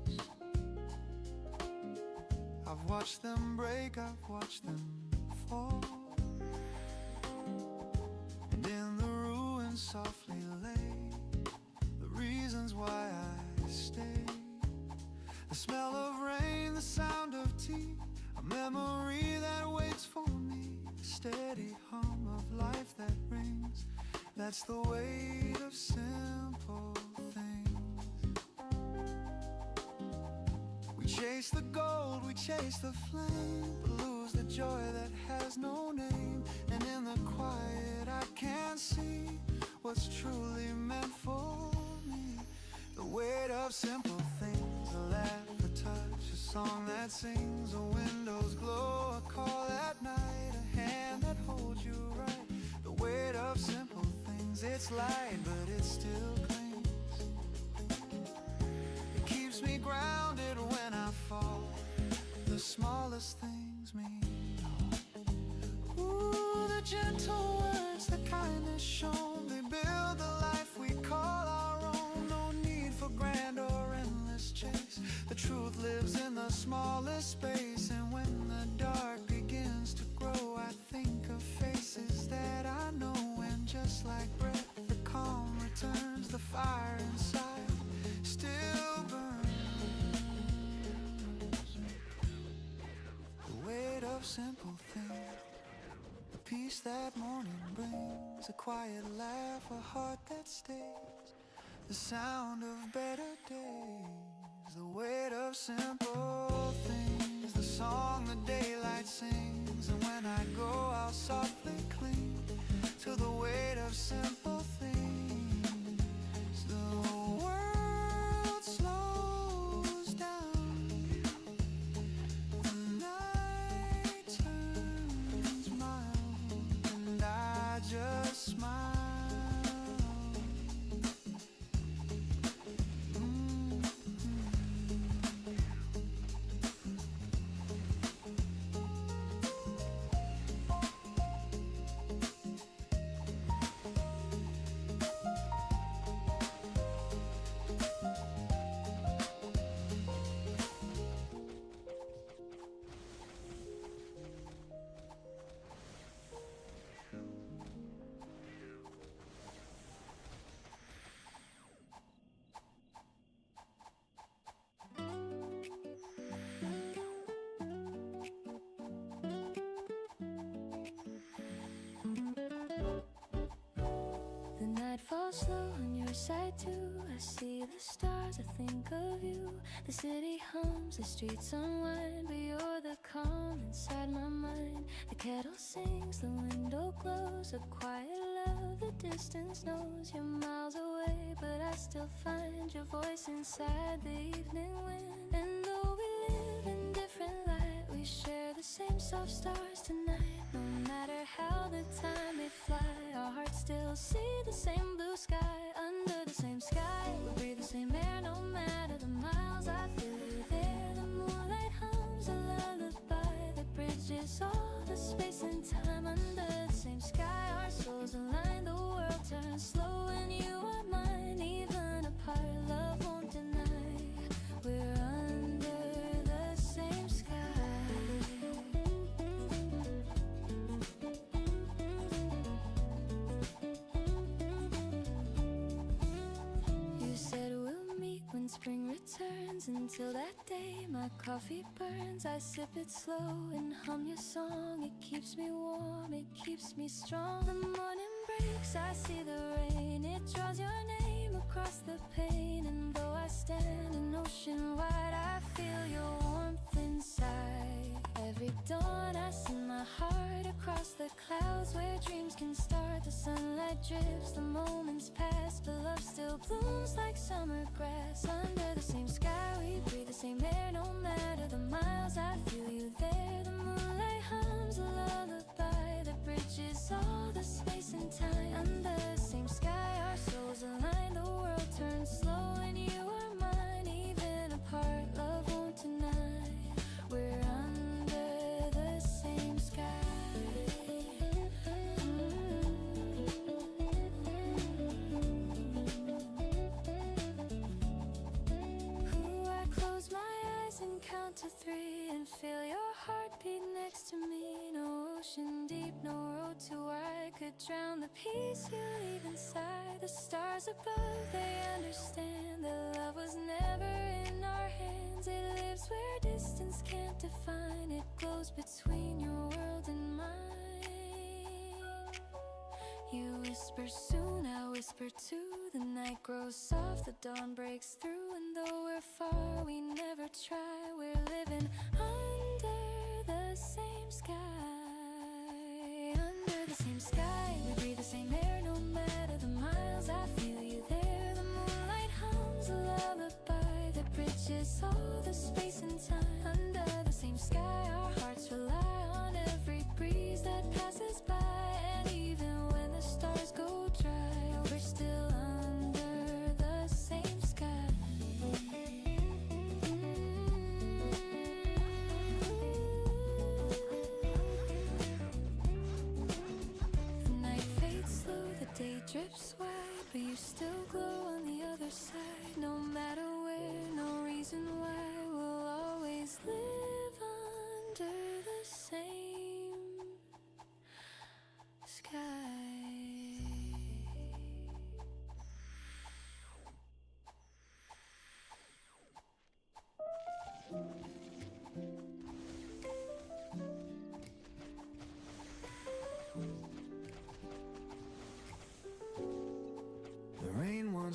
I've watched them break, I've watched them fall. And in the ruins softly lay the reasons why I stay. The smell of rain, the sound of tea, a memory that waits for me. The steady hum of life that rings, that's the weight of simple things. We chase the gold, we chase the flame, but lose the joy that has no name. And in the quiet I can't see what's truly meant for me. The weight of simple things. A laugh, a touch, a song that sings. The windows glow, a call at night, a hand that holds you right. The weight of simple things. It's light, but it still clings. It keeps me grounded when I fall. The smallest things mean all. Ooh, the gentle words, the kindness shown, they build the life we call our own. No need for grand or endless chase. The truth lives in the smallest space. And when the dark begins to grow, I think of faces that I know. And just like breath, the calm simple things. The peace that morning brings, a quiet laugh, a heart that stays, the sound of better days, the weight of simple things, the song the daylight sings. And when I go, I'll softly cling to the weight of simple things. The world slows down, the night turns mild, and I just smile. The night falls slow on your side too. I see the stars, I think of you. The city hums, the streets unwind, but you're the calm inside my mind. The kettle sings, the window glows, a quiet love the distance knows. You're miles away, but I still find your voice inside the evening wind. And though we live in different light, we share the same soft stars tonight. No matter how the time may fly, our hearts still see the same blue sky. Under the same sky, we breathe the same air. No matter the miles, I feel you there. The moonlight hums a lullaby that bridges all the space and time. Under the same sky, our souls align. The world turns slow and you are mine. Even apart, love won't deny. We're under the same sky. You said we'll meet when spring returns. Until that day, my coffee burns. I sip it slow and hum your song. It keeps me warm, it keeps me strong. The morning breaks, I see the rain. It draws your name across the pane. And though I stand an ocean wide, I feel your warmth inside. Every dawn I send my heart across the clouds where dreams can start. The sunlight drips, the moments pass, but love still blooms like summer grass. Under the same sky, we breathe the same air. No matter the miles, I feel you there. The moonlight hums a lullaby that bridges all the space and time. Under the same sky, our souls align. The world turns slow and you are mine. Even apart, love won't deny. We're under the same sky. Ooh, I close my eyes and count to 3 and feel your heartbeat next to me. No ocean deep, no road too wide could drown the peace you leave inside. The stars above, they understand that love was never in our hands. It lives where distance can't define. It glows between your world and mine. You whisper soon, I whisper too. The night grows soft, the dawn breaks through. And though we're far, we never try. We're living under the same sky. Under the same sky, we breathe the same air. No matter the miles, I feel you there. The moonlight hums a lullaby that bridges all the space and time. Under the same sky, our hearts rely on every breeze that passes by. And even when the stars go dry, we're still under the same sky. The night fades slow, the day drips wide, but you still glow on the other side. No matter where, no reason why, we'll always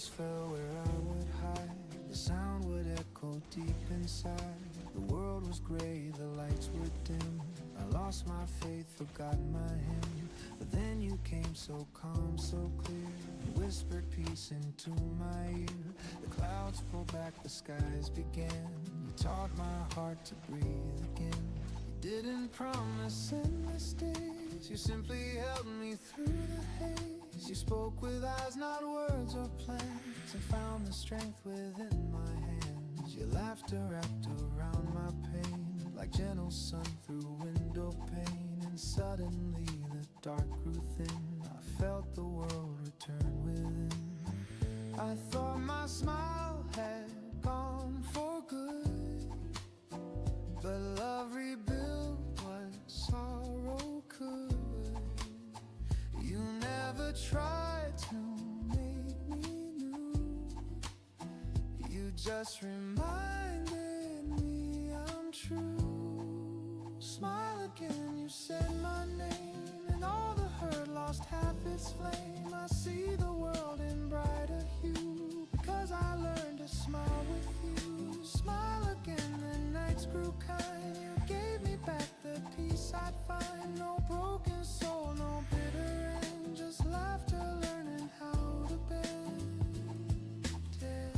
shadows fell where I would hide. The sound would echo deep inside. The world was gray, the lights were dim. I lost my faith, forgot my hymn. But then you came so calm, so clear. You whispered peace into my ear. The clouds pulled back, the skies began. You taught my heart to breathe again. You didn't promise endless days. You simply held me through the haze. You spoke with eyes, not words or plans, and found the strength within my hands. Your laughter wrapped around my pain, like gentle sun through window pane. And suddenly the dark grew thin. I felt the world return within. I thought my smile had gone for good, but love rebuilt what sorrow could. You never tried to make me new. You just reminded me I'm true. Smile again, you said my name, and all the hurt lost half its flame. I see the world in brighter hue, because I learned to smile with you. Smile again, the nights grew kind. You gave me back the peace I'd find. No broken soul, no bitter end, just laughter learning how to bend it.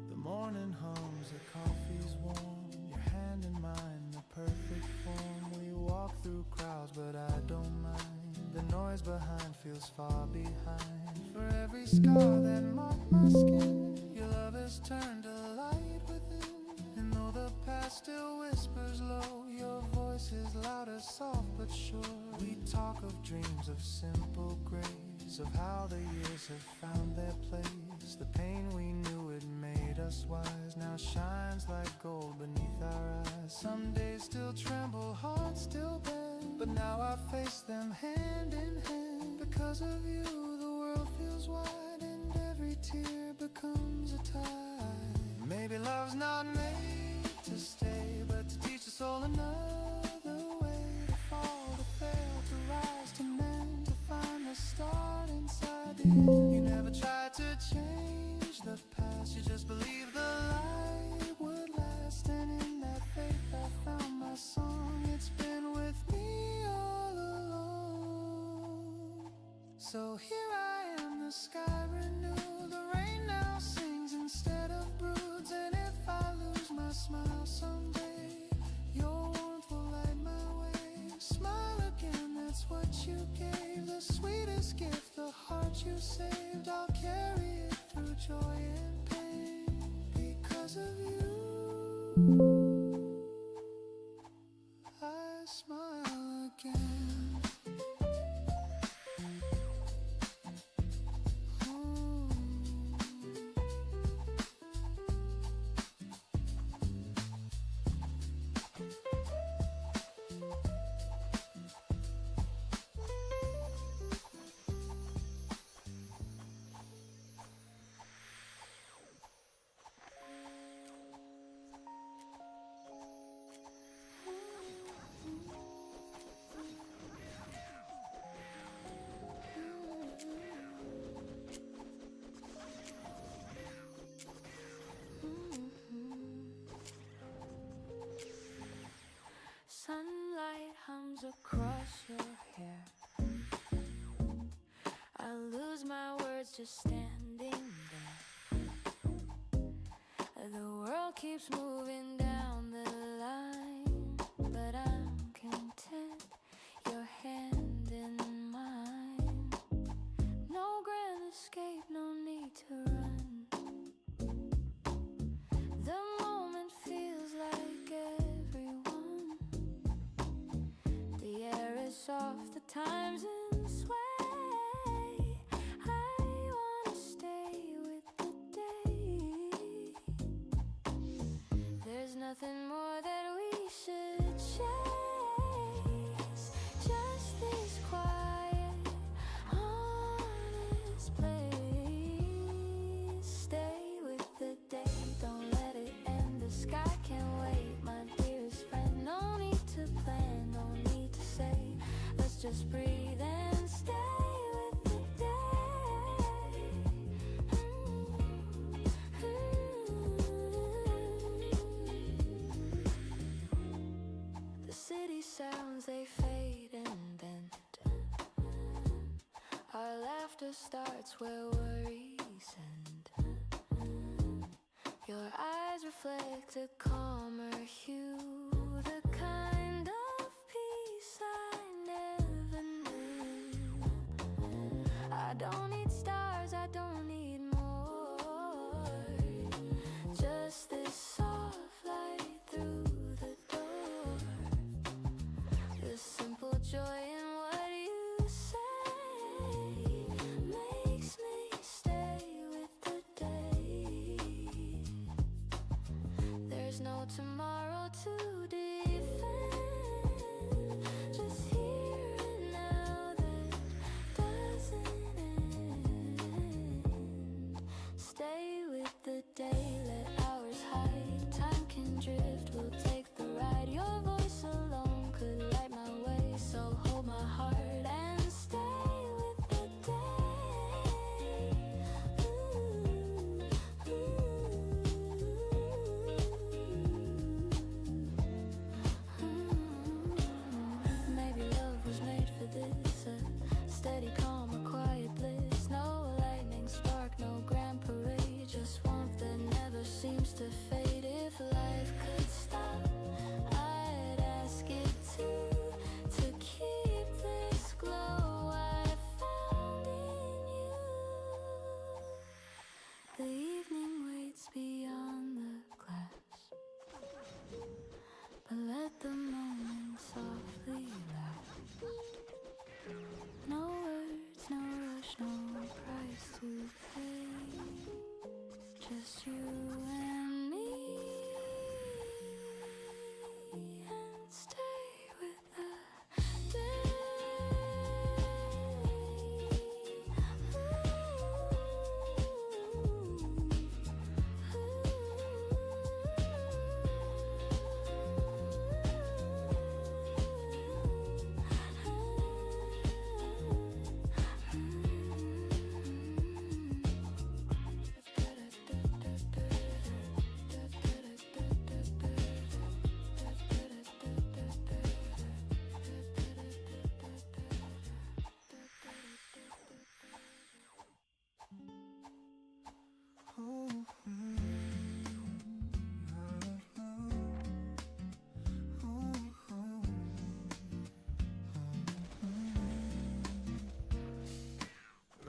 The morning hums, the coffee's warm, your hand in mine, the perfect form. We walk through crowds, but I don't mind. The noise behind feels far behind. For every scar that marked my skin, your love has turned to light within. And though the past still whispers low, your voice is louder, soft but sure. We talk of dreams of simple grace, of how the years have found their place. The pain we knew had made us wise now shines like gold beneath our eyes. Some days still tremble, hearts still bend, but now I face them hand in hand. Because of you, the world feels wide, and every tear becomes a tide. Maybe love's not made to stay, but to teach us all another way. To fall, to fail, to rise, to mend, to find the start inside the end. You never tried to change the past, you just believed the light would last. And in that faith I found my song. It's been with me all along. So here I am, the sky renewed, the rain now sings instead of broods. And if I lose my smile someday, your warmth will light my way. Smile again, that's what you gave, the sweetest gift, the heart you saved. I'll carry it through joy and pain. Because of you, I smile again. Sunlight hums across your hair. I lose my words just standing there. The world keeps moving down the line, but I'm content, your hand in mine. No grand escape, no need to run. The moment feels like everyone. The air is soft, the time's in sway. I wanna stay with the day. There's nothing more that we should chase. Just this quiet, honest place. Stay with the day, don't let it end. The sky can't wait, my dearest friend. No just starts where worries end. Your eyes reflect a calmer hue, the kind of peace I never knew. I don't need stars, I don't need more, just this soft light through the door. The simple joy in what you say makes me stay with the day. There's no tomorrow to defend, just here and now that doesn't end. Stay with the day, let hours hide. Time can drift, we'll take the ride. Your voice alone could light my way, so hold my heart and stay with the day. Maybe love was made for this, a steady calm, a quiet bliss. No lightning spark, no grand parade, just warmth that never seems to fade. If life could stop, I'd ask it to keep this glow I found in you. The evening waits beyond the glass, but let the moment softly last. No words, no rush, no price to pay, just you and me, and stay with the day.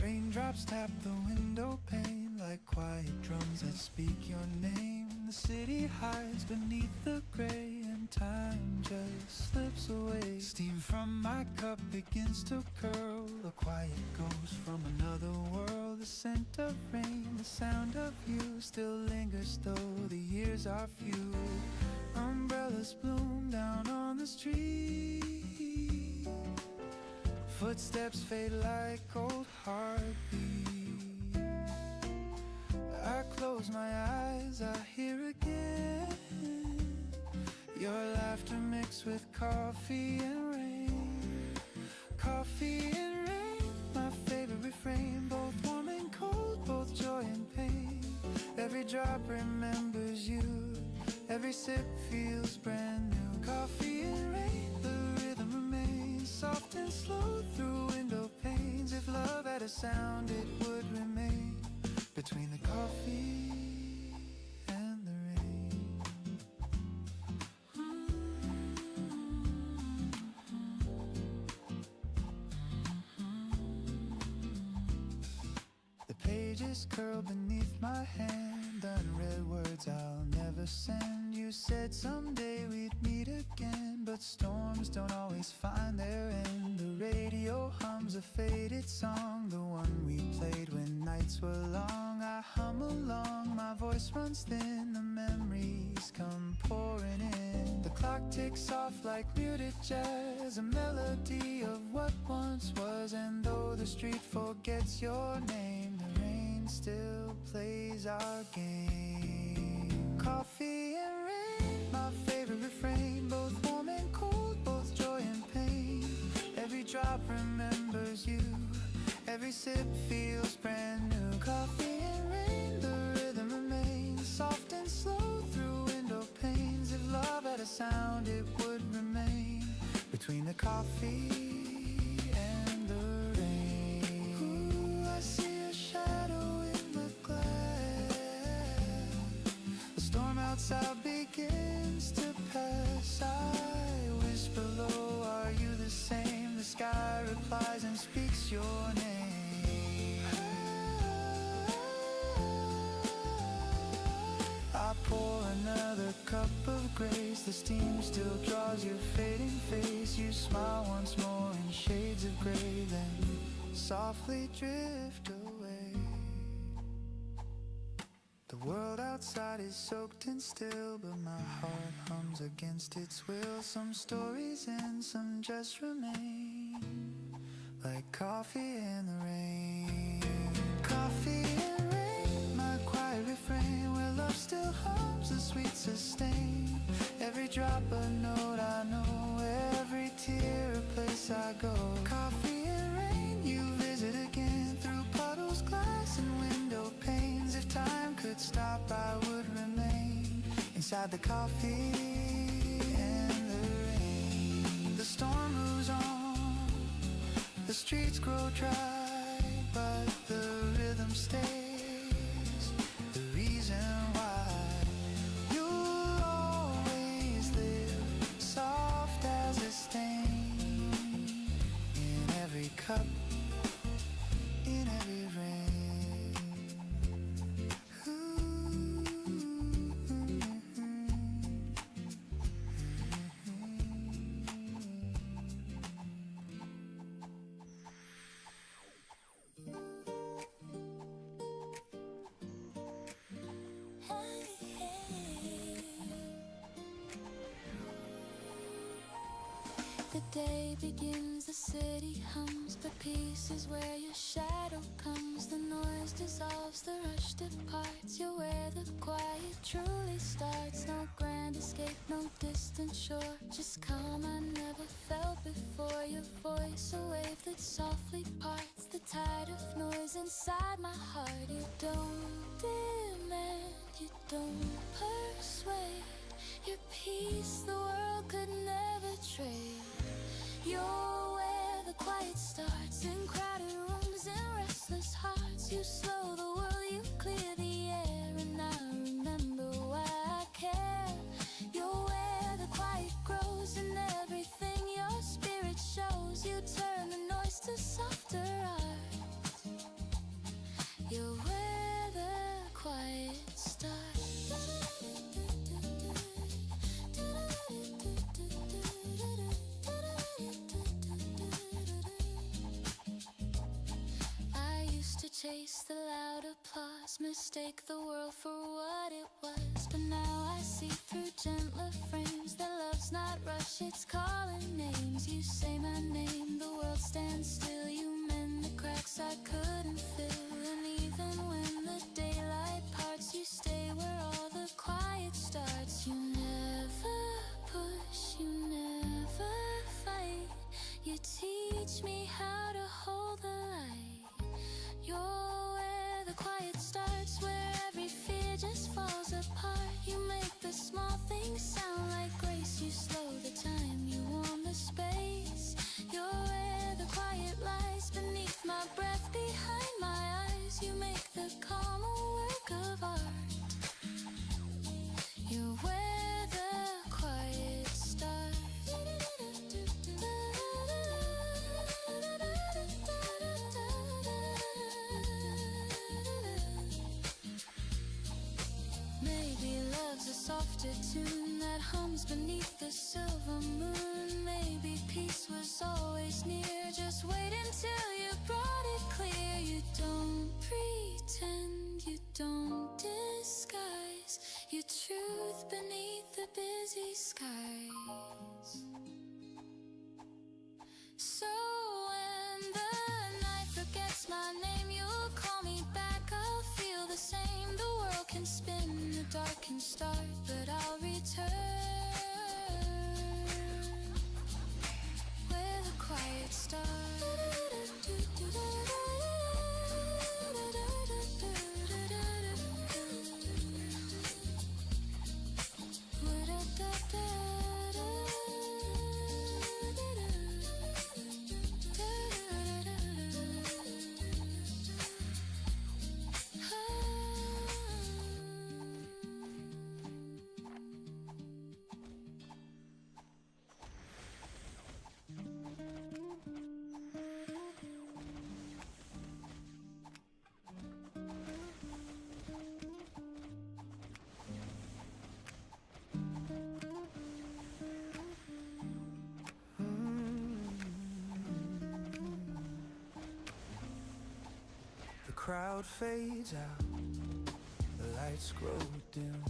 Raindrops tap the window pane like quiet drums that speak your name. The city hides beneath the gray and time just slips away. Steam from my cup begins to curl, a quiet ghost from another world. The scent of rain, the sound of you still lingers though the years are few. Umbrellas bloom down on the street, footsteps fade like old heartbeats. I close my eyes, I hear again your laughter mixed with coffee and rain. Coffee and rain, my favorite refrain. Both warm and cold, both joy and pain. Every drop remembers you, every sip feels brand new. Coffee and rain, the rhythm remains soft and slow through window panes. If love had a sound, it would remain between the coffee and the rain. The pages curl beneath my hand, unread words I'll never send. You said someday we'd meet again, but storms don't always find their end. The radio hums a faded song, the one we played when nights were long. I hum along, my voice runs thin, the memories come pouring in. The clock ticks off like muted jazz, a melody of what once was. And though the street forgets your name, the rain still plays our game. Coffee and rain, my favorite refrain. Both warm and cold, both joy and pain. Every drop remembers you, every sip feels brand new. Coffee and rain, the rhythm remains soft and slow through window panes. If love had a sound, it would remain between the coffee and the rain. Ooh, I outside begins to pass. I whisper low, are you the same? The sky replies and speaks your name. I pour another cup of grace. The steam still draws your fading face. You smile once more in shades of gray, then softly drift away. The world outside is soaked and still, but my heart hums against its will. Some stories end, some just remain, like coffee in the rain. Coffee and rain, my quiet refrain, where love still hums a sweet sustain. Every drop a note I know, every tear a place I go. Coffee and rain, you visit again through puddles, glass and window panes. If time could stop, I would remain inside the coffee and the rain. The storm moves on, the streets grow dry, but the rhythm stays. The reason why you'll always live soft as a stain in every cup, in every rain. The day begins, the city hums, but peace is where your shadow comes. The noise dissolves, the rush departs. You're where the quiet truly starts. No grand escape, no distant shore, just calm I never felt before. Your voice, a wave that softly parts the tide of noise inside my heart. You don't demand, you don't persuade. Your peace the world could never trade. You're where the quiet starts, in crowded rooms and restless hearts. You slow the world, you clear the air, and I remember why I care. You're where the quiet grows, and everything your spirit shows. You turn the noise to softer art. You're where the quiet starts. Chase the loud applause, mistake the world for what it was. But now I see through gentler frames that love's not rush, it's calling names. You say my name, the world stands still. You mend the cracks I couldn't fill. And even when the daylight parts, you stay where all the quiet starts. You never push, you never fight. You teach me how to hold the light. You're where the quiet starts, where every fear just falls apart. You make the small things sound like grace. You slow the time, you warm the space. You're where the quiet lies, beneath my breath, behind my eyes. You make the calm a work of art. You're where the quiet starts. A softer tune that hums beneath the silver moon. Maybe peace was always near. Just wait until you brought it clear. You don't pretend, you don't disguise your truth beneath the busy skies. So when the night forgets my name, you'll call me back. I'll feel the same. The world can spin, the dark can start, but I'll return where the quiet starts. crowd fades out, the lights grow dim,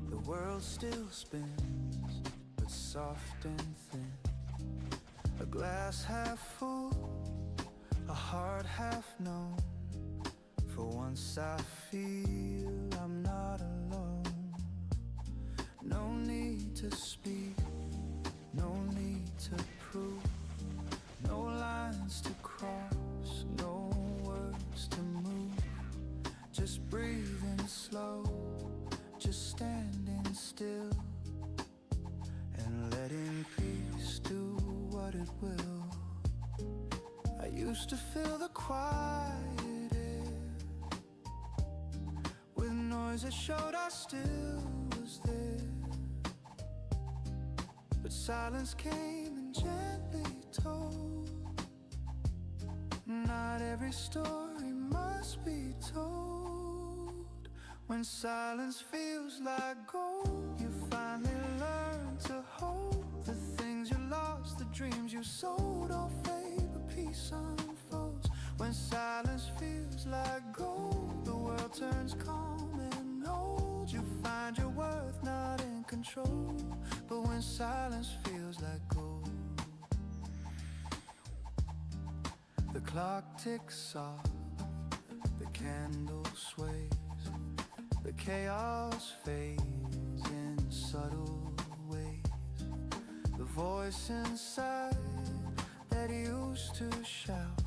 the world still spins, but soft and thin. A glass half full, a heart half known. For once I feel I'm not alone. No need to speak, no need to prove, no lines to cross, no words to move. Just breathing slow, just standing still, and letting peace do what it will. I used to fill the quiet air with noise that showed I still was there. But silence came and gently told, not every story must be told. When silence feels like gold, you finally learn to hold the things you lost, the dreams you sold, all fade, but peace unfolds. When silence feels like gold, the world turns calm and old. You find your worth not in control, but when silence feels like gold, the clock ticks off, the candle sways, the chaos fades in subtle ways. The voice inside that used to shout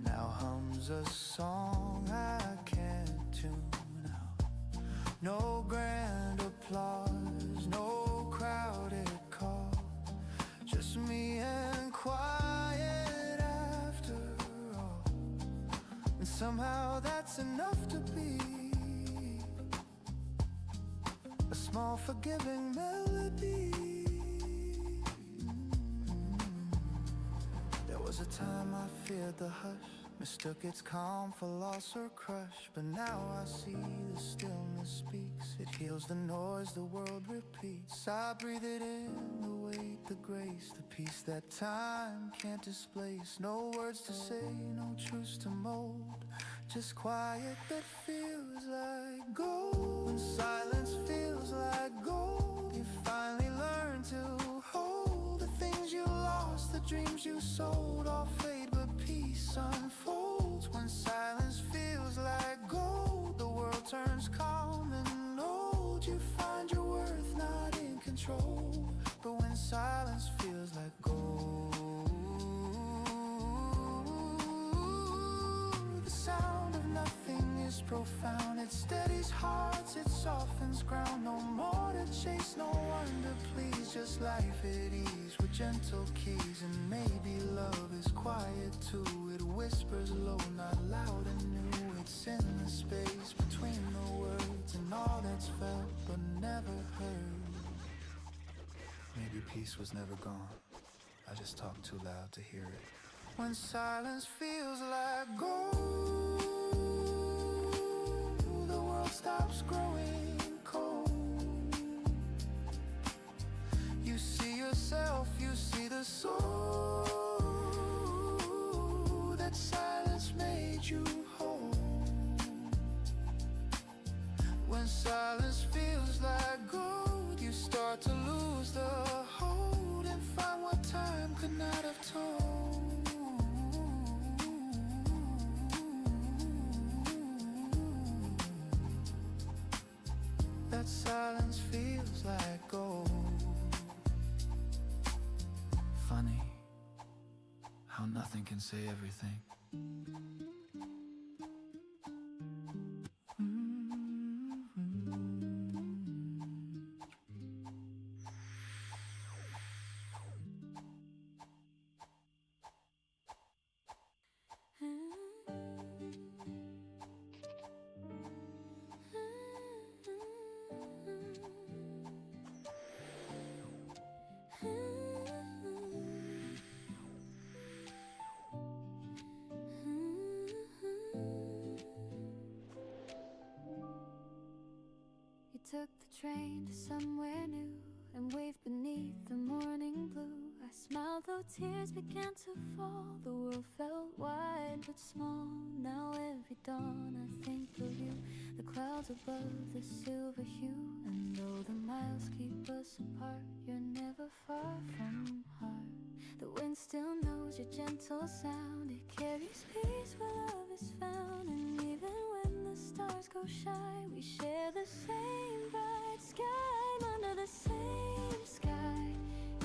now hums a song I can't tune out. No grand applause, no crowded call, just me and quiet after all. And somehow that's enough to be a small forgiving melody. There was a time I feared the hush, mistook its calm for loss or crush. But now I see the stillness speaks, it heals the noise the world repeats. I breathe it in, the weight, the grace, the peace that time can't displace. No words to say, no truths to mold, just quiet that feels like gold. When silence feels like gold, you finally learn to hold the things you lost, the dreams you sold, all fade but peace unfolds. When silence feels like gold, the world turns calm and old. You find your worth not in control, but when silence feels like gold, the sound of nothing is profound. It steadies hearts, it softens ground. No more to chase, no one to please, just life at ease with gentle keys. And maybe love is quiet too, it whispers low, not loud and new. It's in the space between the words and all that's felt but never heard. Maybe peace was never gone, I just talked too loud to hear it. When silence feels like gold, the world stops growing cold. You see yourself, you see the soul that silence made you whole. When silence feels like gold, you start to lose the hold and find what time could not have told. That silence feels like gold. Funny how nothing can say everything. You took the train to somewhere new and waved beneath the morning blue. I smiled though tears began to fall. The world felt wide but small. Now every dawn I think of you, the clouds above, the silver hue. And though the miles keep us apart, you're never far from heart. The wind still knows your gentle sound. It carries peace where love is found. And even when the stars go shy, we share the same bright sky. Under the same sky,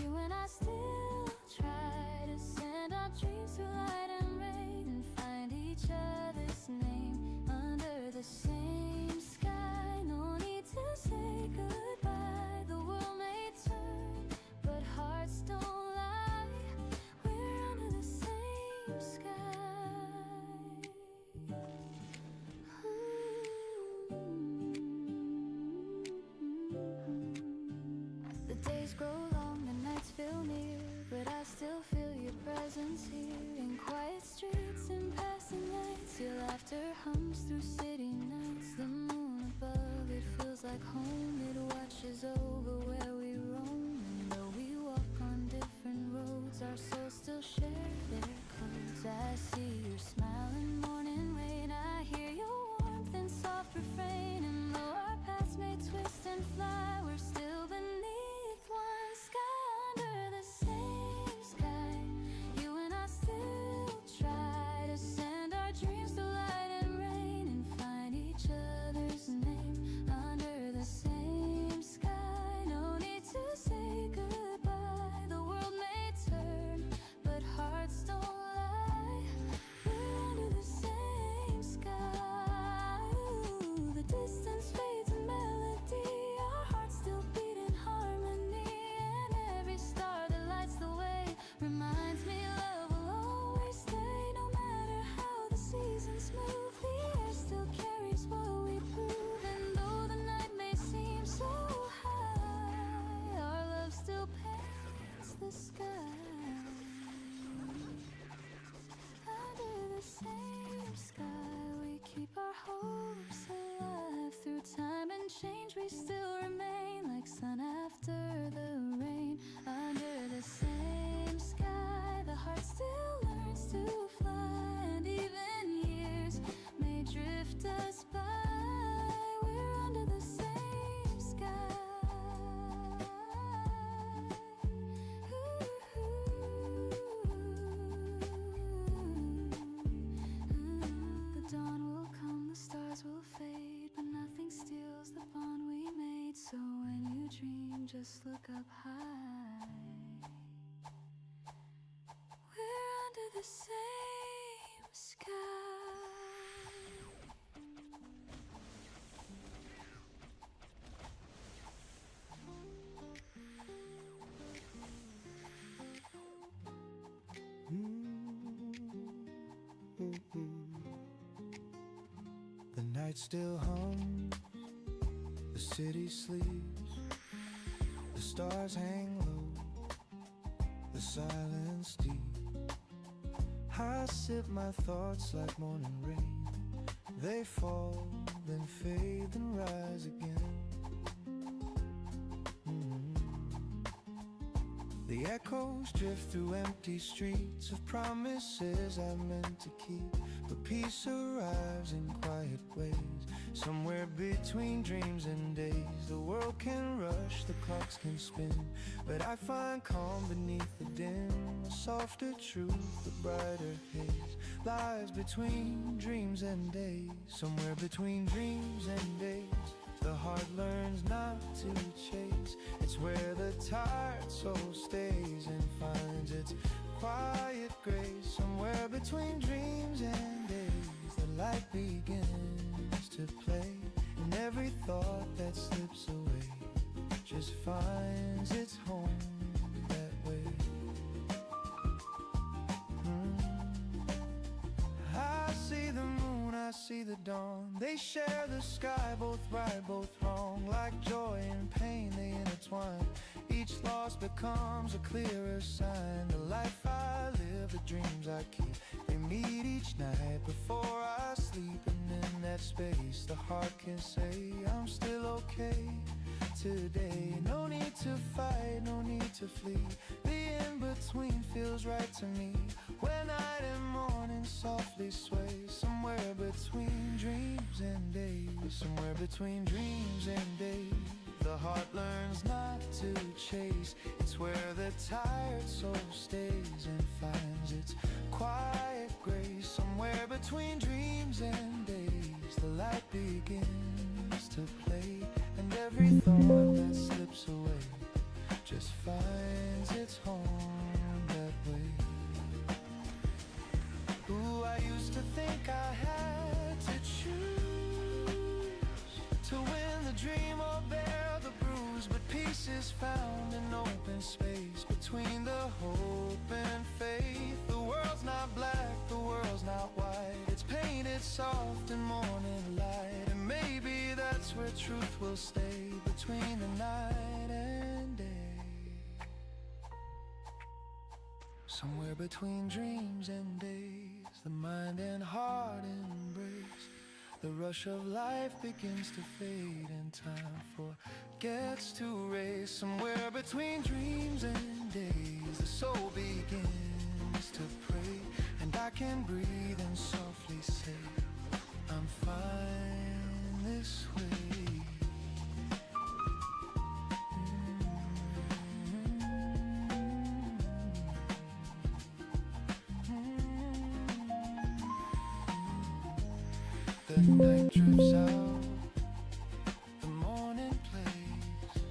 you and I still try to send our dreams through light and rain, and find each other's name. Under the same sky, no need to say goodbye. The world may turn, but hearts don't lie. We're under the same sky. The days grow long, the nights feel near, but I still feel your presence here. In quiet streets and passing lights, your laughter hums through city nights. The moon above, it feels like home. It watches over where we roam. And though we walk on different roads, our souls still share their codes. I see your smile in morning rain, I hear your warmth in soft refrain. And though our paths may twist and fly, we're still beneath one sky. Under the same sky, you and I still try to send our dreams through light and rain, and find each other's name. Under the same sky, no need to say goodbye. The world may turn, but hearts don't lie. We're under the same sky. Ooh, the distance fades in melody, our hearts still beat in harmony. And every star that lights the way reminds me love will always stay. No matter how the seasons move, the air still carries what we prove. And though the night may seem so high, our love still paints the sky. Under the same sky, we keep our hopes alive. Through time and change, we still remain like sun after the rain. Under the same sky, the heart still learns to fly. And even years may drift us by, we're under the same sky. The dawn will come, the stars will fade, but nothing steals the bond we made. So when you dream, just look up high. We're under the same sky. The night still hums, the city sleeps, the stars hang low, the silence deep. I sip my thoughts like morning rain. They fall, then fade, then rise again. The echoes drift through empty streets of promises I meant to keep. But peace arrives in quiet ways, somewhere between dreams and days. The world can rush, the clocks can spin, but I find calm beneath the dim. A softer truth, a brighter haze lies between dreams and days. Somewhere between dreams and days, the heart learns not to chase. It's where the tired soul stays and finds its quiet grace. Somewhere between dreams and days, the light begins to play, and every thought that slips away just finds its home that way. I see the moon, I see the dawn. They share the sky, both right, both wrong. Like joy and pain, they intertwine. Each loss becomes a clearer sign. The life I live, the dreams I keep, they meet each night before I sleep. And in that space, the heart can say I'm still okay. today. No need to fight, no need to flee. The in-between feels right to me. When night and morning softly sway, somewhere between dreams and days. Somewhere between dreams and days, the heart learns not to chase. It's where the tired soul stays and finds its quiet grace. Somewhere between dreams and days, the light begins to play, and every thought that slips away just finds its home that way. Ooh, I used to think I had to choose to win the dream or bear the bruise, but peace is found in open space between the hope and faith. The world's not black, the world's not white. It's painted soft in morning light, and maybe that's where truth will stay, between the night and day. Somewhere between dreams and days, the mind and heart embrace. The rush of life begins to fade, and time forgets to race. Somewhere between dreams and days, the soul begins to pray, and I can breathe and softly say, I'm fine this way. The night drifts out, the morning plays,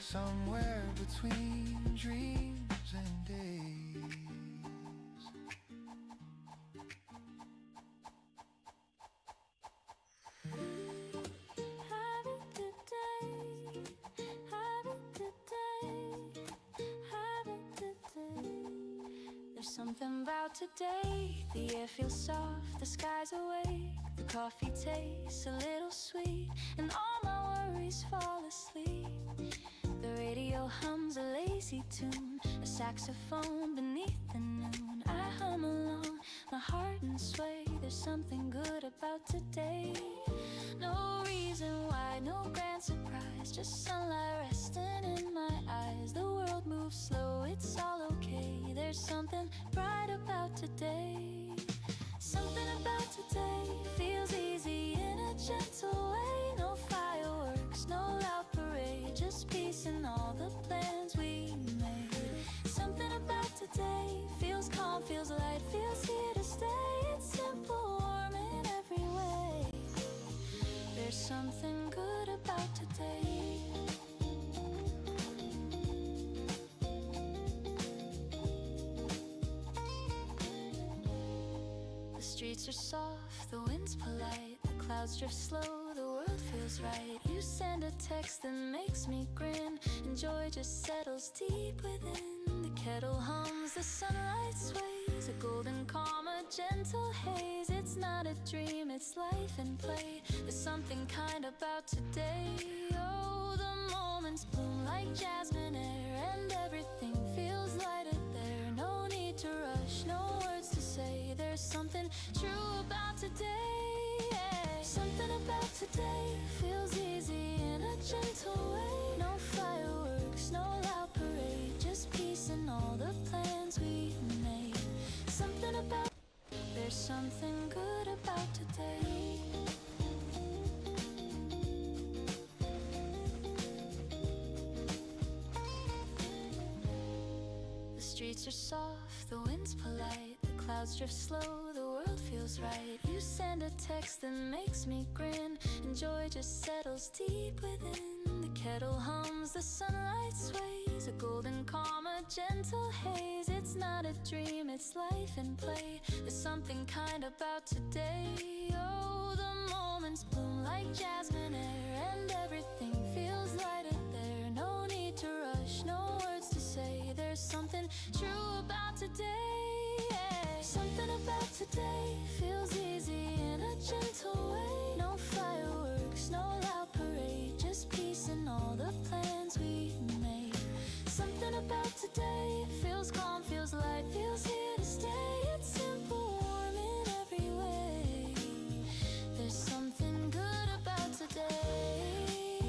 somewhere between dreams and days. Have a good day, have a good day, have a good day. There's something about today, the air feels soft, the sky's awake, the coffee tastes a little sweet, and all my worries fall asleep. The radio hums a lazy tune, a saxophone beneath the noon. I hum along, my heart in sway. There's something good about today. No reason why, no grand surprise, just sunlight resting in my eyes. The world moves slow, it's all okay. There's something bright about today. Something about today feels easy in a gentle way. No fireworks, no loud parade, just peace in all the plans we made. Something about today feels calm, feels light, feels here to stay. It's simple, warm in every way. There's something good about today. The streets are soft, the wind's polite, the clouds drift slow, the world feels right. You send a text that makes me grin, and joy just settles deep within. The kettle hums, the sunlight sways, a golden calm, a gentle haze. It's not a dream, it's life and play. There's something kind about today. Oh, the moments bloom like jasmine air, and everything feels lighter there. No need to rush, no words to say. There's something true about today. Something about today feels easy in a gentle way. No fireworks, no loud parade, just peace in all the plans we made. Something about, there's something good about today. The streets are soft, the wind's polite, the clouds drift slow, the world feels right. You send a text that makes me grin, and joy just settles deep within. The kettle hums, the sunlight sways, a golden calm, a gentle haze. It's not a dream, it's life and play. There's something kind about today. Oh, the moments bloom like jasmine air, and everything feels lighter there. No need to rush, no words to say. There's something true about today. Something about today feels easy in a gentle way. No fireworks, no loud parade, just peace in all the plans we made. Something about today feels calm, feels light, feels here to stay. It's simple, warm in every way. There's something good about today.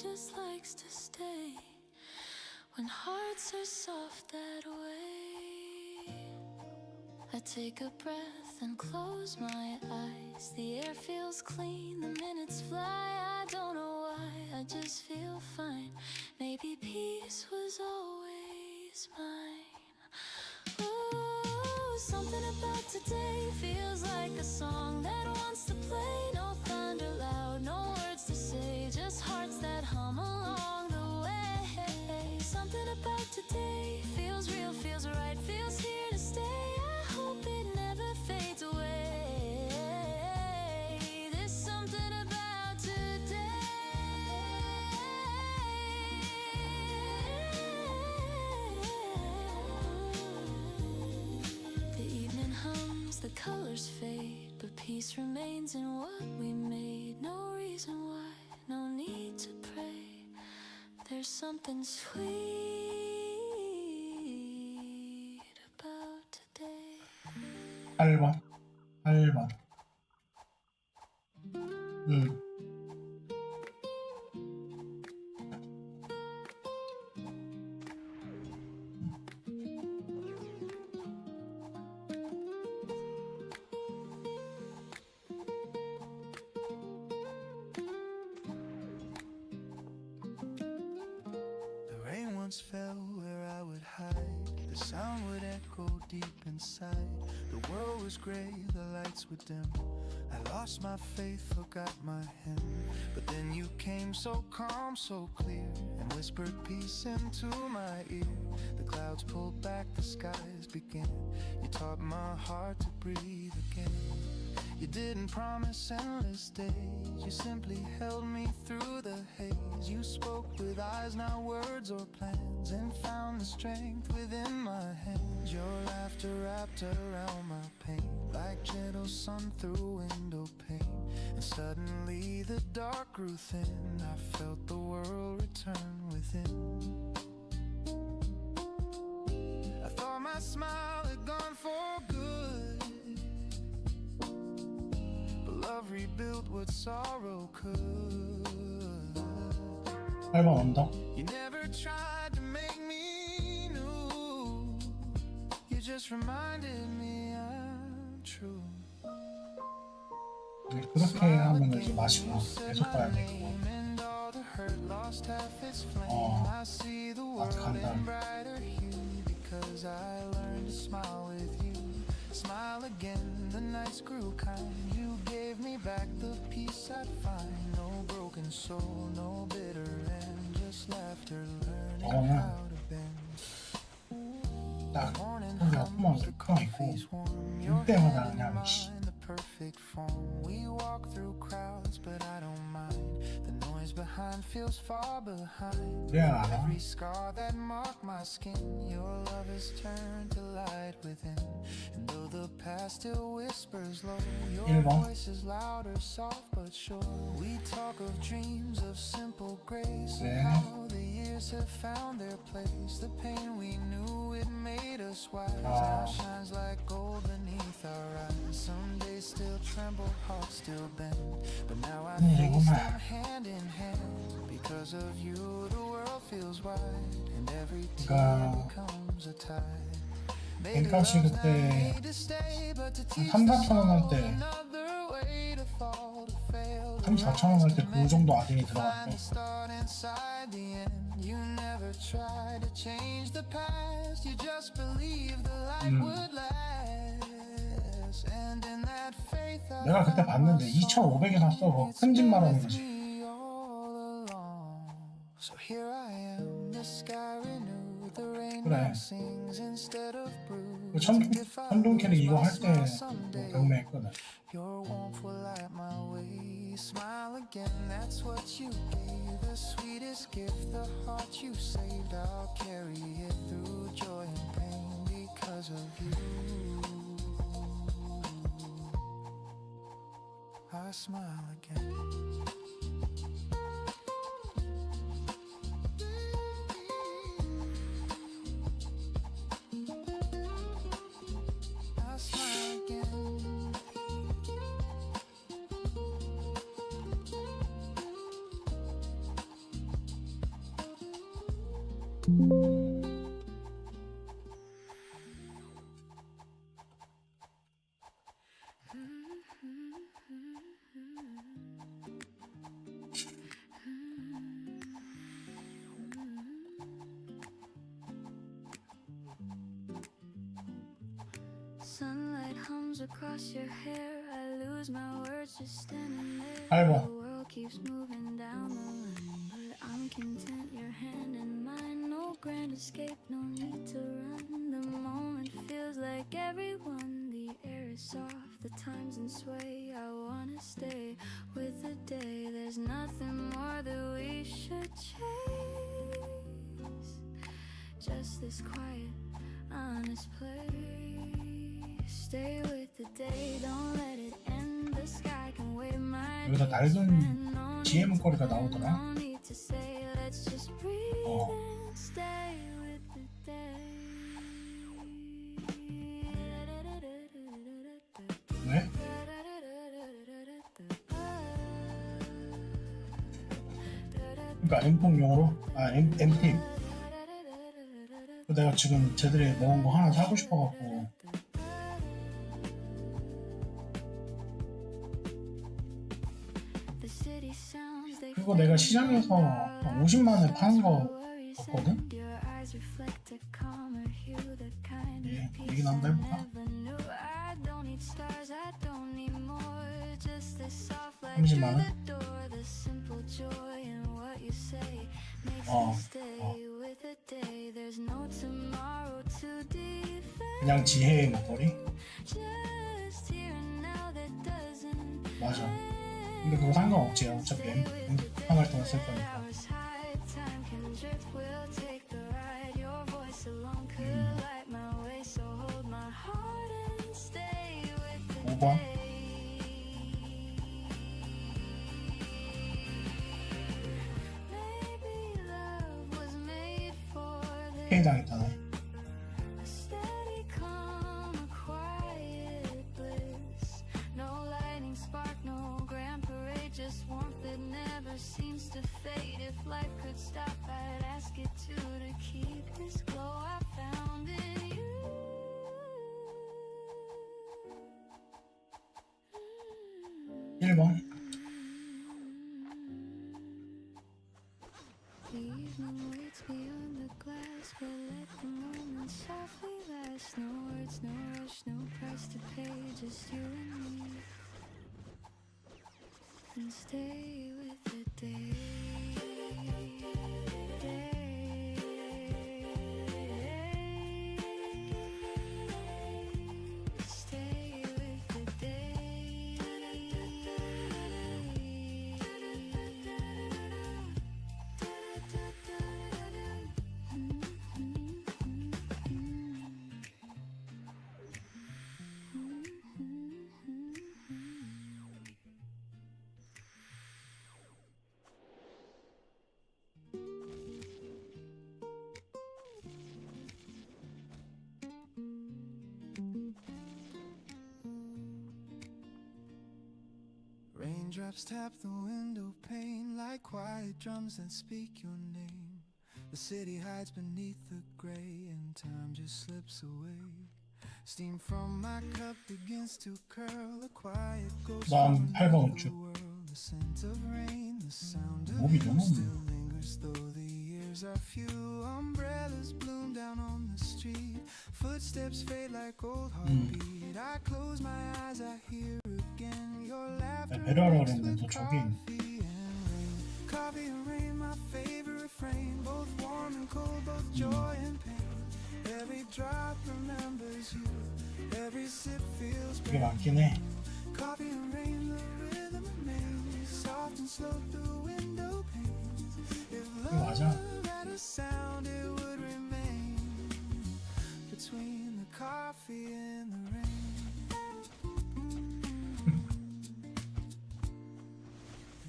just likes to stay when hearts are soft that way. I take a breath and close my eyes. The air feels clean, the minutes fly. I don't know why, I just feel fine. Maybe peace was always mine. Ooh, something about today feels like a song that wants to play. No thunder loud, no words to say, just hearts that hum along the way. Something about today feels real, feels right, feels here to stay. I hope it never fades away. There's something about today. The evening hums, the colors fade, but peace remains in what we made. No reason why, no need to pray. There's something sweet about today. 8번 8번 The rain once fell where I would hide. The sound would echo deep inside. The world was gray, the lights were dim. I lost my faith, forgot my hymn. But then you came so calm, so clear, and whispered peace into my ear. The clouds pulled back, the skies began. You taught my heart to breathe again. You didn't promise endless days, you simply held me through the haze. You spoke with eyes, not words or plans, and found the strength within my hands. Your laughter wrapped around my pain, like gentle sun through window pane. And suddenly the dark grew thin, I felt the world return within. I thought my smile had gone for good, but love rebuilt what sorrow could. 8번 언덕 You never tried to make me new, you just reminded me I'm true. 그렇게 하면 이제 마시고 계속 가야 돼 그거 아직 간다 Because I learned to smile with you. Smile again, the nights grew kind. You gave me back the peace I'd find. No broken soul, no bitter end, just laughter, learning how to bend. 딱 몇번 있고 올 때마다 그냥 Perfect form. We walk through crowds, but I don't mind. The noise behind feels far behind. 그래야 알아 Every scar that marked my skin, your love has turned to light within. And though the past still whispers low, your 1번 voice is louder, soft but sure. We talk of dreams of simple grace, of how the years have found their place. The pain we knew, it made us wise. Now shines like gold beneath our eyes. Some days still tremble, hearts still bend, but now I face them hand in hand. Because of you, the world feels wide, and every tear becomes a tide. 뱅값이 그때 한 3, 4천원 할 때 3, 4천원 할 때 그 정도 아등이 들어갔대 You never tried to change the past, you just believed the light would last. And in that faith 내가 그때 봤는데 2,500에 샀어 그거 큰 집 말하는 거지 So here I am, the sky renewed, the rain 그래 sings instead of blue. 천둥 캐릭 이거 할 때 경매했거든 Your warmth will light my way. Smile again, that's what you gave. The sweetest gift, the heart you saved. I'll carry it through joy and pain because of you. I smile again. I smile again. Sunlight hums across your hair. I lose my words just standing there. 8번. The world keeps moving down the line, but I'm content. Your hand in mine. No grand escape, no need to run. The moment feels like everyone. The air is soft, the time's in sway. I wanna stay with the day. There's nothing more that we should chase. Just this quiet, honest place. Stay with the day, don't let it end. The sky can wave my 여기서 낡은 GM 거리가 나오더라. no need to say, let's just breathe and stay with the day. 왜? 그러니까 M4용으로? MT. 내가 지금 쟤들이 넣은 거 하나 사고 싶어갖고. 그거 내가 시장에서 50만원에 파는 거 봤거든? 예, 얘기나 한번 해볼까? 30만원? 그냥 지혜의 목걸이? 맞아. 근데 그거 상관없지. 어차피 M4할 동안 쓸 거니까. 음. 5번. K 당했다네. Seems to fade. If life could stop, I'd ask it to keep this glow I found in you. 1번. The evening waits beyond the glass, but let the moment softly last. No words, no rush, no price to pay, just you and me. And stay with the day. Stay with the day. Raindrops tap the window pane like quiet drums that speak your name. The city hides beneath the gray and time just slips away. Steam from my cup begins to curl. A quiet ghost 난 8번 우측. the scent of rain, the sound of 몸이 you 너무 still lingers though the years are few. Umbrellas bloom down on the street. Footsteps fade like old heartbeat. I close my eyes, I hear again your laughter. 배려하라 그랬는데 또 저기 있네. Coffee and rain, my favorite refrain. Both warm and cold, both joy and pain. Every drop remembers you. Every sip feels 그게 많긴 해. Coffee and rain, the rhythm remains soft and slow through window panes. If love had a sound, it would remain between the coffee and the rain.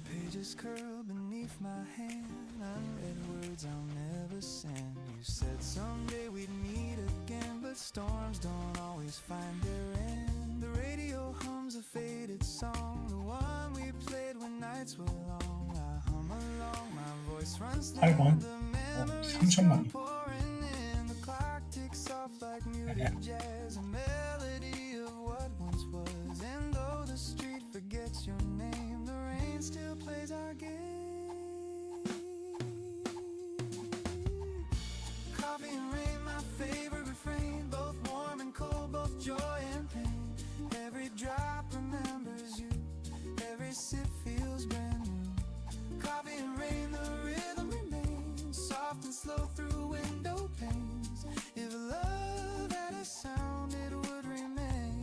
Pages curl beneath my hand. Unread words I'll never send. You said someday we'd meet again, but storms don't always find their end. The radio hums a faded song, the one we played when nights were long. I hum along, my voice runs through 8번. the memories 3천만이. pour there's a melody of what once was. And though the street forgets your name, the rain still plays our game. Coffee and rain, my favorite refrain, both warm and cold, both joy and pain. Every drop remembers you, every sip feels brand new. Coffee and rain, the rhythm remains soft and slow through window panes. If love had a sound, it would remain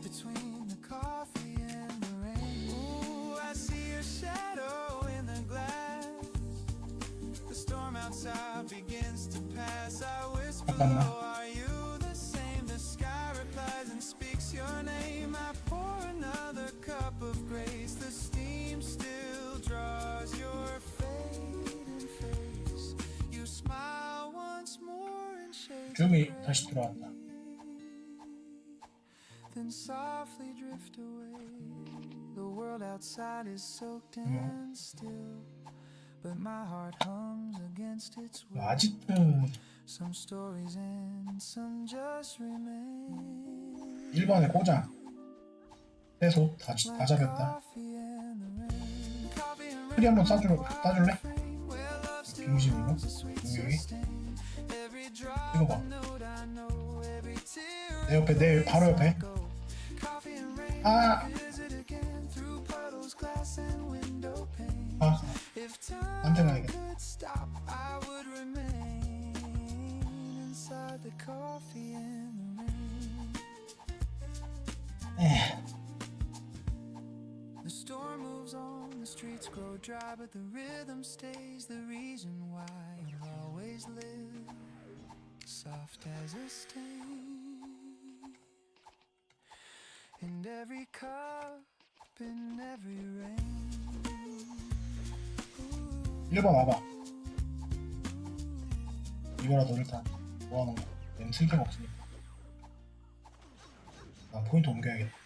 between the coffee and the rain. Ooh, I see your shadow in the glass. The storm outside begins to pass. I whisper low, are you the same? The sky replies and speaks your name. I pour another cup of grace. The steam still draws your fading face. You smile once more and shake. 줌이 다시 들어왔다. Then softly drift away. The world outside is soaked in still, but my heart hums against its will. 아직도 Some stories end, some just remain. 1번에 꽂아. 빼서 다 잡였다. 프리 한번 따줄래? 중심으로 여기 찍어봐. 내 옆에, 내 바로 옆에. 아! 아, 안 되나야겠다. The storm moves on, the streets grow dry, but the rhythm stays. The reason why you'll always live, soft as a stain. In every cup, in every rain. 1번 와봐. 이거라도 일단 뭐하는 거야? 얘는 쓸데가 없으니까. 나 포인트 옮겨야겠다.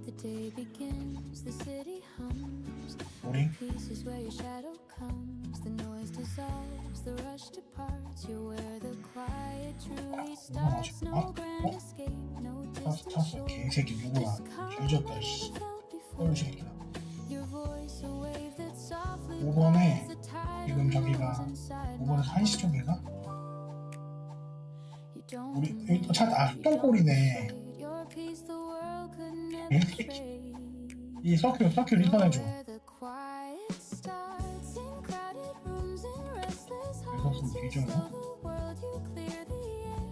The day begins, the city hums. 우리 Peace is where your shadow comes. The noise dissolves, the rush departs. You're where the quiet truly starts. No grand escape, no distant 찼어. shore. 개새끼 누구야? 개졌다 씨. 꼴 새끼야. Your voice, a wave that softly 5번에 rides the tide 지금 of 저기가 moods inside 5번에 my 1시 쪽인가? You don't 우리 여기 또 찾, 아, 똥꼴이네. your peace, the world could never 이렇게 trade. 이 서큐 리턴해줘. Where the quiet starts in crowded rooms and restless 그래서 hearts. 좀 뒤져. So the world you clear the air,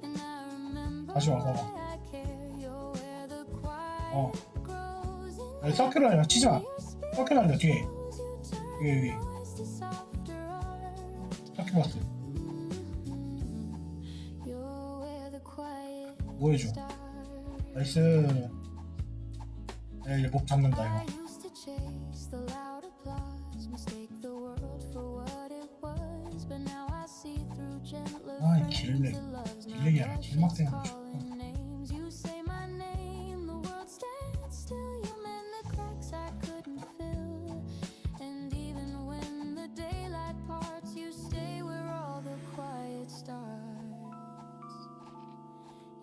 and I remember 다시 와서 봐. why I care. You're where the quiet 어. grows in 아니, 서큐를 하지 마. 치지 마. your spirit 서큐를 하려 뒤에. knows you turn 여기. noise to softer art. 서큐 버스. You're where the quiet 뭐 해줘? starts. 나이스. 야, 이제 목 잡는다 I 이거. used to chase the loud applause, mistake the world for what it was, but now I see through gentler 아, 이 frames. 길래. The love's not 길래기 아니라 rushes 길막대는 거 calling names. You say my name, the world stands still. You mend the cracks I couldn't fill, and even when the daylight parts, you stay where all the quiet starts.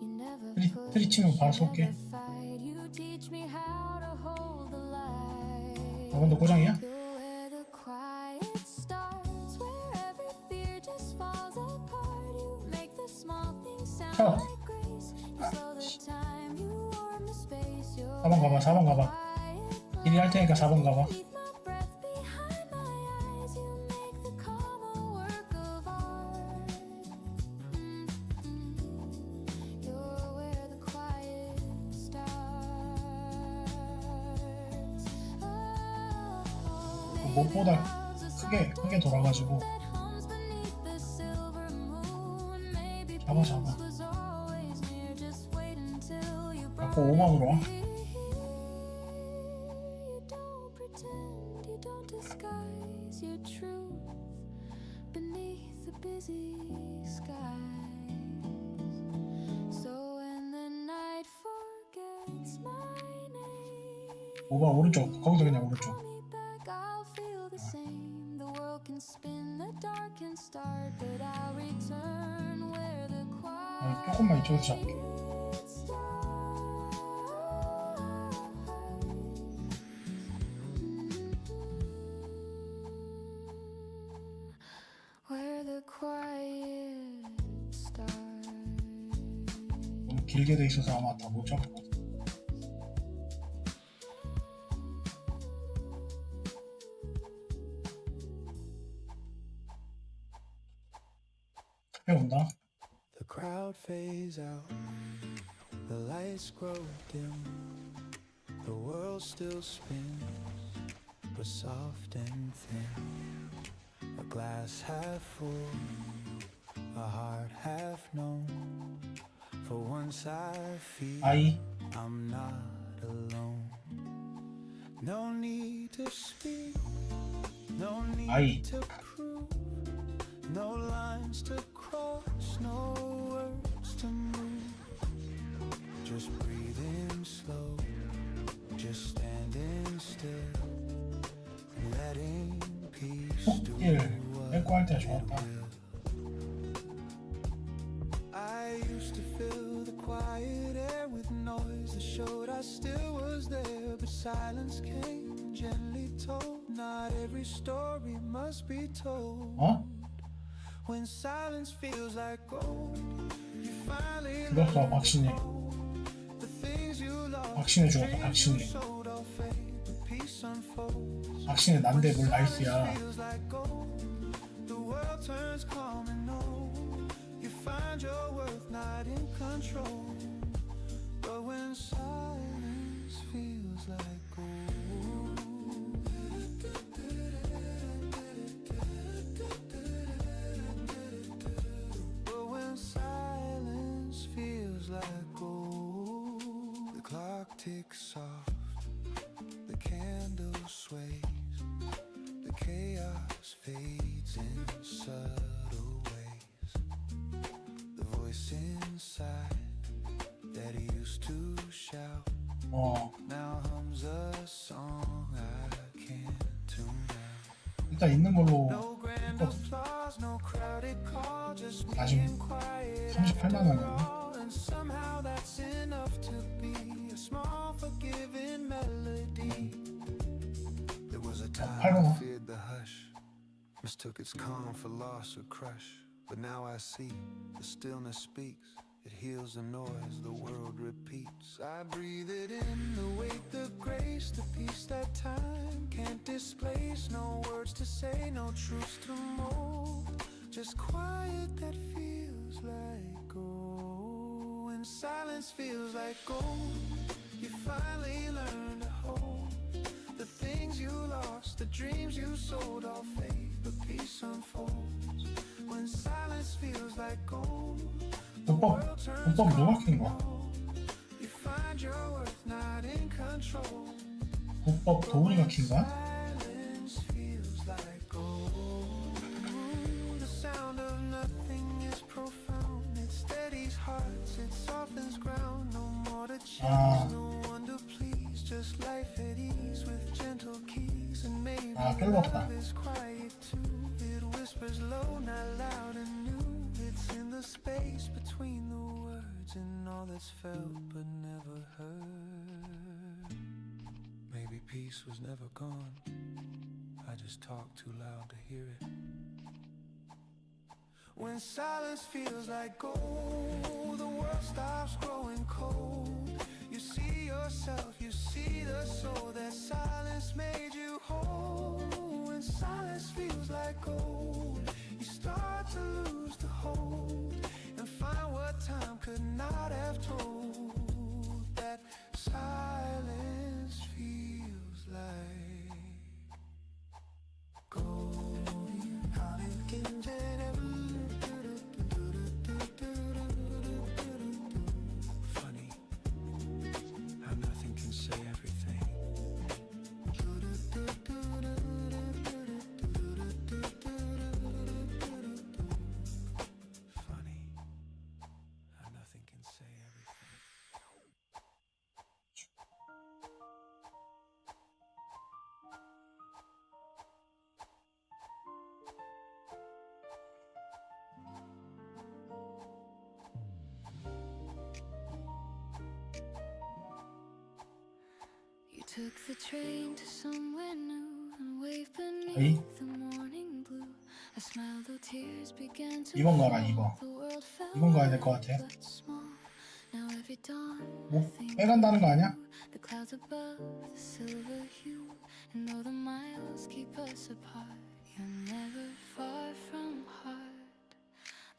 You never 트리 치면 바로 쏠게. fight. You teach me how to hold the light. 4번도 고장이야? You're where the quiet starts, where every fear just falls apart. You make the small things sound 어. like grace. You slow the time, you warm the space. You're 4번 가봐. 4번 가봐. quiet 길이 할 테니까 4번 가봐. beneath my breath, behind my eyes. You make the calm a work of art. You're where the quiet starts. 무엇보다 크게 돌아가지고 잡아 잡아. 자꾸 5번으로 와. You don't pretend, you don't disguise your truth beneath the busy skies. So when the night forgets my name, 5번 오른쪽. 거기서 그냥 오른쪽. I'll feel the same. The world can spin, the dark can start, but I'll return where the quiet 조금만 이쪽에서 잡게. where the quiet starts. 너무 길게 돼 있어서 아마 다 못 잡을 것 같아. 온다. The crowd fades out, the lights grow dim, the world still spins, but soft and thin. A glass half full, a heart half known. For once I feel 아이. I'm not alone. No need to speak, no 아이. need to prove, no lines to cross, no words to move. Just breathing slow, just standing still, letting peace do 일. what 뺏고 할 때 it 좋았다. will. I used to fill the quiet air with noise that showed I still was there, but silence came gently told. Not every story must be told. 어? When silence feels like gold, you finally 죽었어, 박신이. the things you lost, 박신이 죽었어, dreams you 박신이. sold all fade, but peace unfolds. 박신이 난데 뭘 나이스야. Feels like gold, the world turns calm and old. You find your worth not in control, but when silence feels like gold. But when silence feels like gold, the clock ticks soft, the candle sways, the chaos fades in subtle ways. The voice inside that used to shout now hums a song I can't tune out. 일단 있는 걸로 No grand applause, no crowded call, just me 아직 and quiet 38만 after 원이었네. all. And somehow that's enough to be a small forgiving melody. There was a time I 8번. feared the hush, mistook its calm for loss or crush. But now I see the stillness speaks. It heals the noise the world repeats. I breathe it in, the weight, the grace, the peace that time can't displace. No words to say, no truths to mold, just quiet that feels like gold. When silence feels like gold, you finally learn to hold the things you lost, the dreams you sold, all fade, but peace unfolds. When silence feels like gold, 문법 누가 킨 거야? you find your worth not in control. 문법 도훈이가 킨 거야? Silence feels like gold. The sound of nothing is profound. It steadies hearts, it softens ground. No more to chase, no one to please. Just life at ease with gentle keys. And maybe 끌렸다. love is quiet too. It whispers low, not loud and new. It's in the space between the words and all that's felt but never heard. Maybe peace was never gone, I just talked too loud to hear it. When silence feels like gold, the world stops growing cold. You see yourself, you see the soul that silence made you whole. When silence feels like gold, you start to lose the hold and find what time could not have told. That silence feels like gold. Funny how nothing can say everything. Funny how nothing can say everything. took the train to somewhere new and waved 아이 beneath the morning blue. I smiled though tears began to 2번 가라 fall. 2번 The world felt 2번 가야 될 것 같아. but small. Now every dawn 뭐 빼간다는 거 아니야? the clouds above the silver hue, and though the miles keep us apart, you're never far from heart.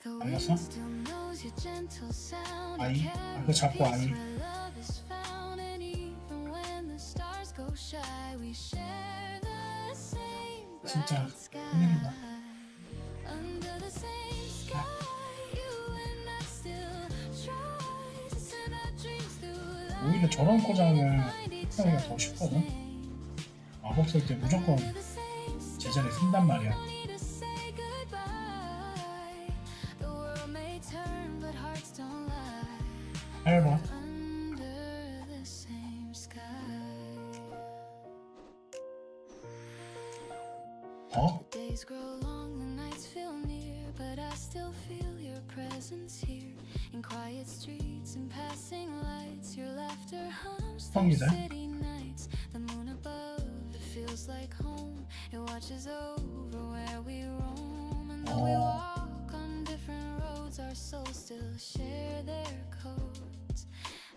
The 알겠어? wind still knows your gentle sound. 아이 You 이거 carry 잡고 peace 아이 where love is found, and even when the stars go shy, we share the same 진짜 bright sky. 큰일이다. Under the same sky, you and I still try to send our dreams through light. 오히려 저런 포장을 하기가 더 쉽거든. 마법 쓸 때 무조건 제자리 쓴단 말이야. No need to say goodbye. The world may turn, but hearts don't lie. 8번 Under the same sky. 더 Days grow long, the nights feel near, but I still feel your presence here. In quiet streets and passing lights, your laughter hums through 펑이다. city nights. The moon above, it feels like home. It watches over where we roam, and though we walk on different roads, our souls still share their codes.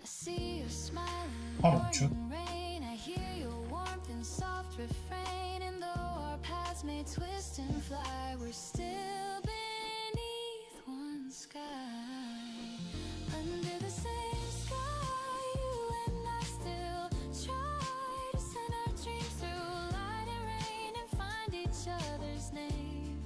I see your smile in 바로 우측. morning rain. I hear your warmth and soft refrain, and though our paths may twist and fly, we're still beneath one sky. Under the same sky, you and I still try to send our dreams through light and rain and find each other's name.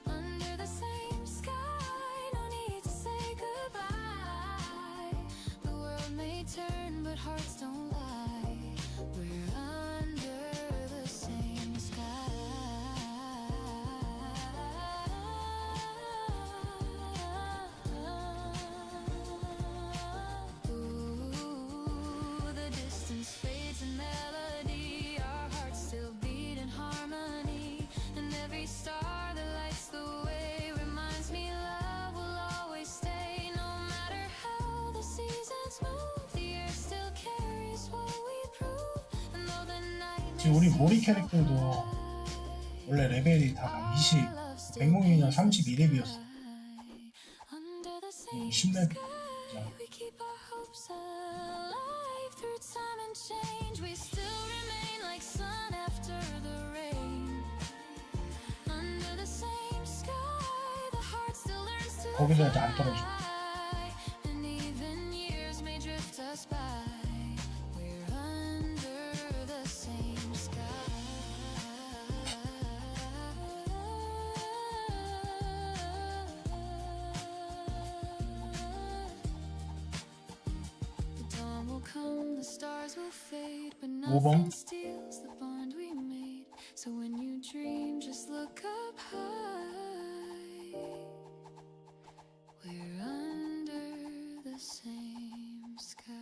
Under the same sky, no need to say goodbye. The world may turn, but hearts don't lie. We're under the same sky. Ooh, the distance fades in melody. Our hearts still beat in harmony, and every star that lights the way reminds me love will always stay. No matter how the seasons move, the earth still carries what we prove. And though the night 지금 우리 모리 캐릭터도 원래 레벨이 다 20, 백몽이나 31렙이었어. under the same 20렙. we keep our hopes alive through time and change. We still remain like sun after the rain. Under the same sky, the heart still learns to 거기서 이제 안 떨어져. fly. And even years may drift us by. We're under the same sky. The dawn will come, the stars will fade, but 5번 nothing steals the bond we made. So when you dream, just look up high. We're under the same sky.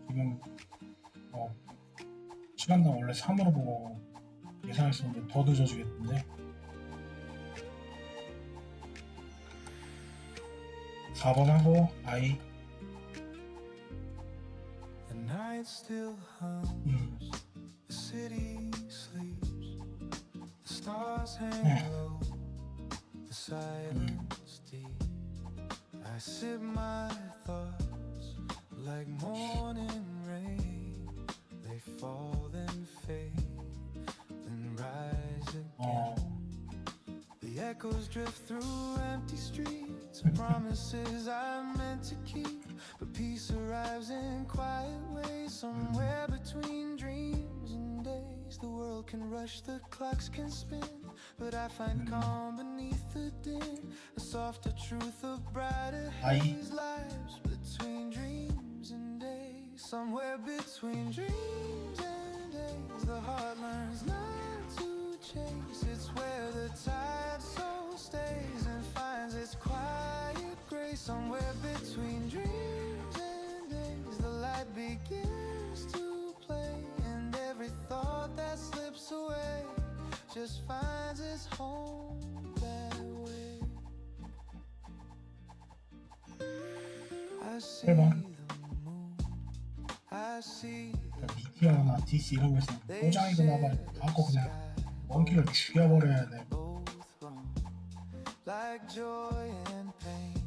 지금 시간당 원래 3으로 보고 예상했었는데 더 늦어지겠는데 4번 하고 아이 The night still hums, the city sleeps, the stars hang low, the silence deep. I sip my thoughts like morning rain. They fall then fade, then rise again. The echoes drift through empty streets, promises I meant to keep. But peace arrives in quiet ways, somewhere between dreams and days. The world can rush, the clocks can spin, but I find calm beneath the din. A softer truth of brighter haze lives between dreams and days. Somewhere between dreams and days, the heart learns not to chase. It's where the tide soul stays and finds its quiet grace. Somewhere between dreams and days, the light begins to play, and every thought that slips away just just finds its home that way. I see the moon, I see 미티어나 DC 이런 거 있으면 포장이거나 봐 갖고 그냥 원키를 죽여버려야 돼. both wrong. Like joy and pain,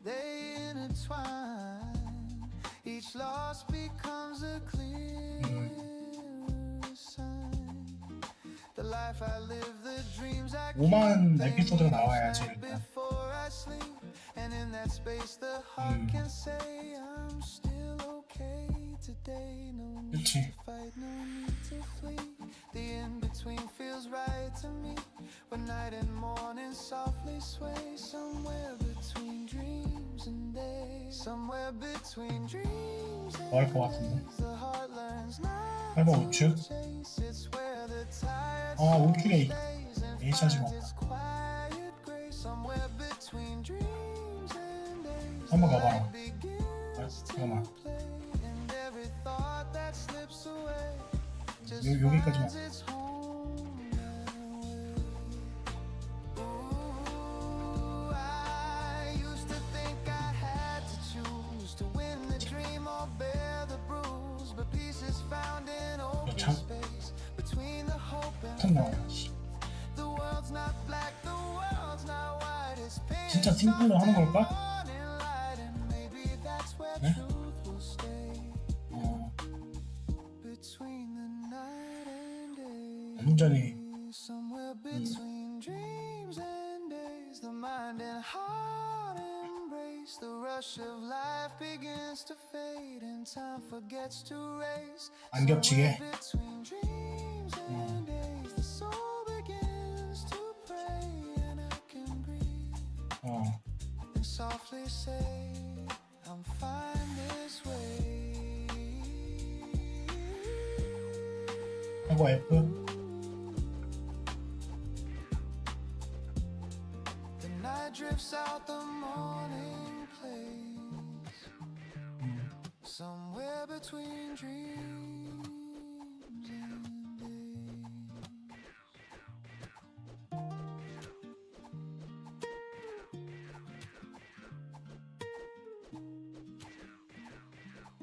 they intertwine. Each loss becomes a clear sign. The life I live, the dreams I keep, 5만 에피소드가 나와야지 일단. before I sleep. And in that space the heart can say I'm still okay today. No need 그치. to fight, no need to flee. The in-between feels right to me. When night and morning softly sway. Somewhere between dreams and days. Somewhere between dreams and 나올 것 같은데. days. The heart learns not 8번 우측. to chase. It's where the tired 아 soul 우측에 stays and A샷이 finds 많다. its quiet grace. Somewhere between dreams and days. 한번 가봐라. Light begins to 잠깐만. play. And every thought that slips away just 여기까지만. finds its home that way. Ooh, I used to think I had to choose to win the dream or bear the bruise, but peace is found in open 참. space between the hope and 탁 나와. the world's not black, the world's not white. It's pain. 진짜 팀플로 하는 걸까? Maybe that's where 네? truth will stay 어, between the night and day. 완전히 Somewhere between dreams and days, the mind and heart embrace. The rush of life begins to fade, and time forgets to race. 안 겹치게. Between dreams and days, the soul begins to pray, and I can breathe 어, and softly say, I'm fine this way. 하고 F. The night drifts out, the morning plays. Somewhere between dreams and days.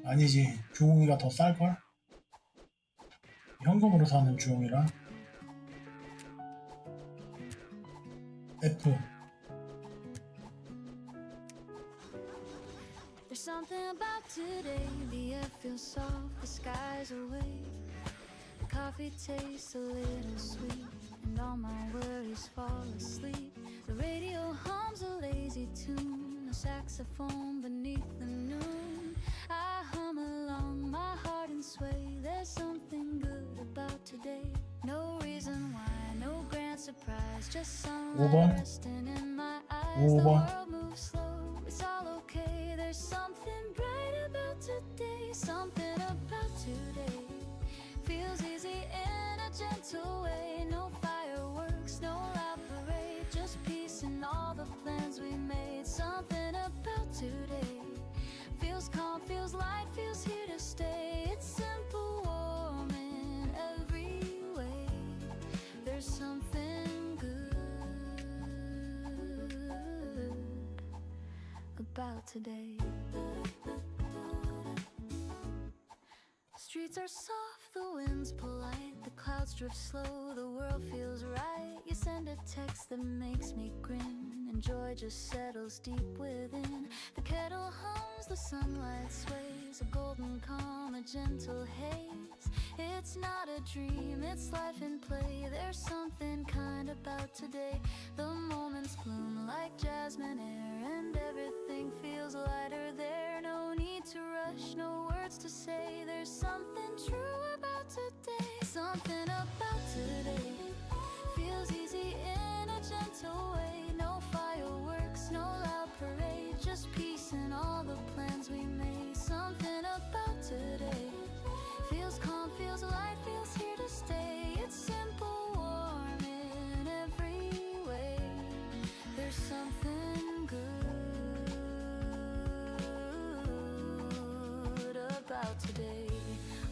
아니지 주홍이가 더 쌀걸? 현금으로 사는 주홍이라. F. There's something about today. The air feels soft, the skies are awake. The coffee tastes a little sweet, and all my worries fall asleep. The radio hums a lazy tune, a saxophone beneath the noon. I hum along, my heart in sway. There's something good about today. No reason why, no grand surprise, just sunlight 5번. resting in my eyes. 5번. The world moves slow, it's all okay. There's something bright about today, something about today. Feels easy in a gentle way. No fireworks, no loud parade, just peace in all the plans we made. Something about today feels calm, feels light, feels here to stay. It's simple, warm in every way. There's something good about today. Streets are soft, the wind's polite, the clouds drift slow, the world feels right. You send a text that makes me grin, and joy just settles deep within. The kettle hums, the sunlight sways, a golden calm, a gentle haze. It's not a dream, it's life in play. There's something kind about today. The moments bloom like jasmine air, and everything feels lighter there. No need to rush, no words to say. There's something true about today. Something about today feels easy in a gentle way. No fireworks, no loud parade, just peace in all the plans we made. Something about today feels calm, feels light, feels here to stay. It's simple, warm in every way. There's something good about today.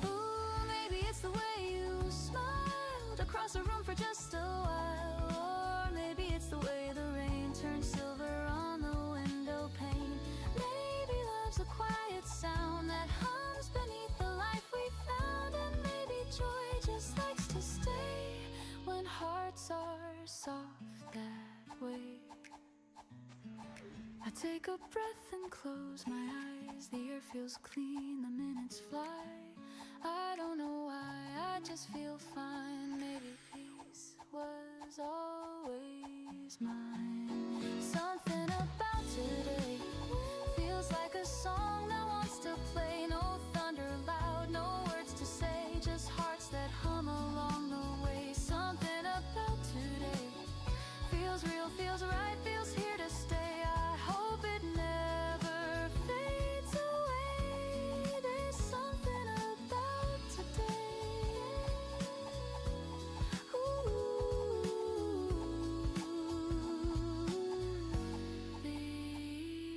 Ooh, maybe it's the way you smiled across the room for just a soft that way. I take a breath and close my eyes. The air feels clean, the minutes fly. I don't know why, I just feel fine. Maybe peace was always mine. Something about today feels like a song that wants to play. No thunder loud, no words to say, just hearts that hum along the way. Something about today feels real, feels right, feels here to stay. I hope it never fades away. There's something about today. The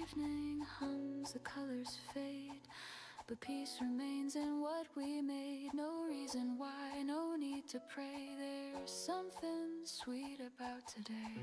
evening hums, the colors fade, but peace remains in what we made. No reason why, no need to pray. There's something sweet about today.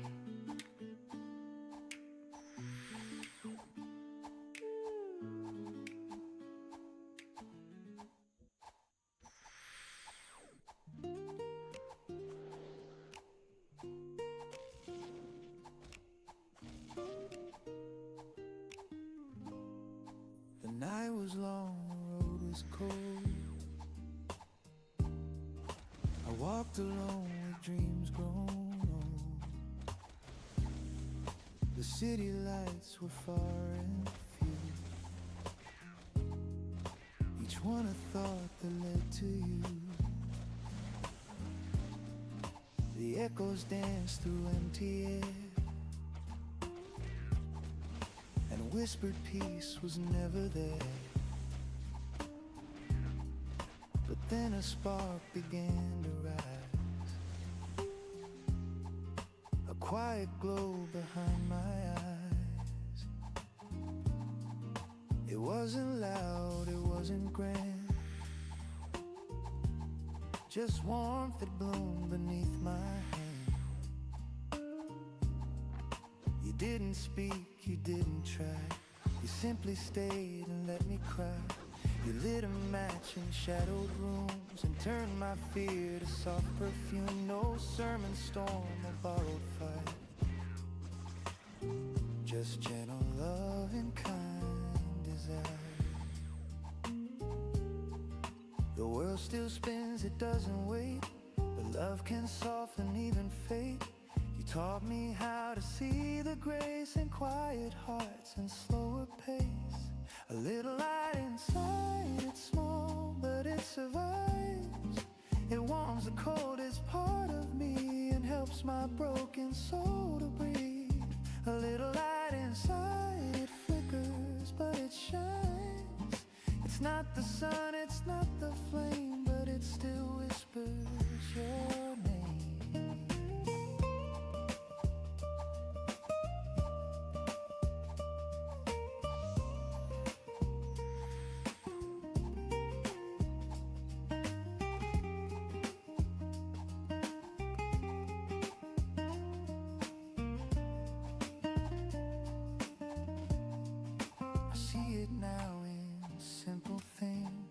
The night was long, the road was cold. I walked alone with dreams grown old. The city lights were far and few, each one a thought that led to you. The echoes danced through empty air, and whispered peace was never there. But then a spark began to rise, a quiet glow behind my eyes. It wasn't loud, it wasn't grand, just warmth that bloomed beneath my hand. You didn't speak, you didn't try, you simply stayed and let me cry. You lit a match in shadowed rooms and turned my fear to soft perfume. No sermon storm or borrowed fire, just gentle love and kind desire. The world still spins, it doesn't wait, but love can soften even fate. You taught me how to see the grace in quiet hearts and slower pace. A little light inside, it's small, but it survives. It warms the coldest part of me and helps my broken soul to breathe. A little light inside, it flickers, but it shines. It's not the sun, it's not the flame, but it still whispers your name. Now in simple things,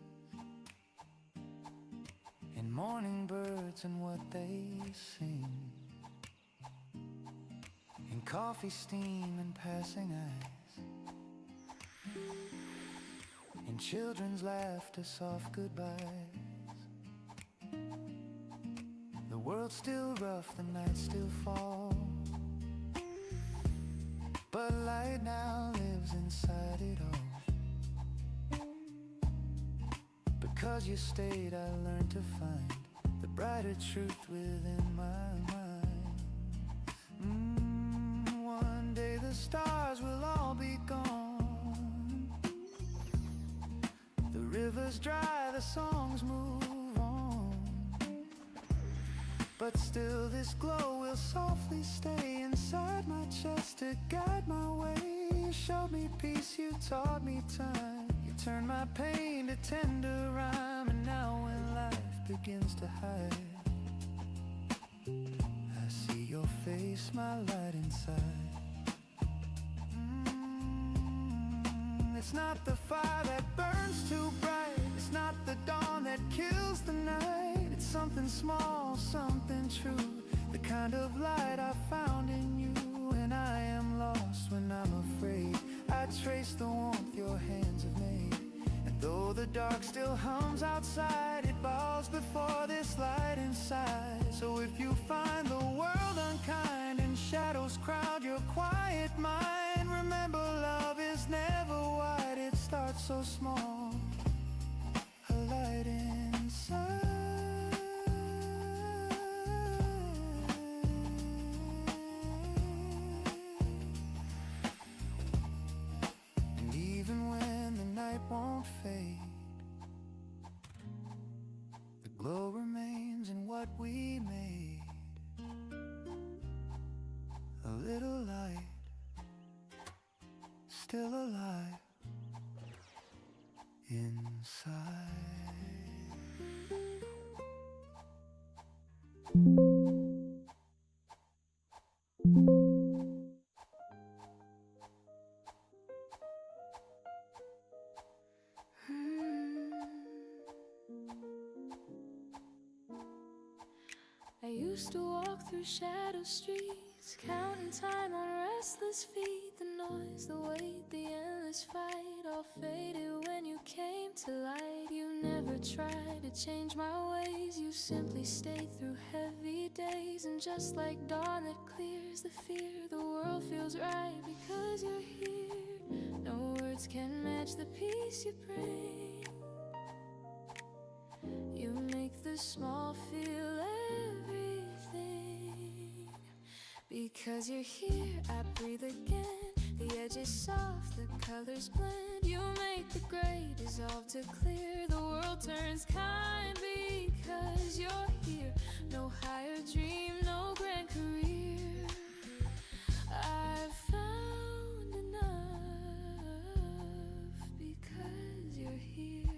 in morning birds and what they sing, in coffee steam and passing eyes, in children's laughter, soft goodbyes. The world's still rough, the night still falls, but light now lives inside it all. Because you stayed, I learned to find the brighter truth within my mind. One day the stars will all be gone, the rivers dry, the songs move on, but still this glow will softly stay inside my chest to guide my way. You showed me peace, you taught me time, you turned my pain to tender rhyme. And now when life begins to hide, I see your face, my light inside. It's not the fire that burns too bright, it's not the dawn that kills the night. It's something small, something true, the kind of light I found in you. And I am lost when I'm afraid. I trace the warmth your hands have made. And though the dark still hums outside, it bows before this light inside. So if you find the world unkind and shadows crowd your quiet mind, remember love is never wide, it starts so small, a light inside. And even when the night won't fade, the glow remains in what we made. A little light, still alive inside. I used to walk through shadow streets, counting time on restless feet. The noise, the weight, the endless fight all faded when you came to light. You never tried to change my ways, you simply stayed through heavy days. And just like dawn that clears the fear, the world feels right because you're here. No words can match the peace you bring. You make the small feel everything. Because you're here, I breathe again. The edge is soft, the colors blend. You make the gray dissolve to clear. The world turns kind because you're here. No higher dream, no grand career. I've found enough because you're here.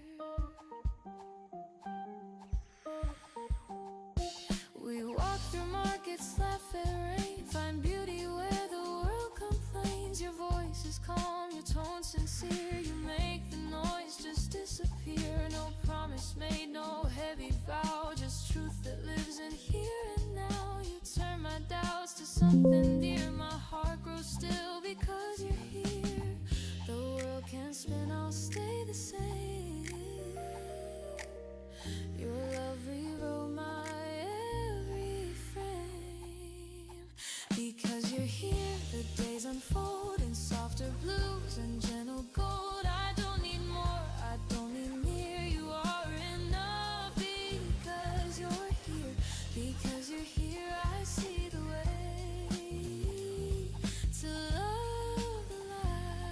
We walk through markets, laugh at rain, find beauty where the world complains. Your voice is calm, your tone sincere. You make the noise just disappear. No promise made, no heavy vow, just truth that lives in here and now. You turn my doubts to something dear. My heart grows still because you're here. The world can spin, I'll stay the same. Your love rewrote my every frame. Because you're here, the days unfold in softer blues and gentle gold. I don't need more, I don't need near. You are enough because you're here. Because you're here, I see the way to love the life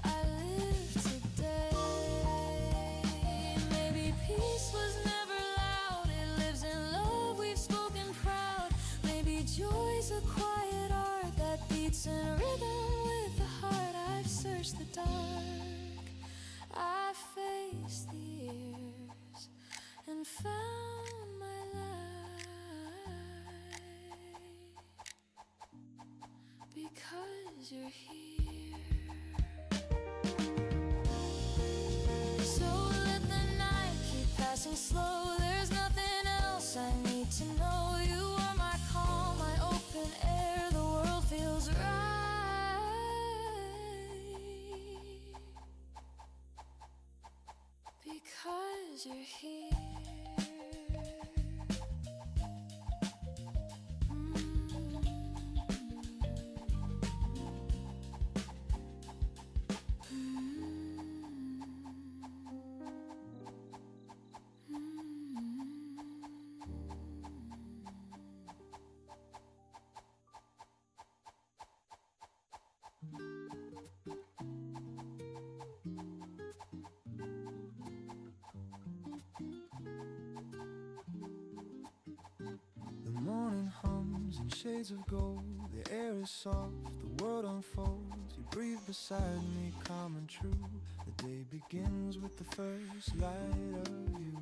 I live today. Maybe peace was never loud, it lives in love we've spoken proud. Maybe joy's a quiet art that beats in rhythm with the heart. I've searched the dark, I've faced the years and found my light. Because you're here. So let the night keep passing slow. There's nothing else I need to know. You are my calm, my open air. The world feels right because you're here. The morning hums in shades of gold. The air is soft, the world unfolds. You breathe beside me, calm and true. The day begins with the first light of you.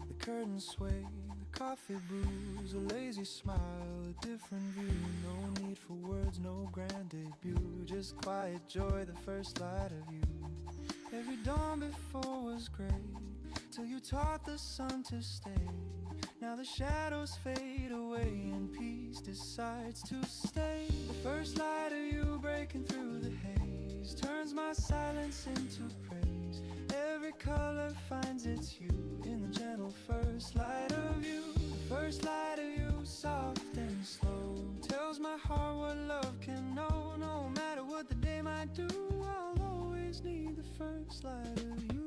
The curtains sway, the coffee brews. A lazy smile, a different view. No need for words, no grand debut. Just quiet joy, the first light of you. Every dawn before was gray, till you taught the sun to stay. Now the shadows fade away and peace decides to stay. The first light of you breaking through the haze turns my silence into praise. Every color finds its hue in the gentle first light of you. The first light of you, soft and slow, tells my heart what love can know. No matter what the day might do, I'll always need the first light of you.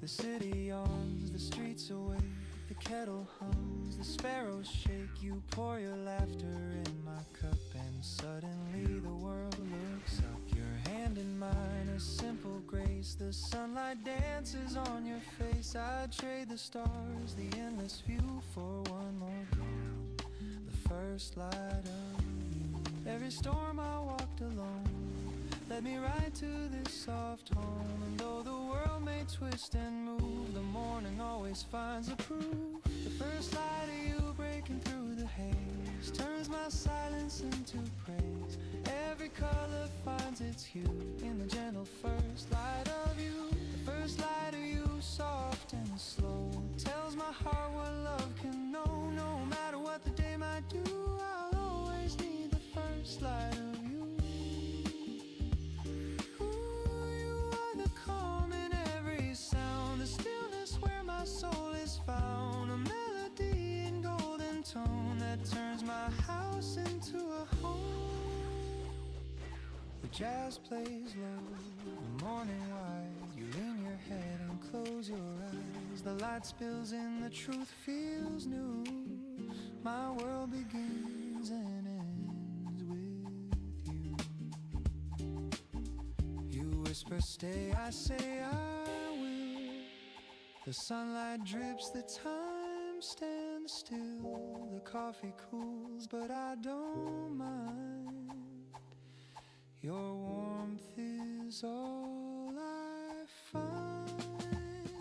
The city yawns, the streets awake, the kettle hums, the sparrows shake. You pour your laughter in my cup and suddenly the world looks up. Your hand in mine, a simple grace. The sunlight dances on your face. I'd trade the stars, the endless view for one more goal, the first light of you. Every storm I walked alone led me right to this soft home. And though the world may twist and move, the morning always finds a proof. The first light of you breaking through the haze turns my silence into praise. Every color finds its hue in the gentle first light of you. The first light of you, soft and slow, tells my heart what love can know. No matter what the day might do, I'll always need the first light of you. Found a melody in golden tone that turns my house into a home. The jazz plays low, the morning wide. You lean your head and close your eyes. The light spills in, the truth feels new. My world begins and ends with you. You whisper, stay, I say, I will. The sunlight drips, the time stands still. The coffee cools, but I don't mind. Your warmth is all I find.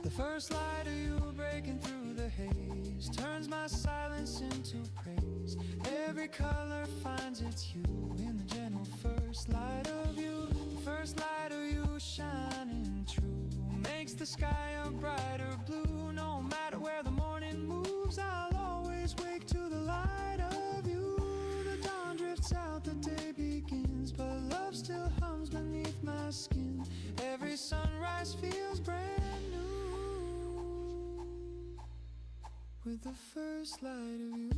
The first light of you breaking through the haze turns my silence into praise. Every color finds its hue in the gentle first light of you. The first light of you shining true makes the sky a brighter blue. No matter where the morning moves, I'll always wake to the light of you. The dawn drifts out, the day begins, but love still hums beneath my skin. Every sunrise feels brand new with the first light of you.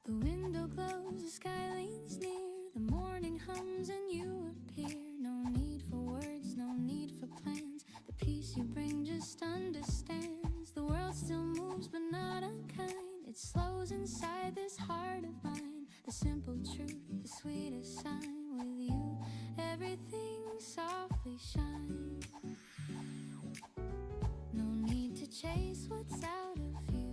The window glows, the sky leans near, the morning hums and you appear. No need for words, no need for plans. The peace you bring just understands. The world still moves but not unkind. It slows inside this heart of mine. The simple truth, the sweetest sign. With you, everything softly shines. No need to chase what's out of you.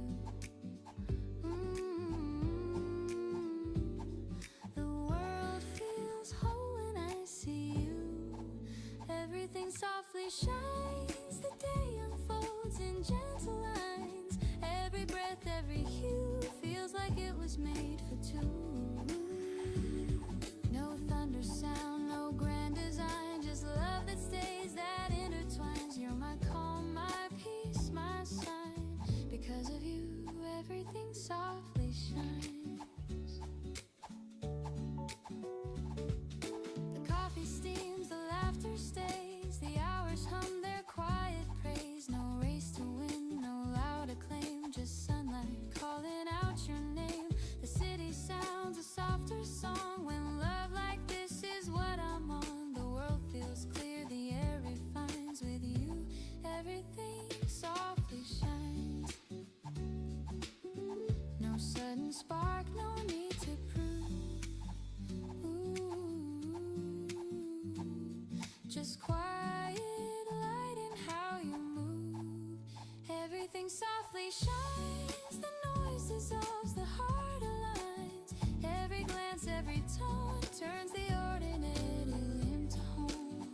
Softly shines, the day unfolds in gentle lines. Every breath, every hue feels like it was made for two. No thunder sound, no grand design, just love that stays, that intertwines. You're my calm, my peace, my sign. Because of you, everything softly shines. The coffee steams, the laughter stays, the hours hum their quiet praise. No race to win, no loud acclaim, just sunlight calling out your name. The city sounds a softer song when love like this is what I'm on. The world feels clear, the air refines. With you, everything softly shines. No sudden spark, everything softly shines. The noise dissolves, the heart aligns. Every glance, every tone turns the ordinary into home.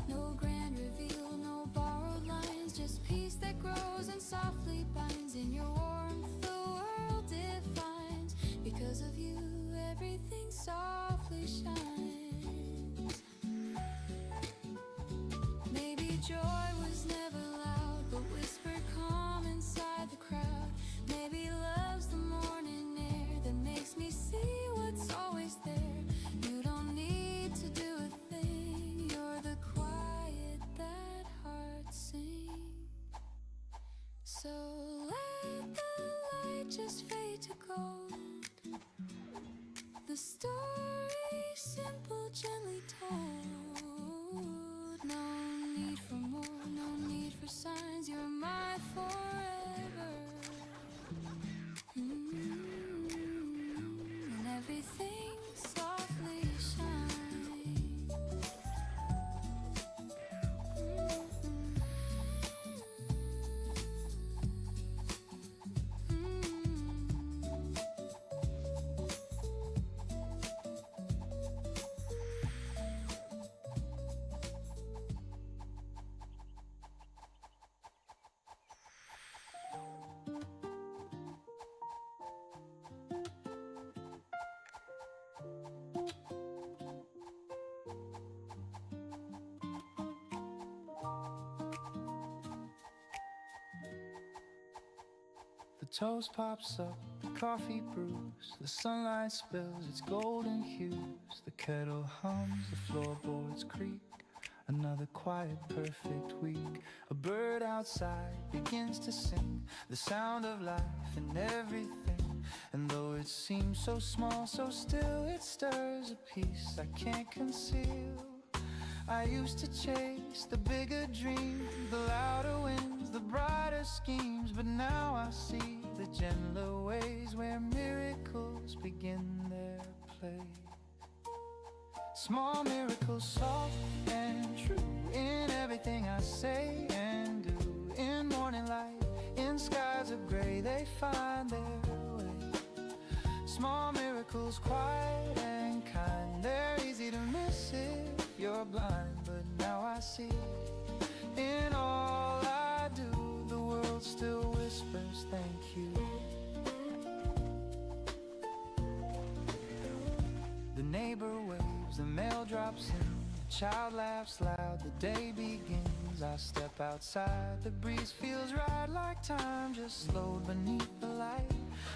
No grand reveal, no borrowed lines, just peace that grows and softly binds. In your warmth the world defines. Because of you everything softly shines. Maybe joy was never loud, but whispered calm inside the crowd. Maybe love's the morning air that makes me see what's always there. You don't need to do a thing, you're the quiet that hearts sing. So let the light just fade to gold. The story simple, gently told. No need for more, no need for signs. You're my forever. And everything softly shines. The toast pops up, the coffee brews, the sunlight spills its golden hues. The kettle hums, the floorboards creak. Another quiet, perfect week. A bird outside begins to sing the sound of life in everything. And though it seems so small, so still, it stirs a peace I can't conceal. I used to chase the bigger dream, the louder winds, the brighter schemes. But now I see the gentler ways where miracles begin their play. Small miracles, soft and true, in everything I say and do. In morning light, in skies of gray, they find their way. Small miracles, quiet and kind, they're easy to miss if you're blind. But now I see, in all I do, the world still whispers thank you. The neighbor waves, the mail drops in, the child laughs loud, the day begins. I step outside, the breeze feels right, like time just slowed beneath the light.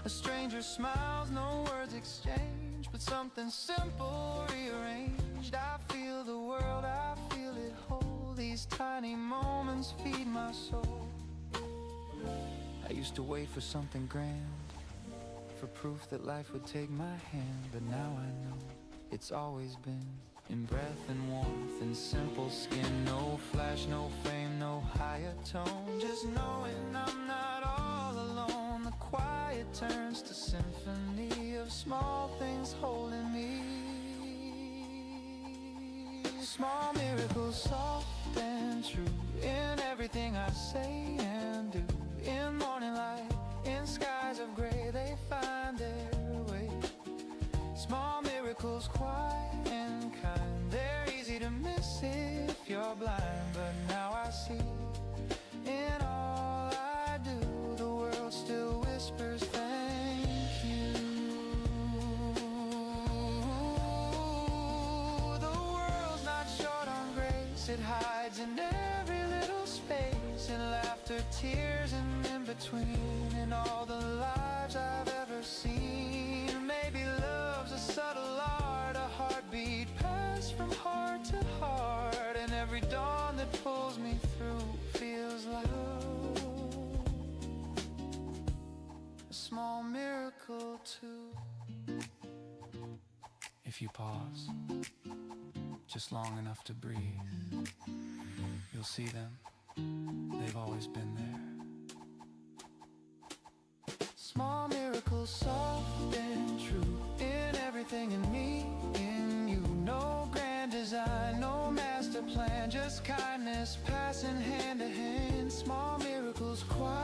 A stranger smiles, no words exchanged, but something simple rearranged. I feel the world, I feel it whole. These tiny moments feed my soul. I used to wait for something grand, for proof that life would take my hand. But now I know it's always been in breath and warmth and simple skin. No flash, no fame, no higher tone, just knowing I'm not all alone. The quiet turns to symphony of small things holding me. Small miracles, soft and true, in everything I say and do. In morning light, in skies of gray, they find their way. Small miracles, quiet and kind, they're easy to miss if you're blind. But now I see, in all I do, the world still whispers thank you. The world's not short on grace, it hides in every little space, in laughter, tears, and in between, in all the lives I've ever seen. Maybe love's a subtle art, a heartbeat passed from heart to heart, and every dawn that pulls me through feels like a small miracle too. If you pause just long enough to breathe, you'll see them. They've always been there. Small miracles, soft and true, in everything in me, in you. No grand design, no master plan, just kindness passing hand to hand. Small miracles, quiet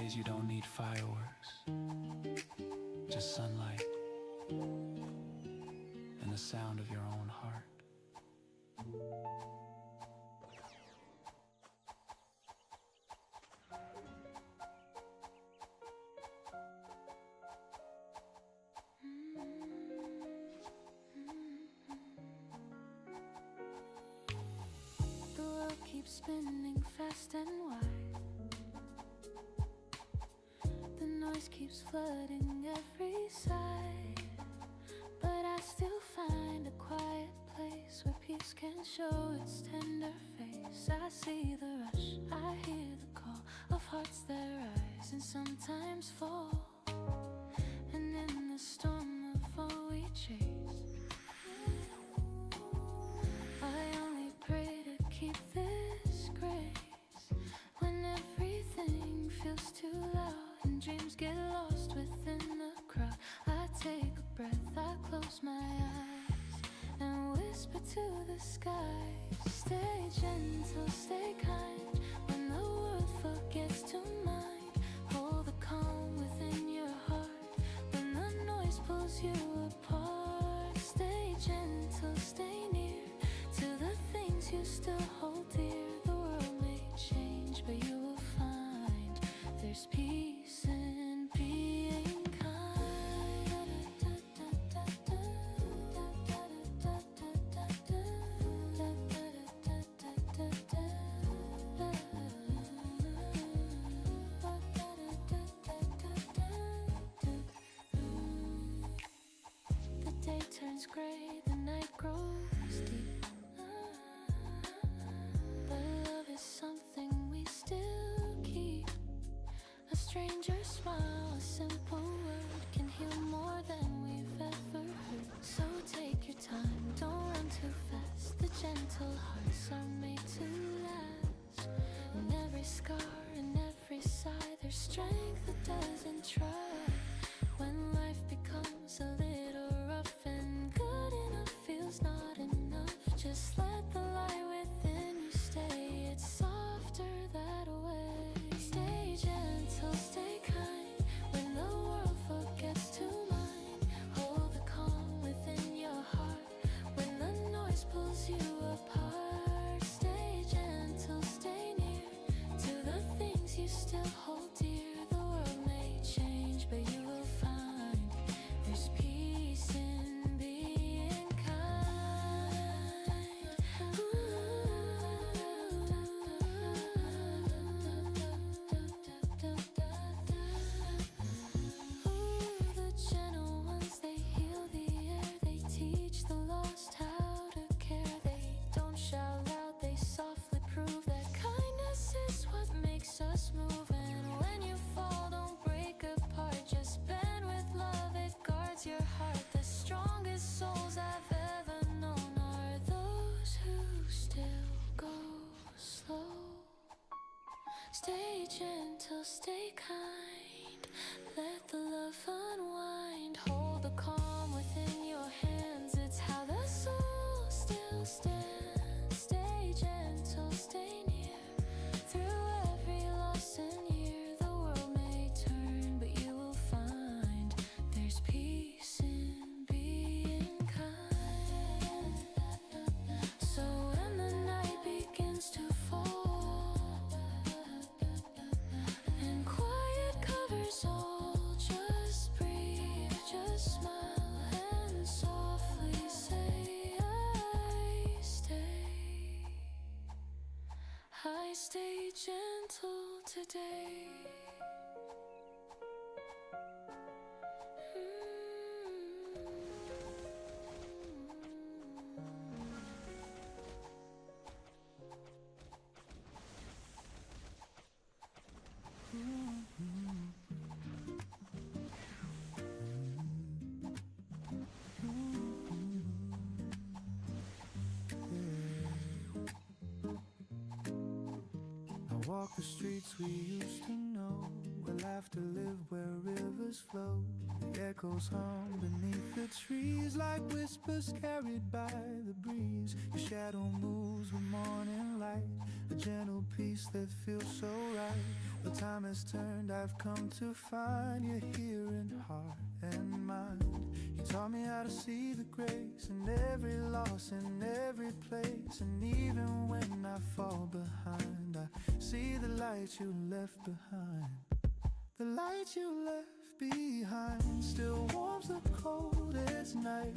days you don't need fireworks, just sunlight and the sound of your own heart. The world keeps spinning fast and wide. The noise keeps flooding every side, but I still find a quiet place where peace can show its tender face. I see the rush, I hear the call of hearts that rise and sometimes fall. And in the storm of all we chase, I only pray to keep this grace. When everything feels too loud and dreams get lost within the crowd, I take a breath, I close my eyes and whisper to the sky. Stay gentle, stay kind. When the world forgets to mind, hold the calm within your heart. When the noise pulls you apart, stay gentle, stay near to the things you still hold dear. The world may change, but you will find there's peace in being kind. The day turns gray, the night grows deep, but love is something we still keep. A stranger's smile, a simple word can heal more than we've ever heard. So take your time, don't run too fast. The gentle hearts are made to last. In every scar, in every sigh, there's strength that doesn't try. When life becomes a little rough and good enough feels not enough, just let the light within you stay. It's softer that way. Stay gentle, stay kind. When the world forgets to mind, hold the calm within your heart. When the noise pulls you apart, stay gentle, stay near to the things you still hold dear. The world may change, but you will find there's peace in being kind. Ooh, the gentle ones, they heal the air. They teach the lost how to care. They don't shout loud, they softly prove that kindness is what makes us move. And when you fall, don't break apart, just bend with love, it guards your heart. The strongest souls I've ever known are those who still go slow. Stay gentle, stay kind. Let the love unwind. Hold the calm within your hands. It's how the soul still stands. Stay gentle, stay near. Through every loss and year, the world may turn, but you will find there's peace in being kind. So when the night begins to fall and quiet covers all, just breathe, just smile and softly say, I stay gentle today. I walk the streets we used to know, where laughter lived, where rivers flowed. The echoes hum beneath the trees like whispers carried by the breeze. Your shadow moves with morning light, a gentle peace that feels so right. The time has turned, I've come to find you here in heart and mind. You taught me how to see the grace in every loss, in every place. And even when I fall behind, I see the light you left behind. The light you left behind still warms the coldest night.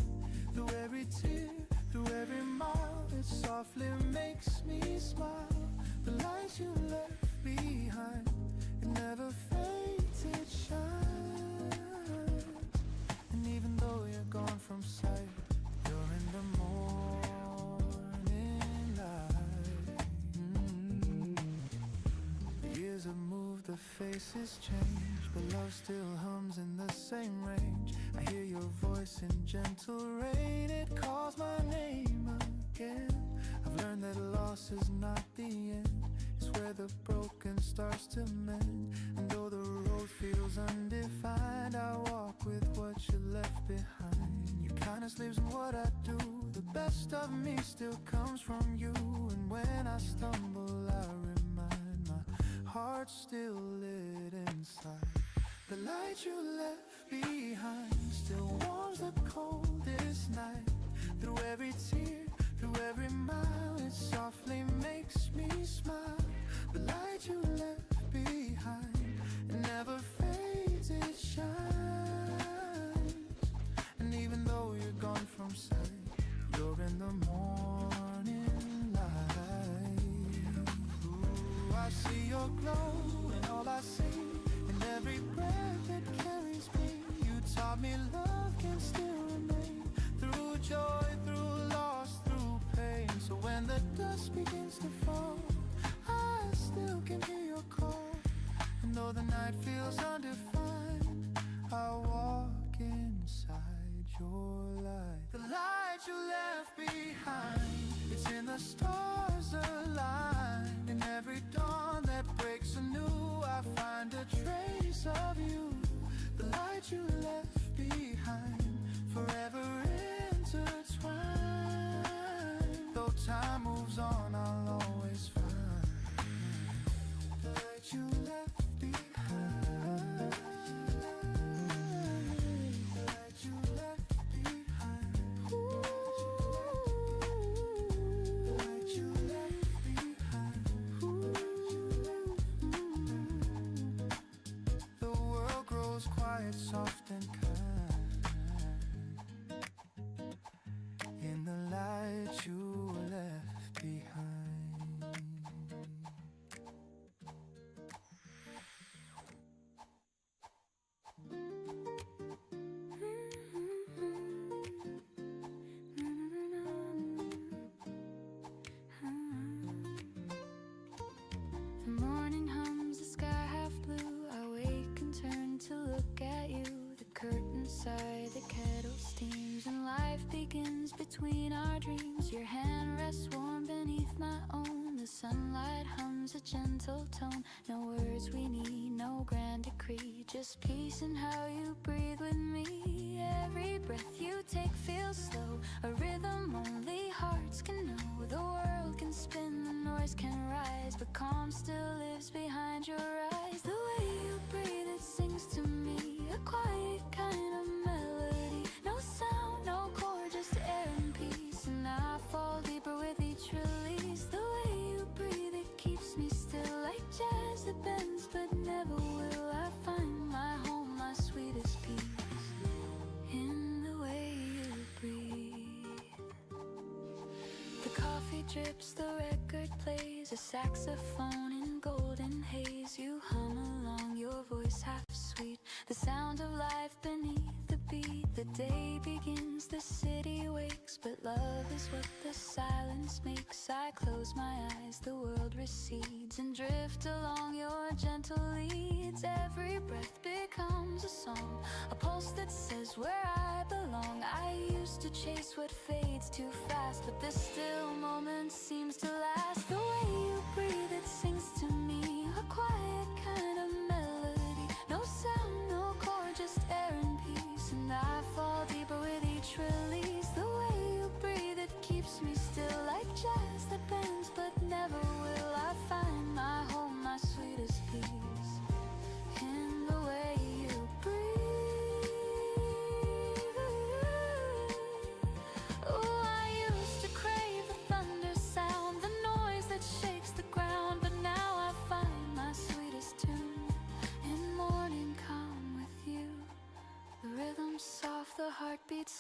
Through every tear, through every mile, it softly makes me smile. The light you left behind, it never fades, it shines. And even though you're gone from sight, you're in the morning light. The years have moved, the faces change, but love still hums in the same range. I hear your voice in gentle rain, it calls my name again. I've learned that loss is not the end, it's where the broken starts to mend. And though the road feels undefined, I walk with what you left behind. Your kindness lives in what I do, the best of me still comes from you. And when I stumble, I remind my heart's still lit inside. The light you left behind still warms the coldest night. Through every tear, through every mile, it softly makes me smile. The light you left behind, it never fades, it shines. And even though you're gone from sight, you're in the morning light. Ooh, I see your glow in all I see, in every breath that carries me. You taught me love can still remain, through joy, through loss, through pain. So when the dust begins to fall, I still can hear your call. And though the night feels undefined, I walk inside your light. The light you left behind, it's in the stars aligned. In every dawn that breaks anew, I find a trace of you. The light you left behind, forever intertwined. Though time moves on, I'll always find the light you left behind. The light you left behind. Ooh. The light you left behind. Ooh. The world grows quiet, soft and kind in the light you left behind. The morning hums, the sky half blue. I wake and turn to look at you. The curtains sigh, the kettle steams, and life begins between our dreams. Your hand rests warm beneath my own. The sunlight hums a gentle tone. No words we need, no grand decree, just peace in how you breathe with me. Every breath you take feels slow, a rhythm only hearts can know. The world can spin, the noise can rise, but calm still lives behind your eyes. The way you breathe, it sings to me, a quiet kind of melody. No sound, no chord, just air and peace. And I fall deeper with each release. The way you breathe, it keeps me still, like jazz that bends but never will. I find my home, my sweetest peace, in the way you breathe. The coffee drips, the record plays, a saxophone in golden haze. You hum along, your voice half sweet, the sound of life beneath the beat. The day begins, the city wakes, but love is what the silence makes. I close my eyes, the world recedes, and drift along your gentle leads. Every breath becomes a song, a pulse that says where I belong. I used to chase what fades too fast, but this still moment seems to last. The way you breathe, it sings to me, a quiet kind of melody. No sound, no chord, just air and peace.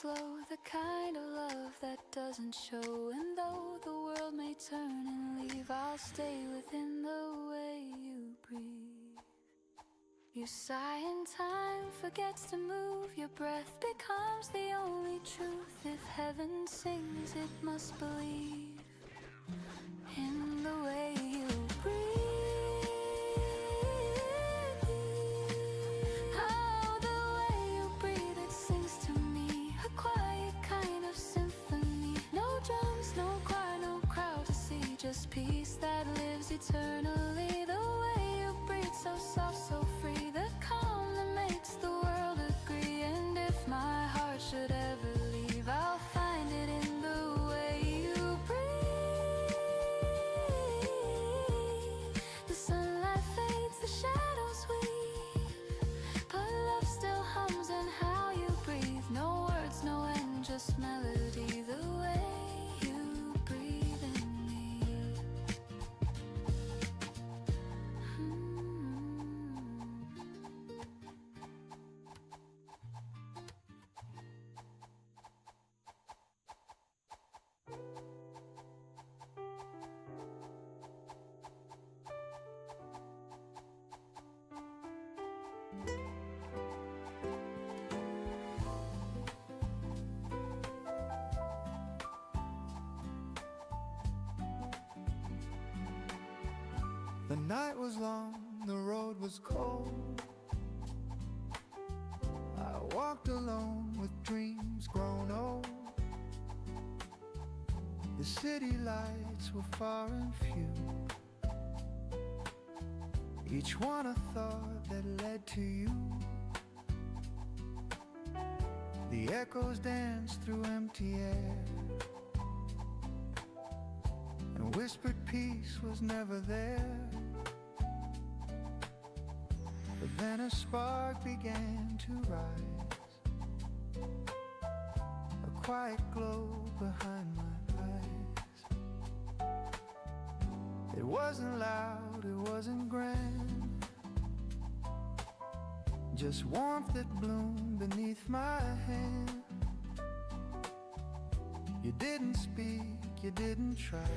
slow, the kind of love that doesn't show. And though the world may turn and leave, I'll stay within the way you breathe. You sigh and time forgets to move. Your breath becomes the only truth. If heaven sings, it must believe in the way you breathe. Oh, the way you breathe, it sings to me, a quiet kind of symphony. No drums, no choir, no crowd to see, just peace that lives eternally. The way you breathe, so soft, so free, the calm that makes the world agree. And if my heart should ever leave, I'll find it in the way you breathe. The sunlight fades, the shadows weave, but love still hums in how you breathe. No words, no end, just melody. The way you breathe in me. The night was long, the road was cold. I walked alone with dreams grown old. The city lights were far and few, each one a thought that led to you. The echoes danced through empty air, and whispered peace was never there. But then a spark began to rise, a quiet glow behind my eyes. It wasn't loud, it wasn't grand, just warmth that bloomed beneath my hand. You didn't speak, you didn't try,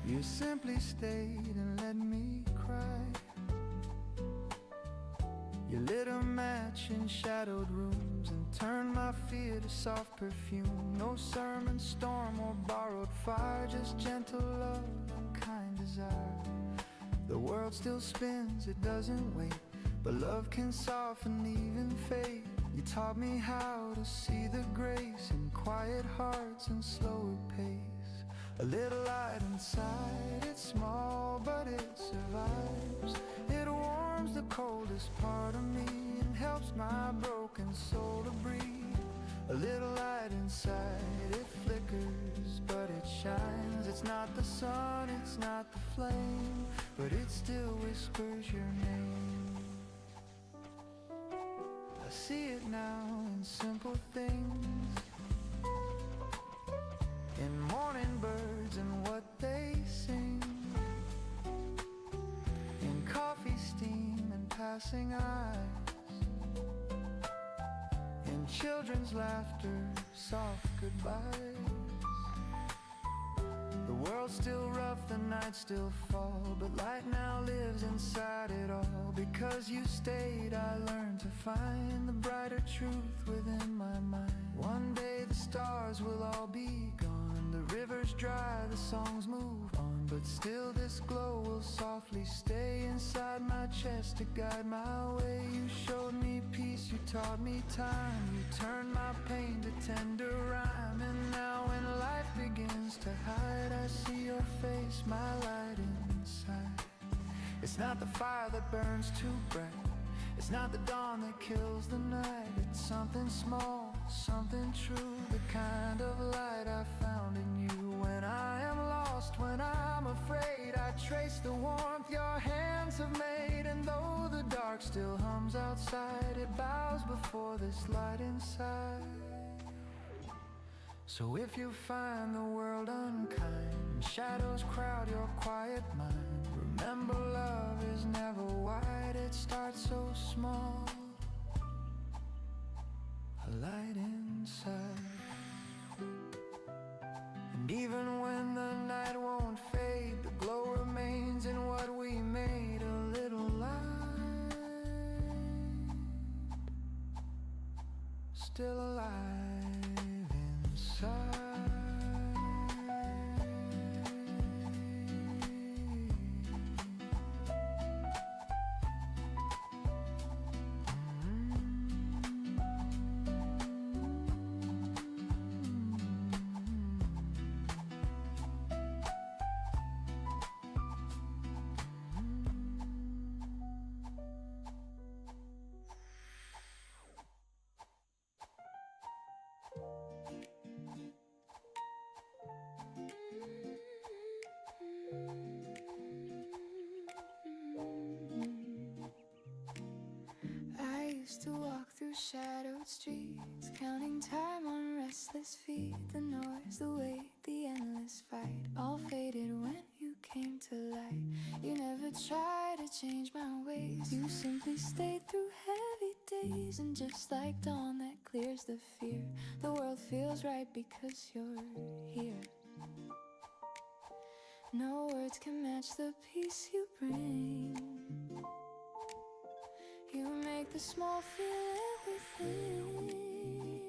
you simply stayed and let me cry. You lit a match in shadowed rooms and turned my fear to soft perfume. No sermon, storm, or borrowed fire, just gentle love and kind desire. The world still spins, it doesn't wait, but love can soften even fate. You taught me how to see the grace in quiet hearts and slower pace. A little light inside, it's small but it survives. It warms the coldest part of me and helps my broken soul to breathe. A little light inside, it flickers but it shines. It's not the sun, it's not the flame, but it still whispers your name. I see it now in simple things, in morning birds and what they sing, in coffee steam and passing eyes, in children's laughter, soft goodbyes. The world's still rough, the nights still fall, but light now lives inside it all. Because you stayed, I learned to find the brighter truth within my mind. One day the stars will all be gone, the rivers dry, the songs move on, but still this glow will softly stay inside my chest to guide my way. You showed me peace, you taught me time, you turned my pain to tender rhyme. And now when life begins to hide, I see your face, my light inside. It's not the fire that burns too bright, it's not the dawn that kills the night. It's something small, something true, the kind of light I found in you. When I am lost, when I'm afraid, I trace the warmth your hands have made. And though the dark still hums outside, it bows before this light inside. So if you find the world unkind, shadows crowd your quiet mind, remember love is never wide, it starts so small. still alive inside. I used to walk through shadowed streets, counting time on restless feet. The noise, the wait, the endless fight, all faded when you came to light. You never tried to change my ways, you simply stayed through heavy days. And just like dawn that clears the fear, the world feels right because you're here. No words can match the peace you bring. You make the small feel everything.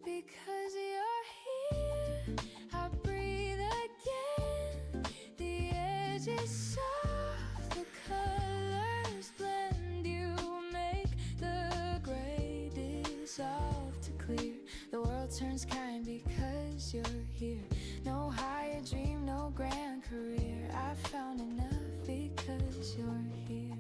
Because you're here, I breathe again. The edge is soft, the colors blend. You make the gray dissolve to clear. The world turns kind because you're here. No higher dream, no grand career. I found enough because you're here.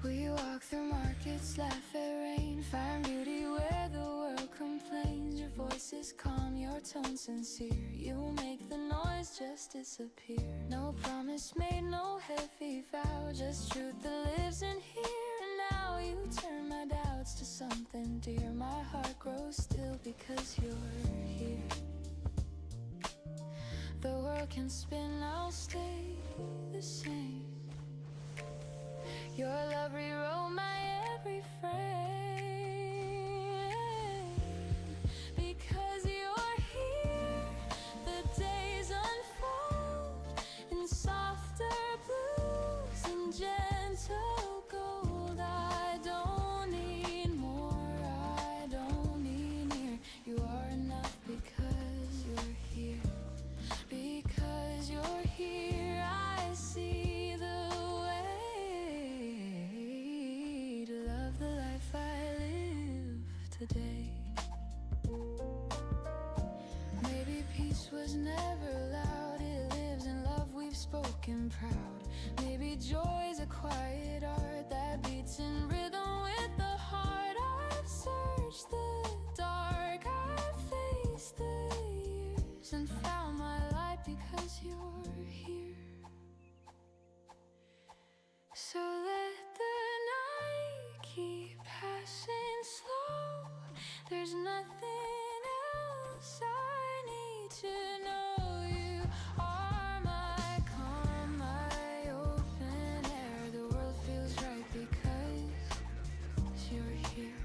We walk through markets, laugh at rain, find beauty where the world complains. Your voice is calm, your tone sincere. You make the noise just disappear. No promise made, no heavy vow, just truth that lives in here. And now you turn my doubts to something dear. My heart grows still because you're here. The world can spin, I'll stay the same. Your love rewrote my every frame. Because you're here, the days unfold in softer blues and gentle gold. I don't need more, I don't need near. You are enough because you're here. Because you're here, I see the way to love the life I live today. Maybe peace was never loud, it lives in love we've spoken proud. Maybe joy's a quiet art that beats in rhythm with the heart. I've searched the dark, I've faced the years and found my light because you're here. So let the night keep passing slow. There's nothing else I need to know. You are my calm, my open air. The world feels right because you're here.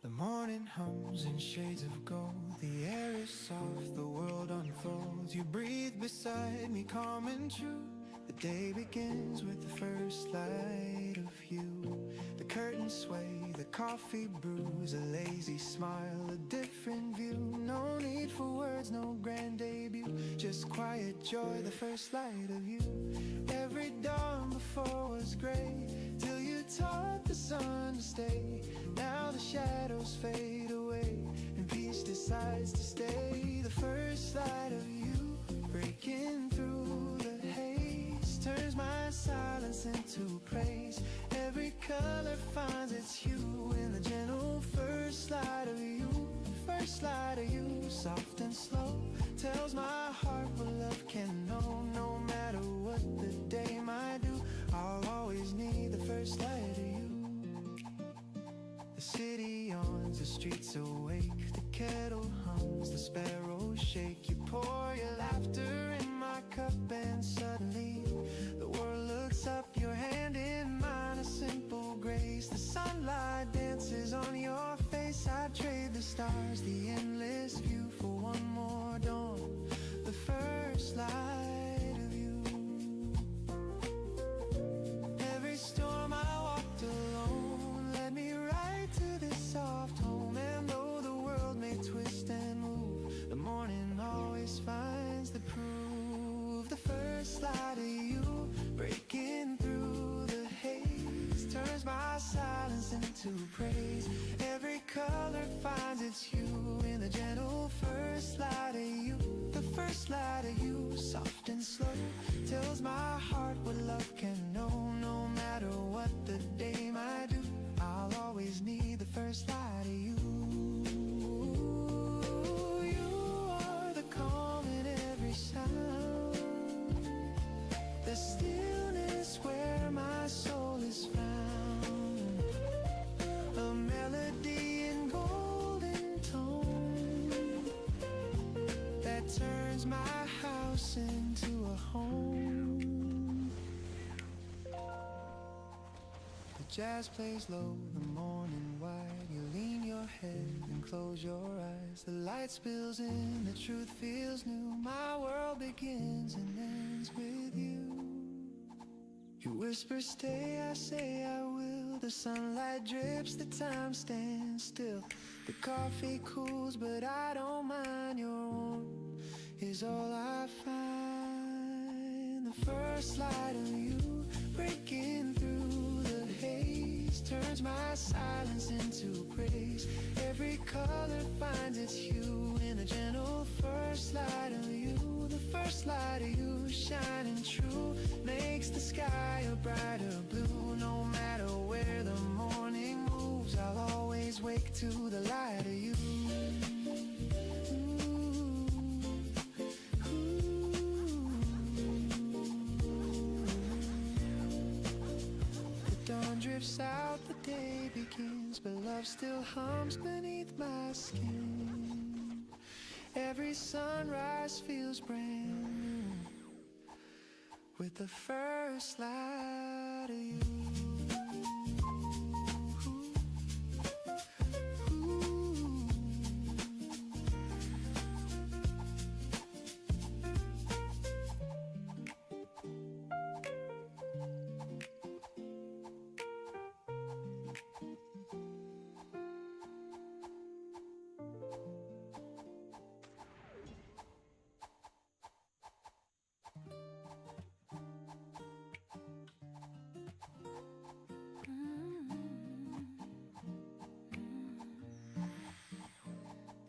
The morning hums in shades of gold. The air is soft, the world unfolds. You breathe beside me, calm and true. The day begins with the first light of you. The curtains sway, the coffee brews, a lazy smile, a different view. No need for words, no grand debut, just quiet joy, the first light of you. Every dawn before was gray, till you taught the sun to stay. Now the shadows fade away, and peace decides to stay. The first light of you, breaking through the haze, turns my silence into praise. Every color finds its hue in the gentle first light of you. First light of you, soft and slow, tells my heart what love can know. No matter what the day might do, I'll always need the first light of you. The city yawns, the streets awake, the kettle hums, the sparrows shake. You pour your laughter in my cup and suddenly the world looks up, your hand in mine, a simple grace. The sunlight dances on your face, I trade the stars, the endless view for one more dawn, the first light of you. Every storm I walked alone led me right to this soft home, and though the world may twist and move, the morning always finds the proof. The first light of you, breaking through the haze, turns my silence into praise. Every color finds its hue in the gentle first light of you. The first light of you, soft and slow, tells my heart what love can know. No matter what the day might do, I'll always need the first light of you. You are the calm in every sound, the stillness where my soul is found, a melody in golden tone that turns my house into a home. The jazz plays low, the morning wide, you lean your head and close your eyes. The light spills in, the truth feels new, my world begins and ends with you. You whisper stay, I say I will. The sunlight drips, the time stands still. The coffee cools, but I don't mind. Your warmth is all I find. The first light of you, breaking through the haze, turns my silence into praise. Every color finds its hue in the gentle first light of you. The first light of you, shining true, makes the sky a brighter blue. No matter where the morning moves, I'll always wake to the light of you. The dawn drifts out, the day begins, but love still hums beneath my skin. Every sunrise feels brand new with the first light of you.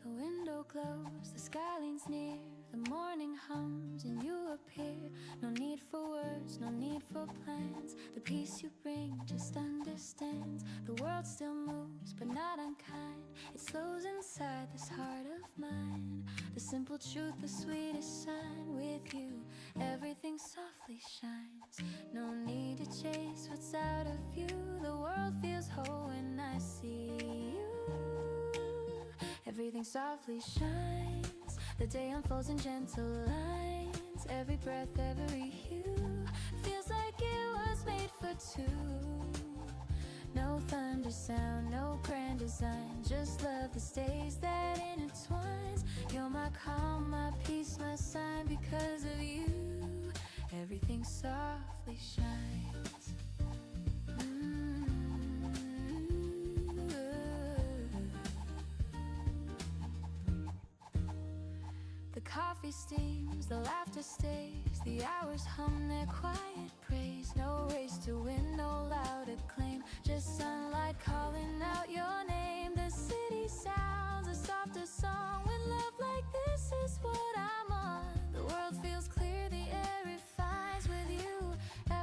The window glows, the sky leans near, the morning hums and you appear. No need for words, no need for plans. The peace you bring just understands. The world still moves, but not unkind. It slows inside this heart of mine. The simple truth, the sweetest sign. With you, everything softly shines. No need to chase what's out of view. The world feels whole when I see you. Everything softly shines. The day unfolds in gentle lines. Every breath, every hue feels like it was made for two. No thunder sound, no grand design, just love that stays, that intertwines. You're my calm, my peace, my sign. Because of you, everything softly shines. The coffee steams, the laughter stays, the hours hum their quiet praise. No race to win, no loud acclaim, just sunlight calling out your name. The city sounds a softer song. With love like this is what I'm on. The world feels clear, the air refines. With you,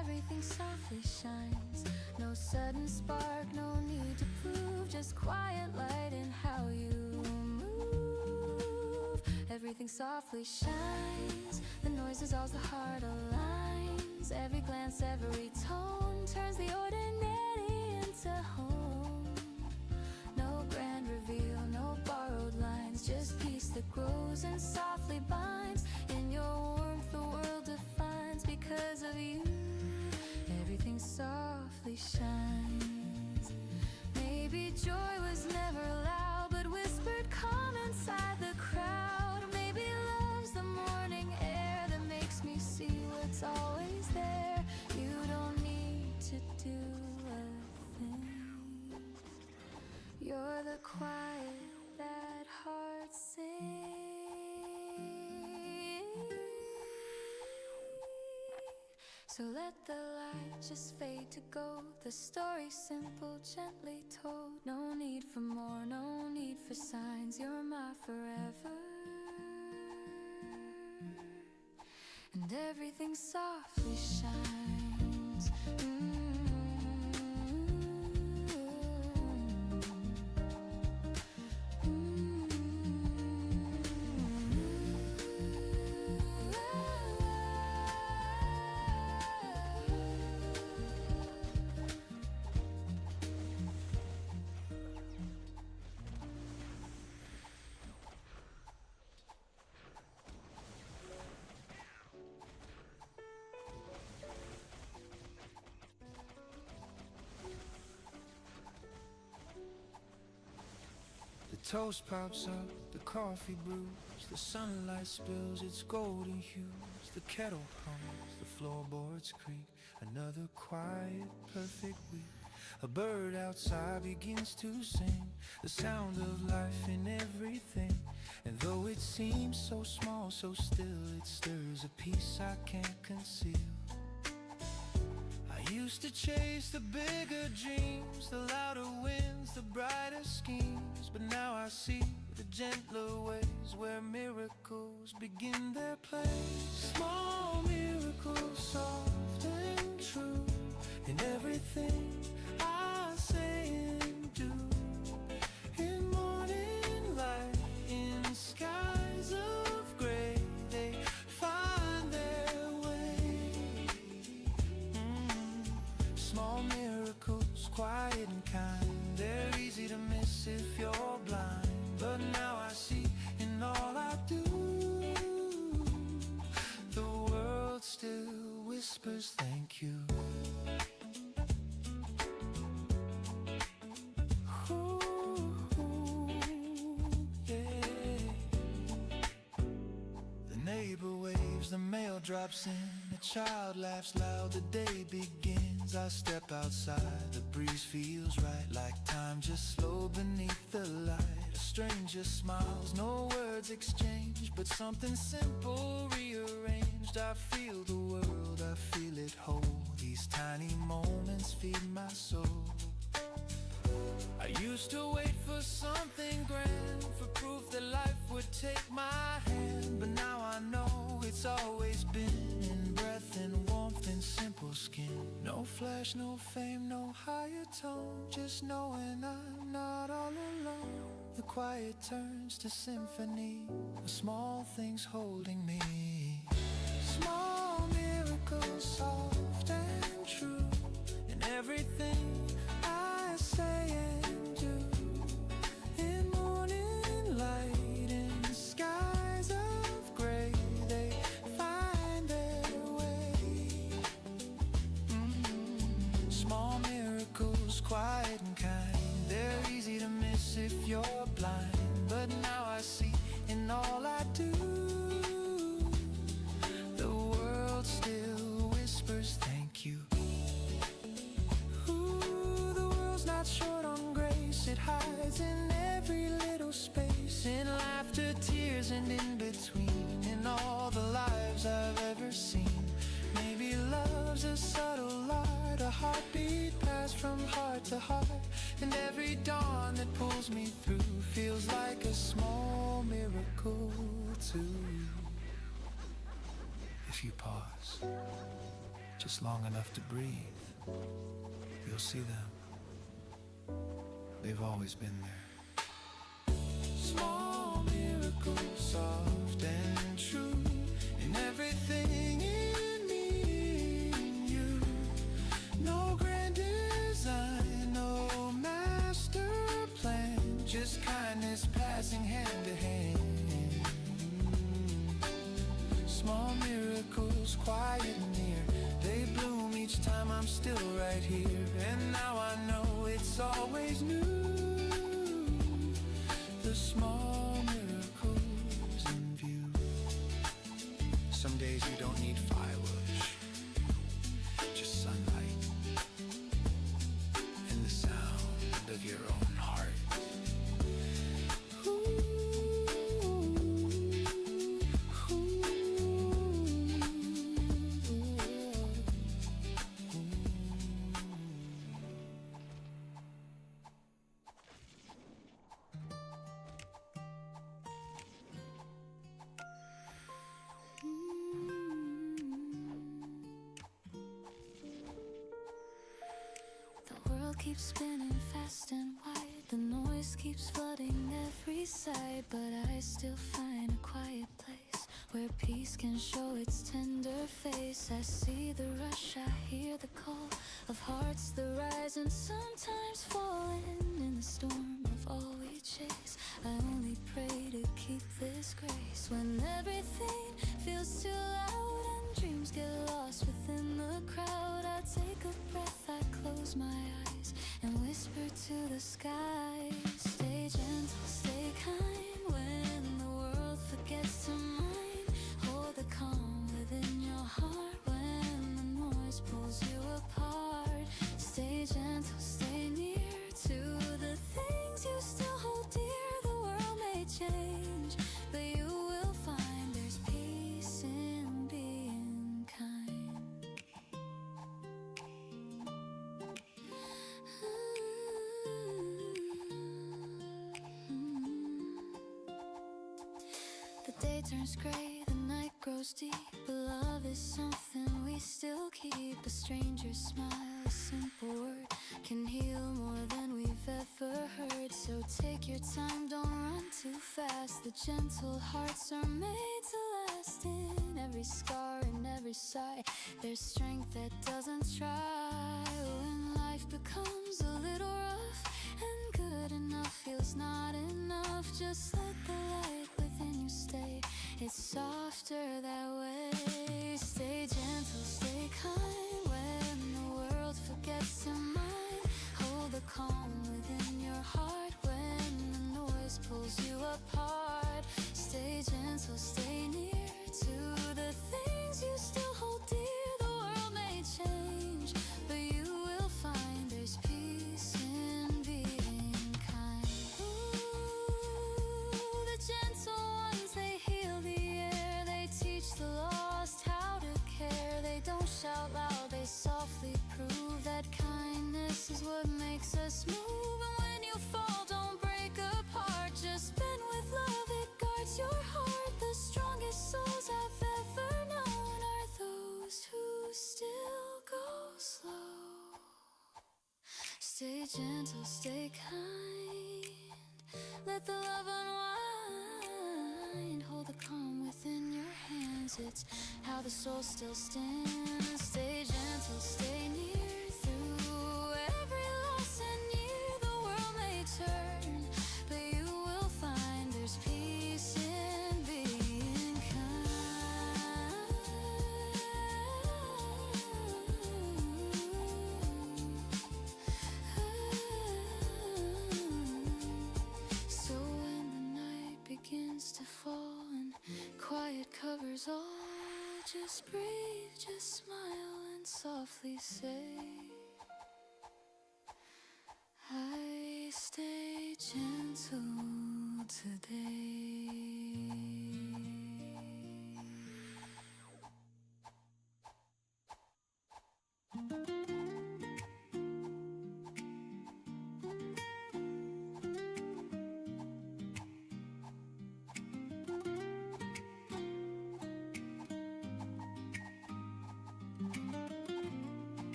everything softly shines. No sudden spark, no need to prove, just quiet light in how you move. Everything softly shines. The noise is all the heart aligns. Every glance, every tone turns the ordinary into home. No grand reveal, no borrowed lines, just peace that grows and softly binds. In your warmth the world defines. Because of you, everything softly shines. Maybe joy was never loud, but whispered calm inside the crowd. Maybe love's the morning air that makes me see what's always there. You don't need to do a thing. You're the quiet that heart sings. So let the light just fade to gold. The story simple, gently told. No need for more, no need for signs. You're my forever. And everything softly shines. The toast pops up, the coffee brews, the sunlight spills its golden hues. The kettle hums, the floorboards creak. Another quiet, perfect week. A bird outside begins to sing, the sound of life in everything. And though it seems so small, so still, it stirs a peace I can't conceal. I used to chase the bigger dreams, the louder winds, the brighter schemes. But now I see the gentler ways where miracles begin their place. Small miracles, soft and true, in everything I say and do. In morning light, in skies of gray, they find their way. Small miracles, quiet and kind, they're easy to miss if you're blind. But now I see in all I do, the world still whispers thank you. The mail drops in, a child laughs loud, the day begins. I step outside, the breeze feels right, like time just slowed beneath the light. A stranger smiles, no words exchanged, but something simple rearranged. I feel the world, I feel it whole. These tiny moments feed my soul. I used to wait for something grand, for proof that life would take my hand. But now I know it's always been in breath and warmth and simple skin. No flash, no fame, no higher tone, just knowing I'm not all alone. The quiet turns to symphony, the small things holding me. Small miracles, soft and true, in everything I say and do. In morning light, in skies of gray, they find their way. Small miracles, quiet and kind, they're easy to miss if you're blind. But now I see in all I do, the world still whispers thank you. Not short on grace, it hides in every little space, in laughter, tears, and in between. stars I've ever seen. Maybe love's a subtle art, a heartbeat passed from heart to heart. And every dawn that pulls me through feels like a small miracle too. If you pause just long enough to breathe, you'll see them. They've always been there. Small miracles, soft and true, in everything in me and you. No grand design, no master plan, just kindness passing hand to hand. Small miracles, quiet and near, they bloom each time I'm still right here. And now I know it's always new, the small miracles in view. Some days you don't need fireworks, just sunlight and the sound of your own heart. The world keeps spinning fast and wide. The noise keeps flooding every side, but I still find a quiet place where peace can show its tender face. I see the rush, I hear the call of hearts that rise and sometimes fall in the storm of all we chase. I only pray to keep this grace when everything feels too loud and dreams get lost within the crowd. I take a breath, I close my eyes and whisper to the skies. Stay gentle, stay kind when the world forgets to mind. Hold the calm within your heart when the noise pulls you apart. Stay gentle, stay near to the things you still hold dear. The world may change, but you will find there's peace in being kind. The day turns gray, the night grows deep, but love is something we still keep. A stranger's smile, a simple word can heal more than we've ever heard. So take your time, don't run too fast. The gentle hearts are made to last. In every scar, in every sigh, there's strength that doesn't try. When life becomes a little rough and good enough feels not enough, just let the light within you stay. It's softer that way. Stay gentle, stay kind when the world forgets to mind. Hold the calm within your heart when the noise pulls you apart. Stay gentle, stay near to the things you still hold dear. The world may change, but you will find there's peace in being kind. Ooh, the gentle ones, they heal the air. They teach the lost how to care. They don't shout loud, they softly prove that kindness is what makes us move. And when you fall, don't break apart. Just bend with love, it guards your heart. The strongest souls I've ever known are those who still go slow. Stay gentle, stay kind. Let the love unwind. Hold the calm within your hands. It's how the soul still stands. Stay gentle, stay near through every loss and year. The world may turn, but you will find there's peace in being kind. So when the night begins to fall and quiet covers all, just breathe, just smile and softly say, I stay gentle today.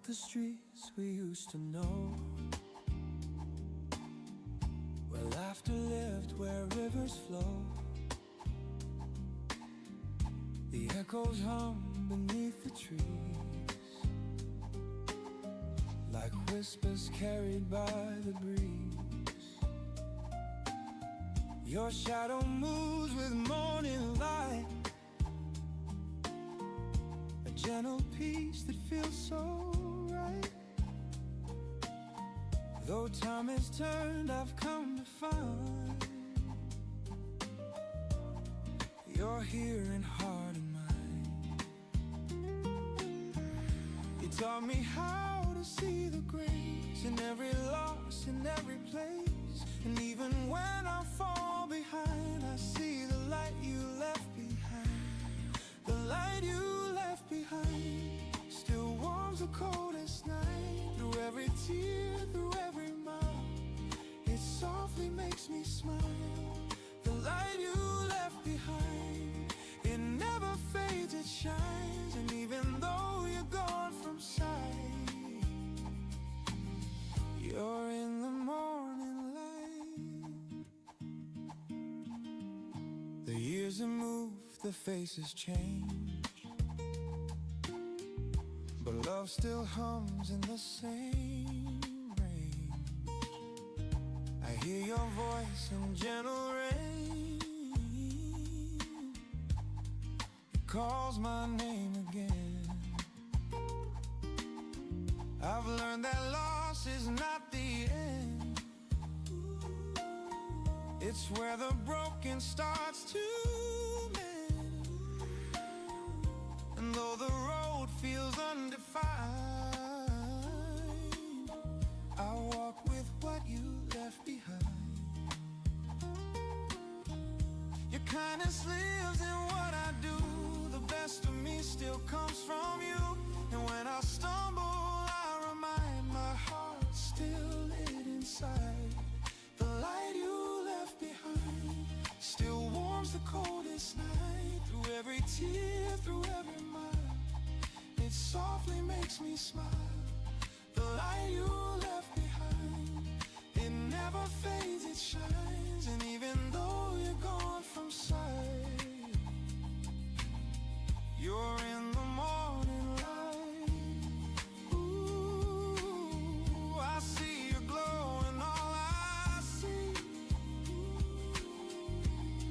the streets we used to know, where laughter lived, where rivers flow. The echoes hum beneath the trees, like whispers carried by the breeze. Your shadow moves with morning light, a gentle peace that feels so right. Though time has turned, I've come to find you're here in heart and mind. You taught me how to see the grace in every loss, in every place. And even when I fall behind, I see the light you left behind. The light you left behind still warms the coldest night. Through every tear, through every mile, it softly makes me smile. The light you left behind, it never fades, it shines. And even though you're gone from sight, you're in the morning light. The years have moved, the faces change, but love still hums in the same range. I hear your voice in gentle rain, it calls my name again. I've learned that loss is not the end, it's where the broken starts to mend. And though the road feels undefined, I walk with what you left behind. Your kindness lives in what I do. The best of me still comes from you. And when I stumble, I remind my heart still lit inside. The light you left behind still warms the coldest night. Through every tear, through every mile, it softly makes me smile. The light you left behind, it never fades, it shines. And even though you're gone from sight, you're in the morning light. Ooh, I see your glow and all I see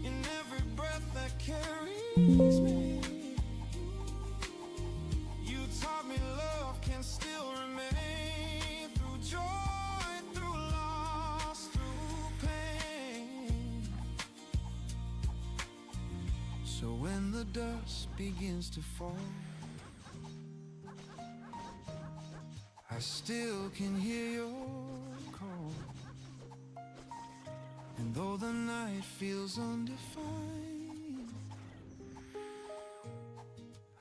in every breath that carries me. You taught me love can still remain through joy, through loss, through pain. So when the dust begins to fall, I still can hear your call. And though the night feels undefined,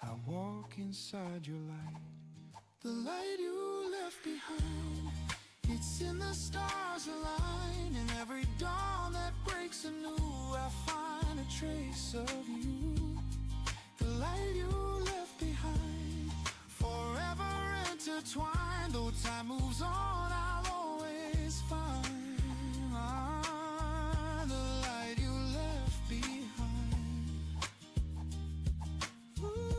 I walk inside your light. The light you left behind, it's in the stars align. In every dawn that breaks anew, I find a trace of you. The light you left behind, forever intertwined. Though time moves on, I'll always find the light you left behind. Ooh,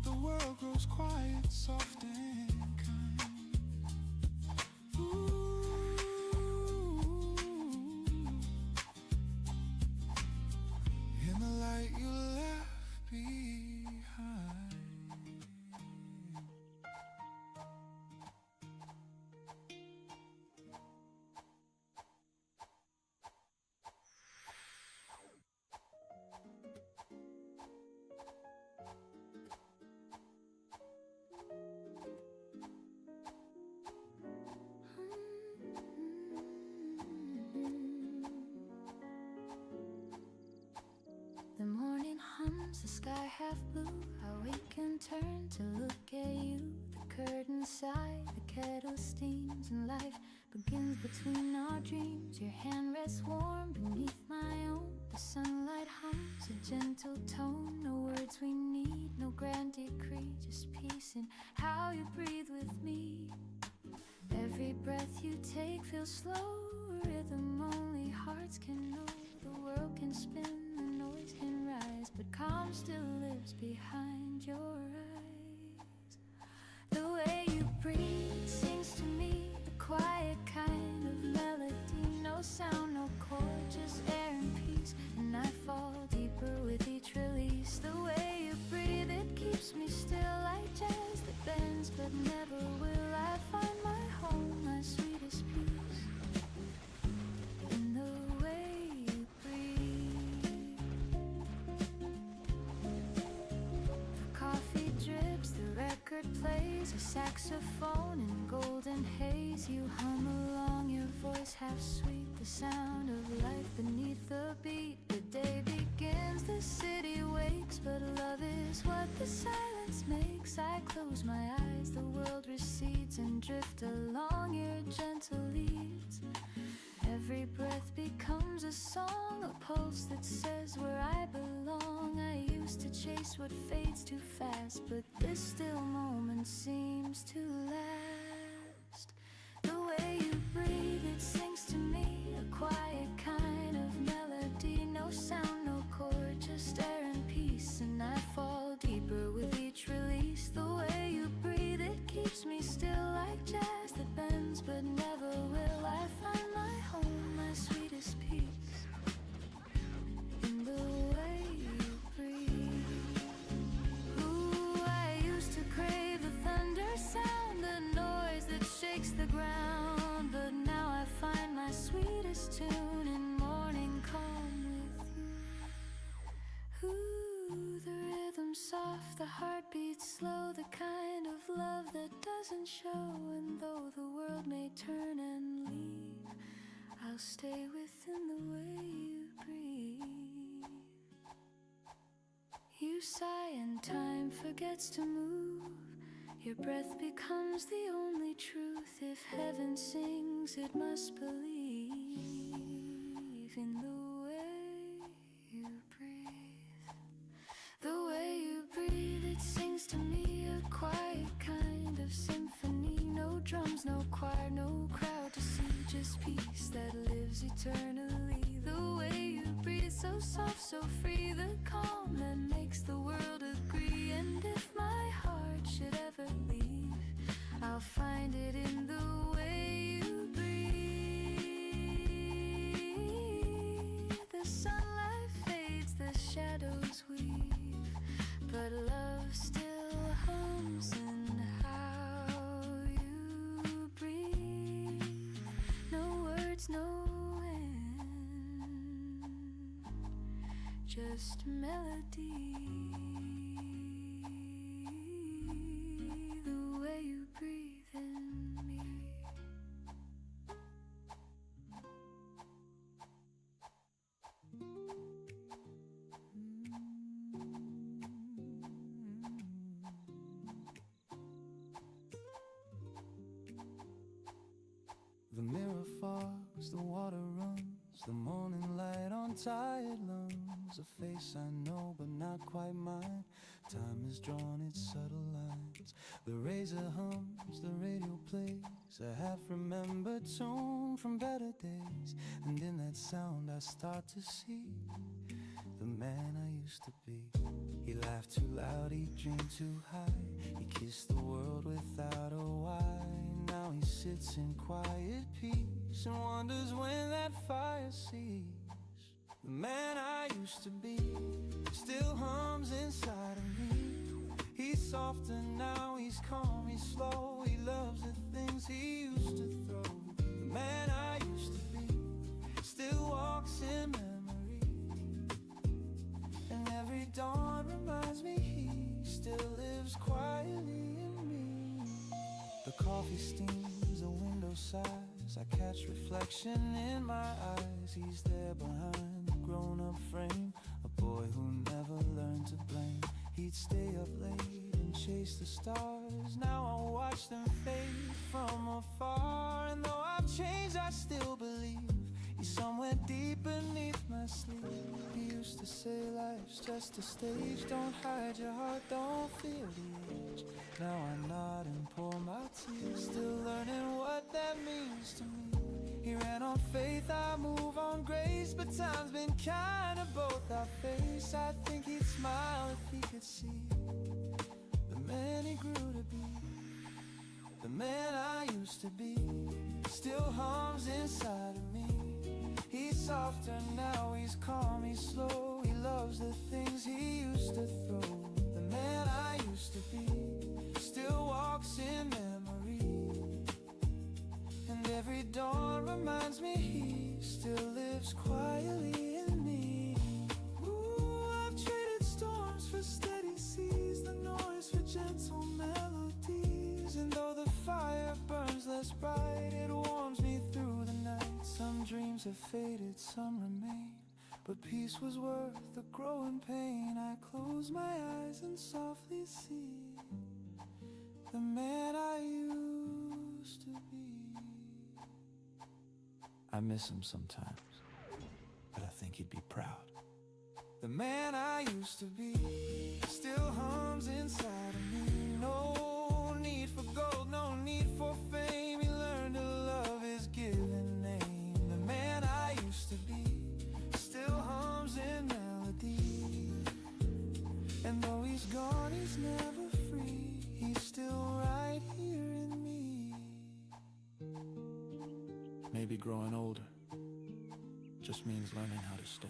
the world grows quiet, soft and kind. Ooh, in the light you left behind. The morning hums, the sky half blue. I wake and turn to look at you. The curtains sigh, the kettle steams, and life begins between our dreams. Your hand rests warm beneath my own. The sunlight hums a gentle tone. No words we need, no grand decree, just peace in how you breathe with me. Every breath you take feels slow, a rhythm only hearts can know. The world can spin, the noise can rise, but calm still lives behind your eyes. The way you breathe sings to me, a quiet kind of melody. No sound, no chord, just air and peace. And I fall deeper with each release. The way you breathe, it keeps me still like jazz that bends but never will. I find my home, my sweetest peace, in the way you breathe. The coffee drips, the record plays, a saxophone in golden haze. You hum along, your voice half sweet, the sound of life beneath the beat. The day begins, the city wakes, but love is what the silence makes. I close my eyes, the world recedes, and drift along your gentle leads. Every breath becomes a song, a pulse that says where I belong. I used to chase what fades too fast, but this still moment seems to last. The way you breathe, it sings to me, a quiet kind of melody. No sound, no chord, just air and peace. And I fall deeper with each release. The way you breathe, it keeps me still like jazz that bends but never will. I find my home, my sweetest peace, in the way you breathe. Ooh, I used to crave the thunder sound, the noise that shakes the ground. But now I find my sweetest tune in morning calm with you. Ooh, the rhythm soft, the heartbeat slow, the kind of love that doesn't show. And though the world may turn and leave, I'll stay within the way you breathe. You sigh and time forgets to move. Your breath becomes the only truth. If heaven sings, it must believe in the way you breathe. The way you breathe, it sings to me, a quiet kind of symphony. No drums, no choir, no crowd to see, just peace that lives eternally. The way you breathe, so soft, so free, the calm that makes the world agree. And if my heart should ever leave, I'll find it in the way you breathe. The sunlight fades, the shadows weave, but love still hums in how you breathe. No words, no end, just melody. The way you breathe in me. The mirror fogs, the water runs, the morning light on tired lungs. A face I know but not quite mine. Time has drawn its subtle lines. The razor hums, the radio plays a half-remembered tune from better days. And in that sound I start to see the man I used to be. He laughed too loud, he dreamed too high. He kissed the world without a why. Now he sits in quiet peace and wonders when that fire sees. The man I used to be still hums inside of me. He's softer now, he's calm, he's slow. He loves the things he used to throw. The man I used to be still walks in memory. And every dawn reminds me he still lives quietly in me. The coffee steams, the window sighs. I catch reflection in my eyes. He's there behind the grown-up frame, a boy who never learned to blame. He'd stay up late and chase the stars. Now I watch them fade from afar. And though I've changed, I still believe He's somewhere deep beneath my sleep. He used to say life's just a stage. Don't hide your heart, don't feel the age. Now I nod and pour my tears, still learning what that means to me. He ran on faith, I move on grace, but time's been kind of both our face. I think he'd smile if he could see the man he grew to be. The man I used to be still hums inside of me. He's softer now, he's calm, he's slow. He loves the things he used to throw. The man I used to be still walks in memory. And every dawn reminds me he still lives quietly in me. Ooh, I've traded storms for steady seas, the noise for gentle melodies. And though the fire burns less bright, it warms me through the night. Some dreams have faded, some remain, but peace was worth the growing pain. I close my eyes and softly see the man I used to be. I miss him sometimes, but I think he'd be proud. The man I used to be still hums inside of me. No need for gold, no need for fame. He learned to love his given name. The man I used to be still hums in melody. And though he's gone, he's never free. He's still right here in me. Maybe growing older just means learning how to stay.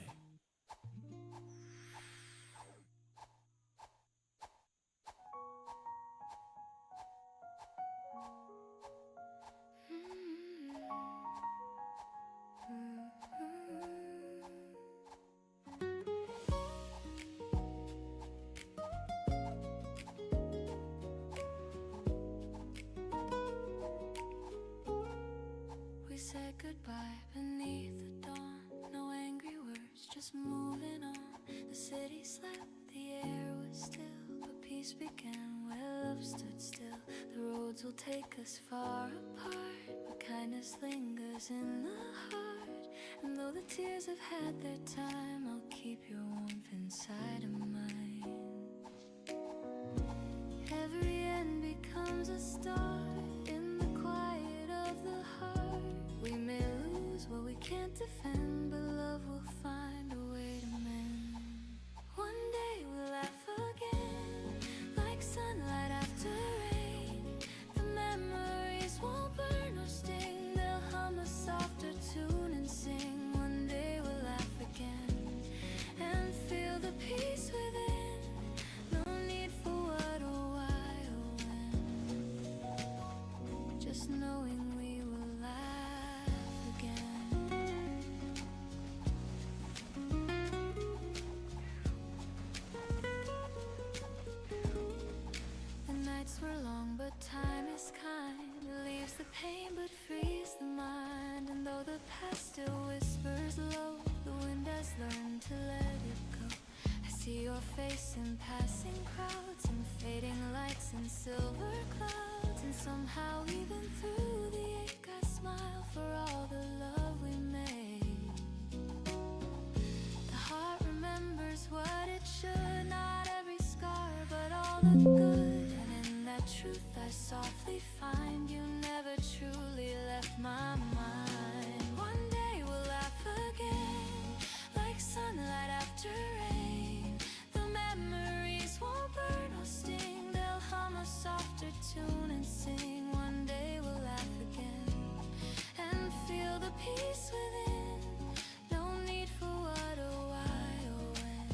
We said goodbye beneath the dawn. No angry words, just moving on. The city slept, the air was still, but peace began where love stood still. The roads will take us far apart, but kindness lingers in the heart. And though the tears have had their time, I'll keep your warmth inside of mine. Every end becomes a start in the quiet of the heart. We may lose what we can't defend, but love will find a way to mend. One day we'll laugh again, like sunlight after rain. The memories won't burn or sting, they'll hum a softer tune and sing. One day we'll laugh again and feel the peace within. No need for what or why or when, just knowing we will laugh again. The nights were long, but time is kind. It leaves the pain, but frees the mind. And though the past still whispers low, the wind has learned to let it go. I see your face in passing crowds, and fading lights and silver clouds. And somehow even through the ache I smile for all the love we made. The heart remembers what it should, not every scar, but all the good. And in that truth I softly find you never truly left my mind. One day we'll laugh again, like sunlight after rain. The memories won't burn or sting, they'll hum a softer tune and sing. One day we'll laugh again and feel the peace within. No need for what or why or when,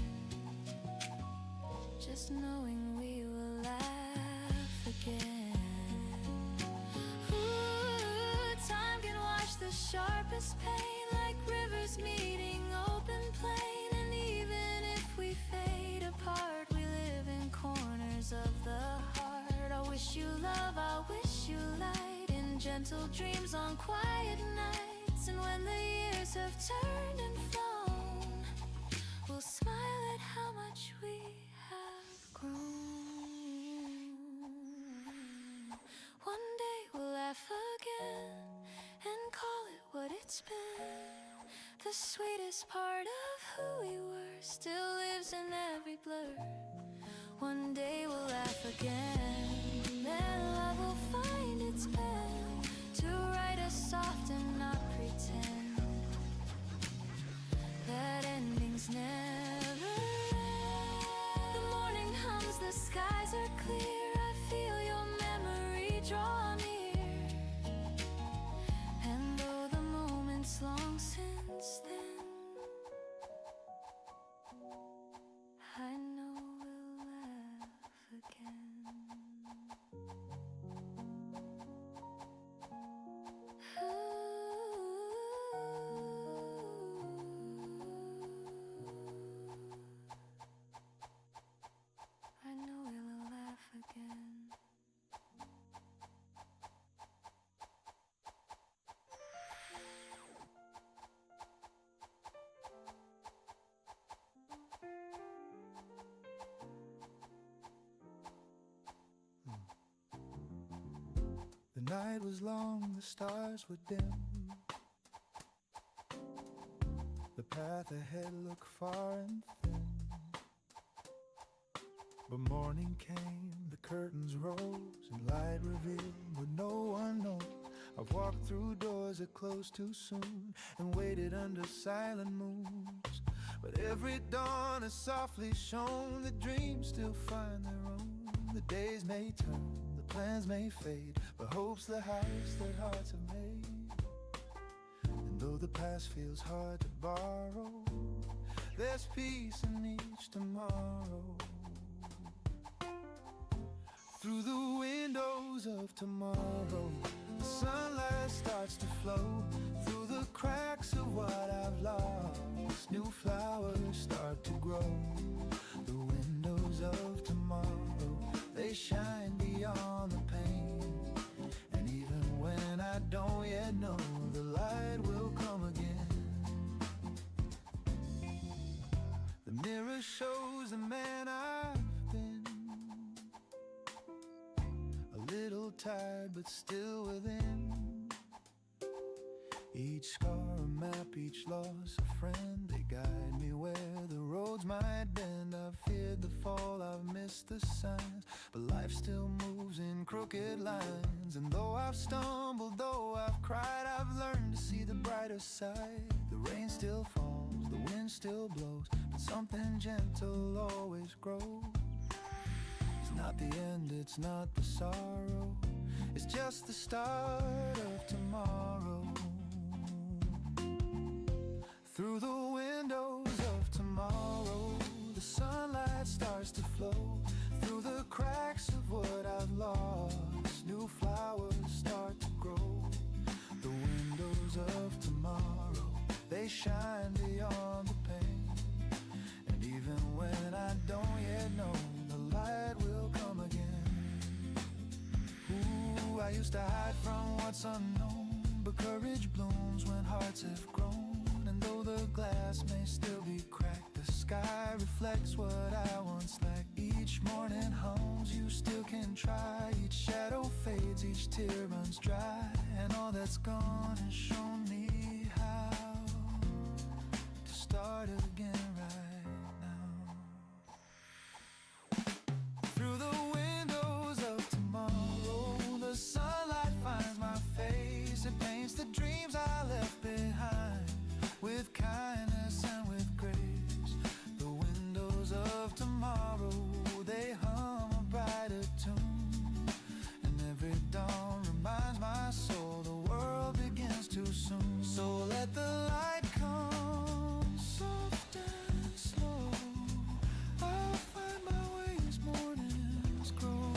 just knowing we will laugh again. Ooh, time can wash the sharpest pain, like rivers meeting open plain. And even if we fade apart, we live in corners of the heart. I wish you love, I wish you light, in gentle dreams on quiet nights. And when the years have turned and flown, we'll smile at how much we have grown. One day we'll laugh again and call it what it's been. the sweetest part of who we were still lives in every blur. One day we'll laugh again, then love will find its pen to write us soft and not pretend that endings never end. The morning hums, the skies are clear. I feel your memory draw near, and though the moment's long since then, I know we'll laugh again. I know we'll laugh again. The night was long, the stars were dim. The path ahead looked far and thin. But morning came, the curtains rose, and light revealed what no one knows. I've walked through doors that closed too soon, and waited under silent moons. But every dawn has softly shown that dreams still find their own. The days may turn, the plans may fade, but hope's the house that hearts have made. And though the past feels hard to borrow, there's peace in each tomorrow. Through the windows of tomorrow, the sunlight starts to flow. Through the cracks of what I've lost, new flowers start to grow. The windows of tomorrow, they shine beyond the pain. And even when I don't yet know, the light will come again. The mirror shows the man I've been, a little tired but still within. Each scar a map, each loss a friend. They guide me where the roads might bend. I've feared the fall, I've missed the signs, but life still moves in crooked lines. And though I've stumbled, though I've cried, I've learned to see the brighter side. The rain still falls, the wind still blows, but something gentle always grows. It's not the end, it's not the sorrow, it's just the start of tomorrow. Through the windows of tomorrow, the sunlight starts to flow. Through the cracks of what I've lost, new flowers start to grow. The windows of tomorrow, they shine beyond the pain. And even when I don't yet know, the light will come again. Ooh, I used to hide from what's unknown, but courage blooms when hearts have grown. And though the glass may still be cracked, the sky reflects what I once lacked. Each morning hums, you still can try. Each shadow fades, each tear runs dry. And all that's gone has shown me how to start again right now. Through the windows of tomorrow, the sunlight finds my face. It paints the dreams I left behind with kindness and with grace. The windows of tomorrow, they hum a brighter tune. And every dawn reminds my soul the world begins too soon. So let the light come soft and slow. I'll find my way as mornings grow.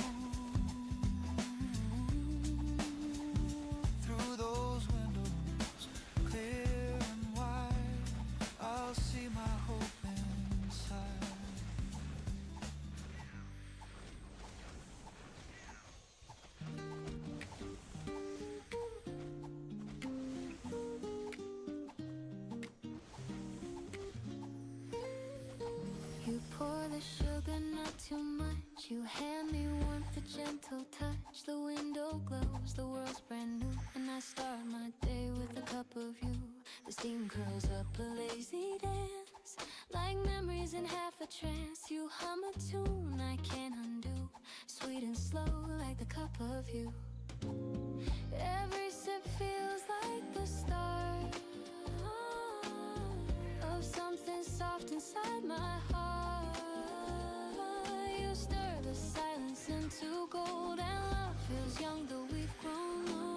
Through those windows, clear and wide, I'll see my hope inside. You pour the sugar, not too much. You hand me warmth, a gentle touch. The window glows, the world's brand new, and I start my day with a cup of you. The The steam curls up a lazy dance, like memories in half a trance. You hum a tune I can't undo, sweet and slow like the cup of you. Every sip feels like the start of something soft inside my heart. You stir the silence into gold, and love feels young though we've grown old.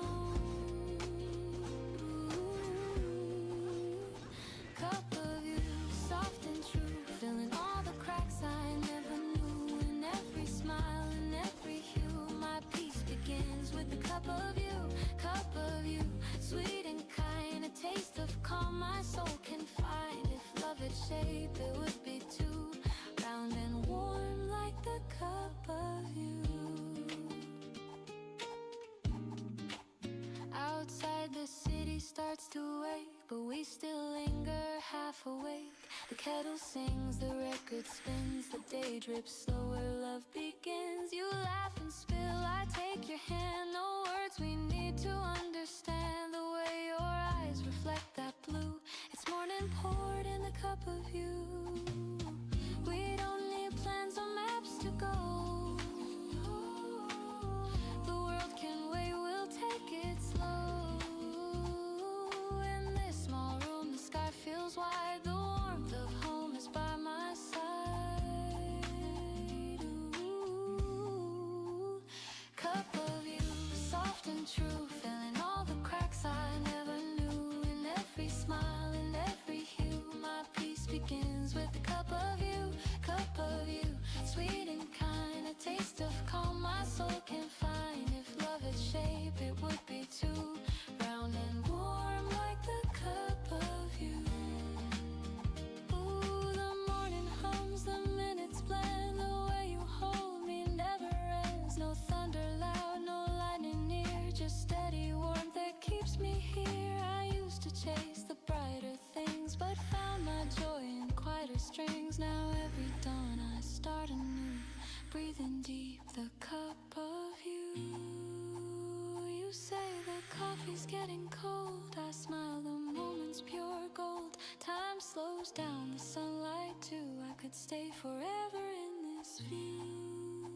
Cup of you, soft and true, filling all the cracks I never knew. In every smile, in every hue, my peace begins with the cup of you. Cup of you, sweet and kind, a taste of calm my soul can find. If love had shape, it would be too round and warm like the cup of you. Outside the city starts to wake, but we still linger half awake. The kettle sings, the record spins, the day drips slower, love begins. You laugh and spill, I take your hand, no words we need to understand. The way your eyes reflect that blue, it's morning poured in the cup of you. We don't need plans or maps to go. The world can wait, we'll take it slow. In this small room, the sky feels wide. The warmth of home is by my side. Ooh. Cup of you, soft and true, filling all the cracks I never knew. In every smile, in every hue, my peace begins with the cup of you. Cup of you, sweet and kind, a taste of calm my soul can find. If love had shape, it would be too round and warm like the cup of you. Ooh, the morning hums, the minutes blend, the way you hold me never ends. No thunder loud, no lightning near, just steady warmth that keeps me here. I used to chase the brighter things, but found my joy in quieter strings. Now every dawn I start anew, breathing deep the cup of you. You say the coffee's getting cold, I smile, the moment's pure gold. Time slows down, the sunlight too, I could stay forever in this view.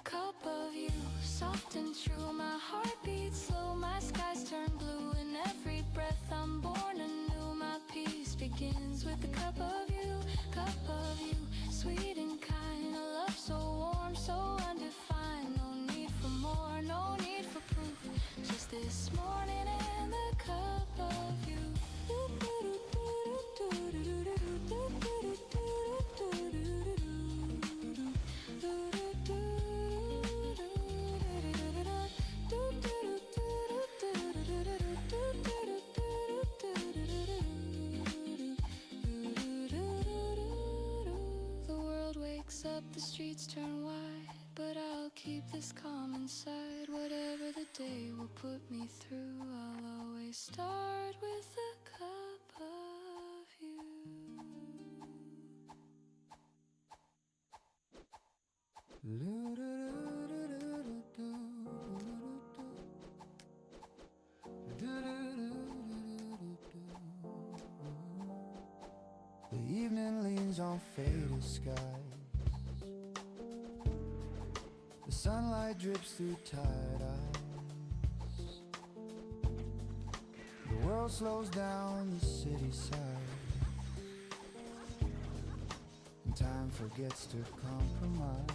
Cup of you, soft and true, my heart beats slow, my skies turn blue. In every breath I'm born anew, my peace begins with the cup of you. Cup of you, sweet and kind, a love so warm, so undefined. No need for more, no need for proof, just this morning and the cup of you. The world wakes up, the streets turn wide, but I'll keep this calm inside. Whatever the day will put me through, I'll always start with a cup of you. The evening leans on faded skies. The sunlight drips through tired eyes. The world slows down the city side, and time forgets to compromise.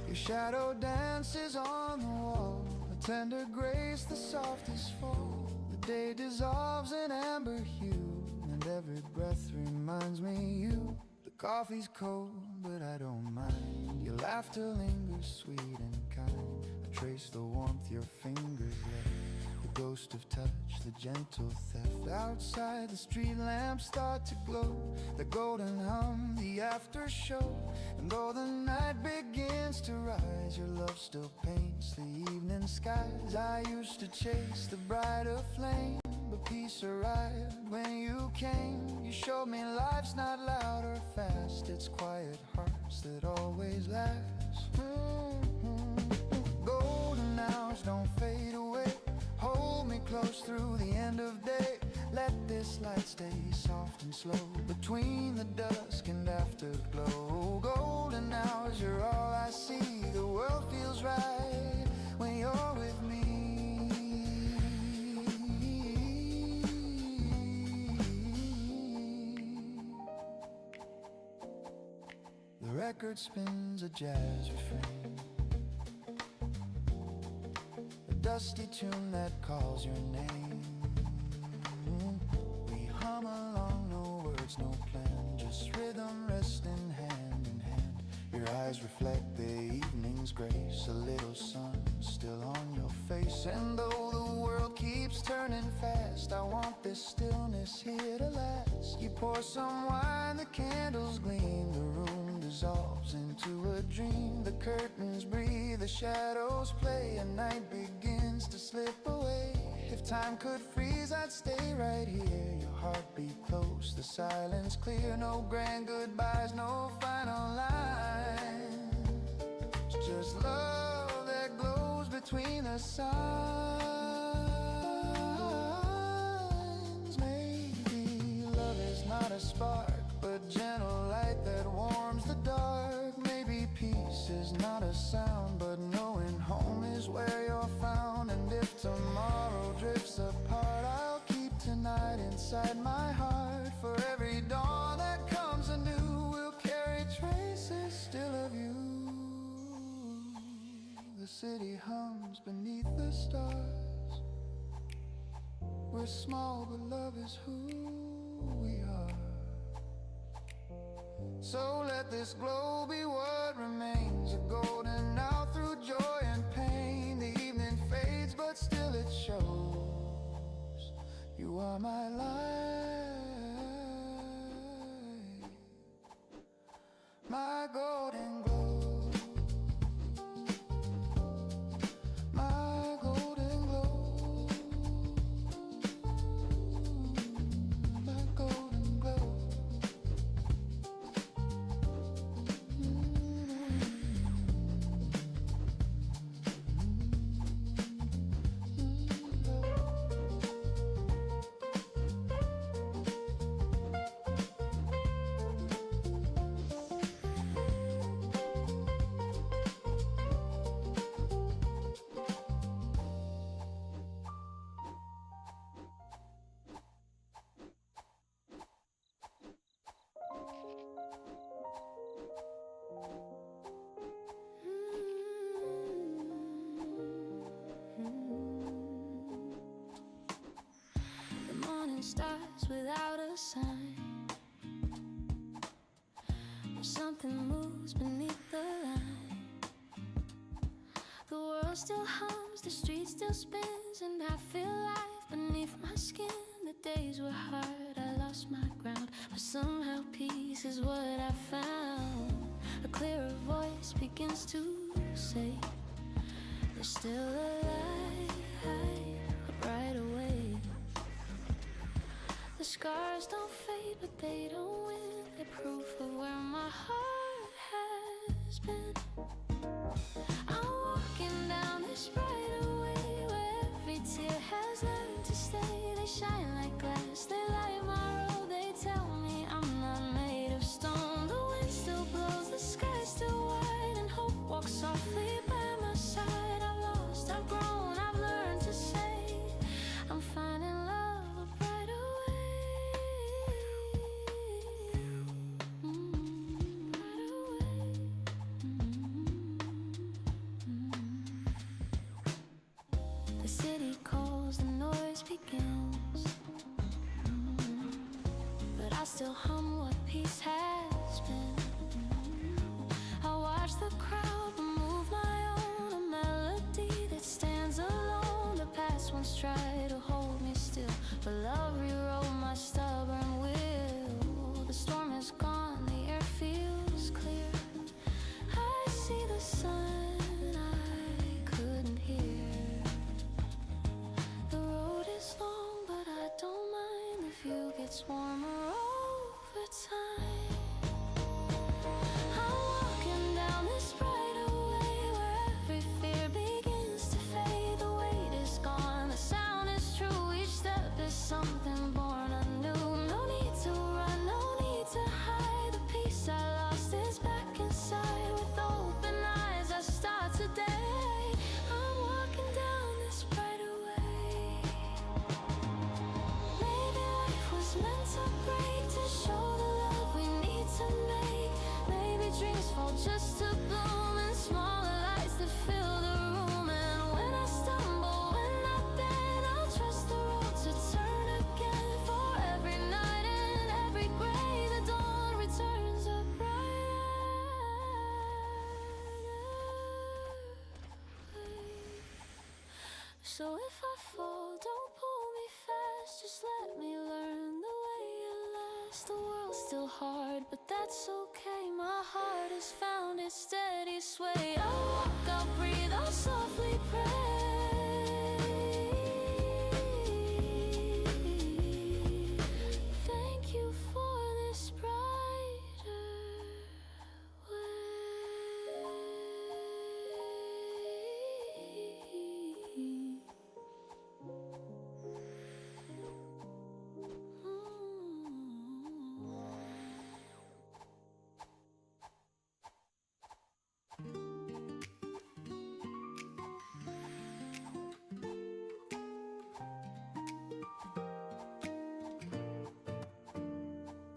Your shadow dances on the wall, a tender grace, the softest fall. The day dissolves in amber hue, and every breath reminds me you. The coffee's cold, but I don't mind. Your laughter lingers sweet and kind. I trace the warmth your fingers left, the ghost of touch, the gentle theft. Outside the street lamps start to glow, the golden hum, the after show. And though the night begins to rise, your love still paints the evening skies. I used to chase the brighter flame, but peace arrived when you came. You showed me life's not loud or fast, it's quiet hearts that always last. Golden hours don't fade away, hold me light stays soft and slow between the dusk and afterglow. Golden hours, you're all I see. The world feels right when you're with me. The record spins a jazz refrain, a dusty tune that calls your name. We hum along, no words, no plan, just rhythm resting hand in hand. Your eyes reflect the evening's grace, a little sun still on your face. And though the world keeps turning fast, I want this stillness here to last. You pour some wine, the candles gleam, the room dissolves into a dream. The curtains breathe, the shadows play, and night begins to slip away. If time could freeze, I'd stay right here. Your heartbeat close, the silence clear. No grand goodbyes, no final line. It's just love that glows between the signs. Maybe love is not a spark, but gentle light that warms the dark. Maybe peace is not a sound, but knowing home is where you're found. And if tomorrow drifts apart, I'll keep tonight inside my heart. For every dawn that comes anew, we'll carry traces still of you. The city hums beneath the stars. We're small, but love is who we are. So let this glow be what remains, a golden hour through joy and pain. The evening fades, but still it shows you are my light, my golden glow, my golden glow, my golden glow. The morning starts without a sign. Something moves beneath the line. The world still hums, the street still spins, and I feel life beneath my skin. The days were hard, I lost my ground, but somehow peace is what I found. A clearer voice begins to say, there's still a light, a brighter way. The scars don't fade, but they don't win. They're proof of where my heart has been. I'm walking down this brighter way, where every tear has learned to stay. They shine like glass, they light my road. They tell me I'm not made of stone. The wind still blows, the sky's still wide, and hope walks softly by my side. I've lost, I've grown, I've learned to say I'm finding love a brighter way. Brighter way. The city calls, the noise begins, but I still hum what peace has been. I watch the crowd but move my own, a melody that stands alone. The past once tried to hold me still, but love rewrote my stubborn will. The storm is gone, the air feels clear. I see the sun I couldn't hear. The road is long, but I don't mind. The view gets warmer over time. fall just to bloom in smaller lights that fill the room. And when I stumble, when I bend, I'll trust the road to turn again. For every night and every gray, the dawn returns a brighter way. So if I fall, don't pull me fast, just let me learn the way it lasts. The world's still hard, but that's okay. My heart has found its steady sway. I'll walk, I'll breathe, I'll softly pray. Thank you for this brighter way.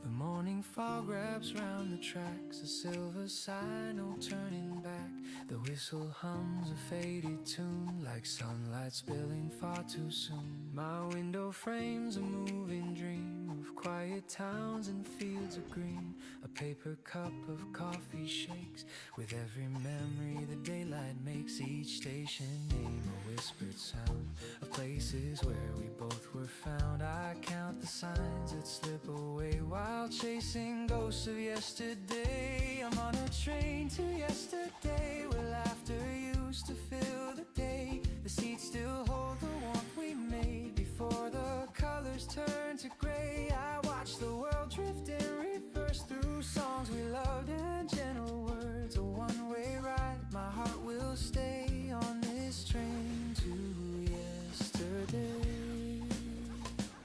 The morning fog wraps round the tracks, a silver sign, no turning back. The whistle hums a faded tune, like sunlight spilling far too soon. My window frames a moving dream of quiet towns and fields of green. A paper cup of coffee shakes with every memory the daylight makes. Each station name a whispered sound of places where we both were found. I count the signs that slip away while chasing ghosts of yesterday. I'm on a train to yesterday, where laughter used to fill the day. The seats still hold the warmth we made before the colors turned to gray. I watch the world drift in reverse through songs we loved and gentle words. A one-way ride, my heart will stay on this train to yesterday.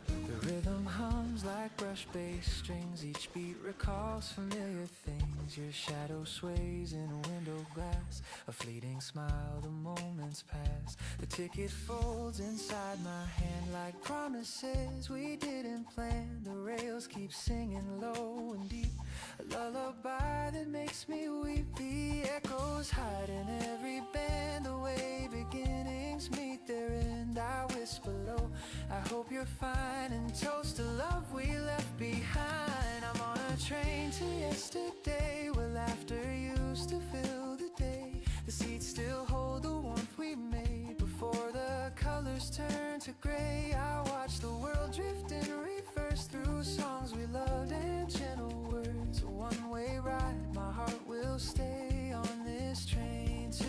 The rhythm hums like brush bass strings, each beat recalls familiar things. Your shadow sways in a window glass, a fleeting smile, the moments pass. The ticket folds inside my hand like promises we didn't plan. The rails keep singing low and deep, a lullaby that makes me weep. The echoes hide in every bend, the way beginnings meet their end. I whisper low, I hope you're fine, and toast to love we left behind. I'm on a train to yesterday, where laughter used to fill the day. The seats still hold the warmth we made before the colors turn to gray. I watch the world drift in reverse through songs we loved and gentle words. A one-way ride, my heart will stay on this train to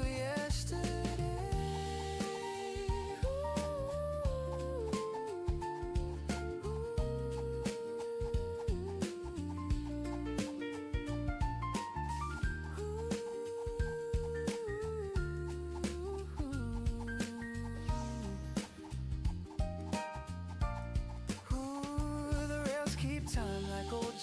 yesterday.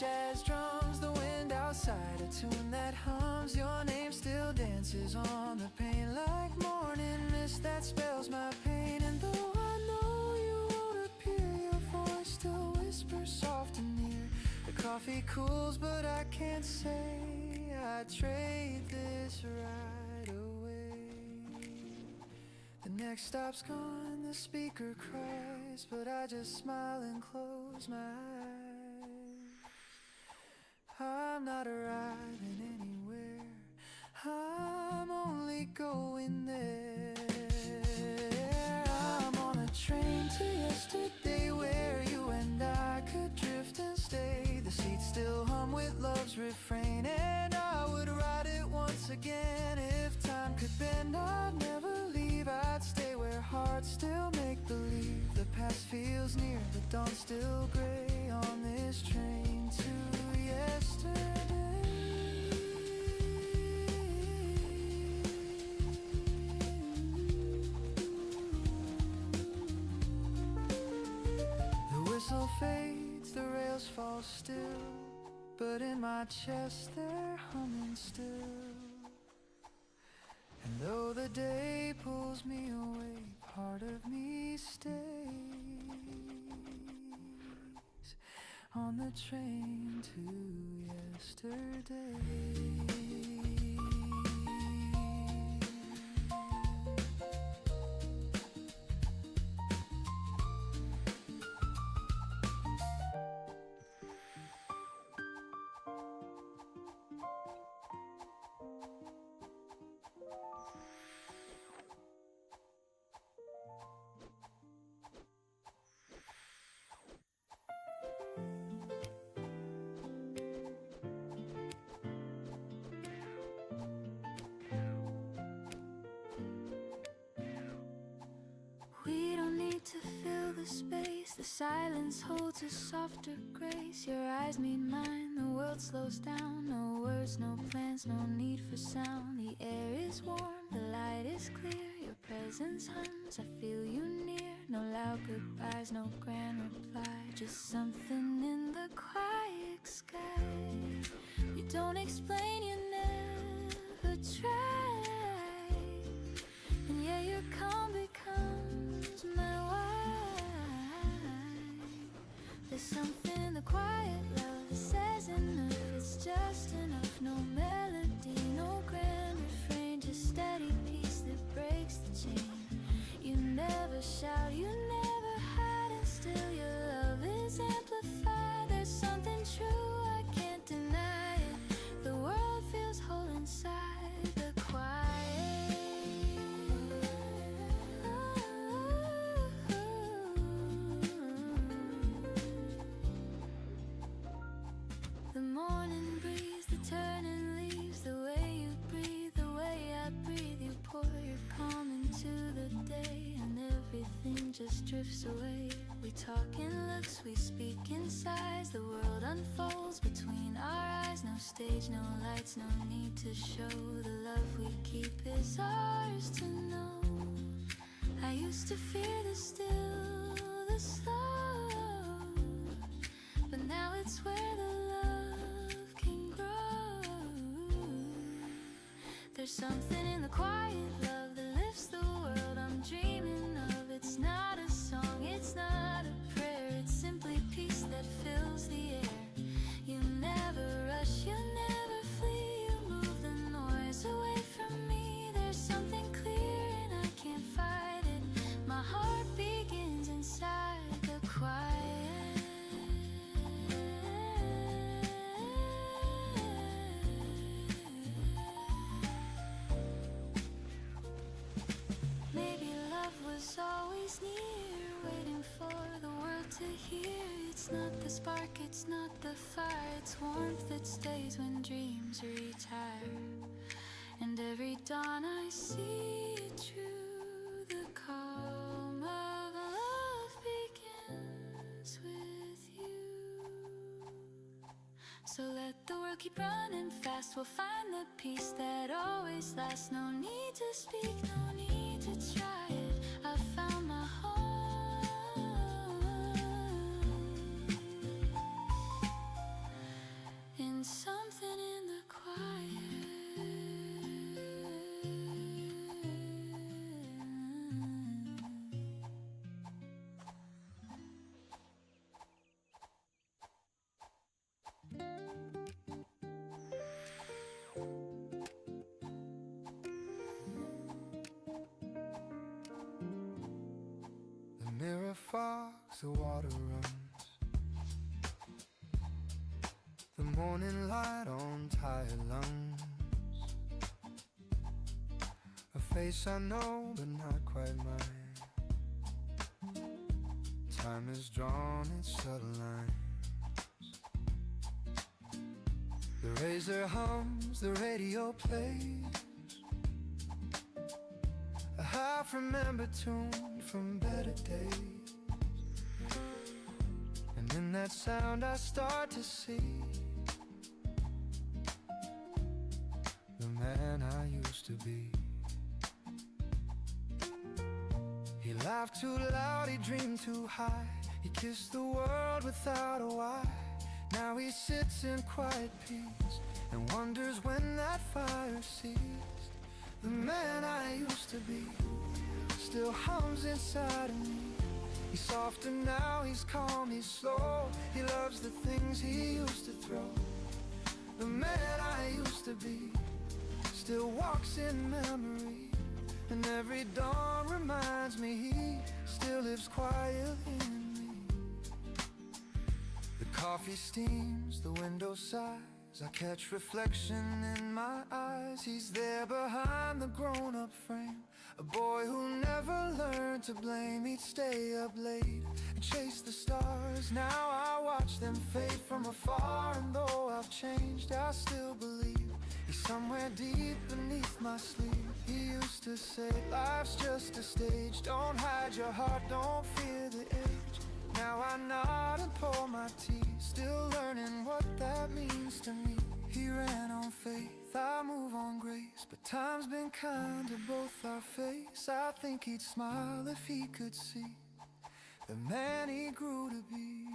Jazz drums, the wind outside, a tune that hums. Your name still dances on the pane like morning mist that spells my pain. And though I know you won't appear, your voice still whispers soft and near. The coffee cools, but I can't say I'd trade this right away. The next stop's gone, the speaker cries, but I just smile and close my eyes. I'm not arriving anywhere, I'm only going there. I'm on a train to yesterday, where you and I could drift and stay. The seats still hum with love's refrain, and I would ride it once again. If time could bend, I'd never leave. I'd stay where hearts still make believe. The past feels near, the dawn's still gray on this train to yesterday. The whistle fades, the rails fall still, but in my chest they're humming still. And though the day pulls me away, part of me stays on the train to yesterday. silence holds a softer grace. Your eyes meet mine, the world slows down. No words, no plans, no need for sound. The air is warm, the light is clear. Your presence hums, I feel you near. No loud goodbyes, no grand reply. Just something in the quiet sky. You don't explain, you never try. And yeah, your calm becomes my why. There's something in the quiet love that says enough. It's just enough. No melody, no grand refrain, just steady peace that breaks the chain. You never shout, you never hide, and still your love is amplified. There's something true, I can't deny it. The world feels whole inside the quiet. The morning breeze, the turning leaves, the way you breathe, the way I breathe. You pour your calm into the day, and everything just drifts away. We talk in looks, we speak in sighs. The world unfolds between our eyes. No stage, no lights, no need to show. The love we keep is ours to know. I used to fear the still, the slow, but now it's where the love can grow. There's something in the quiet love that lifts the world I'm dreaming of. It's not a song, it's not a prayer, it's simply peace that fills the air. You never rush, you never flee, you move the noise away from me. There's something clear and I can't fight it. My heart begins inside the quiet. Maybe love was always near, waiting for the world to hear. It's not the spark, it's not the fire, it's warmth that stays when dreams retire. And every dawn I see it true. The calm of love begins with you. So let the world keep running fast. We'll find the peace that always lasts. No need to speak, no need to try it. I found my home in something in the quiet. The mirror fogs, the water runs. The morning light on tired lungs. A face I know, but not quite mine. Time has drawn its subtle lines. The razor hums, the radio plays a half-remembered tune from better days. And in that sound I start to see the man I used to be. He laughed too loud, he dreamed too high. He kissed the world without a why. Now he sits in quiet peace and wonders when that fire ceased. The man I used to be still hums inside of me. He's softer now, he's calm, he's slow. He loves the things he used to throw. The man I used to be still walks in memory, and every dawn reminds me he still lives quiet in me. The coffee steams, the window sighs. I catch reflection in my eyes. He's there behind the grown-up frame, a boy who never learned to blame. He'd stay up late and chase the stars. Now I watch them fade from afar, and though I've changed, I still believe he's somewhere deep beneath my sleeve. He used to say, life's just a stage. Don't hide your heart, don't fear the age. Now I nod and pour my tea, still learning what that means to me. He ran on faith, I move on grace, but time's been kind to both our face. I think he'd smile if he could see the man he grew to be.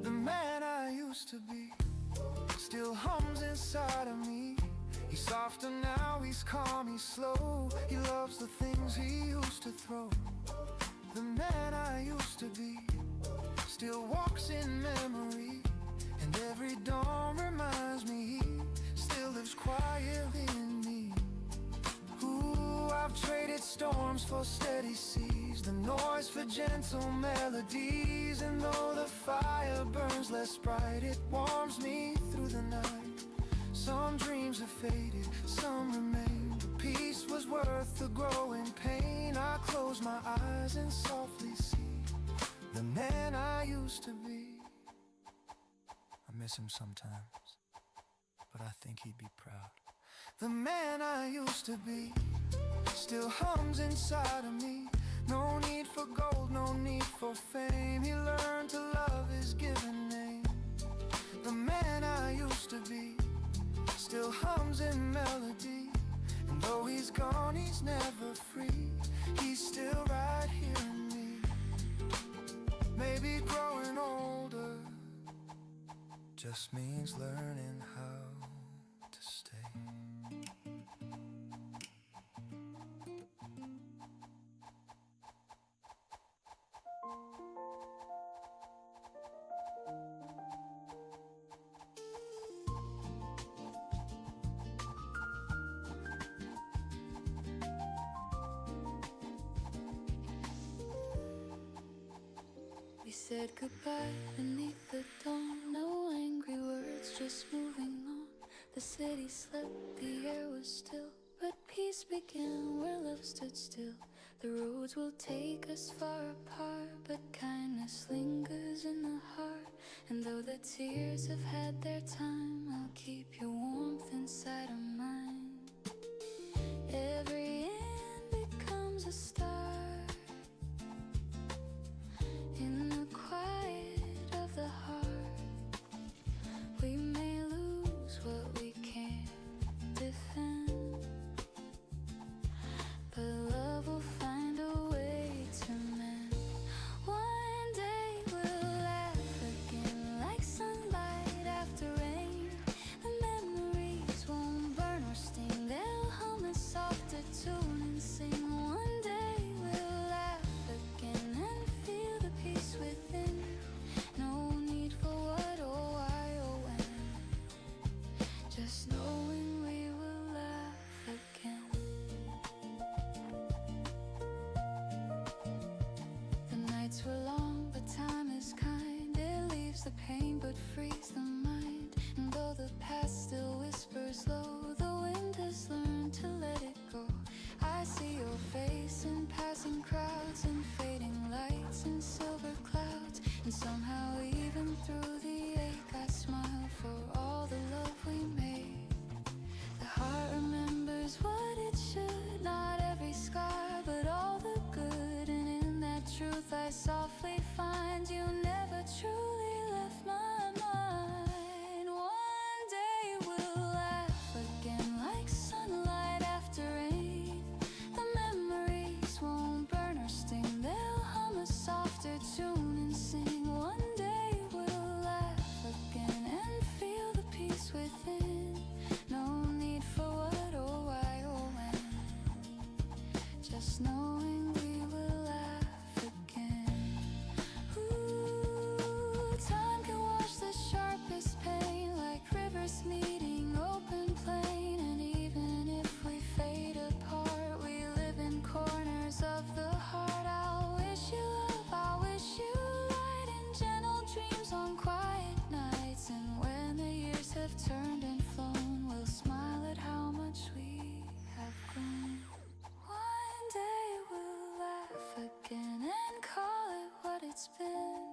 The man I used to be still hums inside of me. He's softer now, he's calm, he's slow. He loves the things he used to throw. The man I used to be still walks in memory, and every dawn reminds me he still lives quietly in me. Ooh, I've traded storms for steady seas, the noise for gentle melodies. And though the fire burns less bright, it warms me through the night. Some dreams have faded, some remain, but peace was worth the growing pain. I close my eyes and softly see the man I used to be. I miss him sometimes, but I think he'd be proud. The man I used to be still hums inside of me. No need for gold, no need for fame. He learned to love his given name. The man I used to be still hums in melody, and though he's gone, he's never free. He's still right here in me. Maybe growing older just means learning how to stay. We said goodbye beneath the dawn. No angry words, just moving on. The city slept, the air was still, but peace began where love stood still. The roads will take us far apart, but kindness lingers in the heart. And though the tears have had their time, I'll keep your warmth inside of mine. Every end becomes a start. In the quiet of the heart, we may lose what we can't defend, but love will find a way to mend. One day we'll laugh again like sunlight after rain. The memories won't burn or sting, they'll hum a softer tune and sing. One day we'll laugh again and feel the peace within. No need for what or why or when, just knowing we will laugh again. The nights were long, but time is kind. It leaves the pain but frees the mind. And though the past still whispers low, the wind has learned to let it go. I see your face in passing crowds and fading lights and silver clouds. And somehow even through the ache I smile for all the love we made. The heart remembers what it should, not every scar but all the good. And in that truth I softly find you never truly left my mind. One day we'll laugh again like sunlight after rain. The memories won't burn or sting, they'll hum a softer tune and sing. One day we'll laugh again and feel the peace within. No need for what or why or when, just knowing we will laugh again. Ooh, time can wash the sharpest pain like rivers meeting open plain. And even if we fade apart, we live in corners of the heart. I'll wish you love, I'll wish you light and gentle dreams on quiet nights. And when the years have turned and flown, we'll smile at how much we have grown. One day we'll laugh again and call it what it's been.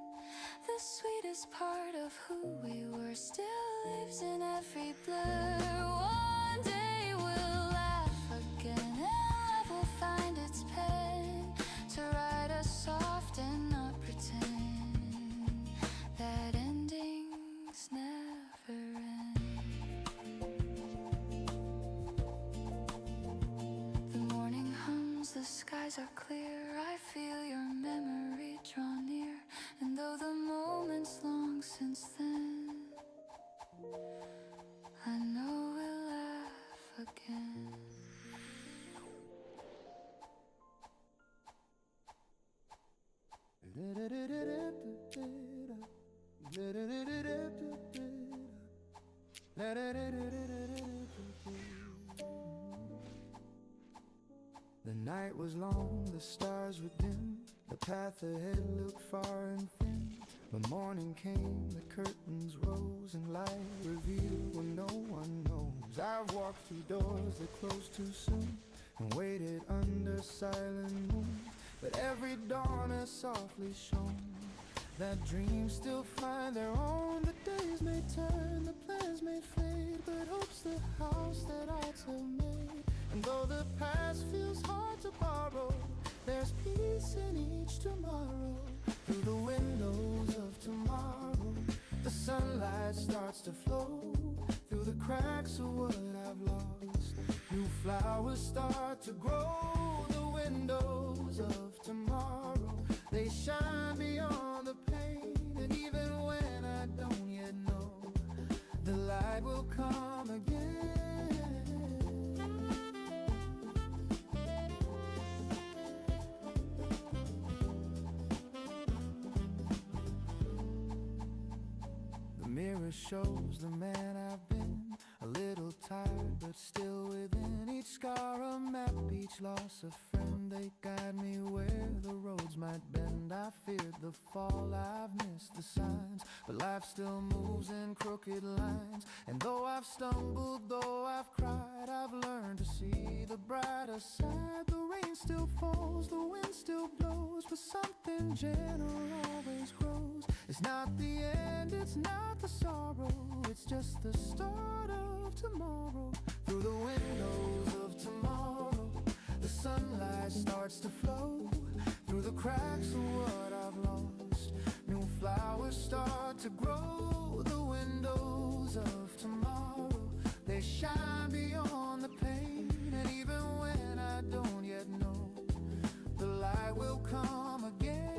The sweetest part of who we were still lives in every blur. One day we'll laugh again and love will find its pen to write a soft and skies are clear, I feel your memory draw near. And though the moment's long since then, I know we'll laugh again. The night was long, the stars were dim, the path ahead looked far and thin. But morning came, the curtains rose, and light revealed what no one knows. I've walked through doors that closed too soon, and waited under silent moon. But every dawn has softly shone, that dreams still find their own. The days may turn, the plans may fade, but hope's the house that hearts have made. And though the past feels hard to borrow, there's peace in each tomorrow. Through the windows of tomorrow, the sunlight starts to flow. Through the cracks of what I've lost, new flowers start to grow. The windows of tomorrow, they shine beyond the pain. And even when I don't yet know, the light will come again. The mirror shows the man I've been, a little tired but still within. Each scar a map, each loss a friend. They guide me where the roads might bend. I feared the fall, I've missed the signs, but life still moves in crooked lines. And though I've stumbled, though I've cried, I've learned to see the brighter side. The rain still falls, the wind still blows, but something gentle always grows. It's not the end, it's not the sorrow, it's just the start of tomorrow. Through the windows of tomorrow, the sunlight starts to flow. Through the cracks of what I've lost, new flowers start to grow. The windows of tomorrow, they shine beyond the pain. And even when I don't yet know, the light will come again.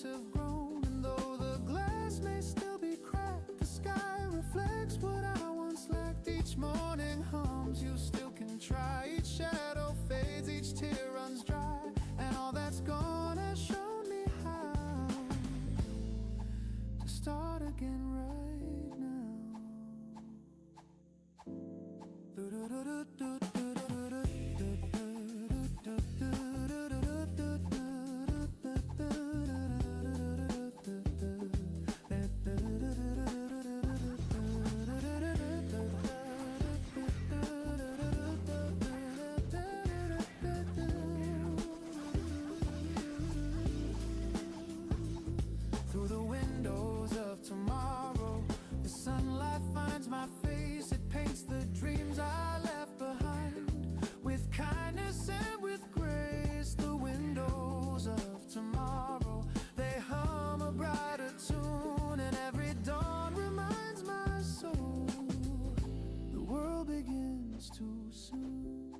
Have grown, and though the glass may still be cracked, the sky reflects what I once lacked. Each morning hums, you still can try. Each shadow fades, each tear runs dry, and all that's gone has shown me how to start again right now. Through the windows of tomorrow, the sunlight finds my face. It paints the dreams I left behind with kindness and with grace. The windows of tomorrow, they hum a brighter tune, and every dawn reminds my soul the world begins too soon.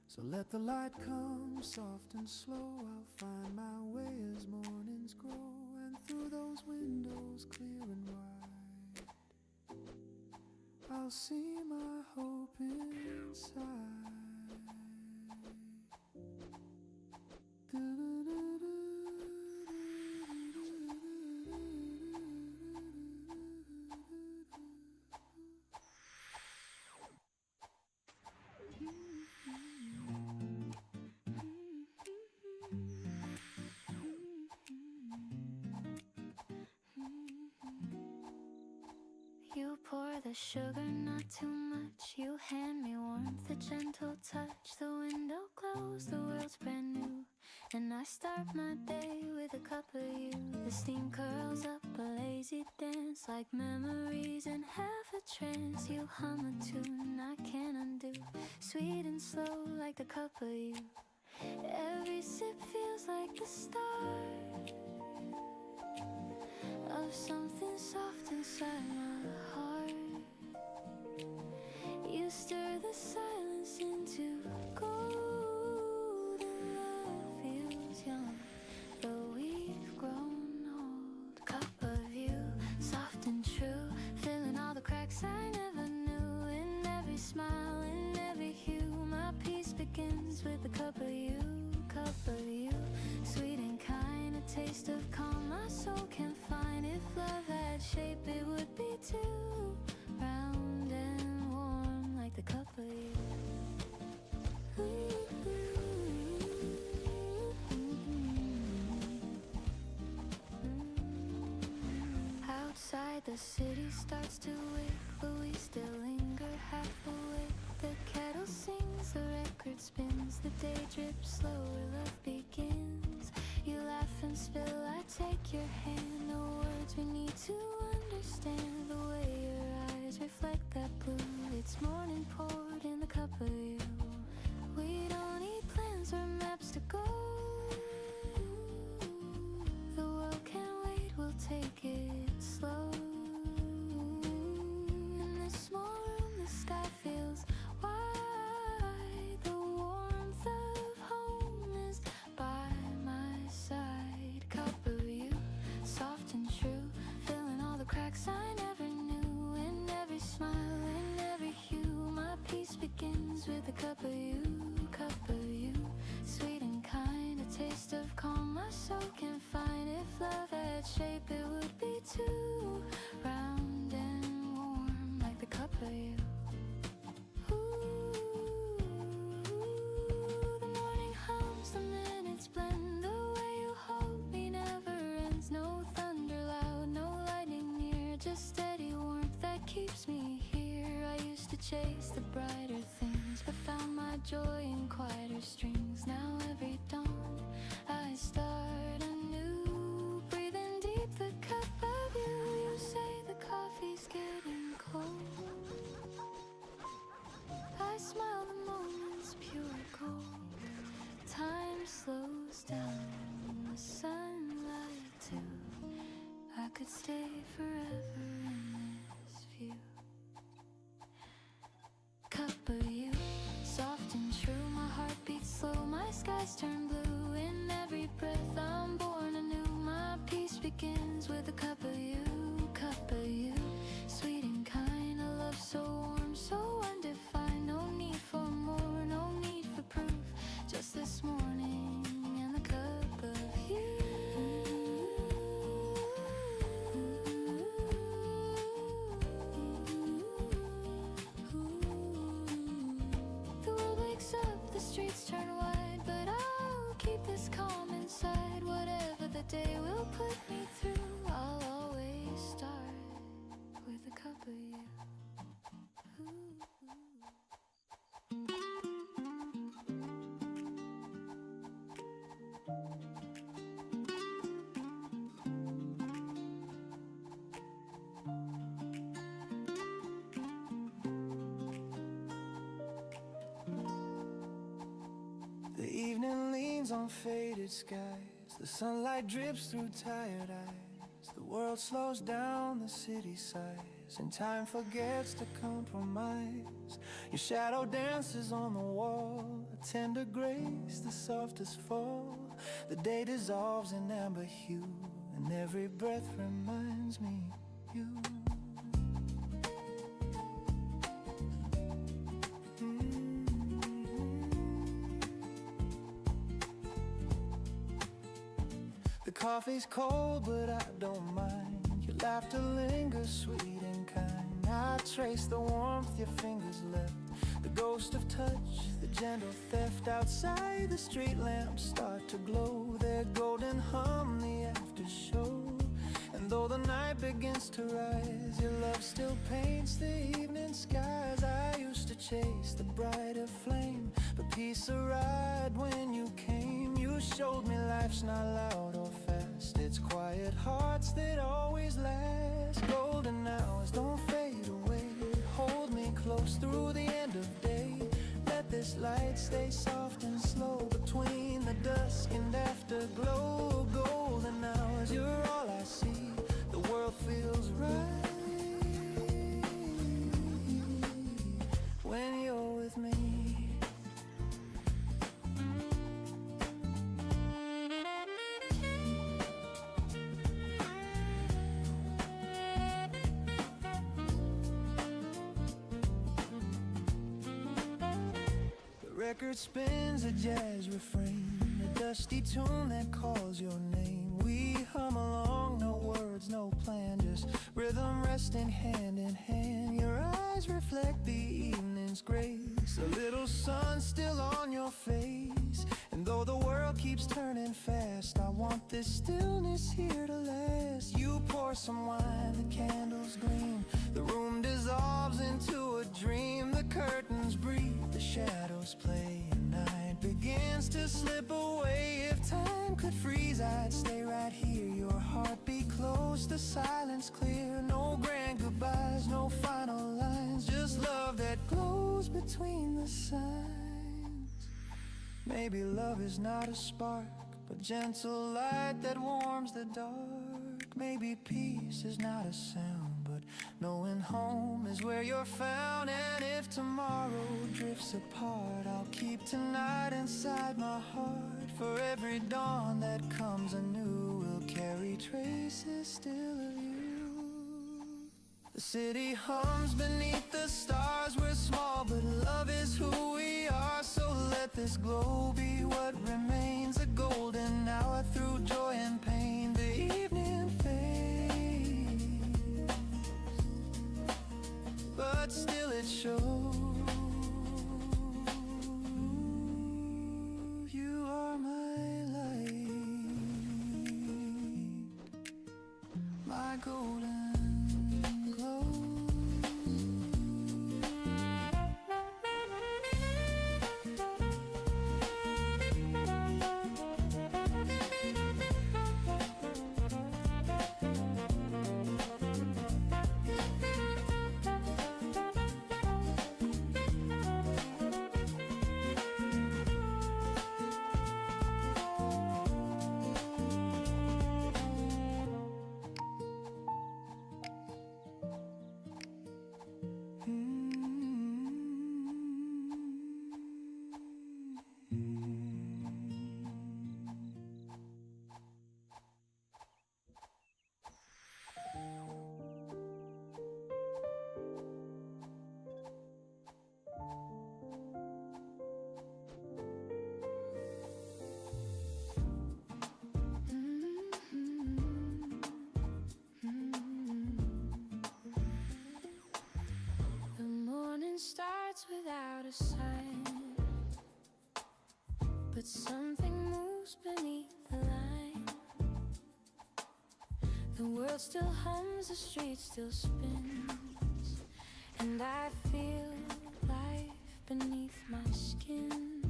So let the light come soft and slow. I'll find my way as mornings grow, and through those windows clear and wide, I'll see my hope inside. You pour the sugar, not too much. You hand me warmth, a gentle touch. The window glows, the world's brand new, and I start my day with a cup of you. The steam curls up, a lazy dance, like memories in half a trance. You hum a tune I can't undo, sweet and slow like the cup of you. Every sip feels like the start of something soft inside my heart. You stir the silence into gold, and love feels young, though we've grown old. Cup of you, soft and true, filling all the cracks I never knew. In every smile, in every hue, my peace begins with a cup of you. Cup of you, sweet and kind, a taste of calm my soul can find. If love had shape, it would be too round and warm, like the cup of you. Outside the city starts to wake, but we still linger half awake. The kettle sings, the record spins, the day drips slower, love begins. You laugh and spill, I take your hand. The words we need to understand, the way your eyes reflect that blue. It's morning poured in the cup of you. We don't need plans or maps to go. The world can't wait, we'll take it slow. In this small room, the sky feels wide. The warmth of home is by my side. Cup of you, soft and true, filling all the cracks I never knew. In every smile, in every hue, my peace begins with a cup of you. Cup of you, sweet and kind, a taste of calm my soul can find. If love had shape, it would be too round and warm, like the cup of you. Ooh, the morning hums, the minutes blend. The way you hold me never ends. No thunder loud, no lightning near, just steady warmth that keeps me here. I used to chase the brighter things, but found my joy in quieter strings. Now every dawn I start anew, breathing deep the cup of you. You say the coffee's getting cold, I smile, the moment's pure gold. Time slows down, the sunlight too. I could stay forever in this view. Cup of you, soft and true, my heart beats slow, my skies turn blue. In every breath I'm born anew, my peace begins with a cup of you. Cup of you, sweet and kind, a love so warm, so undefined. No need for more, no need for proof, just this morning and the cup of you. The world wakes up, the streets turn wide, but I'll keep this calm inside. Whatever the day will put me through, I'll always start with a cup of you. The evening leans on faded skies, the sunlight drips through tired eyes. The world slows down, the city sighs, and time forgets to compromise. Your shadow dances on the wall, a tender grace, the softest fall. The day dissolves in amber hue, and every breath reminds me you. The coffee's cold, but I don't mind. Your laughter lingers sweet and kind. I trace the warmth your fingers left, the ghost of touch, the gentle theft. Outside the street lamps start to glow, their golden hum the after show. And though the night begins to rise, your love still paints the evening skies. I used to chase the brighter flame, but peace arrived when you came. You showed me life's not loud or fast, it's quiet hearts that always last. Golden hours don't fade away, hold me close through the end of day. Let this light stay soft and slow between record spins a jazz refrain, a dusty tune that calls your name. We hum along, no words, no plan, just rhythm resting hand in hand. Your eyes reflect the evening's grace, a little sun still on your face. And though the world keeps turning fast, I want this stillness here to last. You pour some wine, the candles gleam, the room dissolves into a dream. The curtains breathe, the shadows play, and night begins to slip away. If time could freeze, I'd stay right here. Your heartbeat close, the silence clear. No grand goodbyes, no final lines, just love that glows between the signs. Maybe love is not a spark, but gentle light that warms the dark. Maybe peace is not a sound, but knowing home is where you're found. And if tomorrow drifts apart, I'll keep tonight inside my heart. For every dawn that comes anew will carry traces still of you. The city hums beneath the stars. We're small, but love is who we are. So let this glow be what remains, a golden hour through joy and pain. The evening fades, but still it shows. You are my light, my golden glow. The morning starts without a sign, but something moves beneath the line. The world still hums, the street still spins, and I feel life beneath my skin.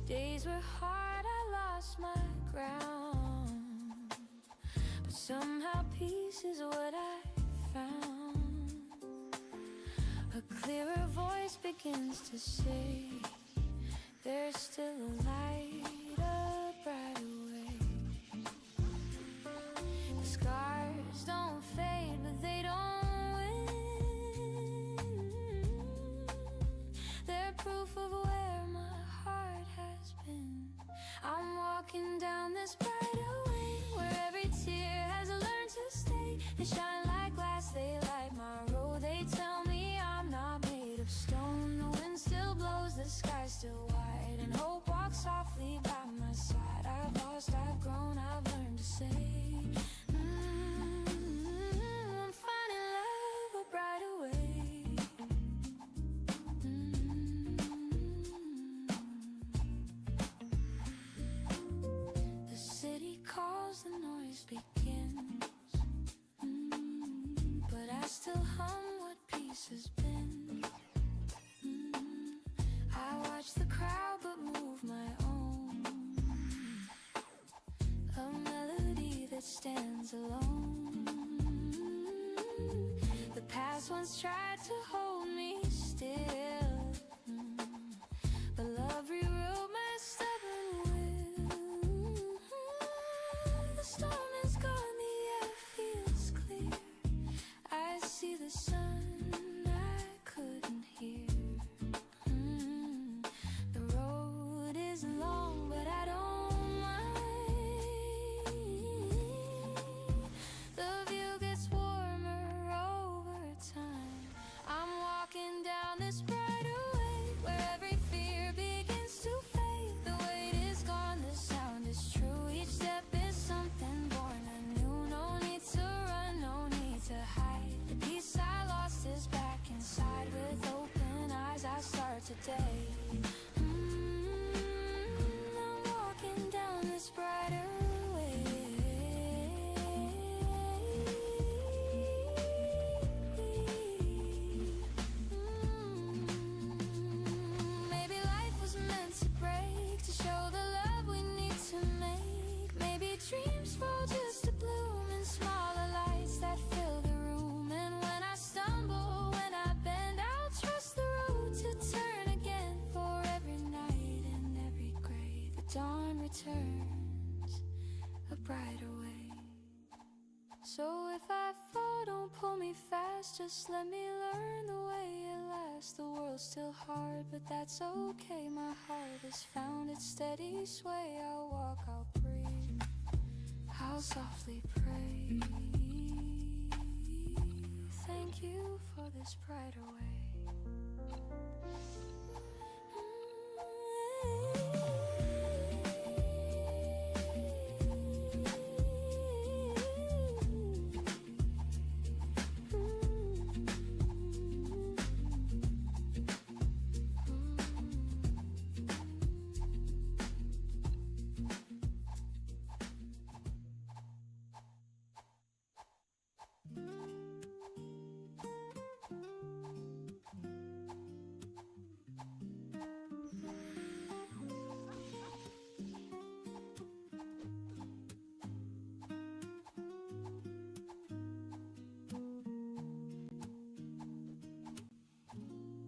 The days were hard, I lost my ground, but somehow peace is what I found. A clearer voice begins to say, there's still a light, a brighter way. The scars don't fade, but they don't win. They're proof of where my heart has been. I'm walking down this brighter way, where every tear has learned to stay. They shine like glass, they light my road. They tell me I'm not made of stone. The wind still blows, the sky's still wide, and hope walks softly by my side. I've lost, I've grown, I've learned to say, I'm finding love a brighter way. The city calls, the noise begins, but I still hum what peace has been. I watch the crowd but move my own, a melody that stands alone. The past once tried to hold me still, but love rewrote my stubborn will. The storm is gone, the air feels clear. I see the sun I couldn't hear. The road is long, but I don't mind. The view gets warmer over time. I'm inside with open eyes. I start today. I'm walking down this brighter way. Maybe life was meant to break to show the love we need to make. Maybe dreams fall just to bloom in smaller lights that fill the room. And when I stumble, when I bend, I'll trust the road to turn again. For every night and every gray, the dawn returns a brighter way. So if I fall, don't pull me fast, just let me learn the way it lasts. The world's still hard, but that's okay. My heart has found its steady sway. I'll walk, I'll breathe, I'll softly pray. Thank you for this brighter way.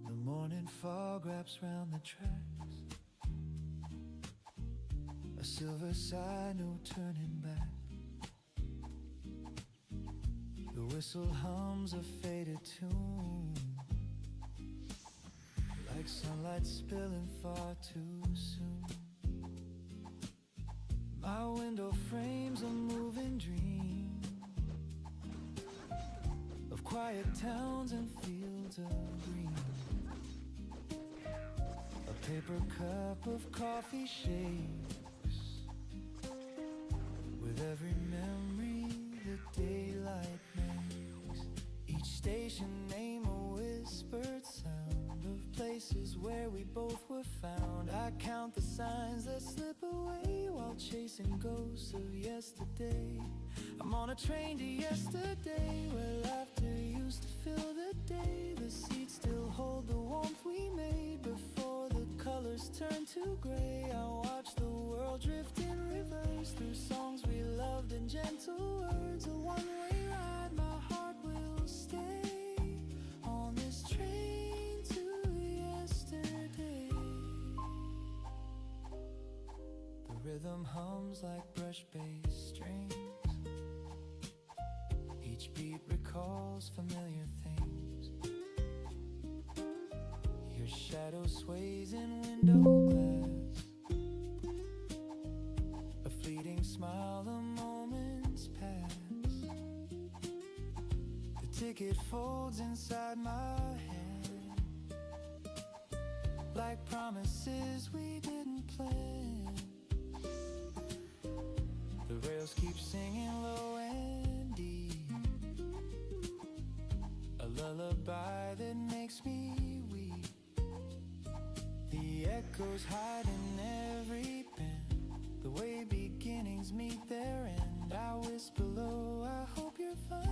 The morning fog wraps round the tracks, a silver sign, no turning back. The whistle hums a faded tune, like sunlight spilling far too soon. My window frames a moving dream of quiet towns and fields of green. A paper cup of coffee shakes with every memory the daylight makes. Each station name a whispered sound of places where we both were found. I count the signs that slip away while chasing ghosts of yesterday. I'm on a train to yesterday, where laughter used to fill the day. The seats still hold the warmth we made before the colors turn to gray. I watch the world drift in reverse through songs we loved and gentle words. A one-way ride, my heart will stay on this train to yesterday. The rhythm hums like brush-based strings. Each beat recalls familiar things. Your shadow sways in window glass, a fleeting smile, the moments pass. The ticket folds inside my hand, like promises we didn't plan. The rails keep singing low and deep, a lullaby that makes me weep. The echoes hide in every bend, the way beginnings meet their end. I whisper low, I hope you're fine.